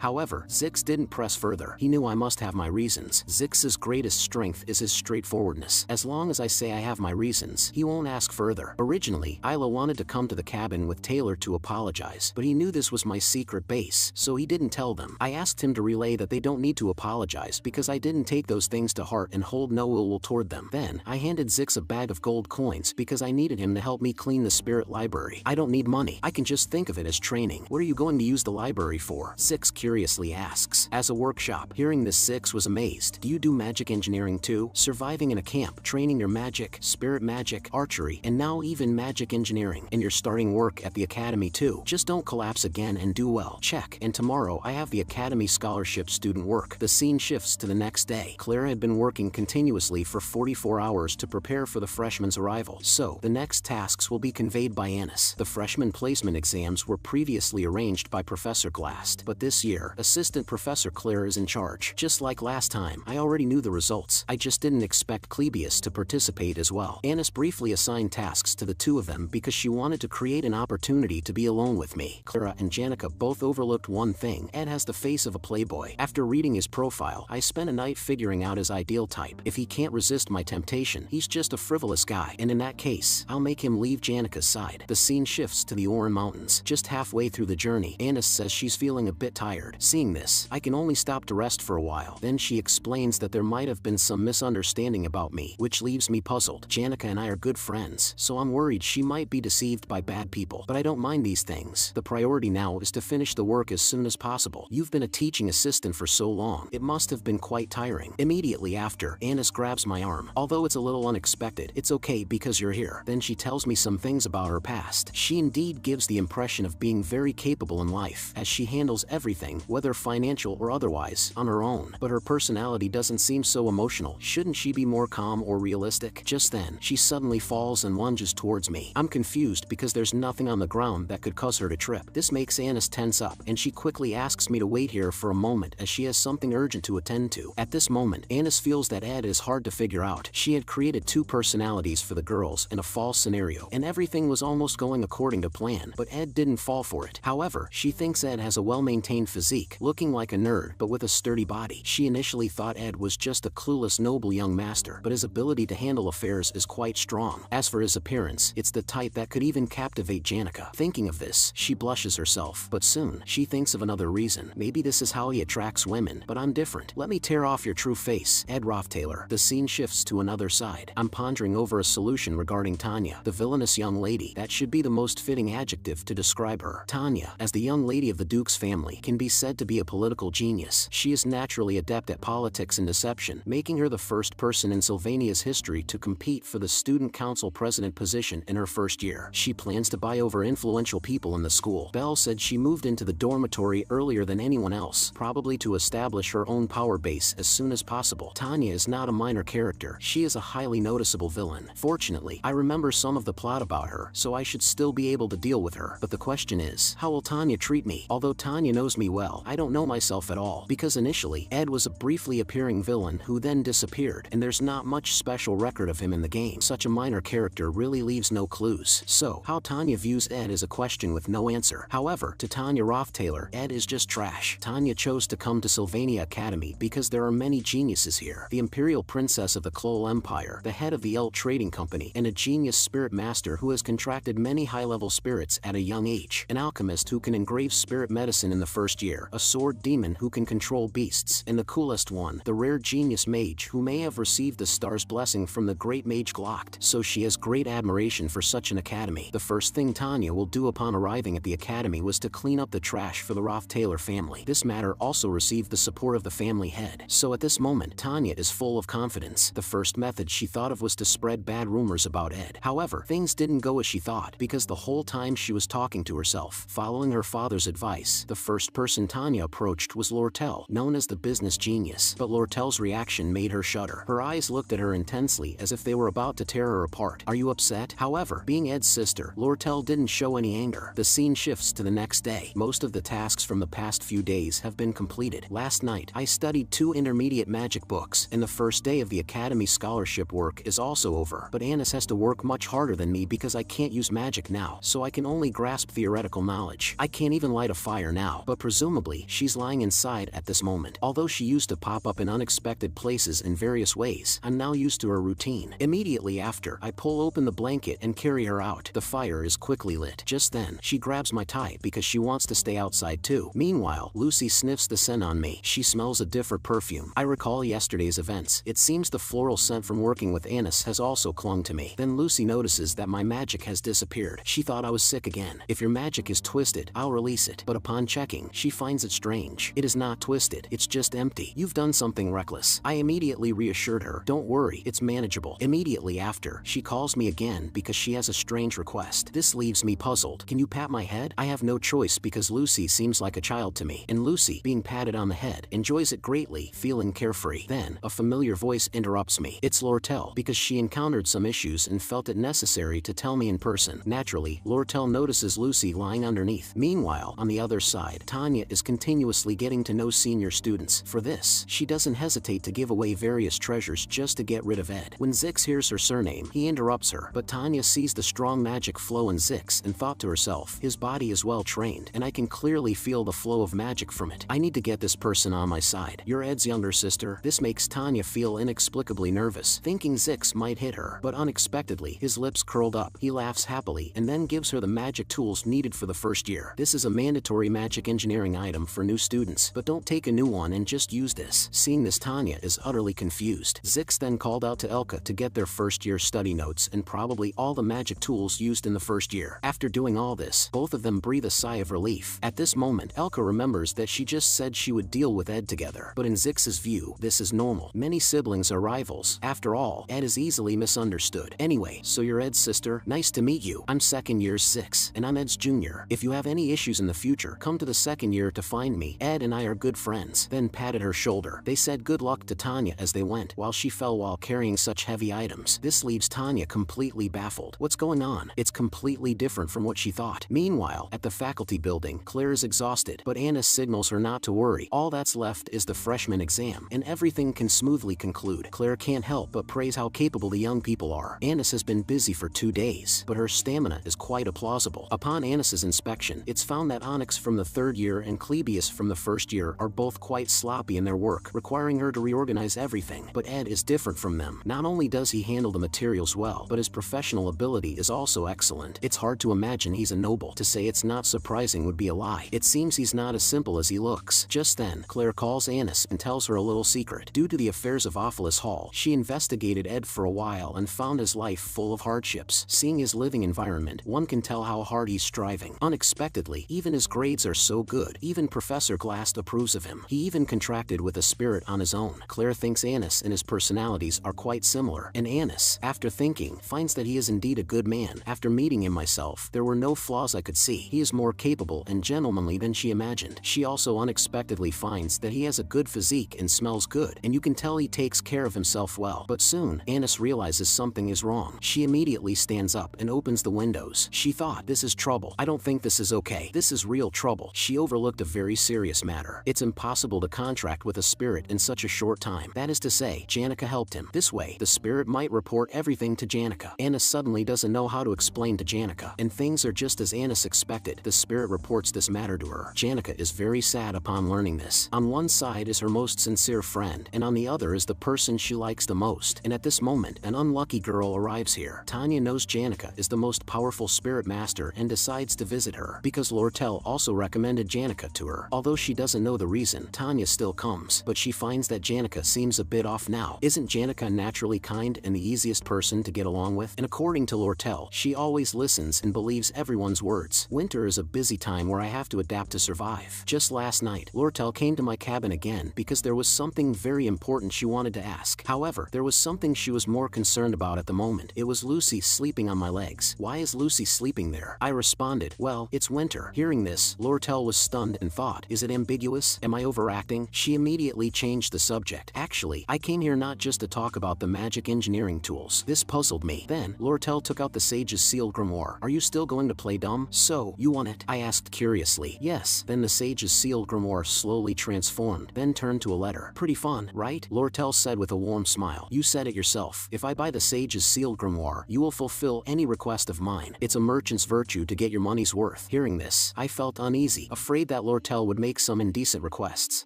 Speaker 1: However, Zix didn't press further. He knew I must have my reasons. Zix's greatest strength is his straightforwardness. As long as I say I have my reasons, he won't ask further. Originally, Isla wanted to come to the cabin with Taylor to apologize, but he knew this was my secret base, so he didn't tell them. I asked him to relay that they don't need to apologize because I didn't take those things to heart and hold no ill will toward them. Then, I handed Zix a bag of gold coins because I needed him to help me clean the spirit library. I don't need money. I can just think of it as training. What are you going to use the library for? Zix curiously asks. As a workshop. Hearing this, Zix was amazed. Do you do magic engineering too? Surviving in a camp, training your magic, spirit magic, archery, and now even magic engineering. And you're starting work at the academy too. Just don't collapse again and do well. Check. And tomorrow I have the academy scholarship student work. The scene shifts to the next day. Clara had been working continuously for 44 hours to prepare for the freshman's arrival. So, the next tasks will be conveyed by Anis. The freshman placement exams were previously arranged by Professor Glast, but this year, Assistant Professor Claire is in charge. Just like last time, I already knew the results. I just didn't expect Clebius to participate as well. Anis briefly assigned tasks to the two of them because she wanted to create an opportunity to be alone with me. Clara and Janica both overlooked one thing. Ed has the face of a playboy. After reading his profile, I spent a night figuring out his ideal type. If he can't resist my temptation, he's just a frivolous guy, and in that case, I'll make him leave Janica's side. The scene shifts to the Oran Mountains. Just halfway through the journey, Anis says she's feeling a bit tired. Seeing this, I can only stop to rest for a while. Then she explains that there might have been some misunderstanding about me, which leaves me puzzled. Janica and I are good friends, so I'm worried she might be deceived by bad people. But I don't mind these things. The priority now is to finish the work as soon as possible. You've been a teaching assistant for so long. It must have been quite tiring. Immediately after, Anis grabs my arm. Although it's a little unexpected, it's okay because you're here. Then she tells me some things about her past. She indeed gives the impression of being very capable in life, as she handles everything, whether financial or otherwise, on her own. But her personality doesn't seem so emotional. Shouldn't she be more calm or realistic? Just then, she suddenly falls and lunges towards me. I'm confused because there's nothing on the ground that could cause her to trip. This makes Anis tense up, and she quickly asks me to wait here for a moment as she has something urgent to attend to. At this moment, Anis feels that Ed is hard to figure out. She had created 2 personalities for the girls in a false scenario, and everything was almost going according to plan, but Ed didn't fall for it. However, she thinks Ed has a well-maintained physique, looking like a nerd but with a sturdy body. She initially thought Ed was just a clueless noble young master, but his ability to handle affairs is quite strong. As for his appearance, it's the type that could even captivate Janica. Thinking of this, she blushes herself, but soon, she thinks of another reason. Maybe this is how he attracts women, but I'm different. Let me tear off your true face, Ed Roth-Taylor. The scene shifts to another side. I'm pondering over a solution regarding Tanya, the villainous young lady. That should be the most fitting adjective to describe her. Tanya, as the young lady of the Duke's family, can be said to be a political genius. She is naturally adept at politics and deception, making her the first person in Sylvania's history to compete for the student council president position in her first year. She plans to buy over influential people in the school. Belle said she moved into the dormitory earlier than anyone else, probably to establish her own power base as soon as possible. Tanya is not a minor character. She is a highly noticeable villain. Fortunately, I remember some of the plot about her, so I should still be able to deal with her. But the question is, how will Tanya treat me? Although Tanya knows me well, I don't know myself at all, because initially, Ed was a briefly appearing villain who then disappeared, and there's not much special record of him in the game. Such a minor character really leaves no clues. So, how Tanya views Ed is a question with no answer. However, to Tanya Roth-Taylor, Ed is just trash. Tanya chose to come to Sylvania Academy because there are many geniuses here. The Imperial Princess of the Klol Empire, the head of the Elt Trading Company, and a genius spirit master who has contracted many high-level spirits at a young age, an alchemist who can engrave spirit medicine in the first year, a sword demon who can control beasts, and the coolest one, the rare genius mage who may have received the star's blessing from the great mage Glocked. So she has great admiration for such an academy. The first thing Tanya will do upon arriving at the academy was to clean up the trash for the Roth-Taylor family. This matter also received the support of the family head. So at this moment, Tanya is full of confidence. The first method she thought of was to spread bad rumors about Ed. However, things didn't go as she thought, because the whole time she was talking to herself. Following her father's advice, the first person Tanya approached was Lortel, known as the business genius. But Lortel's reaction made her shudder. Her eyes looked at her intensely as if they were about to tear her apart. "Are you upset?" However, being Ed's sister, Lortel didn't show any anger. The scene shifts to the next day. Most of the tasks from the past few days have been completed. Last night, I studied 2 intermediate magic books, and the first day of the Academy scholarship work is also over. But Anis has to work much harder than me because I can't use magic now, so I can only grasp theoretical knowledge. I can't even light a fire now, but presumably, she's lying inside at this moment. Although she used to pop up in unexpected places in various ways, I'm now used to her routine. Immediately after, I pull open the blanket and carry her out. The fire is quickly lit. Just then, she grabs my tie because she wants to stay outside too. Meanwhile, Lucy sniffs the scent on me. She smells a different perfume. I recall yesterday's events. It seems the floral scent from working with Anis has also clung to me. Then Lucy notices that my magic has disappeared. She thought I was sick again. "If your magic is twisted, I'll release it." But upon checking, she finds it strange. "It is not twisted, it's just empty. You've done something reckless." I immediately reassured her, "Don't worry, it's manageable." Immediately after, she calls me again because she has a strange request. This leaves me puzzled. "Can you pat my head?" I have no choice because Lucy seems like a child to me, and Lucy, being patted on the head, enjoys it greatly, feeling carefree. Then, a familiar voice interrupts me. It's Lortel, because she encountered some issues and felt it necessary to tell me in person. Naturally, Lortel notices Lucy lying underneath. Meanwhile, on the other side, Tanya is continuously getting to know senior students. For this, she doesn't hesitate to give away various treasures just to get rid of Ed. When Zix hears her surname, he interrupts her, but Tanya sees the strong magic flow in Zix and thought to herself, his body is well trained, and I can clearly feel the flow of magic from it. I need to get this person on my side. "You're Ed's younger sister?" This makes Tanya feel inexplicably nervous, thinking Zix might hit her, but unexpectedly, his lips curled up. He laughs happily and then gives her the magic tools needed for the first year. This is a mandatory magic engineering item for new students, but don't take a new one and just use this. Seeing this, Tanya is utterly confused. Zix then called out to Elka to get their first year study notes and probably all the magic tools used in the first year. After doing all this, both of them breathe a sigh of relief. At this moment, Elka remembers that she just said she would deal with Ed together, but in Zix's view, this is normal. Many siblings are rivals. After all, Ed is easily misunderstood. "Anyway, so you're Ed's sister? Nice to meet you. I'm second year 6, and I'm Ed's junior. If you have any issues in the future, come to the second year to find me. Ed and I are good friends." Then patted her shoulder. They said good luck to Tanya as they went, while she fell while carrying such heavy items. This leaves Tanya completely baffled. What's going on? It's completely different from what she thought. Meanwhile, at the faculty building, Claire is exhausted, but Anis signals her not to worry. All that's left is the freshman exam, and everything can smoothly conclude. Claire can't help but praise how capable the young people are. Anis has been busy for 2 days, but her stamina is quite plausible. Upon Anis's inspection, it's found that Onyx from the 3rd year and Clebius from the 1st year are both quite sloppy in their work, requiring her to reorganize everything. But Ed is different from them. Not only does he handle the materials well, but his professional ability is also excellent. It's hard to imagine he's a noble. To say it's not surprising would be a lie. It seems he's not as simple as he looks. Just then, Claire calls Anis and tells her a little secret. Due to the affairs of Ophelis Hall, she investigated Ed for a while and found his life full of hardships. Seeing his living environment, one can tell how hard he's striving. Unexpectedly, even his grades are so good. Even Professor Glass approves of him. He even contracted with a spirit on his own. Claire thinks Anis and his personalities are quite similar, and Anis, after thinking, finds that he is indeed a good man. After meeting him myself, there were no flaws I could see. He is more capable and gentlemanly than she imagined. She also unexpectedly finds that he has a good physique and smells good, and you can tell he takes care of himself well. But soon, Anis realizes something is wrong. She immediately stands up and opens the windows. She thought, this is trouble. I don't think this is okay. This is real trouble. She overlooked a very serious matter. It's impossible to contract with a spirit in such a short time. That is to say, Janica helped him. This way, the spirit might report everything to Janica. Anis suddenly doesn't know how to explain to Janica, and things are just as Anis expected. The spirit reports this matter to her. Janica is very sad upon learning this. On one side is her most sincere friend, and on the other is the person she likes the most. And at this moment, an unlucky girl arrives here. Tanya knows Janica is the most powerful spirit master and decides to visit her, because Lortel also recommended Janica to her. Although she doesn't know the reason, Tanya still comes, but she finds that Janica seems a bit off now. Isn't Janica naturally kind and the easiest person to get along with? And according to Lortel, she always listens and believes everyone's words. Winter is a busy time where I have to adapt to survive. Just last night, Lortel came to my cabin again because there was something very important she wanted wanted to ask. However, there was something she was more concerned about at the moment. It was Lucy sleeping on my legs. Why is Lucy sleeping there? I responded, well, it's winter. Hearing this, Lortel was stunned and thought, is it ambiguous? Am I overacting? She immediately changed the subject. Actually, I came here not just to talk about the magic engineering tools. This puzzled me. Then, Lortel took out the sage's sealed grimoire. Are you still going to play dumb? So, you want it? I asked curiously. Yes. Then the sage's sealed grimoire slowly transformed, then turned to a letter. Pretty fun, right? Lortel said with a warm smile. You said it yourself. If I buy the sage's sealed grimoire, you will fulfill any request of mine. It's a merchant's virtue to get your money's worth. Hearing this, I felt uneasy, afraid that Lortel would make some indecent requests.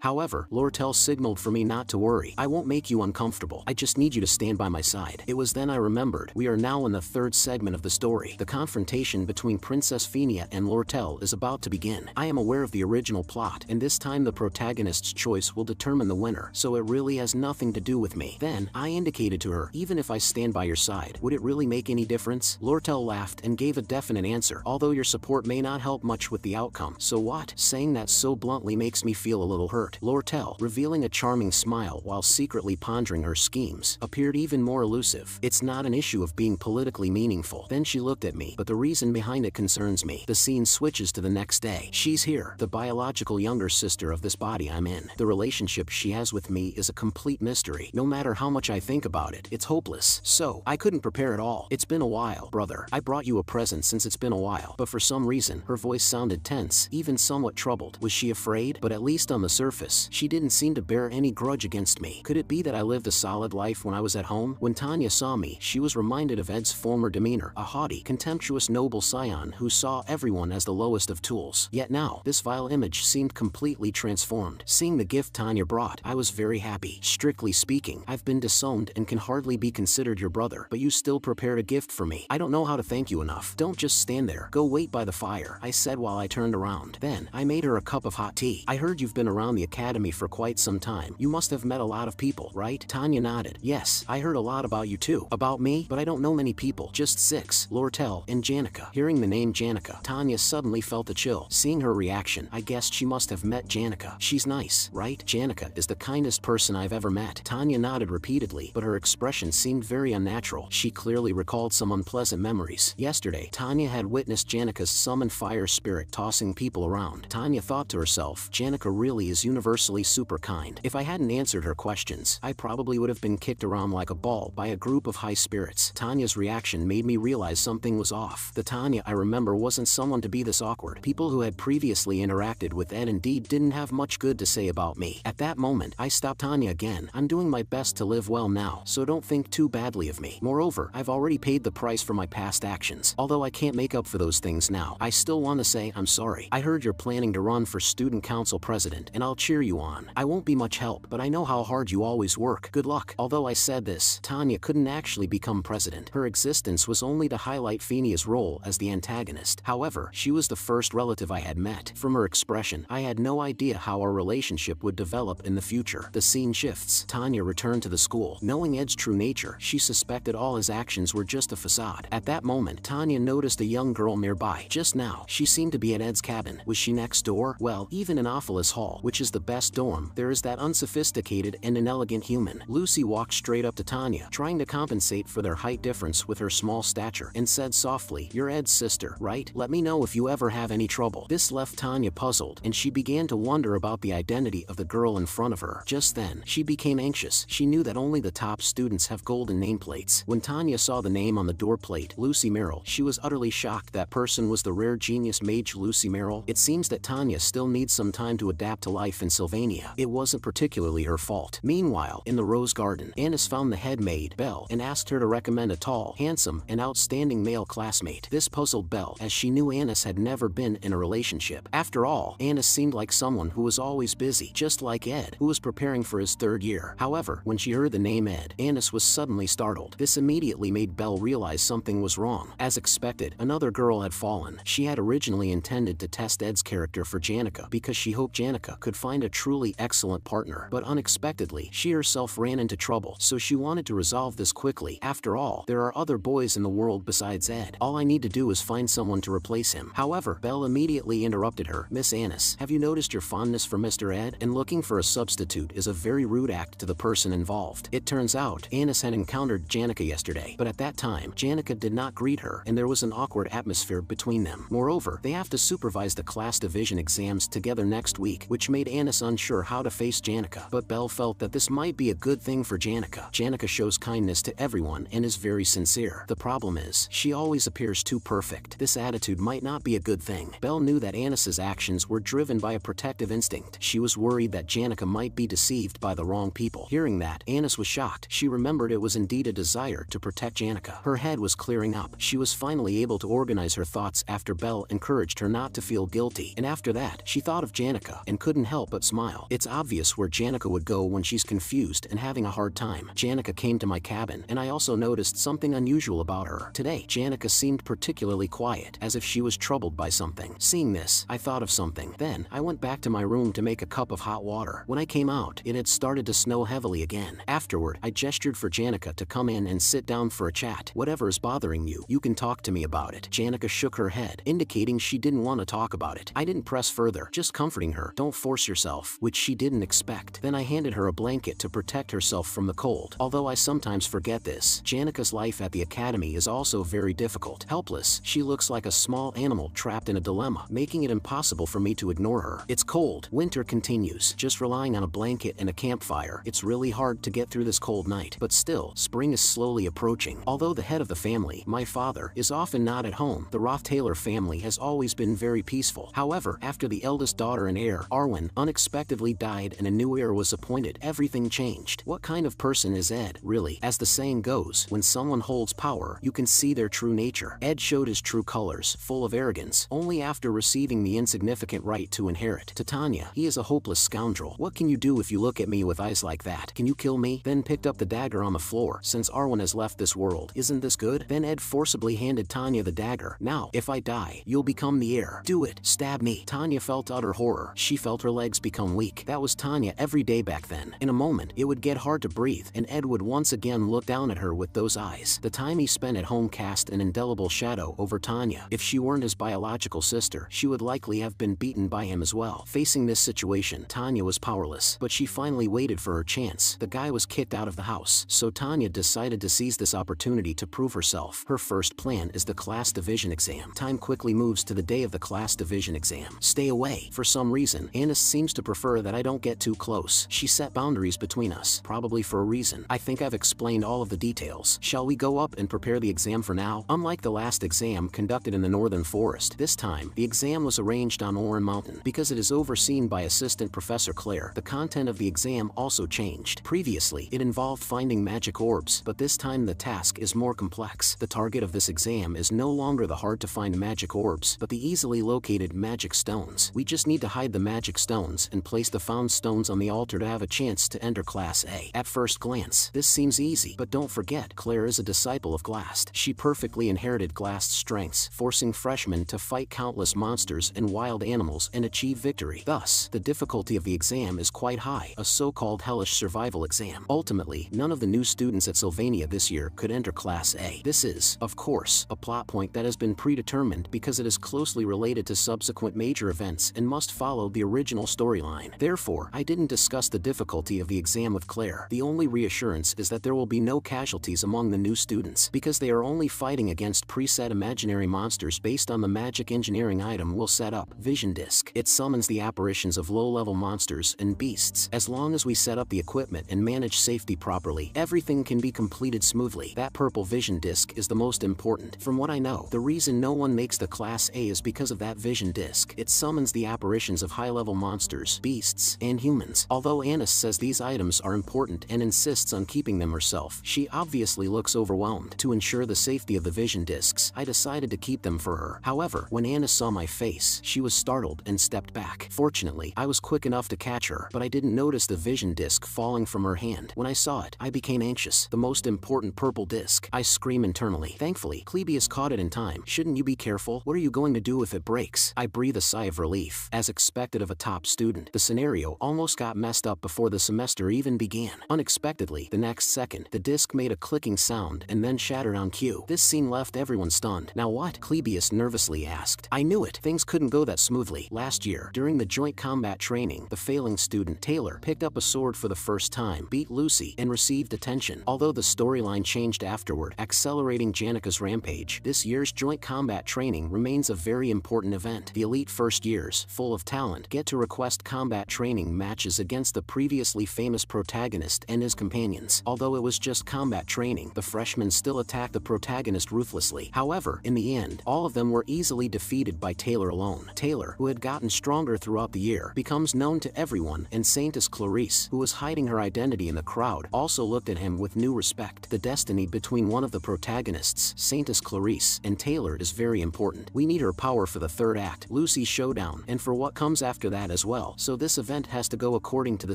Speaker 1: However, Lortel signaled for me not to worry. I won't make you uncomfortable. I just need you to stand by my side. It was then I remembered. We are now in the third segment of the story. The confrontation between Princess Phinia and Lortel is about to begin. I am aware of the original plot, and this time the protagonist's choice will determine the winner, so it really has nothing to do with me. Then, I indicated to her, even if I stand by your side, would it really make any difference? Lortel laughed and gave a definite answer, although your support may not help much with the outcome. So what? Saying that so bluntly makes me feel a little hurt. Lortel, revealing a charming smile while secretly pondering her schemes, appeared even more elusive. It's not an issue of being politically meaningful. Then she looked at me, but the reason behind it concerns me. The scene switches to the next day. She's here, the biological younger sister of this body I'm in. The relationship she has with me is a complete mystery. No matter how much I think about it, it's hopeless. So, I couldn't prepare at all. It's been a while, brother. I brought you a present since it's been a while. But for some reason, her voice sounded tense, even somewhat troubled. Was she afraid? But at least on the surface, she didn't seem to bear any grudge against me. Could it be that I lived a solid life when I was at home? When Tanya saw me, she was reminded of Ed's former demeanor, a haughty, contemptuous noble scion who saw everyone as the lowest of tools. Yet now, this vile image seemed completely transformed. Seeing the gift Tanya brought, I was very happy. Strictly speaking, I've been disowned and can hardly be considered your brother, but you still prepared a gift for me. I don't know how to thank you enough. Don't just stand there. Go wait by the fire, I said while I turned around. Then, I made her a cup of hot tea. I heard you've been around the academy for quite some time. You must have met a lot of people, right? Tanya nodded. Yes, I heard a lot about you too. About me? But I don't know many people. Just 6, Lortel and Janica. Hearing the name Janica, Tanya suddenly felt a chill. Seeing her reaction, I guessed she must have met Janica. She's nice, right? Janica is the kindest person I've ever met. Tanya nodded repeatedly, but her expression seemed very unnatural. She clearly recalled some unpleasant memories. Yesterday, Tanya had witnessed Janica's summoned fire spirit tossing people around. Tanya thought to herself, Janica really is universally super kind. If I hadn't answered her questions, I probably would have been kicked around like a ball by a group of high spirits. Tanya's reaction made me realize something was off. The Tanya I remember wasn't someone to be this awkward. People who had previously interacted with Ed indeed didn't have much good to say about me. At that moment, I stopped Tanya again. I'm doing my best to live well now, so don't think too badly of me. Moreover, I've already paid the price for my past actions. Although I can't make up for those things now, I still want to say I'm sorry. I heard you're planning to run for student council president, and I'll cheer you on. I won't be much help, but I know how hard you always work. Good luck. Although I said this, Tanya couldn't actually become president. Her existence was only to highlight Phinia's role as the antagonist. However, she was the first relative I had met. From her expression, I had no idea how our relationship would develop in the future. The scene shifts. Tanya returned to the school. Knowing Ed's true nature, she suspected all his actions were just a facade. At that moment, Tanya noticed a young girl nearby. Just now, she seemed to be at Ed's cabin. Was she next door? Well, even in Ophelis Hall, which is the best dorm, there is that unsophisticated and inelegant human. Lucy walked straight up to Tanya, trying to compensate for their height difference with her small stature, and said softly, "You're Ed's sister, right? Let me know if you ever have any trouble." This left Tanya puzzled, and she began to wonder about the identity of the girl in front of her. Just then, she became anxious. She knew that only the top students have golden nameplates. When Tanya saw the name on the door plate, Lucy Merrill, she was utterly shocked that person was the rare genius mage Lucy Merrill. It seems that Tanya still needs some time to adapt to life in Sylvania. It wasn't particularly her fault. Meanwhile, in the Rose Garden, Annis found the head maid, Belle, and asked her to recommend a tall, handsome, and outstanding male classmate. This puzzled Belle, as she knew Annis had never been in a relationship. After all, Annis seemed like someone who was always busy, just like Ed, who was preparing for his 3rd year. However, when she heard the name Ed, Annis was suddenly startled. This immediately made Belle realize something was wrong. As expected, another girl had fallen. She had originally intended to test Ed's character for Janica because she hoped Janica could find a truly excellent partner, but unexpectedly, she herself ran into trouble, so she wanted to resolve this quickly. After all, there are other boys in the world besides Ed. All I need to do is find someone to replace him. However, Belle immediately interrupted her. "Miss Annis, have you noticed your fondness for Mr. Ed? And looking for a substitute is a very rude act to the the person involved. It turns out, Anis had encountered Janica yesterday, but at that time, Janica did not greet her, and there was an awkward atmosphere between them. Moreover, they have to supervise the class division exams together next week, which made Anis unsure how to face Janica. But Belle felt that this might be a good thing for Janica. Janica shows kindness to everyone and is very sincere. The problem is, she always appears too perfect. This attitude might not be a good thing. Belle knew that Anis's actions were driven by a protective instinct. She was worried that Janica might be deceived by the wrong people. Hearing that, Anis was shocked. She remembered it was indeed a desire to protect Janica. Her head was clearing up. She was finally able to organize her thoughts after Belle encouraged her not to feel guilty. And after that, she thought of Janica and couldn't help but smile. It's obvious where Janica would go when she's confused and having a hard time. Janica came to my cabin, and I also noticed something unusual about her. Today, Janica seemed particularly quiet, as if she was troubled by something. Seeing this, I thought of something. Then, I went back to my room to make a cup of hot water. When I came out, it had started to snow heavily again. Afterward, I gestured for Janica to come in and sit down for a chat. Whatever is bothering you, you can talk to me about it. Janica shook her head, indicating she didn't want to talk about it. I didn't press further, just comforting her. Don't force yourself, which she didn't expect. Then I handed her a blanket to protect herself from the cold. Although I sometimes forget this, Janica's life at the academy is also very difficult. Helpless, she looks like a small animal trapped in a dilemma, making it impossible for me to ignore her. It's cold. Winter continues. Just relying on a blanket and a campfire, it's really hard to get through this cold night. But still, spring is slowly approaching. Although the head of the family, my father, is often not at home, the Roth-Taylor family has always been very peaceful. However, after the eldest daughter and heir, Arwen, unexpectedly died and a new heir was appointed, everything changed. What kind of person is Ed, really? As the saying goes, when someone holds power, you can see their true nature. Ed showed his true colors, full of arrogance, only after receiving the insignificant right to inherit. To Tanya, he is a hopeless scoundrel. What can you do if you look at me with eyes like that? Can you kill me? Then picked up the dagger on the floor, since Arwen has left this world. Isn't this good? Then Ed forcibly handed Tanya the dagger. Now, if I die, you'll become the heir. Do it. Stab me. Tanya felt utter horror. She felt her legs become weak. That was Tanya every day back then. In a moment, it would get hard to breathe, and Ed would once again look down at her with those eyes. The time he spent at home cast an indelible shadow over Tanya. If she weren't his biological sister, she would likely have been beaten by him as well. Facing this situation, Tanya was powerless, but she finally waited for her chance. The guy was kicked out of the house, so Tanya decided to seize this opportunity to prove herself. Her first plan is the class division exam. Time quickly moves to the day of the class division exam. Stay away. For some reason, Anis seems to prefer that I don't get too close. She set boundaries between us, probably for a reason. I think I've explained all of the details. Shall we go up and prepare the exam for now? Unlike the last exam conducted in the Northern Forest, this time, the exam was arranged on Oran Mountain. Because it is overseen by Assistant Professor Claire, the content of the exam also changed. Previously, it involved finding magic orbs, but this time the task is more complex. The target of this exam is no longer the hard-to-find magic orbs, but the easily located magic stones. We just need to hide the magic stones and place the found stones on the altar to have a chance to enter Class A. At first glance, this seems easy, but don't forget, Claire is a disciple of Glast. She perfectly inherited Glast's strengths, forcing freshmen to fight countless monsters and wild animals and achieve victory. Thus, the difficulty of the exam is quite high, a so-called hellish survival exam. Ultimately, none of the new students at Sylvania this year could enter Class A. This is, of course, a plot point that has been predetermined because it is closely related to subsequent major events and must follow the original storyline. Therefore, I didn't discuss the difficulty of the exam with Claire. The only reassurance is that there will be no casualties among the new students, because they are only fighting against preset imaginary monsters based on the magic engineering item we'll set up, Vision Disc. It summons the apparitions of low-level monsters and beasts. As long as we set up the equipment and manage safety properly, everything can be completed smoothly. That purple Vision Disc is the most important. From what I know, the reason no one makes the Class A is because of that Vision Disc. It summons the apparitions of high-level monsters, beasts, and humans. Although Anis says these items are important and insists on keeping them herself, she obviously looks overwhelmed. To ensure the safety of the Vision Discs, I decided to keep them for her. However, when Anis saw my face, she was startled and stepped back. Fortunately, I was quick enough to catch her, but I didn't notice the Vision Disc falling from her hand. When I saw it, I became anxious. The most important purple disc. I scream internally. Thankfully, Clebius caught it in time. Shouldn't you be careful? What are you going to do if it breaks? I breathe a sigh of relief. As expected of a top student, the scenario almost got messed up before the semester even began. Unexpectedly, the next second, the disc made a clicking sound and then shattered on cue. This scene left everyone stunned. Now what? Clebius nervously asked. I knew it. Things couldn't go that smoothly. Last year, during the joint combat training, the failing student, Taylor, picked up a sword for the first time, beat Lucy, and received attention. Although the storyline changed afterward, accelerating Janika's rampage, this year's joint combat training remains a very important event. The elite first years, full of talent, get to request combat training matches against the previously famous protagonist and his companions. Although it was just combat training, the freshmen still attacked the protagonist ruthlessly. However, in the end, all of them were easily defeated by Taylor alone. Taylor, who had gotten stronger throughout the year, becomes known to everyone, and Saintess Clarice, who was hiding her identity in the crowd, also looked at him with new respect. The destiny between one of the protagonists, Saintess Clarice, and Taylor is very important. We need her power for the third act, Lucy's showdown, and for what comes after that as well. So this event has to go according to the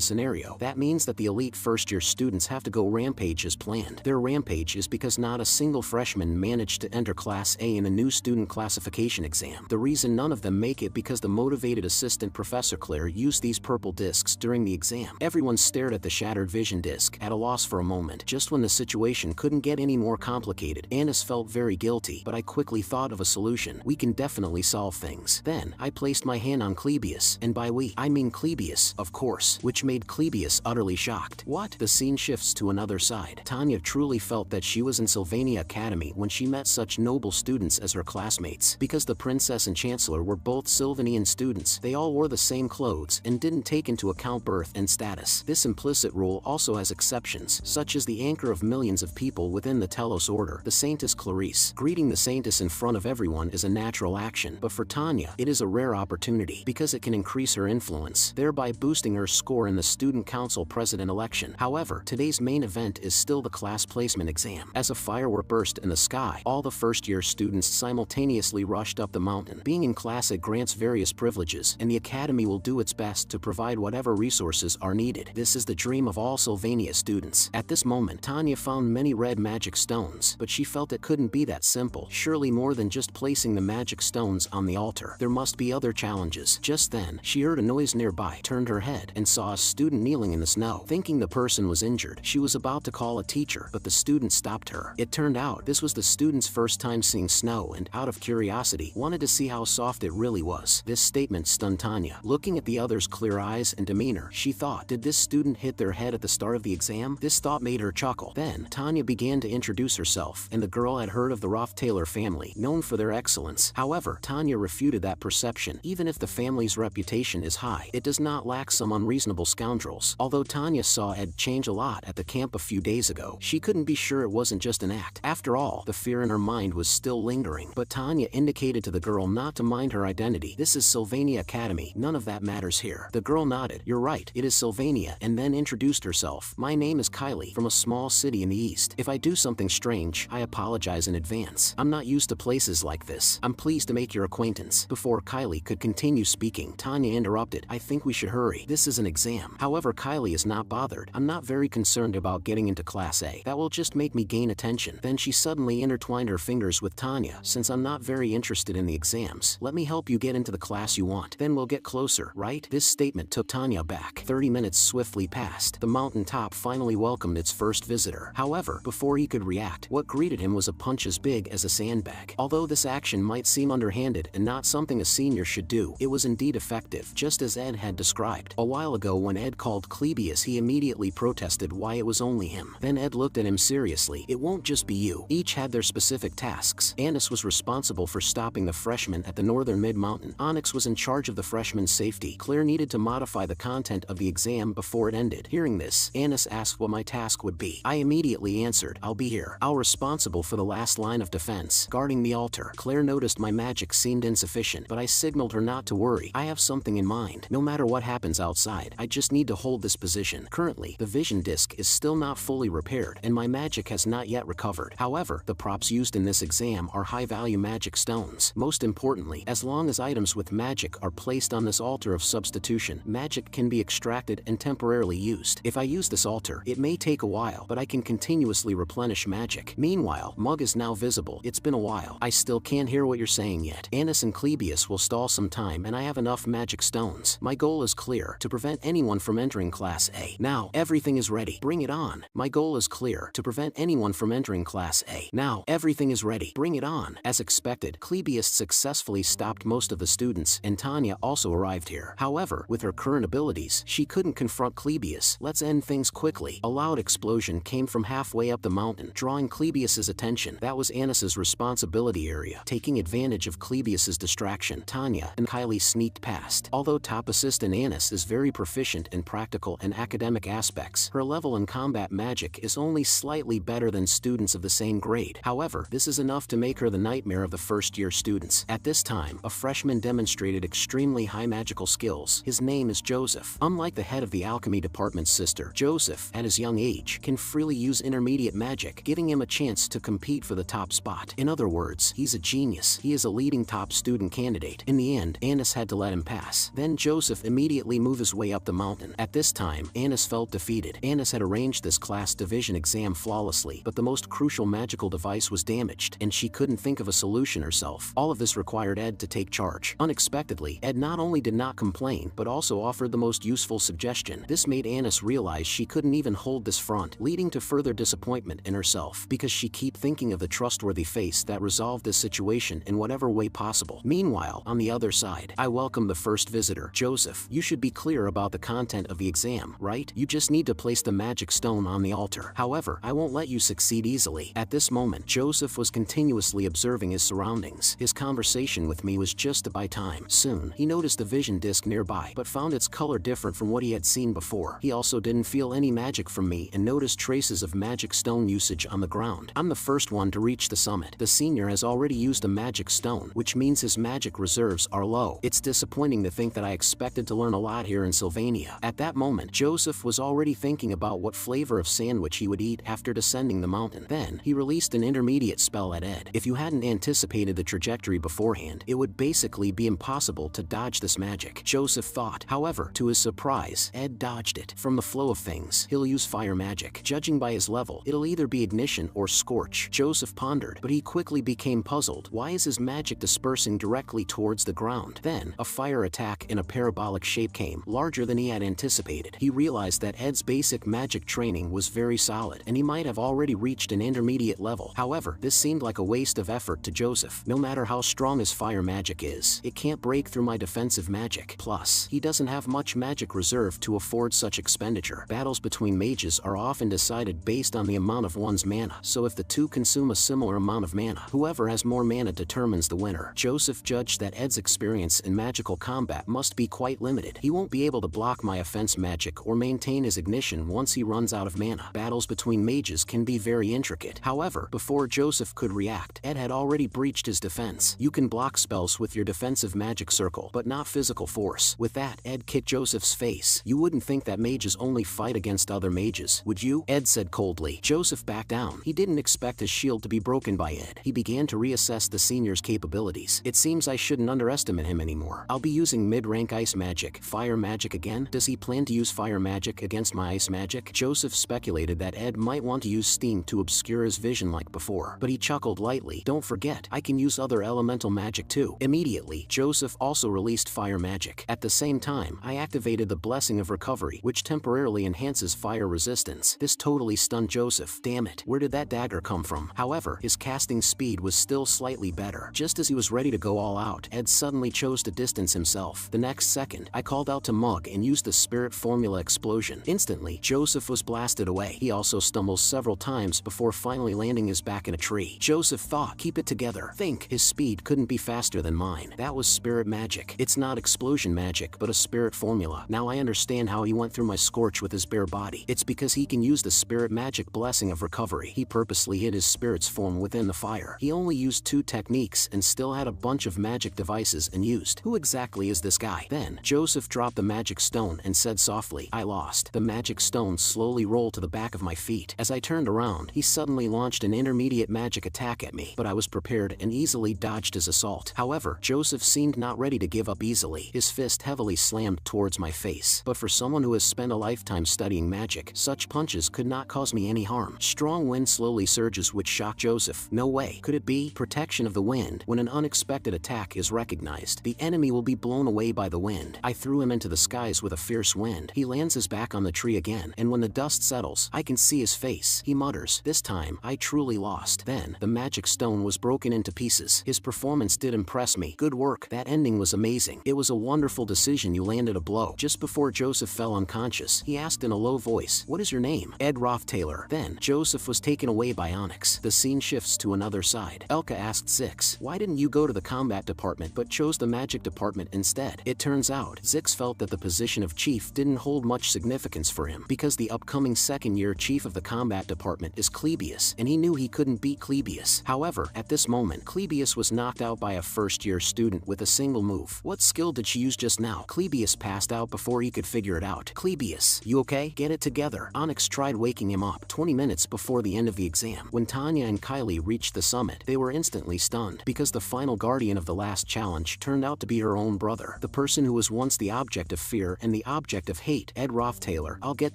Speaker 1: scenario. That means that the elite first-year students have to go rampage as planned. Their rampage is because not a single freshman managed to enter Class A in the new student classification exam. The reason none of them make it because the motivated assistant Professor Claire used these purple discs during the exam. Everyone stared at the shattered vision disc, at a loss for a moment. Just when the situation couldn't get any more complicated, Anis felt very guilty, but I quickly thought of a solution. We can definitely solve things. Then, I placed my hand on Clebius, and by we, I mean Clebius, of course, which made Clebius utterly shocked. What? The scene shifts to another side. Tanya truly felt that she was in Sylvania Academy when she met such noble students as her classmates. Because the princess and chancellor were both Sylvanian students, they all wore the same clothes and didn't take into account birth and status. This implicit rule also has exceptions, such as the anchor of millions of people within the Telos order, the Saintess Clarice. Greeting the Saintess in front of everyone is a natural action, but for Tanya, it is a rare opportunity because it can increase her influence, thereby boosting her score in the Student Council President election. However, today's main event is still the class placement exam. As a firework burst in the sky, all the first-year students simultaneously rushed up the mountain. Being in class it grants various privileges, and the academy will do its best to provide whatever resources are needed. This is the dream of all Sylvania students. At this moment, Tanya found many red magic stones, but she felt it couldn't be that simple. Surely more than just placing the magic stones on the altar. There must be other challenges. Just then, she heard a noise nearby, turned her head, and saw a student kneeling in the snow. Thinking the person was injured, she was about to call a teacher, but the student stopped her. It turned out this was the student's first time seeing snow and, out of curiosity, wanted to see how soft it really was. This statement stunned Tanya. Looking at the other's clear eyes and demeanor, she thought, did this student hit their head at the start of the exam? This thought made her chuckle. Then, Tanya began to introduce herself, and the girl had heard of the Roth-Taylor family, known for their excellence. However, Tanya refuted that perception. Even if the family's reputation is high, it does not lack some unreasonable scoundrels. Although Tanya saw Ed change a lot at the camp a few days ago, she couldn't be sure it wasn't just an act. After all, the fear in her mind was still lingering. But Tanya indicated to the girl not to mind her identity. This is Sylvania Academy. None of that matters here. The girl nodded. You're right, it is Sylvania, and then introduced herself. My name is Kylie, from a small city in the east. If I do something strange, I apologize in advance. I'm not used to places like this. I'm pleased to make your acquaintance. Before Kylie could continue speaking, Tanya interrupted. I think we should hurry. This is an exam. However, Kylie is not bothered. I'm not very concerned about getting into Class A. That will just make me gain attention. Then she suddenly intertwined her fingers with Tanya. Since I'm not very interested in the exams, let me help you get into the class you want. Then we'll get closer, right? This statement took Tanya back. 30 minutes swiftly passed. The mountaintop finally welcomed its first visitor. However, before he could react, what greeted him was a punch as big as a sandbag. Although this action might seem underhanded and not something a senior should do, it was indeed effective, just as Ed had described. A while ago when Ed called Clebius, he immediately protested why it was only him. Then Ed looked at him seriously. It won't just be you. Each had their specific tasks. Anis was responsible for stopping the freshmen at the northern mid-mountain. Onyx was in charge of the freshmen's safety. Claire needed to modify the content of the exam before it ended. Hearing this, Anis asked what my task would be. I immediately answered, I'll be here. I'll responsible for the last line of defense, guarding the altar. Claire noticed my magic seemed insufficient, but I signaled her not to worry. I have something in mind. No matter what happens outside, I just need to hold this position. Currently, the vision disc is still not fully repaired, and my magic has not yet recovered. However, the props used in this exam are high-value magic stones. Most importantly, as long as items with magic are placed on this altar of substitution, magic can be extracted and temporarily used. If I use this altar, it may take a while, but I can continuously replenish magic. Meanwhile, Mug is now visible. It's been a while. I still can't hear what you're saying yet. Anis and Clebius will stall some time, and I have enough magic stones. My goal is clear, to prevent anyone from entering Class A. Now, everything is ready. Bring it on. My goal is clear, to prevent anyone from entering Class A. Now, everything is ready. Bring it on. As expected, Clebius successfully stopped most of the students, and Tanya also arrived here. However, with her current abilities, she couldn't confront Clebius, let's end things quickly. A loud explosion came from halfway up the mountain, drawing Clebius's attention. That was Anis's responsibility area. Taking advantage of Clebius's distraction, Tanya and Kylie sneaked past. Although top assistant Anis is very proficient in practical and academic aspects, her level in combat magic is only slightly better than students of the same grade. However, this is enough to make her the nightmare of the first-year students. At this time, a freshman demonstrated extremely high magical skills. His name is Joseph. Unlike the head of the alchemy department's sister, Joseph, at his young age, can freely use intermediate magic, giving him a chance to compete for the top spot. In other words, he's a genius. He is a leading top student candidate. In the end, Anis had to let him pass. Then Joseph immediately moved his way up the mountain. At this time, Anis felt defeated. Anis had arranged this class division exam flawlessly, but the most crucial magical device was damaged, and she couldn't think of a solution herself. All of this required Ed to take charge. Unexpectedly, Ed not only did not complain, but also offered the most useful suggestion. This made Anis realize she couldn't even hold this front, leading to further disappointment in herself, because she kept thinking of the trustworthy face that resolved this situation in whatever way possible. Meanwhile, on the other side, I welcome the first visitor. Joseph, you should be clear about the content of the exam, right? You just need to place the magic stone on the altar. However, I won't let you succeed easily. At this moment, Joseph was continuously observing his surroundings. His conversation with me was just to buy time. Soon, he noticed a vision disc nearby, but found its color different from what he had seen before. He also didn't feel any magic from me and noticed traces of magic stone usage on the ground. I'm the first one to reach the summit. The senior has already used a magic stone, which means his magic reserves are low. It's disappointing to think that I expected to learn a lot here in Sylvania. At that moment, Joseph was already thinking about what flavor of sandwich he would eat after descending the mountain. Then, he released an intermediate spell at Ed. If you hadn't anticipated the trajectory beforehand, it would basically be impossible to dodge this magic, Joseph thought. However, to his surprise, Ed dodged it. From the flow of things, he'll use fire magic. Judging by his level, it'll either be ignition or scorch. Joseph pondered, but he quickly became puzzled. Why is his magic dispersing directly towards the ground? Then, a fire attack in a parabolic shape came, larger than he had anticipated. He realized that Ed's basic magic training was very solid, and he might have already reached an intermediate level. However, this seemed like a waste of effort to Joseph. No matter how strong his fire magic is, it can't break through my defensive magic. Plus, he doesn't have much magic reserve to afford such expenditure. Battles between mages are often decided based on the amount of one's mana, so if the two consume a similar amount of mana, whoever has more mana determines the winner. Joseph judged that Ed's experience in magical combat must be quite limited. He won't be able to block my offense magic or maintain his ignition once he runs out of mana. Battles between mages can be very intricate. However, before Joseph could react, Ed had already breached his defense. You can block spells with your defensive magic circle, but not physical force. With that, Ed kicked Joseph's face. You wouldn't think that mages only fight against other mages, would you? Ed said coldly. Joseph backed down. He didn't expect his shield to be broken by Ed. He began to reassess the senior's capabilities. It seems I shouldn't underestimate him anymore. I'll be using mid-rank ice magic. Fire magic again? Does he plan to use fire magic against my ice magic? Joseph speculated that Ed might want to use steam to obscure his vision like before, but he chuckled lightly. Don't forget, I can use other elemental magic too. Immediately, Joseph also released fire magic. At the same time, I activated the Blessing of Recovery, which temporarily enhances fire resistance. This totally stunned Joseph. Damn it, where did that dagger come from? However, his casting speed was still slightly better. Just as he was ready to go all out, Ed suddenly chose to distance himself. The next second, I called out to Mug and used the Spirit Formula Explosion. Instantly, Joseph was blasted away. He also stumbled several times before finally landing his back in a tree. Joseph thought, keep it together. Think, his speed couldn't be faster than mine. That was spirit magic. It's not explosion magic, but a spirit formula. Now I understand how he went through my scorch with his bare body. It's because he can use the spirit magic Blessing of Recovery. He purposely hid his spirit's form within the fire. He only used 2 techniques and still had a bunch of magic devices unused. Who exactly is this guy? Then, Joseph dropped the magic stone and said softly, I lost. The magic stone slowly rolled to the back of my feet. As I turned around, he suddenly launched an intermediate magic attack at me, but I was prepared and easily dodged his assault. However, Joseph seemed not ready to give up easily. His fist heavily slammed towards my face. But for someone who has spent a lifetime studying magic, such punches could not cause me any harm. Strong wind slowly surges which shocked Joseph. No way. Could it be? Protection of the wind. When an unexpected attack is recognized, the enemy will be blown away by the wind. I threw him into the skies with a fierce wind. He lands his back on the tree again, and when the dust settles, I can see his face. He mutters, this time, I truly lost. Then, the magic stone was broken into pieces. His performance did impress me. Good work. That ending was amazing. It was a wonderful decision. You landed a blow just before Joseph fell unconscious, he asked in a low voice, "What is your name?" "Ed Rothtaylor." Then, Joseph was taken away by Onyx. The scene shifts to another side. Elka asked Zix, "Why didn't you go to the combat department but chose the magic department instead?" It turns out, Zix felt that the position of chief didn't hold much significance for him because the upcoming second-year chief of the combat department is Clebius, and he knew he couldn't beat Clebius. However, at this moment, Clebius was knocked out by a first-year student with a single move. What skill did she use just now? Clebius passed out before he could figure it out. "Clebius, you okay? Get it together." Onyx tried waking him up 20 minutes before the end of the exam. When Tanya and Kylie reached the summit, they were instantly stunned because the final guardian of the last challenge turned out to be her own brother, the person who was once the object of fear and the object of hate. "Ed Rothtaylor, I'll get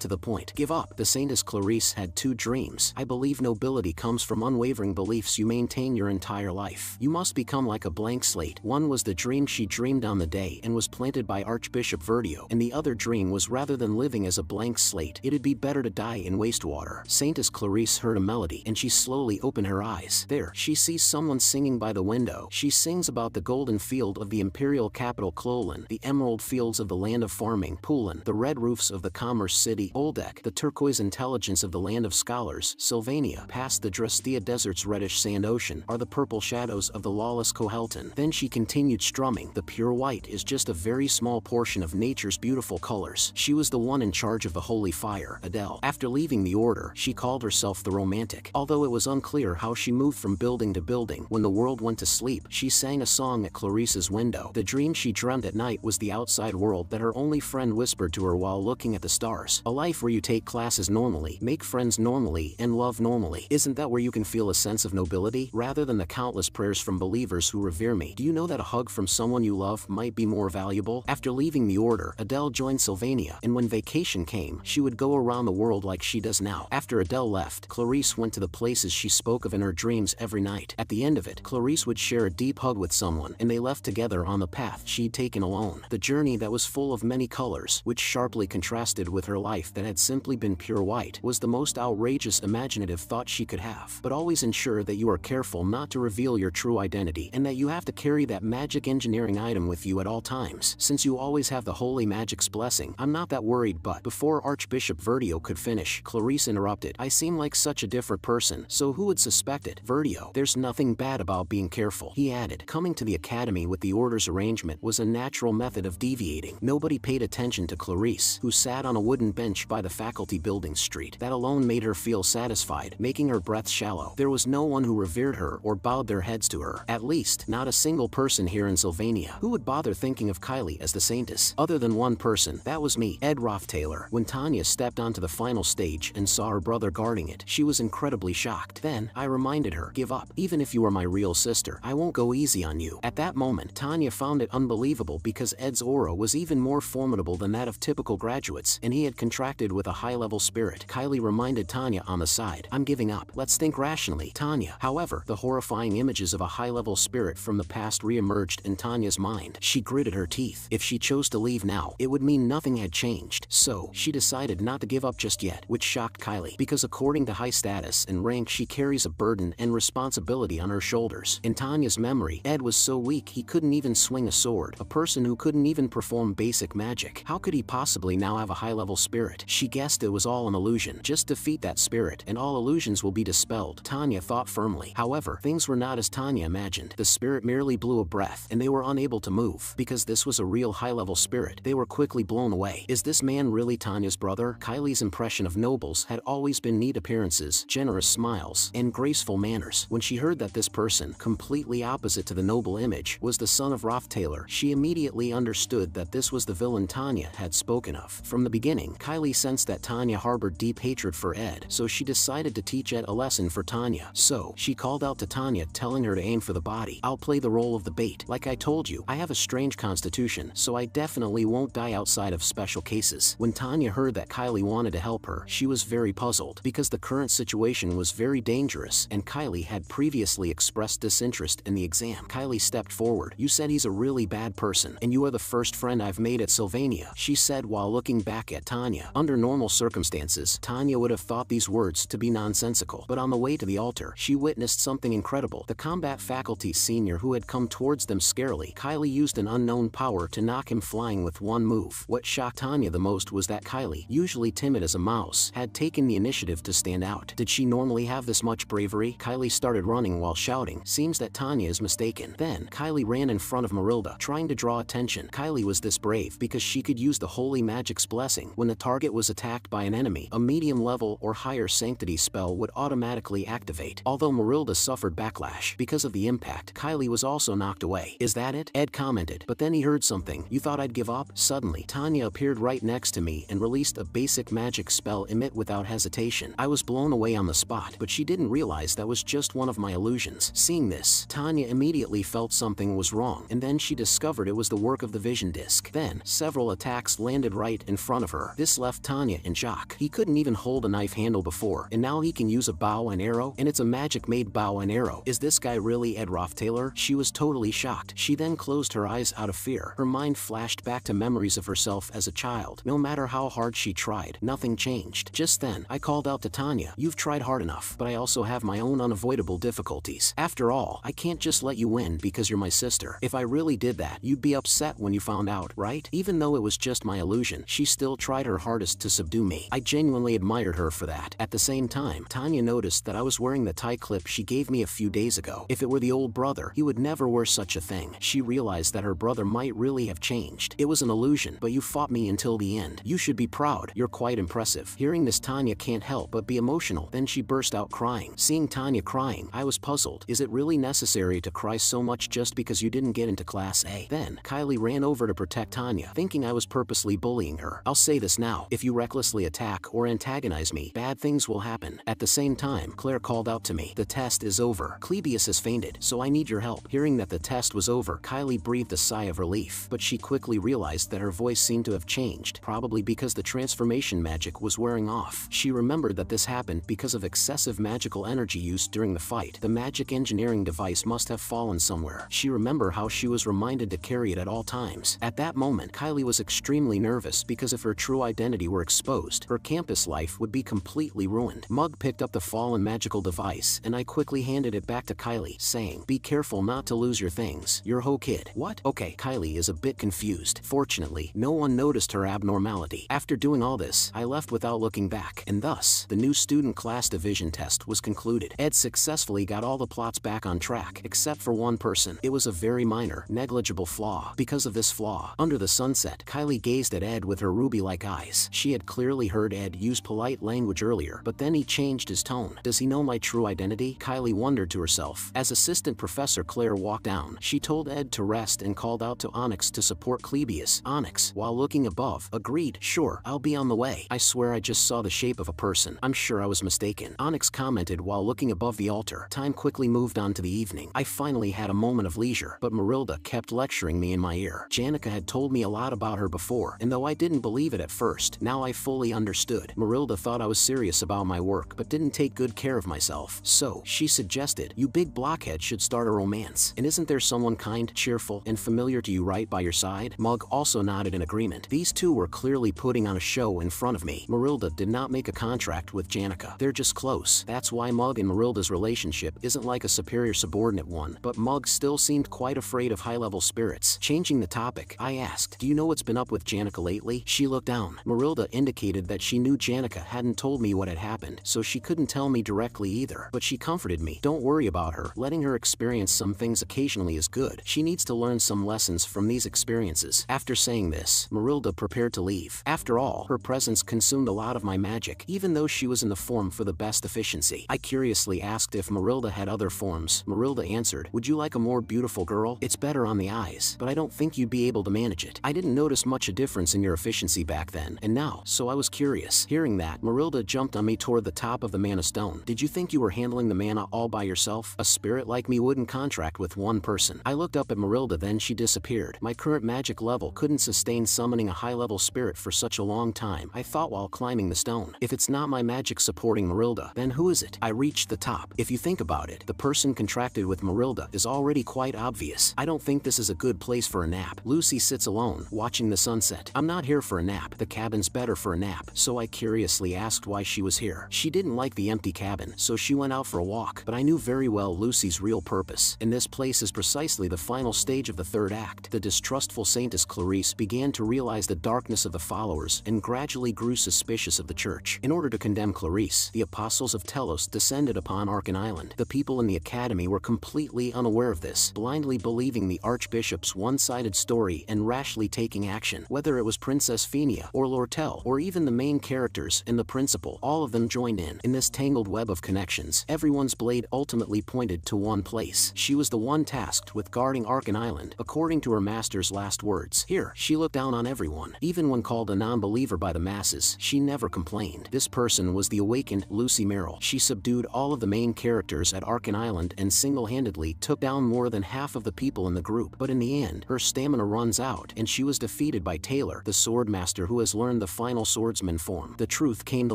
Speaker 1: to the point. Give up." The Saintess Clarice had two dreams. "I believe nobility comes from unwavering beliefs you maintain your entire life. You must become like a blank slate." One was the dream she dreamed on the day and was planted by Archbishop Verdio, and the other dream was rather than living as a blank slate, it'd be better to die in wastewater. Saintess Clarice heard a melody and she slowly opened her eyes. There, she sees someone singing by the window. She sings about the golden field of the imperial capital Clolan, the emerald fields of the land of farming Pulin, the red roofs of the commerce city Oldek, the turquoise intelligence of the land of scholars Sylvania, past the Drestia desert's reddish sand ocean are the purple shadows of the lawless Cohelton. Then she continued strumming, "The pure white is just a very small portion of nature's beautiful colors." She was the one in charge of the holy fire, Adele. After leaving the order, she called herself the Romantic. Although it was unclear how she moved from building to building, when the world went to sleep, she sang a song at Clarice's window. The dream she dreamt at night was the outside world that her only friend whispered to her while looking at the stars. "A life where you take classes normally, make friends normally, and love normally. Isn't that where you can feel a sense of nobility? Rather than the countless prayers from believers who revere me, do you know that a hug from someone you love might be more valuable?" After leaving the order, Adele joined Sylvania, and when vacation came, she would go around the world like she does now. After Adele left, Clarice went to the places she spoke of in her dreams every night. At the end of it, Clarice would share a deep hug with someone, and they left together on the path she'd taken alone. The journey that was full of many colors, which sharply contrasted with her life that had simply been pure white, was the most outrageous imaginative thought she could have. But always ensure that you are careful not to reveal your true identity, and that you have to carry that magic engineering item with you at all times, since you always have the holy magic's blessing. "I'm not that worried, but..." Before Archbishop Verdio could finish, Clarice interrupted, "I seem like such a different person, so who would suspect it?" "Verdio, there's nothing bad about being careful," he added. Coming to the academy with the order's arrangement was a natural method of deviating. Nobody paid attention to Clarice, who sat on a wooden bench by the faculty building street. That alone made her feel satisfied, making her breath shallow. There was no one who revered her or bowed their heads to her. At least, not a single person here in Sylvania. Who would bother thinking of Kylie as the Saintess? Other than one person. That was me, Ed Rothtaylor. When Tanya stepped onto the final stage and saw her brother guarding it, she was incredibly shocked. Then, I reminded her, "Give up. Even if you are my real sister, I won't go easy on you." At that moment, Tanya found it unbelievable because Ed's aura was even more formidable than that of typical graduates, and he had contracted with a high-level spirit. Kylie reminded Tanya on the side, "I'm giving up. Let's think rationally, Tanya." However, the horrifying images of a high-level spirit from the past re-emerged in Tanya's mind. She gritted her teeth. If she chose to leave now, it would mean nothing had changed. So, she decided not to give up just yet, which shocked Kylie, because according to high status and rank she carries a burden and responsibility on her shoulders. In Tanya's memory, Ed was so weak he couldn't even swing a sword, a person who couldn't even perform basic magic. How could he possibly now have a high-level spirit? She guessed it was all an illusion. Just defeat that spirit, and all illusions will be dispelled, Tanya thought firmly. However, things were not as Tanya imagined. The spirit merely blew a breath, and they were unable to move. Because this was a real high-level spirit, they were quickly blown away. Is this man really Tanya's brother? Kylie's impression of nobles had always been neat appearances, generous smiles, and graceful manners. When she heard that this person, completely opposite to the noble image, was the son of Rothtaylor, she immediately understood that this was the villain Tanya had spoken of. From the beginning, Kylie sensed that Tanya harbored deep hatred for Ed, so she decided to teach Ed a lesson for Tanya. So, she called out to Tanya, telling her to aim for the body. "I'll play the role of the bait. Like I told you, I have a strange constitution, so I definitely won't die outside of special cases." When Tanya heard that Kylie wanted to help her, she was very puzzled, because the current situation was very dangerous, and Kylie had previously expressed disinterest in the exam. Kylie stepped forward. "You said he's a really bad person, and you are the first friend I've made at Sylvania," she said while looking back at Tanya. Under normal circumstances, Tanya would have thought these words to be nonsensical, but on the way to the altar, she witnessed something incredible. The combat faculty senior who had come towards them scarily, Kylie used an unknown power to knock him flying with one move. What shocked Tanya Tanya the most was that Kylie, usually timid as a mouse, had taken the initiative to stand out. Did she normally have this much bravery? Kylie started running while shouting. Seems that Tanya is mistaken. Then, Kylie ran in front of Marilda, trying to draw attention. Kylie was this brave because she could use the Holy Magic's blessing. When the target was attacked by an enemy, a medium level or higher sanctity spell would automatically activate. Although Marilda suffered backlash because of the impact, Kylie was also knocked away. Is that it? Ed commented, but then he heard something. You thought I'd give up? Suddenly, Tanya appeared right next to me and released a basic magic spell, Emit, without hesitation. I was blown away on the spot, but she didn't realize that was just one of my illusions. Seeing this, Tanya immediately felt something was wrong, and then she discovered it was the work of the vision disc. Then, several attacks landed right in front of her. This left Tanya in shock. He couldn't even hold a knife handle before, and now he can use a bow and arrow, and it's a magic-made bow and arrow. Is this guy really Ed Taylor? She was totally shocked. She then closed her eyes out of fear. Her mind flashed back to memories of herself as a child. No matter how hard she tried, nothing changed. Just then, I called out to Tanya, "You've tried hard enough, but I also have my own unavoidable difficulties. After all, I can't just let you win because you're my sister. If I really did that, you'd be upset when you found out, right?" Even though it was just my illusion, she still tried her hardest to subdue me. I genuinely admired her for that. At the same time, Tanya noticed that I was wearing the tie clip she gave me a few days ago. If it were the old brother, he would never wear such a thing. She realized that her brother might really have changed. It was an illusion, but you fought me until the end. You should be proud. You're quite impressive. Hearing this, Tanya can't help but be emotional. Then she burst out crying. Seeing Tanya crying, I was puzzled. Is it really necessary to cry so much just because you didn't get into Class A? Then, Kylie ran over to protect Tanya, thinking I was purposely bullying her. I'll say this now. If you recklessly attack or antagonize me, bad things will happen. At the same time, Claire called out to me. The test is over. Clebius has fainted, so I need your help. Hearing that the test was over, Kylie breathed a sigh of relief, but she quickly realized that her voice seemed to have changed, probably because the transformation magic was wearing off. She remembered that this happened because of excessive magical energy use during the fight. The magic engineering device must have fallen somewhere. She remembered how she was reminded to carry it at all times. At that moment, Kylie was extremely nervous because if her true identity were exposed, her campus life would be completely ruined. Mug picked up the fallen magical device, and I quickly handed it back to Kylie, saying, "Be careful not to lose your things. You're ho kid." What? Okay. Kylie is a bit confused. Fortunately, no one noticed her abnormality. After doing all this, I left without looking back, and thus, the new student class division test was concluded. Ed successfully got all the plots back on track, except for one person. It was a very minor, negligible flaw. Because of this flaw, under the sunset, Kylie gazed at Ed with her ruby-like eyes. She had clearly heard Ed use polite language earlier, but then he changed his tone. Does he know my true identity? Kylie wondered to herself. As Assistant Professor Claire walked down, she told Ed to rest and called out to Onyx to support Clebius. Onyx, while looking above, agreed, "Sure, I'll be on the way. I swear I just saw the shape of a person. I'm sure I was mistaken." Onyx commented while looking above the altar. Time quickly moved on to the evening. I finally had a moment of leisure, but Marilda kept lecturing me in my ear. Janica had told me a lot about her before, and though I didn't believe it at first, now I fully understood. Marilda thought I was serious about my work, but didn't take good care of myself. So, she suggested, "You big blockhead should start a romance. And isn't there someone kind, cheerful, and familiar to you right by your side?" Mug also nodded in agreement. These two were clearly putting on a show in front of me. Marilda did not make a contract with Janica. They're just close. That's why Mug and Marilda's relationship isn't like a superior-subordinate one, but Mug still seemed quite afraid of high-level spirits. Changing the topic, I asked, "Do you know what's been up with Janica lately?" She looked down. Marilda indicated that she knew Janica hadn't told me what had happened, so she couldn't tell me directly either, but she comforted me. "Don't worry about her. Letting her experience some things occasionally is good. She needs to learn some lessons from these experiences." After saying this, Marilda prepared to leave. After all, her presence consumed a lot of my magic, even though she was in the form for the best efficiency. I curiously asked if Marilda had other forms. Marilda answered, "Would you like a more beautiful girl? It's better on the eyes, but I don't think you'd be able to manage it. I didn't notice much a difference in your efficiency back then, and now, so I was curious." Hearing that, Marilda jumped on me toward the top of the mana stone. "Did you think you were handling the mana all by yourself? A spirit like me wouldn't contract with one person." I looked up at Marilda, then she disappeared. My current magic level couldn't sustain summoning a high-level spirit for such a long time, I thought while climbing the stone. If it's not my magic supporting Marilda, then who is it? I reached the top. If you think about it, the person contracted with Marilda is already quite obvious. I don't think this is a good place for a nap. Lucy sits alone, watching the sunset. I'm not here for a nap. The cabin's better for a nap. So I curiously asked why she was here. She didn't like the empty cabin, so she went out for a walk. But I knew very well Lucy's real purpose. And this place is precisely the final stage of the third act. The distrustful Saintess Clarice began to realize the darkness of the followers and gradually grew suspicious of the church. In order to condemn Clarice, the apostles of Telos descended upon Arkan Island. The people in the academy were completely unaware of this, blindly believing the archbishop's one-sided story and rashly taking action. Whether it was Princess Phenia or Lortel or even the main characters and the principal, all of them joined in. In this tangled web of connections, everyone's blade ultimately pointed to one place. She was the one tasked with guarding Arkan Island, according to her master's last words. Here, she looked down on everyone. Even when called a non-believer by the masses, she never complained. This person was the awakened Lucy Merrill. She subdued all of the main characters at Arkan Island and single-handedly took down more than half of the people in the group. But in the end, her stamina runs out, and she was defeated by Taylor, the sword master who has learned the final swordsman form. The truth came to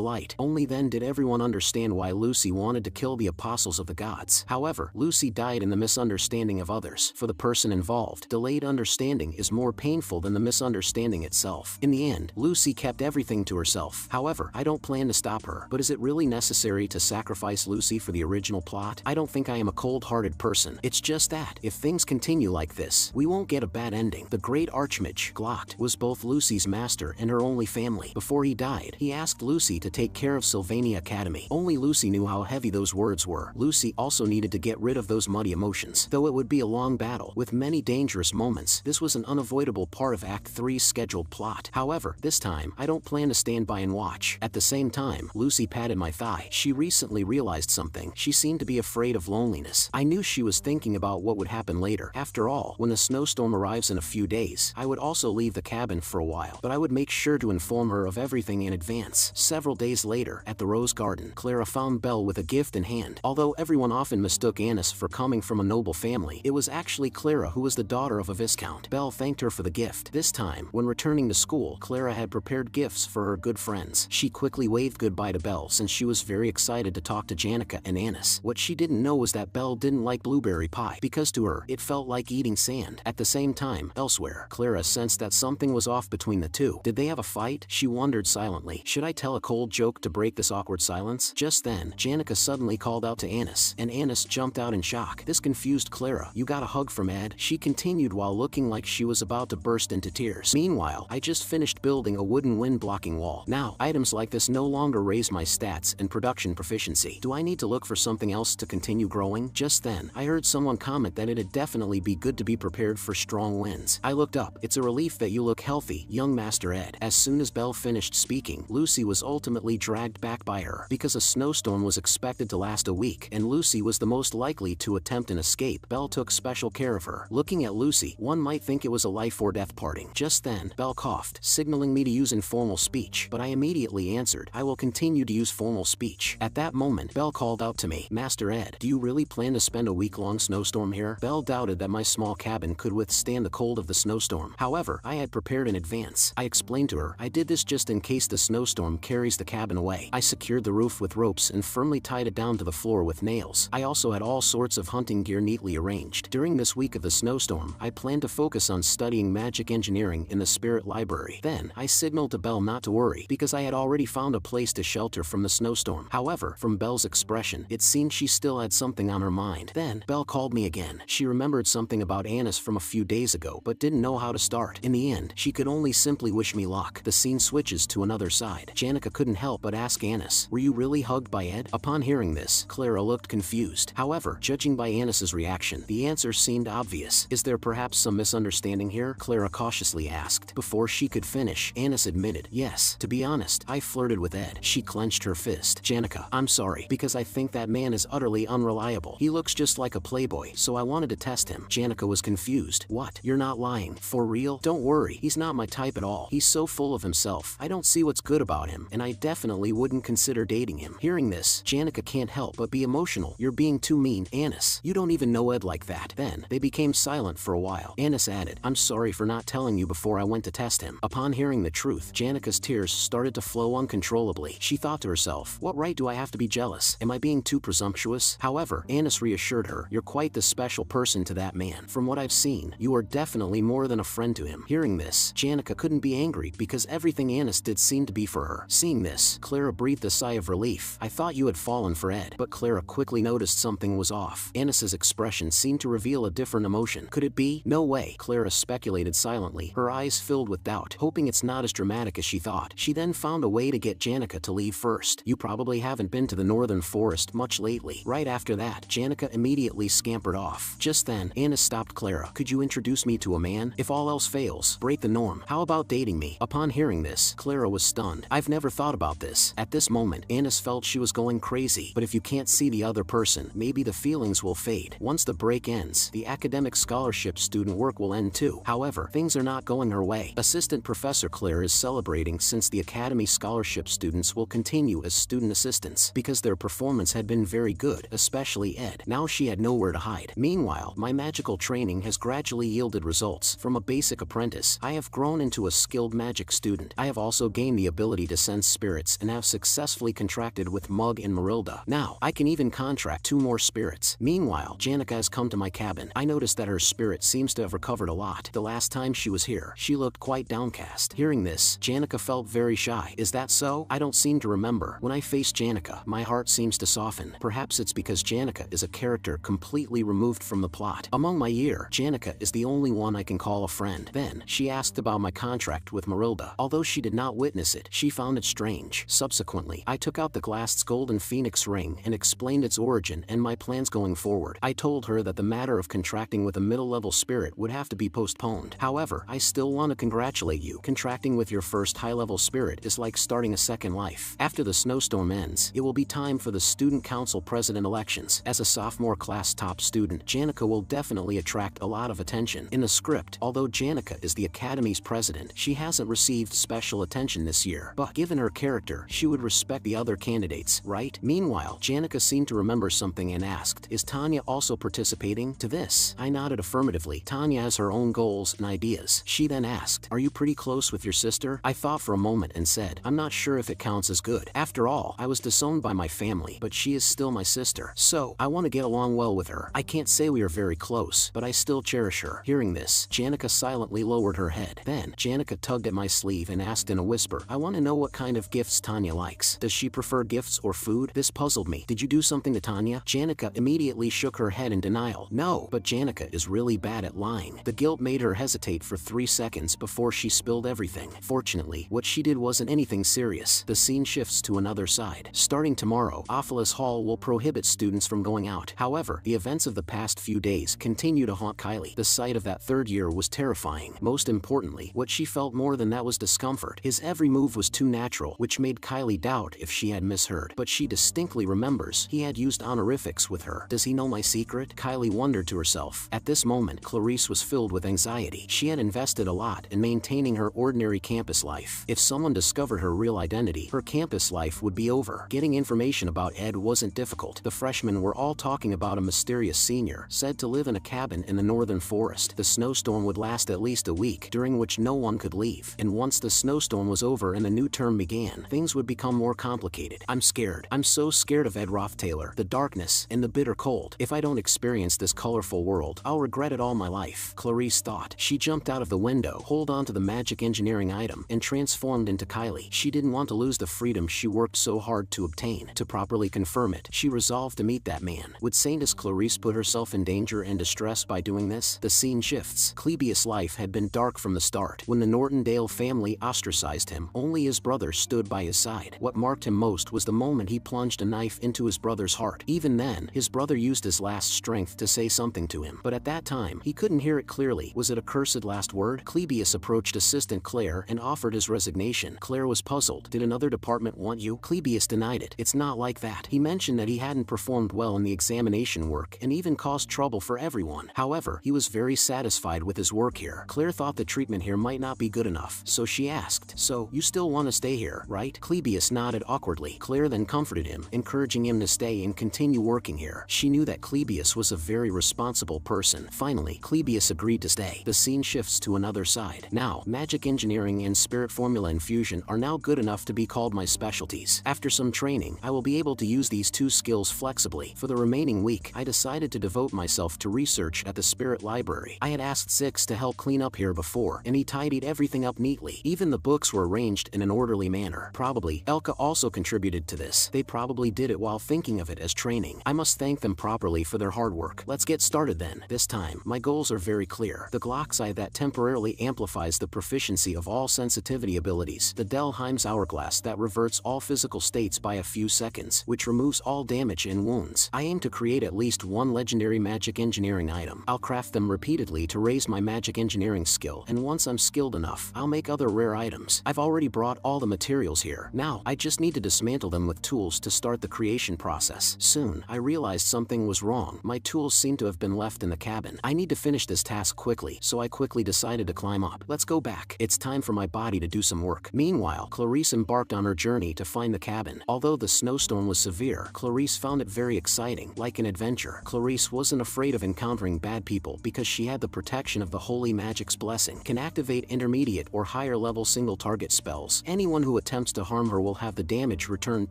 Speaker 1: light. Only then did everyone understand why Lucy wanted to kill the apostles of the gods. However, Lucy died in the misunderstanding of others. For the person involved, delayed understanding is more painful than the misunderstanding itself. In the end, Lucy kept everything to herself. However, I don't plan to stop her. But is it really necessary to sacrifice Lucy for the original plot? I don't think I am a cold-hearted person. It's just that, if things continue like this, we won't get a bad ending. The great Archmage, Glocked, was both Lucy's master and her only family. Before he died, he asked Lucy to take care of Sylvania Academy. Only Lucy knew how heavy those words were. Lucy also needed to get rid of those muddy emotions. Though it would be a long battle, with many dangerous moments, this was an unavoidable part of Act 3's scheduled plot. However, this time, I don't plan to stand by and watch. At the same time, Lucy patted my thigh. She recently realized something. She seemed to be afraid of loneliness. I knew she was thinking about what would happen later. After all, when the snowstorm arrives in a few days, I would also leave the cabin for a while, but I would make sure to inform her of everything in advance. Several days later, at the Rose Garden, Clara found Belle with a gift in hand. Although everyone often mistook Annis for coming from a noble family, it was actually Clara who was the daughter of a viscount. Belle thanked her for the gift. This time, when returning to school, Clara had prepared gifts for her good friends. She quickly waved goodbye to Belle since she was very excited to talk to Janica and Annis. What she didn't know was that Belle didn't like blueberry pie, because to her, it felt like eating sand. At the same time, elsewhere, Clara sensed that something was off between the two. Did they have a fight? She wondered silently. Should I tell a cold joke to break this awkward silence? Just then, Janica suddenly called out to Annis, and Annis jumped out in shock. This confused Clara. You got a hug from Ed? She continued while looking like she was about to burst into tears. Meanwhile, I just finished building a wooden wind-blocking wall. Now, items like this no longer raise my stats and production proficiency. Do I need to look for something else to continue growing? Just then, I heard someone comment that it'd definitely be good to be prepared for strong winds. I looked up. It's a relief that you look healthy, young Master Ed. As soon as Belle finished speaking, Lucy was ultimately dragged back by her. Because a snowstorm was expected to last a week, and Lucy was the most likely to attempt an escape, Belle took special care of her. Looking at Lucy, one might think it was a life-or-death parting. Just then, Belle coughed, signaling me to use informal speech, but I immediately answered, I will continue to use formal speech. At that moment, Belle called out to me, Master Ed, do you really plan to spend a week-long snowstorm here? Belle doubted that my small cabin could withstand the cold of the snowstorm. However, I had prepared in advance. I explained to her, I did this just in case the snowstorm carries the cabin away. I secured the roof with ropes and firmly tied it down to the floor with nails. I also had all sorts of hunting gear neatly arranged. During this week of the snowstorm, I planned to focus on studying magic engineering in the spirit library. Then, I signaled to Belle not to worry, because I had already found a place to shelter from the snowstorm. However, from Belle's expression, it seemed she still had something on her mind. Then, Belle called me again. She remembered something about Annis from a few days ago, but didn't know how to start. In the end, she could only simply wish me luck. The scene switches to another side. Janica couldn't help but ask Annis, were you really hugged by Ed? Upon hearing this, Clara looked confused. However, judging by Annis's reaction, the answer seemed obvious. Is there perhaps some misunderstanding here? Clara cautiously asked. Before she could finish, Annis admitted, yes, to be honest, I flirted with Ed. She clenched her fist. Janica, I'm sorry, because I think that man is utterly unreliable. He looks just like a playboy, so I wanted to test him. Janica was confused. What? You're not lying? For real? Don't worry, he's not my type at all. He's so full of himself. I don't see what's good about him, and I definitely wouldn't consider dating him. Hearing this, Janica can't help but be emotional. You're being too mean, Annis. You don't even know Ed like that. Then, they became silent for a while. Annis added, I'm sorry for not telling you before I went to test him. Upon hearing the truth, Janica's tears started to flow uncontrollably. She thought to herself, what right do I have to be jealous? Am I being too presumptuous? However, Annis reassured her, you're quite the special person to that man. From what I've seen, you are definitely more than a friend to him. Hearing this, Janica couldn't be angry because everything Annis did seemed to be for her. Seeing this, Clara breathed a sigh of relief. I thought you had fallen for Ed. But Clara quickly noticed something was off. Annis's expression seemed to reveal a different emotion. Could it be? No way. Clara speculated silently, her eyes filled with with doubt, hoping it's not as dramatic as she thought. She then found a way to get Janica to leave first. You probably haven't been to the northern forest much lately. Right after that, Janica immediately scampered off. Just then, Anna stopped Clara. Could you introduce me to a man? If all else fails, break the norm. How about dating me? Upon hearing this, Clara was stunned. I've never thought about this. At this moment, Anna felt she was going crazy. But if you can't see the other person, maybe the feelings will fade. Once the break ends, the academic scholarship student work will end too. However, things are not going her way. Assistant Professor Claire is celebrating since the Academy scholarship students will continue as student assistants because their performance had been very good, especially Ed. Now she had nowhere to hide. Meanwhile, my magical training has gradually yielded results. From a basic apprentice, I have grown into a skilled magic student. I have also gained the ability to sense spirits and have successfully contracted with Mug and Marilda. Now, I can even contract 2 more spirits. Meanwhile, Janica has come to my cabin. I noticed that her spirit seems to have recovered a lot. The last time she was here, she looked quite downcast. Hearing this, Janica felt very shy. Is that so? I don't seem to remember. When I face Janica, my heart seems to soften. Perhaps it's because Janica is a character completely removed from the plot. Among my year, Janica is the only one I can call a friend. Then, she asked about my contract with Marilda. Although she did not witness it, she found it strange. Subsequently, I took out the glassed golden phoenix ring and explained its origin and my plans going forward. I told her that the matter of contracting with a middle-level spirit would have to be postponed. However, I still want to congratulate you. Contracting with your first high-level spirit is like starting a second life. After the snowstorm ends, it will be time for the student council president elections. As a sophomore class top student, Janica will definitely attract a lot of attention. In the script, although Janica is the Academy's president, she hasn't received special attention this year. But given her character, she would respect the other candidates, right? Meanwhile, Janica seemed to remember something and asked, is Tanya also participating? To this, I nodded affirmatively. Tanya has her own goals and ideas. She then asked, are you pretty close with your sister? I thought for a moment and said, I'm not sure if it counts as good. After all, I was disowned by my family, but she is still my sister. So, I want to get along well with her. I can't say we are very close, but I still cherish her. Hearing this, Janica silently lowered her head. Then, Janica tugged at my sleeve and asked in a whisper, I want to know what kind of gifts Tanya likes. Does she prefer gifts or food? This puzzled me. Did you do something to Tanya? Janica immediately shook her head in denial. No, but Janica is really bad at lying. The guilt made her hesitate for 3 seconds before she spilled everything. Fortunately, what she did wasn't anything serious. The scene shifts to another side. Starting tomorrow, Ophelis Hall will prohibit students from going out. However, the events of the past few days continue to haunt Kylie. The sight of that third year was terrifying. Most importantly, what she felt more than that was discomfort. His every move was too natural, which made Kylie doubt if she had misheard. But she distinctly remembers he had used honorifics with her. Does he know my secret? Kylie wondered to herself. At this moment, Clarice was filled with anxiety. She had invested a lot in maintaining her ordinary campus life. If someone discovered her real identity, her campus life would be over. Getting information about Ed wasn't difficult. The freshmen were all talking about a mysterious senior, said to live in a cabin in the northern forest. The snowstorm would last at least a week, during which no one could leave. And once the snowstorm was over and the new term began, things would become more complicated. I'm scared. I'm so scared of Ed Rothtaylor, the darkness, and the bitter cold. If I don't experience this colorful world, I'll regret it all my life, Clarice thought. She jumped out of the window, hold on to the magic engineering item, and transformed into Kylie. She didn't want to lose the freedom she worked so hard to obtain. To properly confirm it, she resolved to meet that man. Would Saintess Clarice put herself in danger and distress by doing this? The scene shifts. Clebius' life had been dark from the start. When the Nortondale family ostracized him, only his brother stood by his side. What marked him most was the moment he plunged a knife into his brother's heart. Even then, his brother used his last strength to say something to him. But at that time, he couldn't hear it clearly. Was it a cursed last word? Clebius approached Assistant Claire and offered his resignation. Claire was puzzled. Did another department want you? Clebius denied it. It's not like that. He mentioned that he hadn't performed well in the examination work and even caused trouble for everyone. However, he was very satisfied with his work here. Claire thought the treatment here might not be good enough, so she asked, so, you still want to stay here, right? Clebius nodded awkwardly. Claire then comforted him, encouraging him to stay and continue working here. She knew that Clebius was a very responsible person. Finally, Clebius agreed to stay. The scene shifts to another side. Now, magic engineering and spirit formula infusion are now good enough to be called my specialties. After some training, I will be able to use these 2 skills flexibly. For the remaining week, I decided to devote myself to research at the Spirit Library. I had asked Six to help clean up here before, and he tidied everything up neatly. Even the books were arranged in an orderly manner. Probably, Elka also contributed to this. They probably did it while thinking of it as training. I must thank them properly for their hard work. Let's get started then. This time, my goals are very clear. The Glock's Eye that temporarily amplifies verifies the proficiency of all sensitivity abilities. The Delheim's Hourglass that reverts all physical states by a few seconds, which removes all damage and wounds. I aim to create at least one legendary magic engineering item. I'll craft them repeatedly to raise my magic engineering skill, and once I'm skilled enough, I'll make other rare items. I've already brought all the materials here. Now, I just need to dismantle them with tools to start the creation process. Soon, I realized something was wrong. My tools seemed to have been left in the cabin. I need to finish this task quickly, so I quickly decided to climb up. Let's go back. It's time for my body to do some work. Meanwhile, Clarice embarked on her journey to find the cabin. Although the snowstorm was severe, Clarice found it very exciting, like an adventure. Clarice wasn't afraid of encountering bad people because she had the protection of the Holy Magic's blessing, can activate intermediate or higher level single target spells. Anyone who attempts to harm her will have the damage returned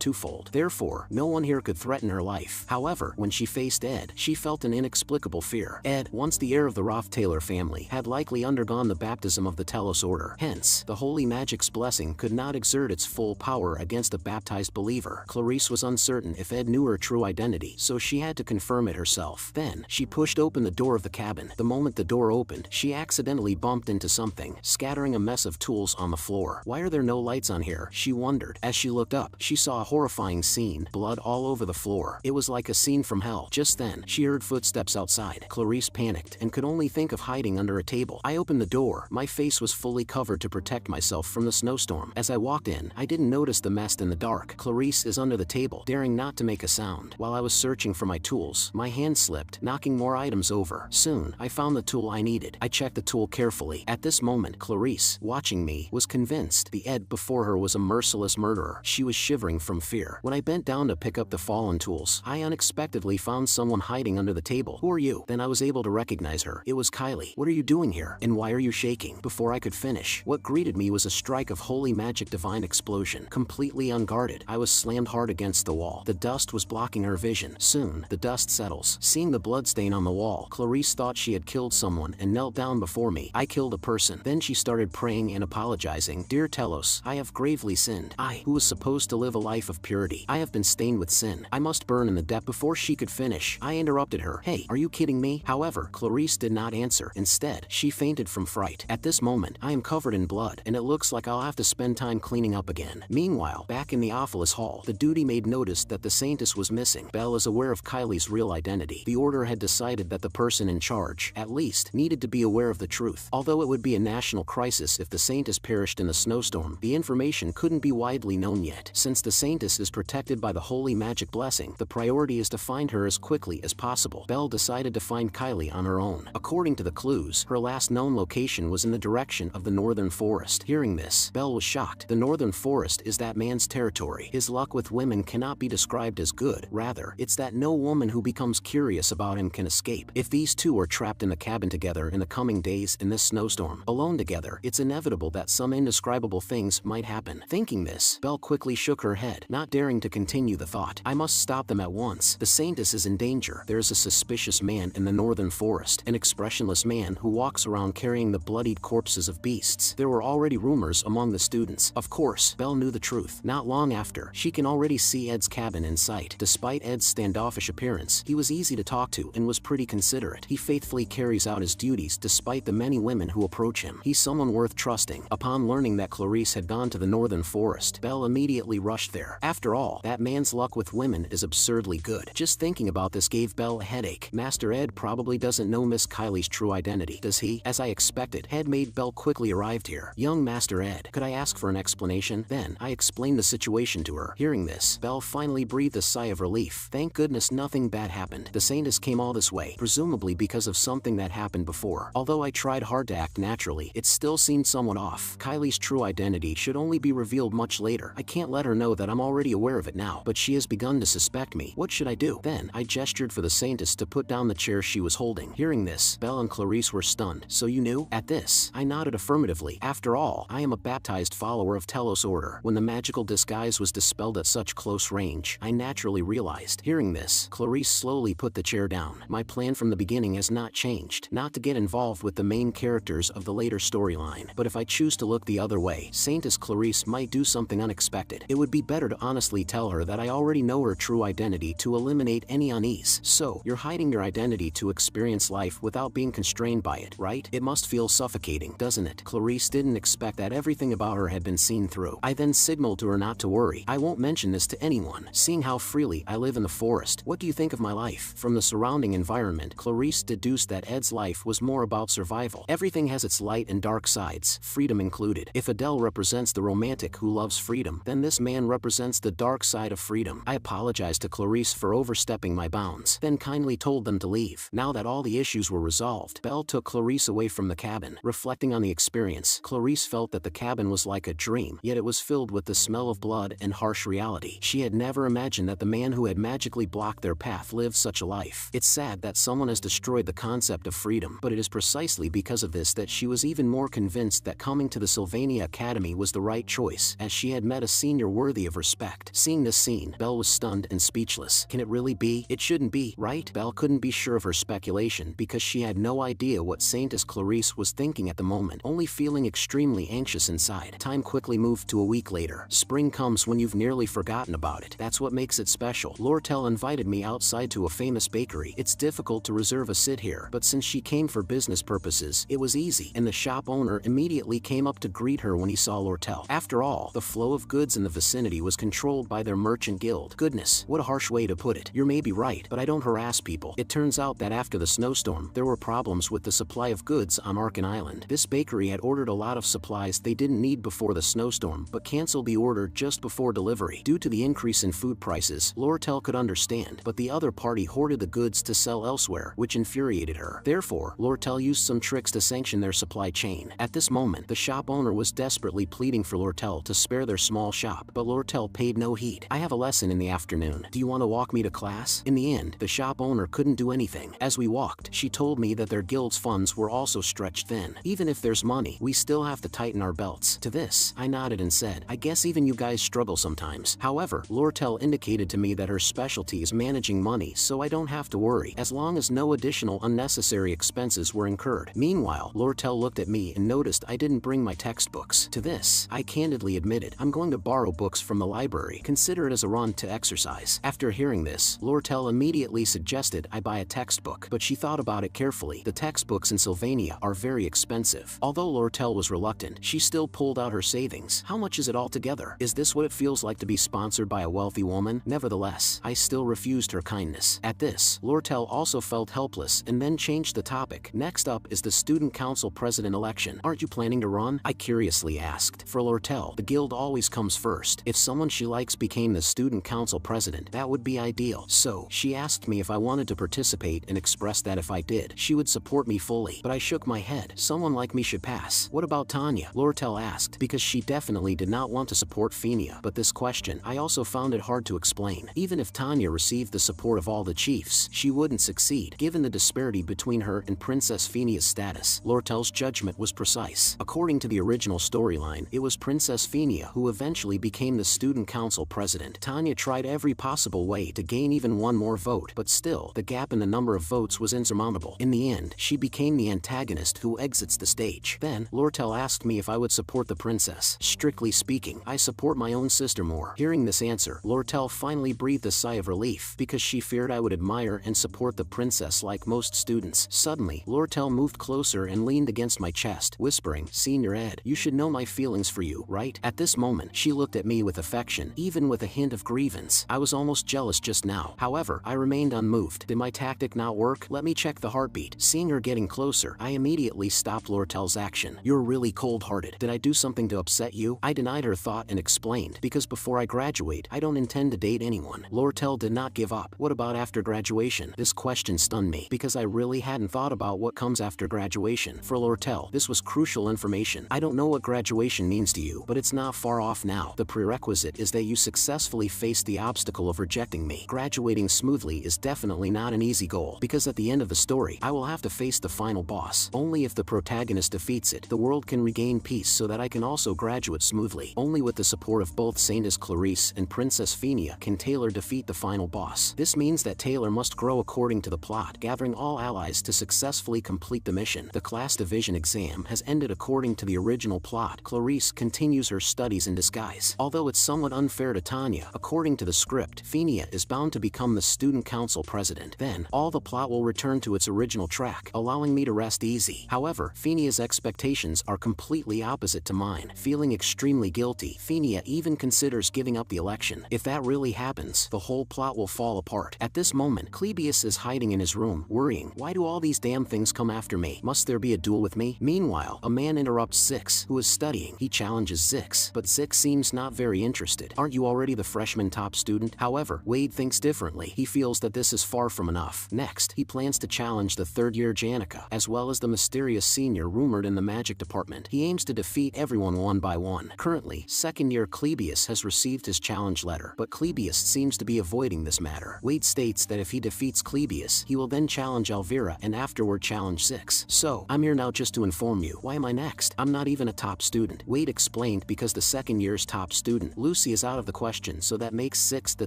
Speaker 1: twofold. Therefore, no one here could threaten her life. However, when she faced Ed, she felt an inexplicable fear. Ed, once the heir of the Rothtaylor family, had likely undergone the baptism of the Telos Order. Hence, the Holy Magic's blessing could not exert its full power against a baptized believer. Clarice was uncertain if Ed knew her true identity, so she had to confirm it herself. Then, she pushed open the door of the cabin. The moment the door opened, she accidentally bumped into something, scattering a mess of tools on the floor. Why are there no lights on here? She wondered. As she looked up, she saw a horrifying scene, blood all over the floor. It was like a scene from hell. Just then, she heard footsteps outside. Clarice panicked and could only think of hiding under a table. I opened the door. My face was fully covered to protect myself from the snowstorm. As I walked in, I didn't notice the mess in the dark. Clarice is under the table, daring not to make a sound. While I was searching for my tools, my hand slipped, knocking more items over. Soon, I found the tool I needed. I checked the tool carefully. At this moment, Clarice, watching me, was convinced the Ed before her was a merciless murderer. She was shivering from fear. When I bent down to pick up the fallen tools, I unexpectedly found someone hiding under the table. Who are you? Then I was able to recognize her. It was Kylie. What are you doing here? And why are you shaking? Before I could finish, what greeted me was a strike of holy magic divine explosion. Completely unguarded, I was slammed hard against the wall. The dust was blocking her vision. Soon, the dust settles. Seeing the bloodstain on the wall, Clarice thought she had killed someone and knelt down before me. I killed a person. Then she started praying and apologizing. Dear Telos, I have gravely sinned. I, who was supposed to live a life of purity, I have been stained with sin. I must burn in the depth. Before she could finish, I interrupted her. Hey, are you kidding me? However, Clarice did not answer. Instead, she fainted from fright. At this moment, I am covered in blood, and it looks like I'll have to spend time cleaning up again. Meanwhile, back in the Ophilis Hall, the duty maid noticed that the Saintess was missing. Belle is aware of Kylie's real identity. The Order had decided that the person in charge, at least, needed to be aware of the truth. Although it would be a national crisis if the Saintess perished in the snowstorm, the information couldn't be widely known yet. Since the Saintess is protected by the Holy Magic blessing, the priority is to find her as quickly as possible. Belle decided to find Kylie on her own. According to the clues, her last known location was in the direction of the Northern Forest. Hearing this, Belle was shocked. The Northern Forest is that man's territory. His luck with women cannot be described as good. Rather, it's that no woman who becomes curious about him can escape. If these two are trapped in the cabin together in the coming days in this snowstorm, alone together, it's inevitable that some indescribable things might happen. Thinking this, Belle quickly shook her head, not daring to continue the thought. I must stop them at once. The Saintess is in danger. There is a suspicious man in the Northern Forest, an expressionless man who walks around carrying the bloodied corpses of beasts. There were already rumors among the students. Of course, Belle knew the truth. Not long after, she can already see Ed's cabin in sight. Despite Ed's standoffish appearance, he was easy to talk to and was pretty considerate. He faithfully carries out his duties despite the many women who approach him. He's someone worth trusting. Upon learning that Clarice had gone to the Northern Forest, Belle immediately rushed there. After all, that man's luck with women is absurdly good. Just thinking about this gave Belle a headache. Master Ed probably doesn't know Miss Kylie's true identity, does he? As I expected, Headmaid Belle quickly arrived here. Young Master Ed, could I ask for an explanation? Then, I explained the situation to her. Hearing this, Belle finally breathed a sigh of relief. Thank goodness nothing bad happened. The Saintess came all this way, presumably because of something that happened before. Although I tried hard to act naturally, it still seemed somewhat off. Kylie's true identity should only be revealed much later. I can't let her know that I'm already aware of it now, but she has begun to suspect me. What should I do? Then, I gestured for the Saintess to put down the chair she was holding. Hearing this, Belle and Clarice were stunned. So you knew? At this, I nodded affirmatively. After all, I am a baptized follower of Telos Order. When the magical disguise was dispelled at such close range, I naturally realized. Hearing this, Clarice slowly put the chair down. My plan from the beginning has not changed. Not to get involved with the main characters of the later storyline. But if I choose to look the other way, Saintess Clarice might do something unexpected. It would be better to honestly tell her that I already know her true identity to eliminate any unease. So, you're hiding your identity to experience life without being constrained by it, right? It must feel suffocating. humiliating, doesn't it? Clarice didn't expect that everything about her had been seen through. I then signaled to her not to worry. I won't mention this to anyone. Seeing how freely I live in the forest, what do you think of my life? From the surrounding environment, Clarice deduced that Ed's life was more about survival. Everything has its light and dark sides, freedom included. If Adele represents the romantic who loves freedom, then this man represents the dark side of freedom. I apologized to Clarice for overstepping my bounds, then kindly told them to leave. Now that all the issues were resolved, Belle took Clarice away from the cabin. Reflecting on the experience, Clarice felt that the cabin was like a dream, yet it was filled with the smell of blood and harsh reality. She had never imagined that the man who had magically blocked their path lived such a life. It's sad that someone has destroyed the concept of freedom, but it is precisely because of this that she was even more convinced that coming to the Sylvania Academy was the right choice, as she had met a senior worthy of respect. Seeing this scene, Belle was stunned and speechless. Can it really be? It shouldn't be, right? Belle couldn't be sure of her speculation because she had no idea what Saintess Clarice was thinking at the moment, only feeling extremely anxious inside. Time quickly moved to a week later. Spring comes when you've nearly forgotten about it. That's what makes it special. Lortel invited me outside to a famous bakery. It's difficult to reserve a sit here, but since she came for business purposes, it was easy, and the shop owner immediately came up to greet her when he saw Lortel. After all, the flow of goods in the vicinity was controlled by their merchant guild. Goodness, what a harsh way to put it. You're maybe right, but I don't harass people. It turns out that after the snowstorm, there were problems with the supply of goods on Arkin Island. This bakery had ordered a lot of supplies they didn't need before the snowstorm, but canceled the order just before delivery. Due to the increase in food prices, Lortel could understand, but the other party hoarded the goods to sell elsewhere, which infuriated her. Therefore, Lortel used some tricks to sanction their supply chain. At this moment, the shop owner was desperately pleading for Lortel to spare their small shop, but Lortel paid no heed. I have a lesson in the afternoon. Do you want to walk me to class? In the end, the shop owner couldn't do anything. As we walked, she told me that their guild's funds were also stretched thin. Even if there's money, we still have to tighten our belts. To this, I nodded and said, I guess even you guys struggle sometimes. However, Lortel indicated to me that her specialty is managing money, so I don't have to worry, as long as no additional unnecessary expenses were incurred. Meanwhile, Lortel looked at me and noticed I didn't bring my textbooks. To this, I candidly admitted, I'm going to borrow books from the library. Consider it as a run to exercise. After hearing this, Lortel immediately suggested I buy a textbook, but she thought about it carefully. The textbooks in Sylvania are very expensive. Although Lortel was reluctant, she still pulled out her savings. How much is it all together? Is this what it feels like to be sponsored by a wealthy woman? Nevertheless, I still refused her kindness. At this, Lortel also felt helpless and then changed the topic. Next up is the student council president election. Aren't you planning to run? I curiously asked. For Lortel, the guild always comes first. If someone she likes became the student council president, that would be ideal. So, she asked me if I wanted to participate and expressed that if I did, she would support me fully. But I shook my head. Someone like me should pass. What about Tanya? Lortel asked, because she definitely did not want to support Fenia. But this question, I also found it hard to explain. Even if Tanya received the support of all the chiefs, she wouldn't succeed, given the disparity between her and Princess Fenia's status. Lortel's judgment was precise. According to the original storyline, it was Princess Fenia who eventually became the student council president. Tanya tried every possible way to gain even one more vote, but still, the gap in the number of votes was insurmountable. In the end, she became the antagonist who exits the stage. Then, Lortel asked me if I would support the princess. Strictly speaking, I support my own sister more. Hearing this answer, Lortel finally breathed a sigh of relief, because she feared I would admire and support the princess like most students. Suddenly, Lortel moved closer and leaned against my chest, whispering, Senior Ed, you should know my feelings for you, right? At this moment, she looked at me with affection, even with a hint of grievance. I was almost jealous just now. However, I remained unmoved. Did my tactic not work? Let me check the heartbeat. Seeing her getting closer, I immediately stopped Lortel's action. You're really cold-hearted. Did I do something to upset you? I denied her thought and explained, because before I graduate, I don't intend to date anyone. Lortel did not give up. What about after graduation? This question stunned me, because I really hadn't thought about what comes after graduation. For Lortel, this was crucial information. I don't know what graduation means to you, but it's not far off now. The prerequisite is that you successfully face the obstacle of rejecting me. Graduating smoothly is definitely not an easy goal, because at the end of the story, I will have to face the final boss. Only if the protagonist defeats it, the world can regain peace so that I can also graduate smoothly. Only with the support of both Saintess Clarice and Princess Fenia can Taylor defeat the final boss. This means that Taylor must grow according to the plot, gathering all allies to successfully complete the mission. The class division exam has ended according to the original plot. Clarice continues her studies in disguise. Although it's somewhat unfair to Tanya, according to the script, Fenia is bound to become the student council president. Then, all the plot will return to its original track, allowing me to rest easy. However, Phenia's expectations are completely opposite to mine. Feeling extremely guilty, Phenia even considers giving up the election. If that really happens, the whole plot will fall apart. At this moment, Clebius is hiding in his room, worrying. Why do all these damn things come after me? Must there be a duel with me? Meanwhile, a man interrupts Zix, who is studying. He challenges Zix, but Zix seems not very interested. Aren't you already the freshman top student? However, Wade thinks differently. He feels that this is far from enough. Next, he plans to challenge the third-year Janica, as well as the mysterious senior rumored in the magic department. He aims to defeat everyone one by one. Currently, second-year Clebius has received his challenge letter, but Clebius seems to be avoiding this matter. Wade states that if he defeats Clebius, he will then challenge Elvira and afterward challenge Zix. So, I'm here now just to inform you. Why am I next? I'm not even a top student. Wade explained because the second year's top student, Lucy, is out of the question, so that makes Zix the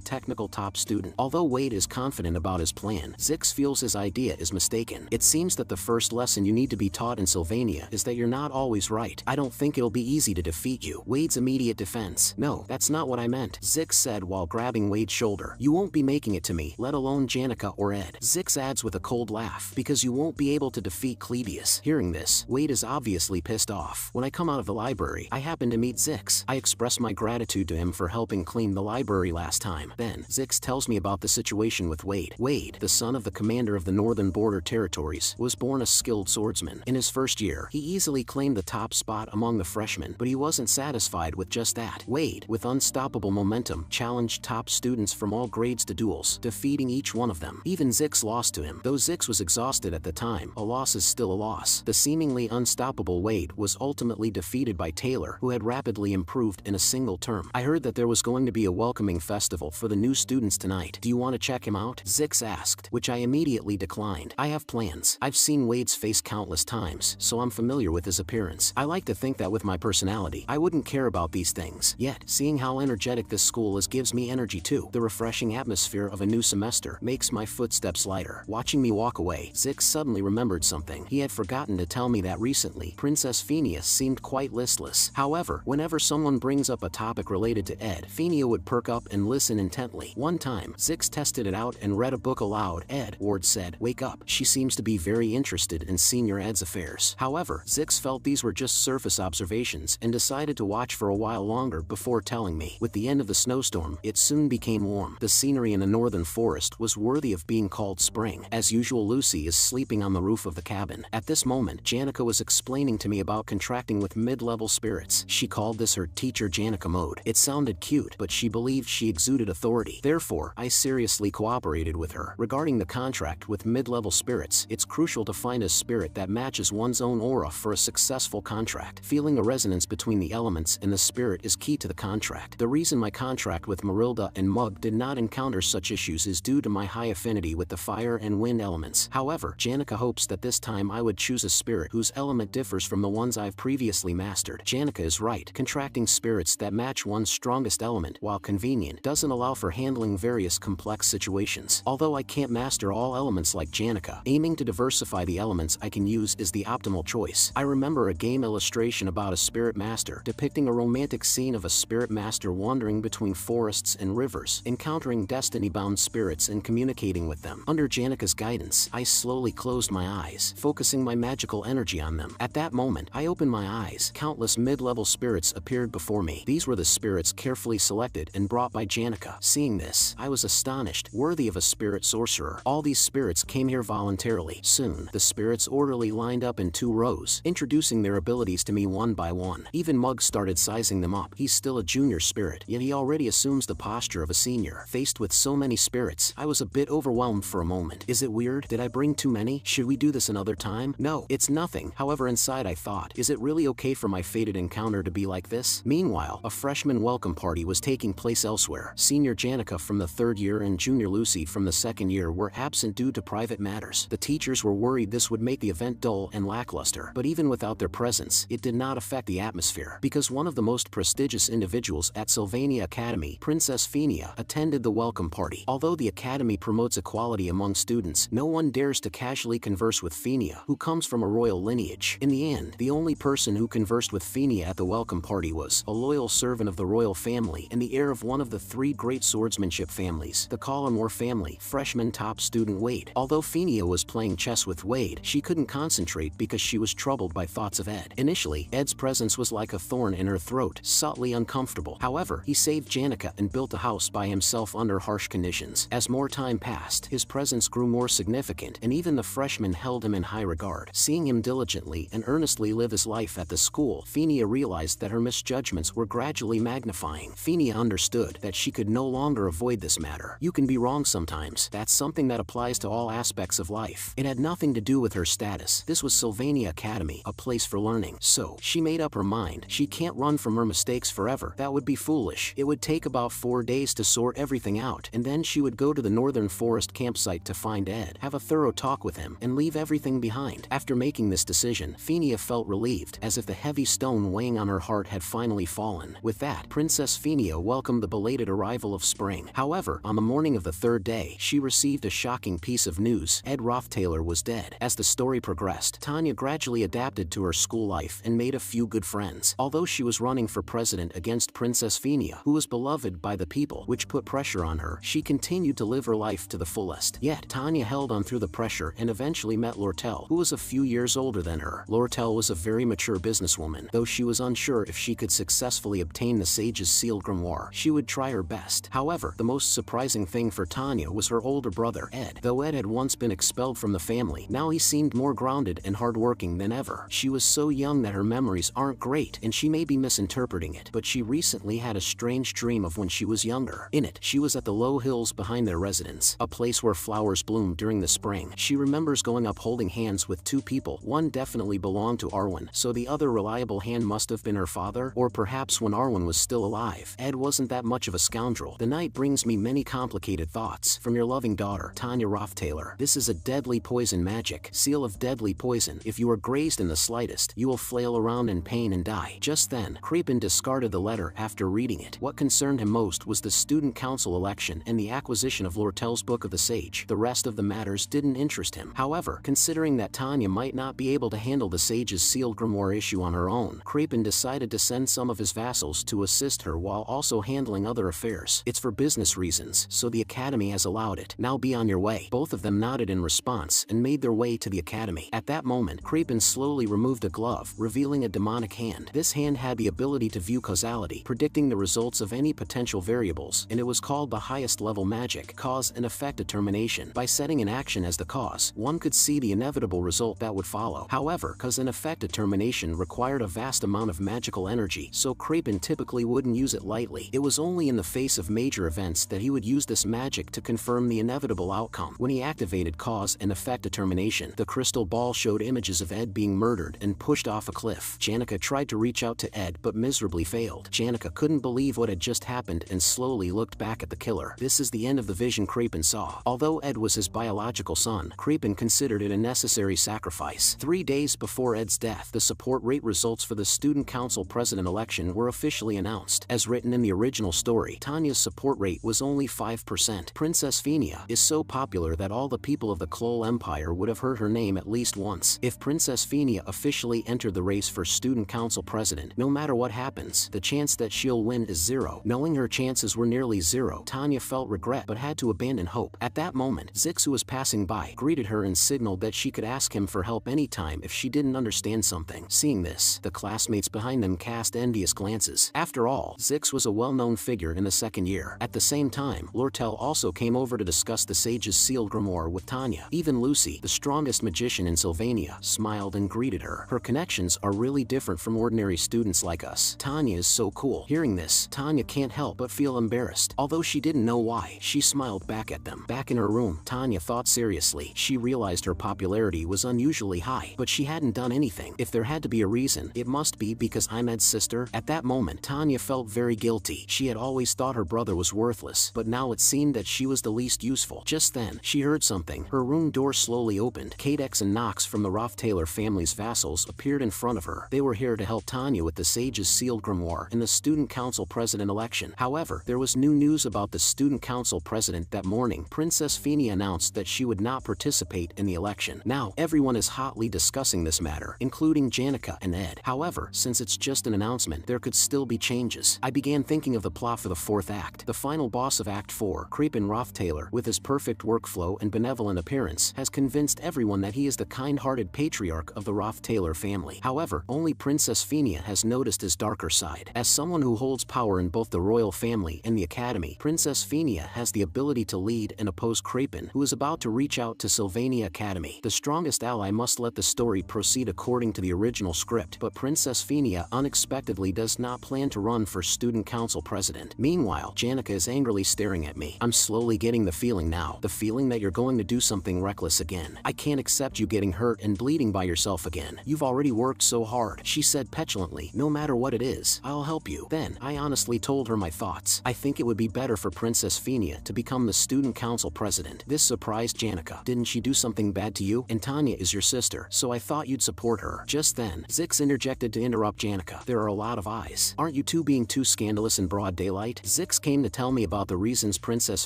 Speaker 1: technical top student. Although Wade is confident about his plan, Zix feels his idea is mistaken. It seems that the first lesson you need to be taught in Sylvania is that you're not always right. I don't think it'll be easy to defeat you. Wade's immediate defense. No, that's not what I meant, Zix said while grabbing Wade's shoulder. You won't be making it to me, let alone Janica or Ed. Zix adds with a cold laugh, because you won't be able to defeat Clebius. Hearing this, Wade is obviously pissed off. When I come out of the library, I happen to meet Zix. I express my gratitude to him for helping clean the library last time. Then, Zix tells me about the situation with Wade. Wade, the son of the commander of the Northern Border Territories, was born a skilled swordsman. In his first year, he easily claimed the top spot among the freshmen, but he wasn't satisfied with just that. Wade, with unstoppable momentum, challenged top students from all grades to duels, defeating each one of them. Even Zix lost to him. Though Zix was exhausted at the time, a loss is still a loss. The seemingly unstoppable Wade was ultimately defeated by Taylor, who had rapidly improved in a single term. I heard that there was going to be a welcoming festival for the new students tonight. Do you want to check him out? Zix asked, which I immediately declined. I have plans. I've seen Wade's face countless times, so I'm familiar with his appearance. I like to think that with my personality, I wouldn't care about these things. Yet, seeing how energetic this school is gives me energy too. The refreshing atmosphere of a new semester makes my footsteps lighter. Watching me walk away, Zix suddenly remembered something. He had forgotten to tell me that recently, Princess Phenia seemed quite listless. However, whenever someone brings up a topic related to Ed, Phenia would perk up and listen intently. One time, Zix tested it out and read a book aloud. Ed, Ward said, wake up. She seems to be very interested in Senior Ed's affairs. However, Zix felt these were just surface observations and decided to watch for a while longer before telling me. With the end of the snowstorm, it soon became warm. The scenery in the northern forest was worthy of being called spring. As usual, Lucy is sleeping on the roof of the cabin. At this moment, Janica was explaining to me about contracting with mid-level spirits. She called this her teacher Janica mode. It sounded cute, but she believed she exuded authority. Therefore, I seriously cooperated with her. Regarding the contract with mid-level spirits, it's crucial to find a spirit that matches one's own aura for a successful contract. Feeling a resonance between the elements and the spirit is key to the contract. The reason my contract with Marilda and Mug did not encounter such issues is due to my high affinity with the fire and wind elements. However, Janica hopes that this time I would choose a spirit whose element differs from the ones I've previously mastered. Janica is right. Contracting spirits that match one's strongest element, while convenient, doesn't allow for handling various complex situations. Although I can't master all elements like Janica, aiming to diversify the elements I can use is the optimal choice. I remember a game illustration about a spirit master depicting a romantic scene of a spirit master wandering between forests and rivers, encountering destiny-bound spirits and communicating with them. Under Janica's guidance, I slowly closed my eyes, focusing my magical energy on them. At that moment, I opened my eyes. Countless mid-level spirits appeared before me. These were the spirits carefully selected and brought by Janica. Seeing this, I was astonished, worthy of a spirit sorcerer. All these spirits came here voluntarily. Soon, the spirits orderly lined up in 2 rows, introducing their abilities to me one by one. Even Mug started sizing them up. He's still a junior spirit, yet he already assumes the posture of a senior. Faced with so many spirits, I was a bit overwhelmed for a moment. Is it weird? Did I bring too many? Should we do this another time? No, it's nothing. However, inside I thought, is it really okay for my fated encounter to be like this? Meanwhile, a freshman welcome party was taking place elsewhere. Senior Janica from the 3rd year and Junior Lucy from the 2nd year were absent due to private matters. The teachers were worried this would make the event dull and lackluster, but even without their presence, it did not affect the atmosphere, because one of the most prestigious individuals at Sylvania Academy, Princess Phenia, attended the welcome party. Although the academy promotes equality among students, no one dares to casually converse with Phenia, who comes from a royal lineage. In the end, the only person who conversed with Phenia at the welcome party was a loyal servant of the royal family and the heir of one of the 3 great swordsmanship families, the Collingwood family, freshman top student Wade. Although Phenia was playing chess with Wade, she couldn't concentrate because because she was troubled by thoughts of Ed. Initially, Ed's presence was like a thorn in her throat, subtly uncomfortable. However, he saved Janica and built a house by himself under harsh conditions. As more time passed, his presence grew more significant, and even the freshmen held him in high regard. Seeing him diligently and earnestly live his life at the school, Phinia realized that her misjudgments were gradually magnifying. Phinia understood that she could no longer avoid this matter. You can be wrong sometimes. That's something that applies to all aspects of life. It had nothing to do with her status. This was Sylvania Academy, a place for learning. So, she made up her mind. She can't run from her mistakes forever. That would be foolish. It would take about 4 days to sort everything out, and then she would go to the Northern Forest campsite to find Ed, have a thorough talk with him, and leave everything behind. After making this decision, Phinia felt relieved, as if the heavy stone weighing on her heart had finally fallen. With that, Princess Phinia welcomed the belated arrival of spring. However, on the morning of the 3rd day, she received a shocking piece of news. Ed Rothtaylor was dead. As the story progressed, Tanya gradually adapted to her school life and made a few good friends. Although she was running for president against Princess Phinia, who was beloved by the people, which put pressure on her, she continued to live her life to the fullest. Yet, Tanya held on through the pressure and eventually met Lortel, who was a few years older than her. Lortel was a very mature businesswoman. Though she was unsure if she could successfully obtain the sage's sealed grimoire, she would try her best. However, the most surprising thing for Tanya was her older brother, Ed. Though Ed had once been expelled from the family, now he seemed more grounded and hardworking than ever. She was so young that her memories aren't great, and she may be misinterpreting it, but she recently had a strange dream of when she was younger. In it, she was at the low hills behind their residence, a place where flowers bloomed during the spring. She remembers going up holding hands with 2 people. One definitely belonged to Arwen, so the other reliable hand must have been her father, or perhaps when Arwen was still alive. Ed wasn't that much of a scoundrel. The night brings me many complicated thoughts. From your loving daughter, Tanya Rothtaylor. This is a deadly poison magic. Seal of deadly poison. If you are grazed in the slightest, you will flail around in pain and die. Just then, Creepin discarded the letter after reading it. What concerned him most was the student council election and the acquisition of Lortel's Book of the Sage. The rest of the matters didn't interest him. However, considering that Tanya might not be able to handle the sage's sealed grimoire issue on her own, Creepin decided to send some of his vassals to assist her while also handling other affairs. It's for business reasons, so the academy has allowed it. Now be on your way. Both of them nodded in response and made their way to the academy. At that moment, Creepin slowly removed a glove, revealing a demonic hand. This hand had the ability to view causality, predicting the results of any potential variables, and it was called the highest level magic, cause and effect determination. By setting an action as the cause, one could see the inevitable result that would follow. However, cause and effect determination required a vast amount of magical energy, so Creepin typically wouldn't use it lightly. It was only in the face of major events that he would use this magic to confirm the inevitable outcome. When he activated cause and effect determination, the crystal ball showed images of Ed being murdered and pushed off a cliff. Janica tried to reach out to Ed but miserably failed. Janica couldn't believe what had just happened and slowly looked back at the killer. This is the end of the vision Creepin saw. Although Ed was his biological son, Creepin considered it a necessary sacrifice. 3 days before Ed's death, the support rate results for the student council president election were officially announced. As written in the original story, Tanya's support rate was only 5%. Princess Phinia is so popular that all the people of the Klol Empire would have heard her name at least once. If Princess Phinia officially entered the race for student council president, no matter what happens, the chance that she'll win is 0. Knowing her chances were nearly 0, Tanya felt regret but had to abandon hope. At that moment, Zix, who was passing by, greeted her and signaled that she could ask him for help anytime if she didn't understand something. Seeing this, the classmates behind them cast envious glances. After all, Zix was a well-known figure in the 2nd year. At the same time, Lortel also came over to discuss the sage's sealed grimoire with Tanya. Even Lucy, the strongest magician in Sylvania, smiled and greeted her. Her connections are really different from ordinary students like us. Tanya is so cool. Hearing this, Tanya can't help but feel embarrassed. Although she didn't know why, she smiled back at them. Back in her room, Tanya thought seriously. She realized her popularity was unusually high, but she hadn't done anything. If there had to be a reason, it must be because I'm Ed's sister. At that moment, Tanya felt very guilty. She had always thought her brother was worthless, but now it seemed that she was the least useful. Just then, she heard something. Her room door slowly opened. Cadex and Knox from the Rothtaylor family's vassals appeared in front of her. They were here to help Tanya with the sage's sealed grimoire in the student council president election. However, there was new news about the student council president that morning. Princess Phinia announced that she would not participate in the election. Now, everyone is hotly discussing this matter, including Janica and Ed. However, since it's just an announcement, there could still be changes. I began thinking of the plot for the 4th act. The final boss of Act 4, Creepin Rothtaylor, with his perfect workflow and benevolent appearance, has convinced everyone that he is the kind-hearted patriarch of the Roth-Taylor family. However, only Princess Phinia has noticed his darker side. As someone who holds power in both the royal family and the academy, Princess Phinia has the ability to lead and oppose Crapin, who is about to reach out to Sylvania Academy. The strongest ally must let the story proceed according to the original script, but Princess Phinia unexpectedly does not plan to run for student council president. Meanwhile, Janica is angrily staring at me. I'm slowly getting the feeling now. The feeling that you're going to do something reckless again. I can't accept you getting hurt and bleeding by yourself again. You've already worked so hard, she said petulantly. No matter what it is, I'll help you. Then, I honestly told her my thoughts. I think it would be better for Princess Phinia to become the student council president. This surprised Janica. Didn't she do something bad to you? And Tanya is your sister, so I thought you'd support her. Just then, Zix interjected to interrupt Janica. There are a lot of eyes. Aren't you two being too scandalous in broad daylight? Zix came to tell me about the reasons Princess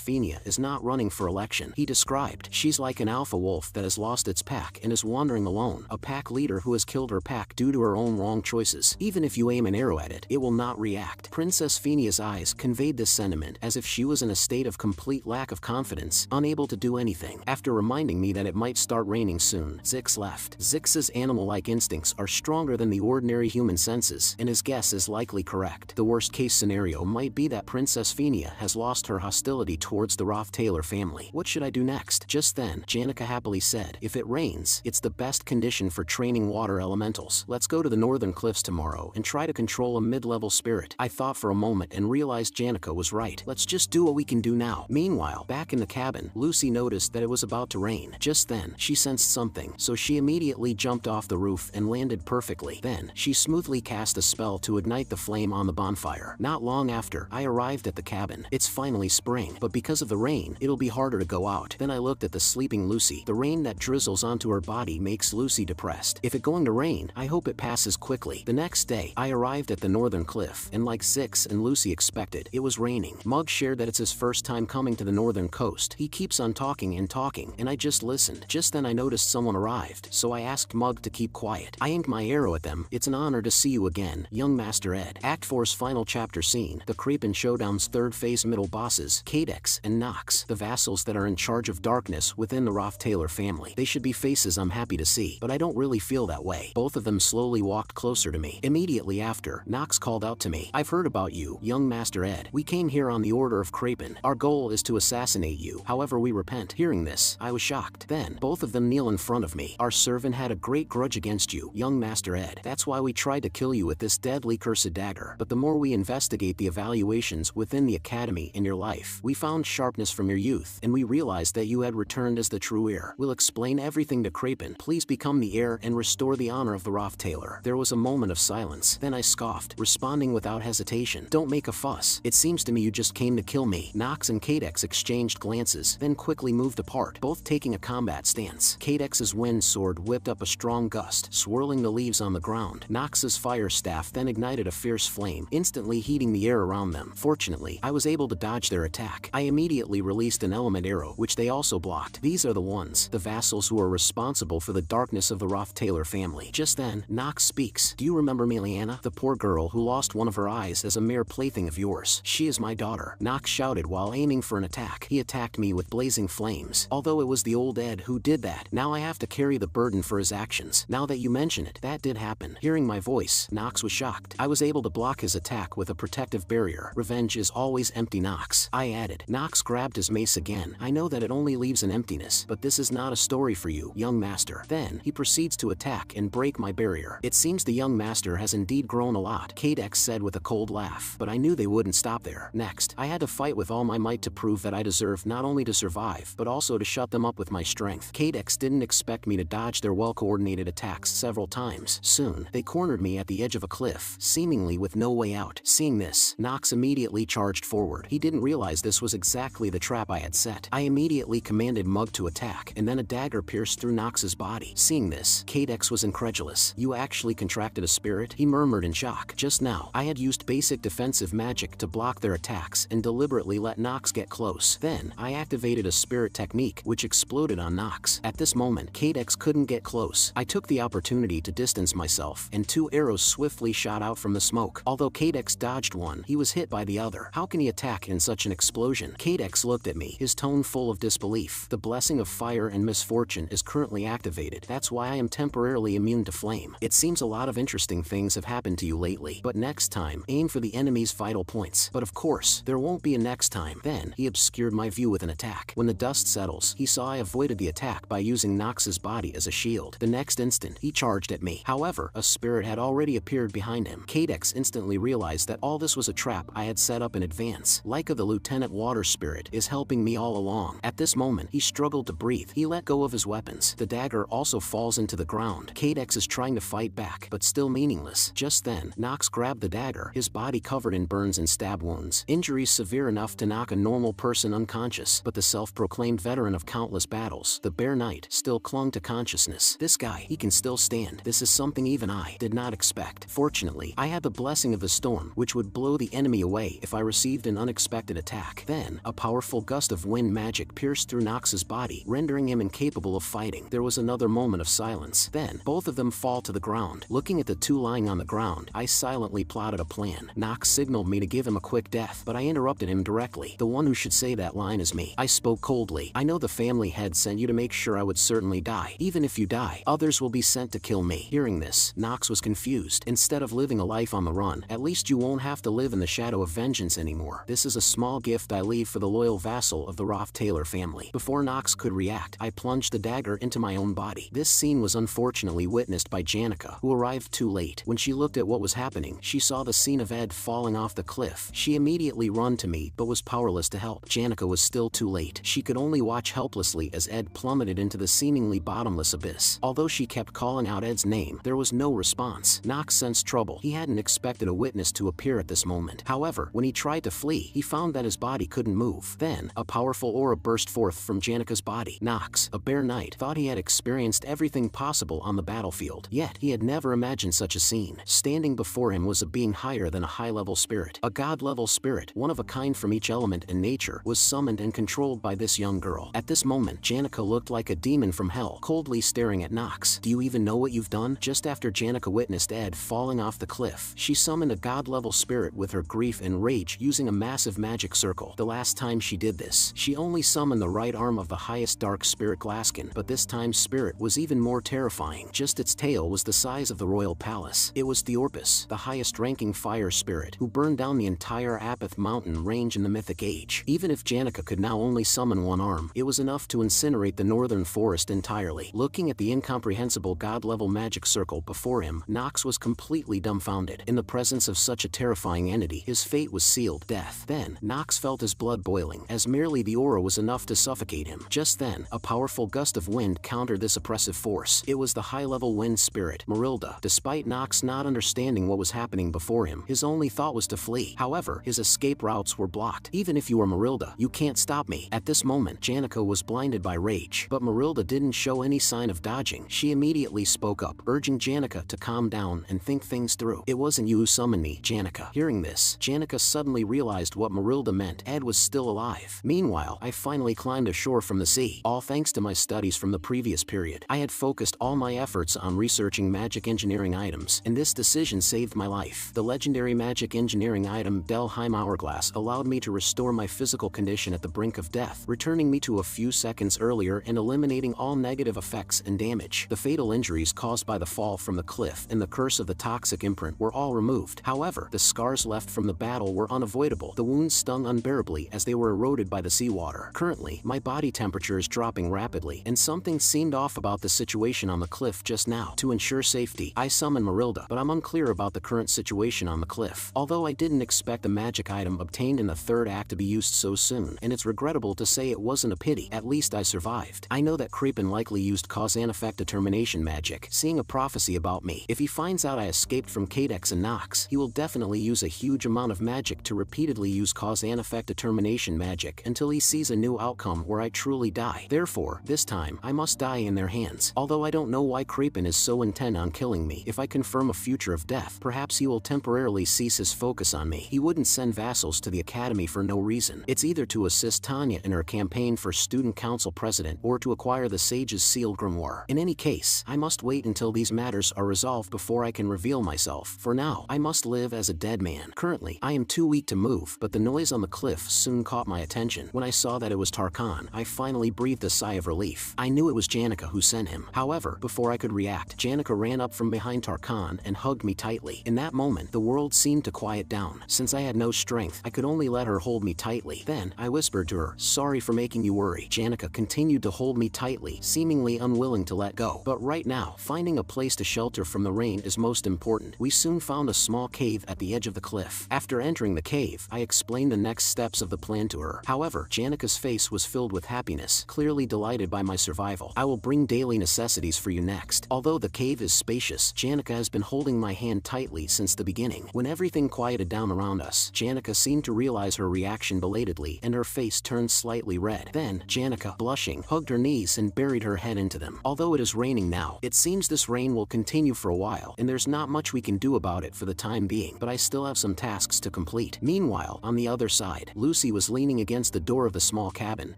Speaker 1: Phinia is not running for election. He described, she's like an alpha wolf that has lost its pack and is wandering alone, a pack leader who has killed her pack due to her own wrong choices. Even if you aim an arrow at it, it will not react. Princess Phinia's eyes conveyed this sentiment as if she was in a state of complete lack of confidence, unable to do anything. After reminding me that it might start raining soon, Zix left. Zix's animal-like instincts are stronger than the ordinary human senses, and his guess is likely correct. The worst-case scenario might be that Princess Phinia has lost her hostility towards the Roth-Taylor family. What should I do next? Just then, Janica happily said, if it rains, it's the best condition for training water elementals. Let's go to the northern cliffs tomorrow and try to control a mid-level spirit. I thought for a moment and realized Janica was right. Let's just do what we can do now. Meanwhile, back in the cabin, Lucy noticed that it was about to rain. Just then, she sensed something, so she immediately jumped off the roof and landed perfectly. Then, she smoothly cast a spell to ignite the flame on the bonfire. Not long after, I arrived at the cabin. It's finally spring, but because of the rain, it'll be harder to go out. Then I looked at the sleeping Lucy. The rain that drizzles onto her body makes Lucy depressed. If it's going to rain, I hope it passes quickly. The next day, I arrived at the northern cliff, and like Zix and Lucy expected, it was raining. Mug shared that it's his first time coming to the northern coast. He keeps on talking, and I just listened. Just then I noticed someone arrived, so I asked Mug to keep quiet. I aimed my arrow at them. It's an honor to see you again, young Master Ed. Act 4's final chapter scene. The Crapin Showdown's third phase middle bosses, Cadex and Nox, the vassals that are in charge of darkness within the Roth-Taylor family. They should be faces I'm happy to see, but I don't really feel that way. Both of them slowly walked closer to me. Immediately after, Nox called out to me. I've heard about you, young Master Ed. We came here on the order of Crapin. Our goal is to assassinate you. However, we repent. Hearing this, I was shocked. Then, both of them kneel in front of me. Our servant had a great grudge against you, young Master Ed. That's why we tried to kill you with this deadly cursed dagger. But the more we investigate the evaluations within the academy in your life, we found sharpness from your youth, and we realized that you had returned as the true heir. We'll explain everything to Crapin. Please become the heir and restore the honor of the Roth-Taylor. There was a moment of silence. Then I scoffed, responding without hesitation. Don't make a fuss. It seems to me you just came to kill me. Nox and Cadex exchanged glances, then quickly moved apart, both taking a combat stance. Cadex's wind sword whipped up a strong gust, swirling the leaves on the ground. Nox's fire staff then ignited a fierce flame, instantly heating the air around them. Fortunately, I was able to dodge their attack. I immediately released an element arrow, which they also blocked. These are the ones, the vassals who are responsible for the darkness of the Roth-Taylor family. Just then, Nox speaks. Do you remember Meliana, the poor girl who lost one of her eyes as a mere plaything of yours? She is my daughter. Nox shouted while aiming for an attack. He attacked me with blazing flames. Although it was the old Ed who did that, now I have to carry the burden for his actions. Now that you mention it, that did happen. Hearing my voice, Nox was shocked. I was able to block his attack with a protective barrier. Revenge is always empty, Nox. I added. Nox grabbed his mace again. I know that it only leaves an emptiness, but this is not a story for you, young master. Then, he proceeds to attack and break my barrier. It seems the young master has indeed grown a lot, Cadex said with a cold laugh. But I knew they wouldn't stop there. Next, I had to fight with all my might to prove that I deserved not only to survive, but also to shut them up with my strength. Cadex didn't expect me to dodge their well-coordinated attacks several times. Soon, they cornered me at the edge of a cliff, seemingly with no way out. Seeing this, Nox immediately charged forward. He didn't realize this was exactly the trap I had set. I immediately commanded Mug to attack, and then a dagger pierced through Nox's body. Seeing this, Cadex was incredulous. You actually contracted a spirit? He murmured in shock. Just now, I had used basic defensive magic to block their attacks and deliberately let Nox get close. Then, I activated a spirit technique, which exploded on Nox. At this moment, Cadex couldn't get close. I took the opportunity to distance myself, and 2 arrows swiftly shot out from the smoke. Although Cadex dodged one, he was hit by the other. How can he attack in such an explosion? Cadex looked at me, his tone full of disbelief. The blessing of fire and misfortune is currently activated. activated. That's why I am temporarily immune to flame. It seems a lot of interesting things have happened to you lately, but next time, aim for the enemy's vital points. But of course, there won't be a next time. Then, he obscured my view with an attack. When the dust settles, he saw I avoided the attack by using Nox's body as a shield. The next instant, he charged at me. However, a spirit had already appeared behind him. Kadex instantly realized that all this was a trap I had set up in advance. Laika, the Lieutenant Water Spirit, is helping me all along. At this moment, he struggled to breathe. He let go of his weapons. The dagger also falls into the ground. Kadex is trying to fight back, but still meaningless. Just then, Nox grabbed the dagger, his body covered in burns and stab wounds. Injuries severe enough to knock a normal person unconscious, but the self-proclaimed veteran of countless battles, the Bear Knight, still clung to consciousness. This guy, he can still stand. This is something even I did not expect. Fortunately, I had the blessing of the storm, which would blow the enemy away if I received an unexpected attack. Then, a powerful gust of wind magic pierced through Nox's body, rendering him incapable of fighting. There was another moment of silence. Then, both of them fall to the ground. Looking at the two lying on the ground, I silently plotted a plan. Nox signaled me to give him a quick death, but I interrupted him directly. The one who should say that line is me. I spoke coldly. I know the family head sent you to make sure I would certainly die. Even if you die, others will be sent to kill me. Hearing this, Nox was confused. Instead of living a life on the run, at least you won't have to live in the shadow of vengeance anymore. This is a small gift I leave for the loyal vassal of the Roth-Taylor family. Before Nox could react, I plunged the dagger into my own body. This scene was unfortunately witnessed by Janica, who arrived too late. When she looked at what was happening, she saw the scene of Ed falling off the cliff. She immediately ran to me, but was powerless to help. Janica was still too late. She could only watch helplessly as Ed plummeted into the seemingly bottomless abyss. Although she kept calling out Ed's name, there was no response. Nox sensed trouble. He hadn't expected a witness to appear at this moment. However, when he tried to flee, he found that his body couldn't move. Then, a powerful aura burst forth from Janica's body. Nox, a Bear Knight, thought he had experienced everything possible on the battlefield. Yet, he had never imagined such a scene. Standing before him was a being higher than a high-level spirit. A god-level spirit, one of a kind from each element and nature, was summoned and controlled by this young girl. At this moment, Janica looked like a demon from hell, coldly staring at Nox. Do you even know what you've done? Just after Janica witnessed Ed falling off the cliff, she summoned a god-level spirit with her grief and rage using a massive magic circle. The last time she did this, she only summoned the right arm of the highest dark spirit Glaskin, but this time's spirit was even more terrifying. Just its tail was the size of the royal palace. It was Theorpus, the highest-ranking fire spirit, who burned down the entire Apeth mountain range in the Mythic Age. Even if Janica could now only summon one arm, it was enough to incinerate the northern forest entirely. Looking at the incomprehensible god-level magic circle before him, Nox was completely dumbfounded. In the presence of such a terrifying entity, his fate was sealed, death. Then, Nox felt his blood boiling, as merely the aura was enough to suffocate him. Just then, a powerful gust of wind countered this oppressive force. It was the high-level wind spirit, Marilda. Despite Nox not understanding what was happening before him, his only thought was to flee. However, his escape routes were blocked. Even if you are Marilda, you can't stop me. At this moment, Janica was blinded by rage, but Marilda didn't show any sign of dodging. She immediately spoke up, urging Janica to calm down and think things through. It wasn't you who summoned me, Janica. Hearing this, Janica suddenly realized what Marilda meant. Ed was still alive. Meanwhile, I finally climbed ashore from the sea. All thanks to my studies from the previous period. I had focused all my efforts on researching magic engineering items, and this decision saved my life. The legendary magic engineering item Delheim Hourglass allowed me to restore my physical condition at the brink of death, returning me to a few seconds earlier and eliminating all negative effects and damage. The fatal injuries caused by the fall from the cliff and the curse of the toxic imprint were all removed. However, the scars left from the battle were unavoidable. The wounds stung unbearably as they were eroded by the seawater. Currently, my body temperature is dropping rapidly, and something seemed off about the situation on the cliff just now. To ensure safety, I summoned Marilda, but I'm unclear about the current situation on the cliff. Although I didn't expect the magic item obtained in the third act to be used so soon, and it's regrettable to say it wasn't a pity, at least I survived. I know that Creepin likely used cause and effect determination magic, seeing a prophecy about me. If he finds out I escaped from Kadex and Nox, he will definitely use a huge amount of magic to repeatedly use cause and effect determination magic until he sees a new outcome where I truly die. Therefore, this time, I must die in their hands. Although I don't know why Creepin is so intent on killing me, if I confirm a future of death, perhaps he will temporarily cease his focus on me. He wouldn't send vassals to the academy for no reason. It's either to assist Tanya in her campaign for student council president or to acquire the sage's sealed grimoire. In any case, I must wait until these matters are resolved before I can reveal myself. For now, I must live as a dead man. Currently, I am too weak to move, but the noise on the cliff soon caught my attention. When I saw that it was Tarkan, I finally breathed a sigh of relief. I knew it was Janica who sent him. However, before I could react, Janica ran up from behind Tarkan and hugged me tightly. In that moment, the world seemed to quiet down. Since I had no strength, I could only let her hold me tightly. Then, I whispered to her, "Sorry for making you worry." Janica continued to hold me tightly, seemingly unwilling to let go. But right now, finding a place to shelter from the rain is most important. We soon found a small cave at the edge of the cliff. After entering the cave, I explained the next steps of the plan to her. However, Janica's face was filled with happiness, clearly delighted by my survival. "I will bring daily necessities for you next." Although the cave is spacious, Janica has been holding my hand tightly since the beginning. When everything quieted down around us, Janica seemed to realize her reaction belatedly, and her face turned slightly red. Then, Janica, blushing, hugged her knees and buried her head into them. Although it is raining now, it seems this rain will continue for a while, and there's not much we can do about it for the time being, but I still have some tasks to complete. Meanwhile, on the other side, Lucy was leaning against the door of the small cabin,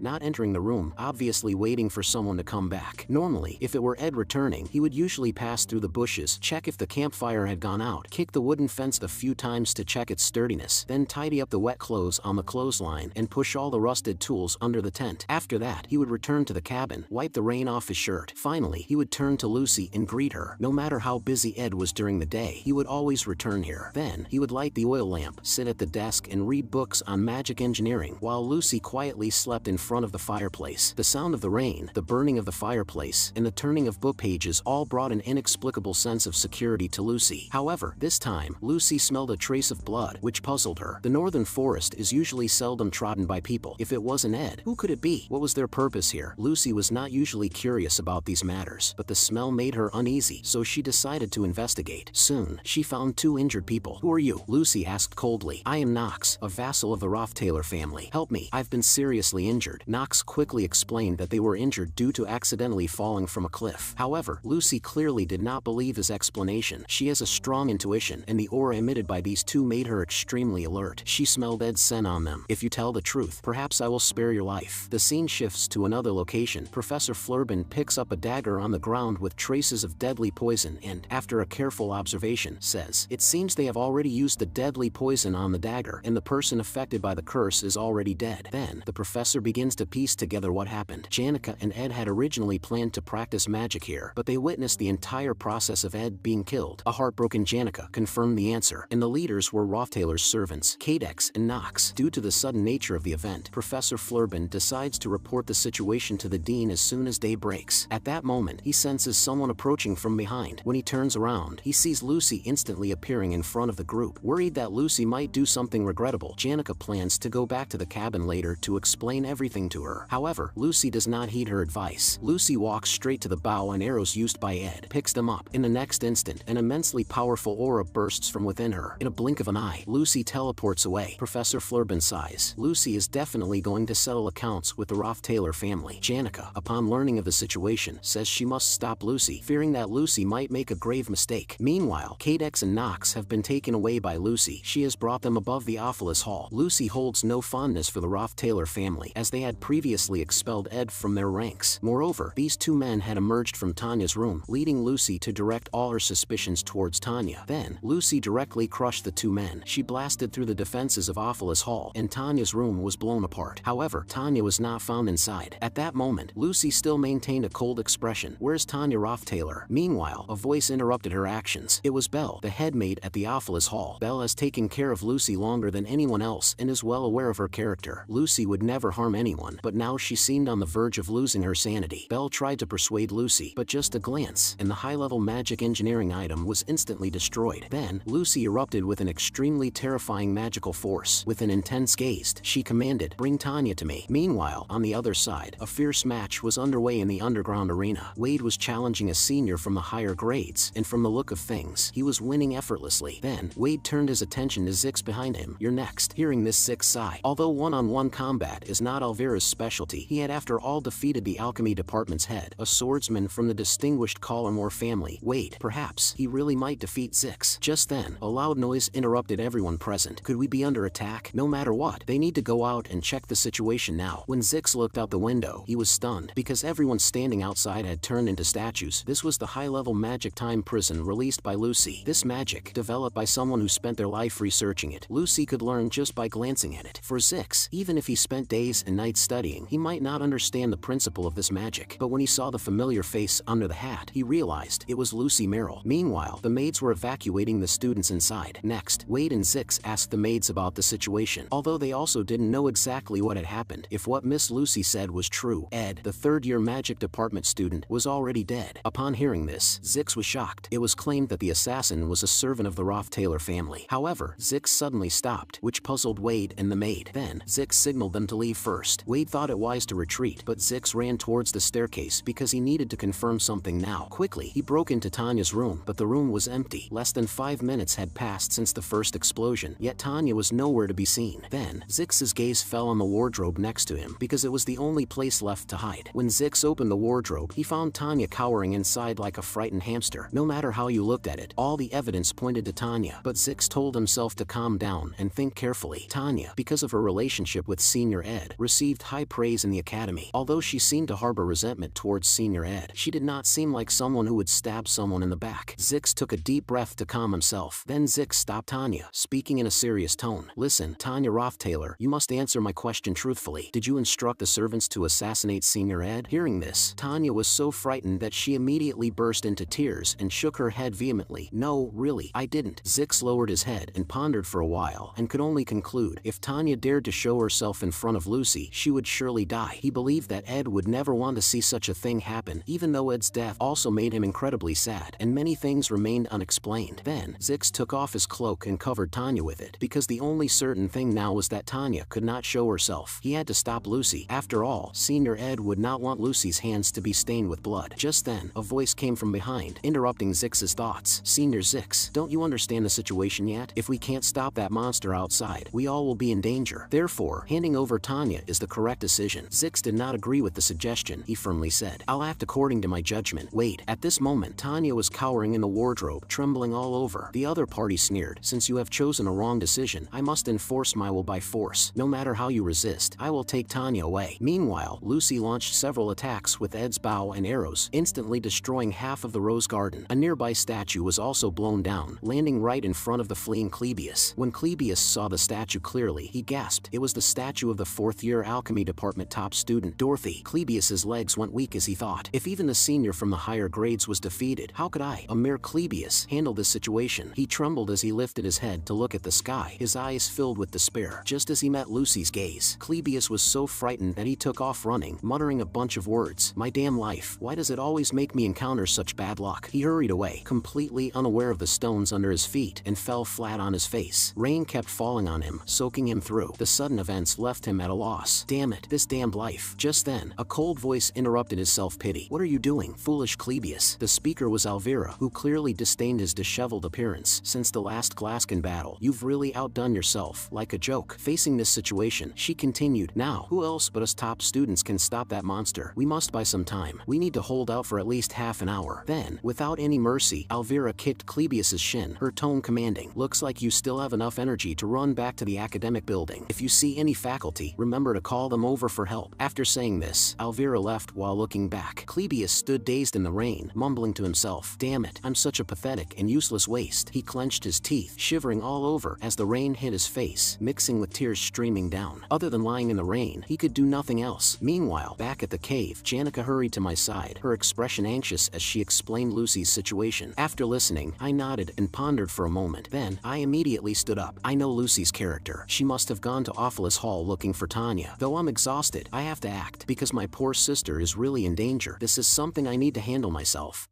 Speaker 1: not entering the room, obviously waiting for someone to come back. Normally, if it were Ed returning, he would usually pass through the bushes, check if the campfire had gone out, kick the wooden fence a few times to check its sturdiness, then tidy up the wet clothes on the clothesline and push all the rusted tools under the tent. After that, he would return to the cabin, wipe the rain off his shirt. Finally, he would turn to Lucy and greet her. No matter how busy Ed was during the day, he would always return here. Then, he would light the oil lamp, sit at the desk and read books on magic engineering, while Lucy quietly slept in front of the fireplace. The sound of the rain, the burning of the fireplace, and the turning of book pages all brought an inexplicable sense of security to Lucy. However, this time, Lucy smelled a trace of blood, which puzzled her. The northern forest is usually seldom trodden by people. If it wasn't Ed, who could it be? What was their purpose here? Lucy was not usually curious about these matters, but the smell made her uneasy, so she decided to investigate. Soon, she found two injured people. "Who are you?" Lucy asked coldly. "I am Knox, a vassal of the Rothtailor family. Help me. I've been seriously injured." Knox quickly explained that they were injured due to accidentally falling from a cliff. However, Lucy clearly did not believe his explanation. She has a strong intuition, and the aura emitted by these two made her extremely alert. She smelled Ed's scent on them. "If you tell the truth, perhaps I will spare your life." The scene shifts to another location. Professor Flurbin picks up a dagger on the ground with traces of deadly poison and, after a careful observation, says, "It seems they have already used the deadly poison on the dagger, and the person affected by the curse is already dead." Then, the professor begins to piece together what happened. Janica and Ed had originally planned to practice magic here, but they witnessed the entire process of Ed being killed. A heartbroken Janica confirmed the answer, and the leaders were Rothtailor's servants, Kadex and Knox. Due to the sudden nature of the event, Professor Flurbin decides to report the situation to the dean as soon as day breaks. At that moment, he senses someone approaching from behind. When he turns around, he sees Lucy instantly appearing in front of the group. Worried that Lucy might do something regrettable, Janica plans to go back to the cabin later to explain everything to her. However, Lucy does not heed her advice. Lucy walks straight to the bow and arrows used by Ed, picks them up. In the next instant, an immensely powerful aura bursts from within her. In a blink of an eye, Lucy teleports away. Professor Flurbin sighs. Lucy is definitely going to settle accounts with the Rothtailor family. Janica, upon learning of the situation, says she must stop Lucy, fearing that Lucy might make a grave mistake. Meanwhile, Kadex and Knox have been taken away by Lucy. She has brought them above the Ophilis Hall. Lucy holds no fondness for the Rothtailor family, as they had previously expelled Ed from their ranks. Moreover, these two men had emerged from Tanya's room, leading Lucy to direct all her suspicions towards Tanya. Then, Lucy directly crushed the two men. She blasted through the defenses of Ophilis Hall, and Tanya's room was blown apart. However, Tanya was not found inside. At that moment, Lucy still maintained a cold expression. "Where's Tanya Rothtailor?" Meanwhile, a voice interrupted her actions. It was Belle, the headmaid at the Ophilis Hall. Belle has taken care of Lucy longer than anyone else and is well aware of her character. Lucy would never harm anyone, but now she seemed on the verge of losing her sanity. Belle tried to persuade Lucy, but just a glance, and the high-level magic engineering item was instantly destroyed. Then, Lucy erupted with an extremely terrifying magical force. With an intense gaze, she commanded, "Bring Tanya to me." Meanwhile, on the other side, a fierce match was underway in the underground arena. Wade was challenging a senior from the higher grades, and from the look of things, he was winning effortlessly. Then, Wade turned his attention to Zix behind him. "You're next." Hearing this, Zix sighed. Although one-on-one combat is not Alvira's specialty, he had after all defeated the alchemy department's head, a swordsman from the distinguished Collarmore family. Wade, perhaps, he really might defeat Zix. Just then, a loud noise interrupted everyone present. Could we be under attack? No matter what, they need to go out and check the situation now. When Zix looked out the window, he was stunned, because everyone standing outside had turned into statues. This was the high-level magic time prison released by Lucy. This magic, developed by someone who spent their life researching it, Lucy could learn just by glancing at it. For Zix, even if he spent days and nights studying, he might not understand the principle of this magic. But when he saw the familiar face under the hat, he realized it was Lucy Merrill. Meanwhile, the maids were evacuating the students inside. Next, Wade and Zix asked the maids about the situation, although they also didn't know exactly what had happened. If what Miss Lucy said was true, Ed, the third-year magic department student, was already dead. Upon hearing this, Zix was shocked. It was claimed that the assassin was a servant of the Roth-Taylor family. However, Zix suddenly stopped, which puzzled Wade and the maid. Then, Zix signaled them to leave first. Wade thought it wise to retreat, but Zix ran towards the staircase because he needed to confirm something now. Quickly, he broke into Tanya's room, but the room was empty. Less than 5 minutes had passed since the first explosion, yet Tanya was nowhere to be seen. Then, Zix's gaze fell on the wardrobe next to him because it was the only place left to hide. When Zix opened the wardrobe, he found Tanya cowering inside like a frightened hamster. No matter how you looked at it, all the evidence pointed to Tanya, but Zix told himself to calm down and think carefully. Tanya, because of her relationship with Senior Ed, received high praise in the academy. Although she seemed to harbor resentment towards Senior Ed, she did not seem like someone who would stab someone in the back. Zix took a deep breath to calm himself. Then Zix stopped Tanya, speaking in a serious tone. Listen, Tanya Roth-Taylor, you must answer my question truthfully. Did you instruct the servants to assassinate Senior Ed? Hearing this, Tanya was so frightened that she immediately burst into tears and shook her head vehemently. No, really, I didn't. Zix lowered his head and pondered for a while and could only conclude if Tanya dared to show herself in front of Lucy, she would surely die. He believed that Ed would never want to see such a thing happen, even though Ed's death also made him incredibly sad, and many things remained unexplained. Then, Zix took off his cloak and covered Tanya with it, because the only certain thing now was that Tanya could not show herself. He had to stop Lucy. After all, Senior Ed would not want Lucy's hands to be stained with blood. Just then, a voice came from behind, interrupting Zix's thoughts. Senior Zix, don't you understand the situation yet? If we can't stop that monster outside, we all will be in danger. Therefore, handing over Tanya is the correct decision. Zix did not agree with the suggestion. He firmly said, I'll act according to my judgment. Wait. At this moment, Tanya was cowering in the wardrobe, trembling all over. The other party sneered, since you have chosen a wrong decision, I must enforce my will by force. No matter how you resist, I will take Tanya away. Meanwhile, Lucy launched several attacks with Ed's bow and arrows, instantly destroying half of the rose garden. A nearby statue was also blown down, landing right in front of the fleeing Clebius. When Clebius saw the statue clearly, he gasped. It was the statue of the fourth-year alchemy department top student, Dorothy. Clebius's legs went weak as he thought. If even the senior from the higher grades was defeated, how could I, a mere Clebius, handle this situation? He trembled as he lifted his head to look at the sky, his eyes filled with despair. Just as he met Lucy's gaze, Clebius was so frightened that he took off running, muttering a bunch of words. My damn life, why does it always make me encounter such bad luck? He hurried away, completely unaware of the stones under his feet, and fell flat on his face. Rain kept falling on him, soaking him through. The sudden events left him at a loss. Damn it, this damned life. Just then, a cold voice interrupted his self-pity. What are you doing, foolish Clebius? The speaker was Alvira, who clearly disdained his disheveled appearance. Since the last Glaskin battle, you've really outdone yourself, like a joke. Facing this situation, she continued, now, who else but us top students can stop that monster? We must buy some time. We need to hold out for at least half an hour. Then, without any mercy, Alvira kicked Clebius's shin, her tone commanding. Looks like you still have enough energy to run back to the academic building. If you see any faculty, remember to call them over for help. After saying this, Alvira left while looking back. Clebius stood dazed in the rain, mumbling to himself, damn it, I'm such a pathetic and useless waste. He clenched his teeth, shivering all over as the rain hit his face, mixing with tears streaming down. Other than lying in the rain, he could do nothing else. Meanwhile, back at the cave, Janica hurried to my side, her expression anxious as she explained Lucy's situation. After listening, I nodded and pondered for a moment. Then, I immediately stood up. I know Lucy's character. She must have gone to Awfulus Hall looking for Tanya. Though I'm exhausted, I have to act, because my poor sister is really in danger. This is something I need to handle myself.